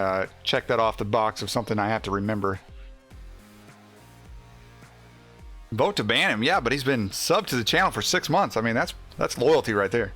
check that off the box of something I have to remember. Vote to ban him, yeah, but he's been subbed to the channel for 6 months. I mean, that's loyalty right there.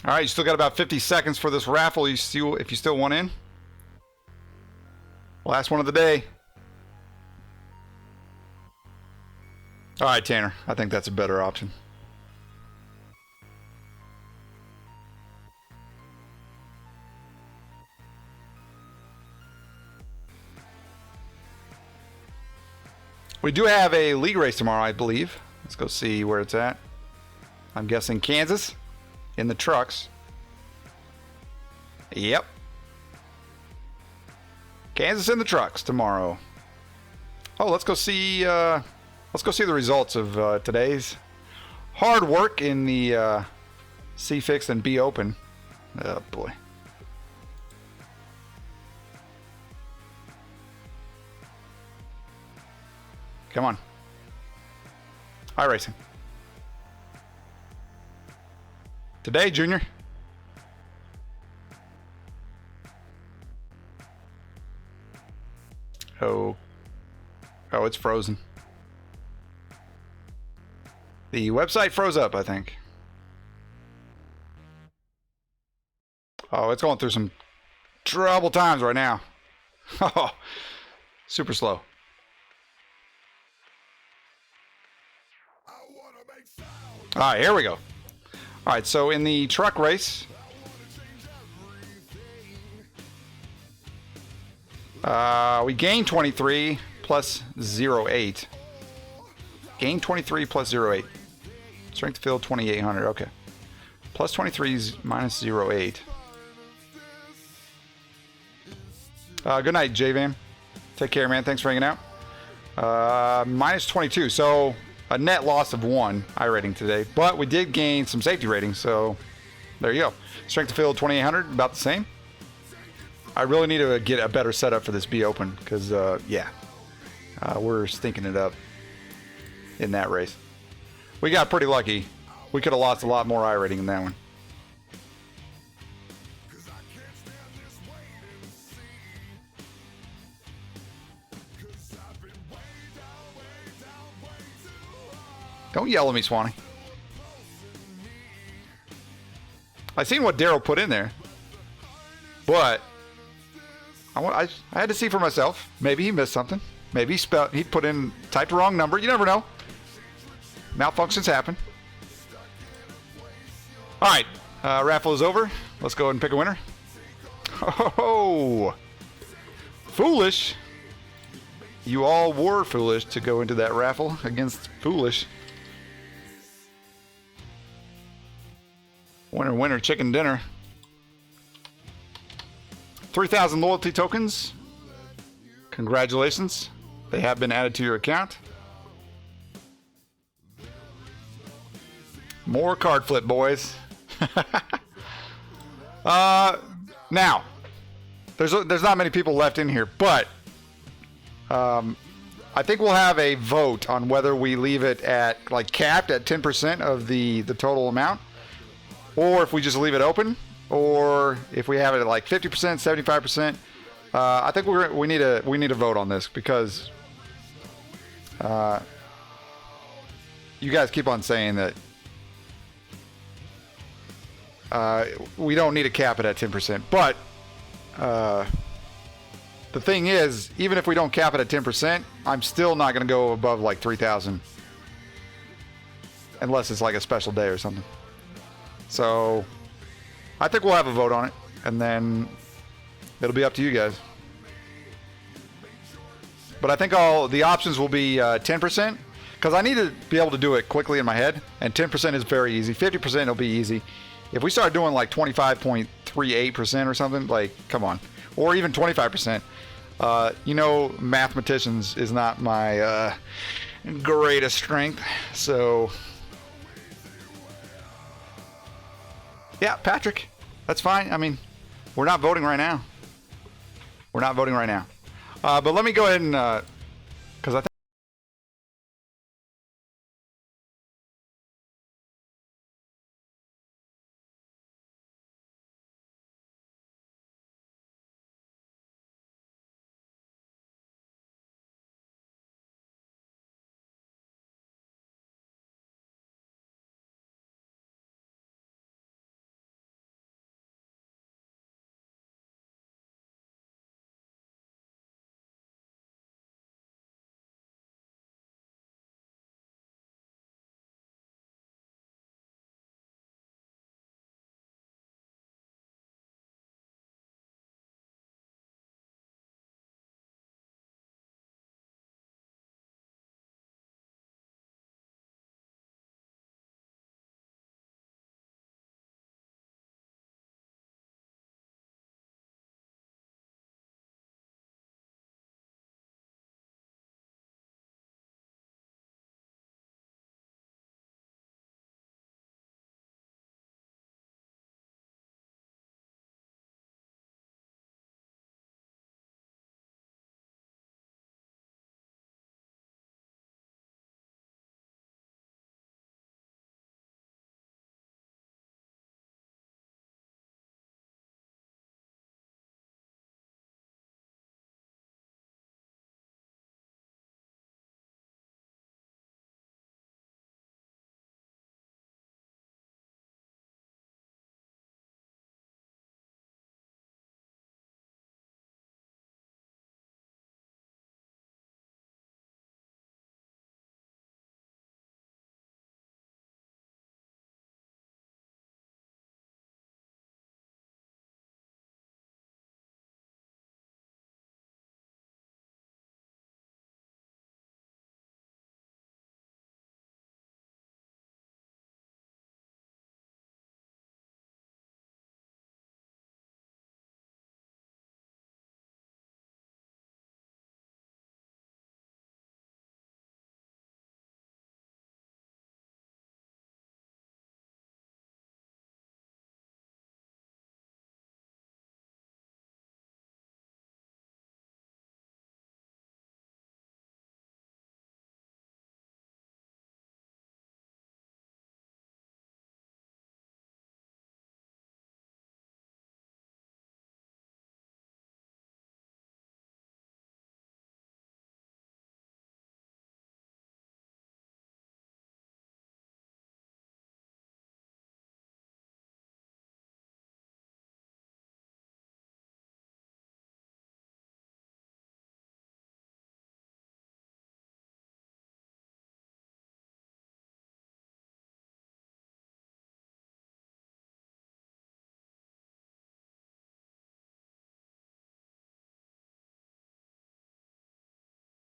All right, you still got about 50 seconds for this raffle. If you still want in. Last one of the day. All right, Tanner. I think that's a better option. We do have a league race tomorrow, I believe. Let's go see where it's at. I'm guessing Kansas in the trucks. Yep. Kansas in the trucks tomorrow. Oh, let's go see the results of today's hard work in the C fixed and B open. Oh boy. Come on. iRacing. Today, Junior. Oh, it's frozen. The website froze up, I think. Oh, it's going through some trouble times right now. Oh, super slow. All right, here we go. All right, so in the truck race, we gained 23 plus 0.8. Gain 23 plus 0.8. Strength of field 2800. Okay. Plus 23 is minus 0.8. Good night, J-Van. Take care, man. Thanks for hanging out. Minus 22. So a net loss of 1 iRating today. But we did gain some safety ratings. So there you go. Strength of field 2800. About the same. I really need to get a better setup for this B Open. Because, yeah. We're stinking it up in that race. We got pretty lucky. We could have lost a lot more iRating in that one. Don't yell at me, Swanee. I seen what Daryl put in there, but I had to see for myself. Maybe he missed something. Maybe he typed the wrong number. You never know. Malfunctions happen. All right, raffle is over. Let's go ahead and pick a winner. Oh, foolish! You all were foolish to go into that raffle against foolish. Winner, winner, chicken dinner. 3,000 loyalty tokens. Congratulations. They have been added to your account. More card flip, boys. Now, there's not many people left in here, but I think we'll have a vote on whether we leave it at like capped at 10% of the total amount, or if we just leave it open, or if we have it at like 50%, 75%. I think we need a vote on this because you guys keep on saying that we don't need to cap it at 10%. But the thing is, even if we don't cap it at 10%, I'm still not going to go above like 3,000 unless it's like a special day or something. So I think we'll have a vote on it, and then it'll be up to you guys. But I think all the options will be 10%, because I need to be able to do it quickly in my head, and 10% is very easy. 50% will be easy. If we start doing like 25.38% or something, like, come on. Or even 25%. You know, mathematicians is not my greatest strength. So, yeah, Patrick, that's fine. I mean, we're not voting right now. We're not voting right now. But let me go ahead and, because I think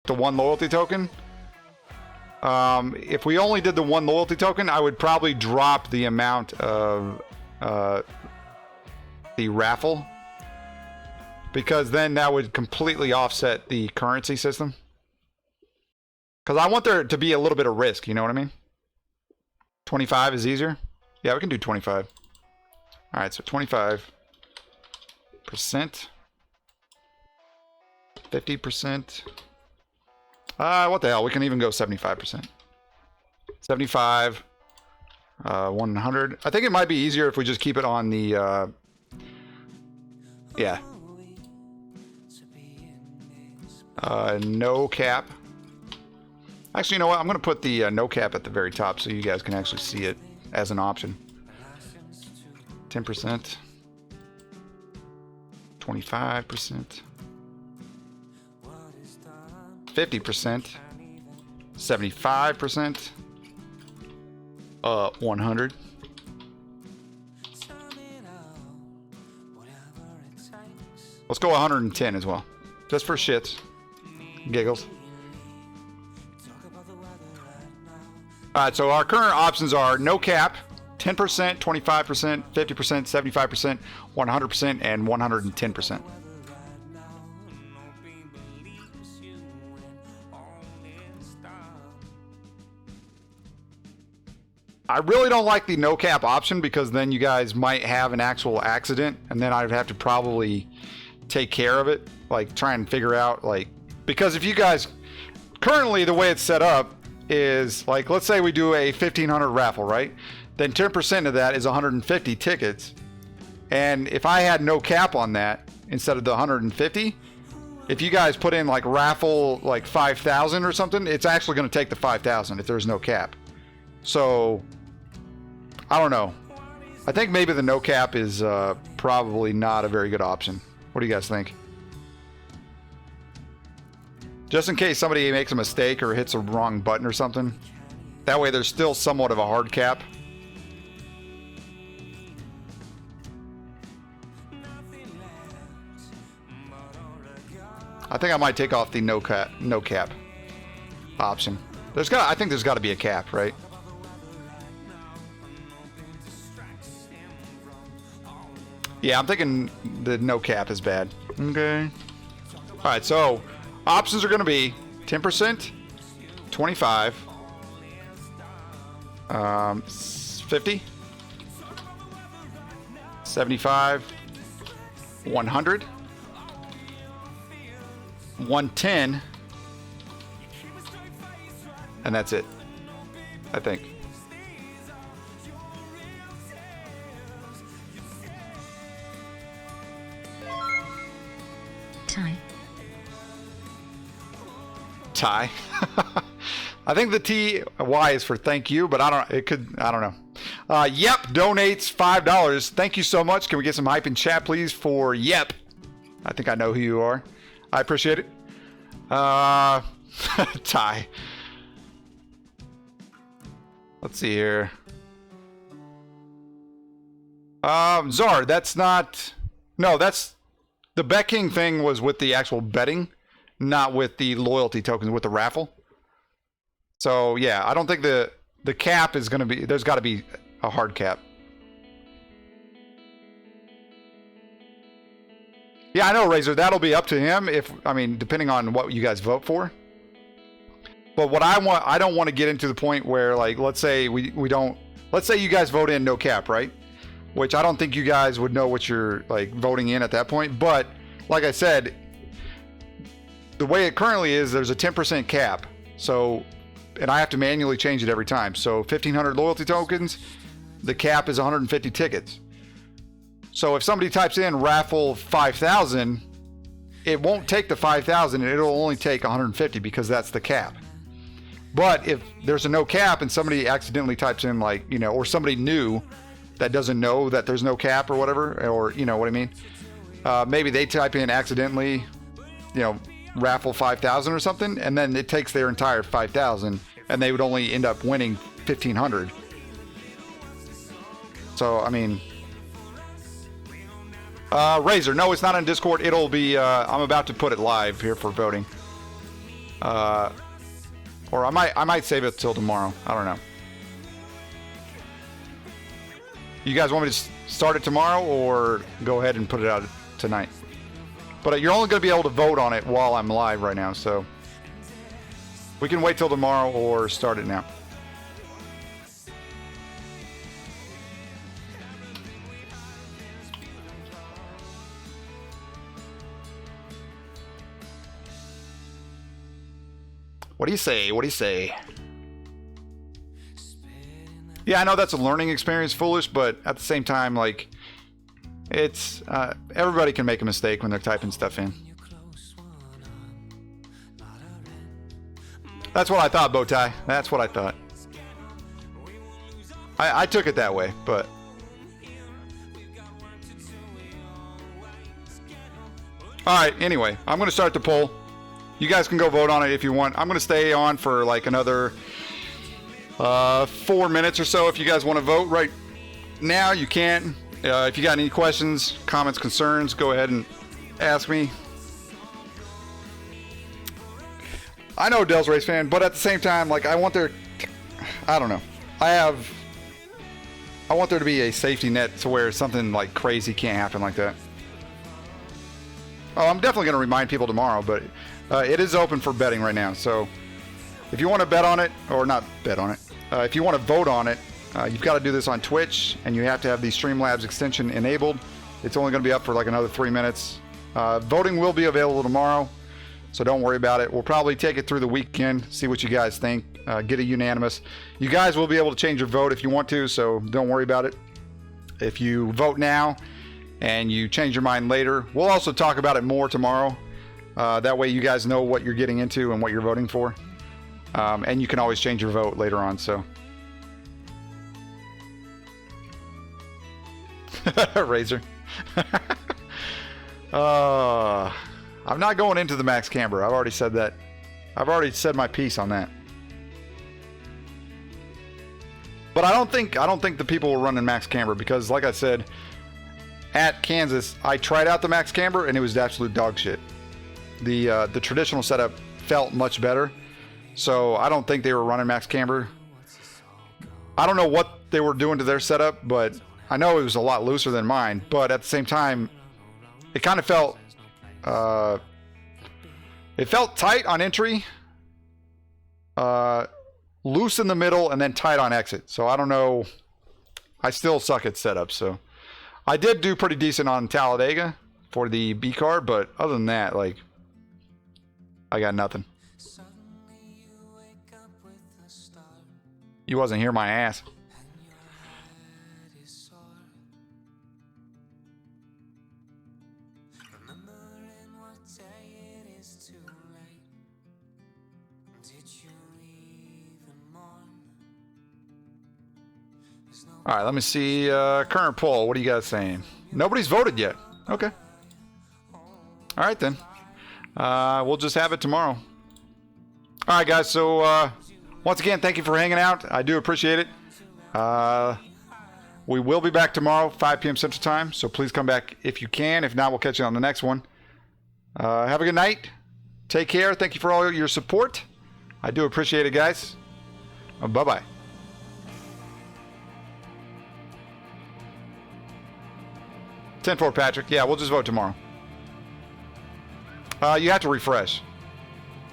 the one loyalty token. If we only did the one loyalty token, I would probably drop the amount of the raffle, because then that would completely offset the currency system. Because I want there to be a little bit of risk, you know what I mean? 25 is easier. Yeah, we can do 25. All right, so 25%, 50%. What the hell? We can even go 75%. 75, 100. I think it might be easier if we just keep it on the, yeah. No cap. Actually, you know what? I'm going to put the no cap at the very top so you guys can actually see it as an option. 10%. 25%. 50%. 75%. 100. Let's go 110 as well. Just for shits. Giggles. Alright, so our current options are no cap, 10%, 25%, 50%, 75%, 100%, and 110%. I really don't like the no cap option, because then you guys might have an actual accident, and then I'd have to probably take care of it, like try and figure out, like, because if you guys, currently the way it's set up is, like, let's say we do a 1,500 raffle, right? Then 10% of that is 150 tickets. And if I had no cap on that instead of the 150, if you guys put in like raffle like 5,000 or something, it's actually going to take the 5,000 if there's no cap. So I don't know. I think maybe the no cap is probably not a very good option. What do you guys think? Just in case somebody makes a mistake or hits a wrong button or something. That way there's still somewhat of a hard cap. I think I might take off the no cap option. I think there's got to be a cap, right? Yeah, I'm thinking the no cap is bad. Okay. All right, so options are going to be 10%, 25, 50, 75, 100, 110, and that's it, I think. Tie. I think the TY is for thank you, but I don't know. Yep donates $5. Thank you so much. Can we get some hype in chat, please, for Yep? I think I know who you are. I appreciate it. Ty. Let's see here. Czar, that's not... No, that's... The Bet King thing was with the actual betting, not with the loyalty tokens, with the raffle. So, yeah, I don't think the cap is going to be... There's got to be a hard cap. Yeah, I know, Razor. That'll be up to him, depending on what you guys vote for. But what I don't want to get into the point where, like, let's say let's say you guys vote in no cap, right? Which I don't think you guys would know what you're, like, voting in at that point. But, like I said, the way it currently is, there's a 10% cap. So, and I have to manually change it every time. So, 1,500 loyalty tokens, the cap is 150 tickets. So if somebody types in raffle 5,000, it won't take the 5,000, it'll only take 150 because that's the cap. But if there's a no cap and somebody accidentally types in, like, or somebody new that doesn't know that there's no cap or whatever, or you know what I mean? Maybe they type in accidentally, raffle 5,000 or something, and then it takes their entire 5,000 and they would only end up winning 1,500. So, Razor, no, it's not on Discord. It'll be, I'm about to put it live here for voting. Or I might save it till tomorrow. I don't know. You guys want me to start it tomorrow or go ahead and put it out tonight? But you're only going to be able to vote on it while I'm live right now, so we can wait till tomorrow or start it now. What do you say? What do you say? Yeah, I know that's a learning experience, Foolish, but at the same time, like, it's, everybody can make a mistake when they're typing stuff in. That's what I thought, Bowtie. That's what I thought. I took it that way, but... Alright, anyway, I'm going to start the poll. You guys can go vote on it if you want. I'm going to stay on for like another 4 minutes or so. If you guys want to vote right now, you can. If you got any questions, comments, concerns, go ahead and ask me. I know Dell's Race Fan, but at the same time, like, I want there... I don't know. I want there to be a safety net to where something like crazy can't happen like that. Oh, I'm definitely going to remind people tomorrow, but it is open for betting right now. So if you want to bet on it, or not bet on it, if you want to vote on it, you've got to do this on Twitch, and you have to have the Streamlabs extension enabled. It's only going to be up for like another 3 minutes. Voting will be available tomorrow, so don't worry about it. We'll probably take it through the weekend, see what you guys think, get a unanimous. You guys will be able to change your vote if you want to, so don't worry about it. If you vote now and you change your mind later, we'll also talk about it more tomorrow. That way you guys know what you're getting into and what you're voting for. And you can always change your vote later on, so. Razor. I'm not going into the max camber. I've already said that. I've already said my piece on that. But I don't think the people were running max camber because, like I said, at Kansas, I tried out the max camber and it was absolute dog shit. The traditional setup felt much better, so I don't think they were running max camber. I don't know what they were doing to their setup, but I know it was a lot looser than mine. But at the same time, it kind of felt tight on entry, loose in the middle, and then tight on exit. So I don't know. I still suck at setup. So I did do pretty decent on Talladega for the B car, but other than that, like, I got nothing. You wasn't here my ass. All right, let me see current poll. What are you guys saying? Nobody's voted yet. Okay. All right, then. We'll just have it tomorrow. All right, guys. So, once again, thank you for hanging out. I do appreciate it. We will be back tomorrow, 5 p.m. Central Time. So please come back if you can. If not, we'll catch you on the next one. Have a good night. Take care. Thank you for all your support. I do appreciate it, guys. Bye-bye. 10-4, Patrick. Yeah, we'll just vote tomorrow. You have to refresh.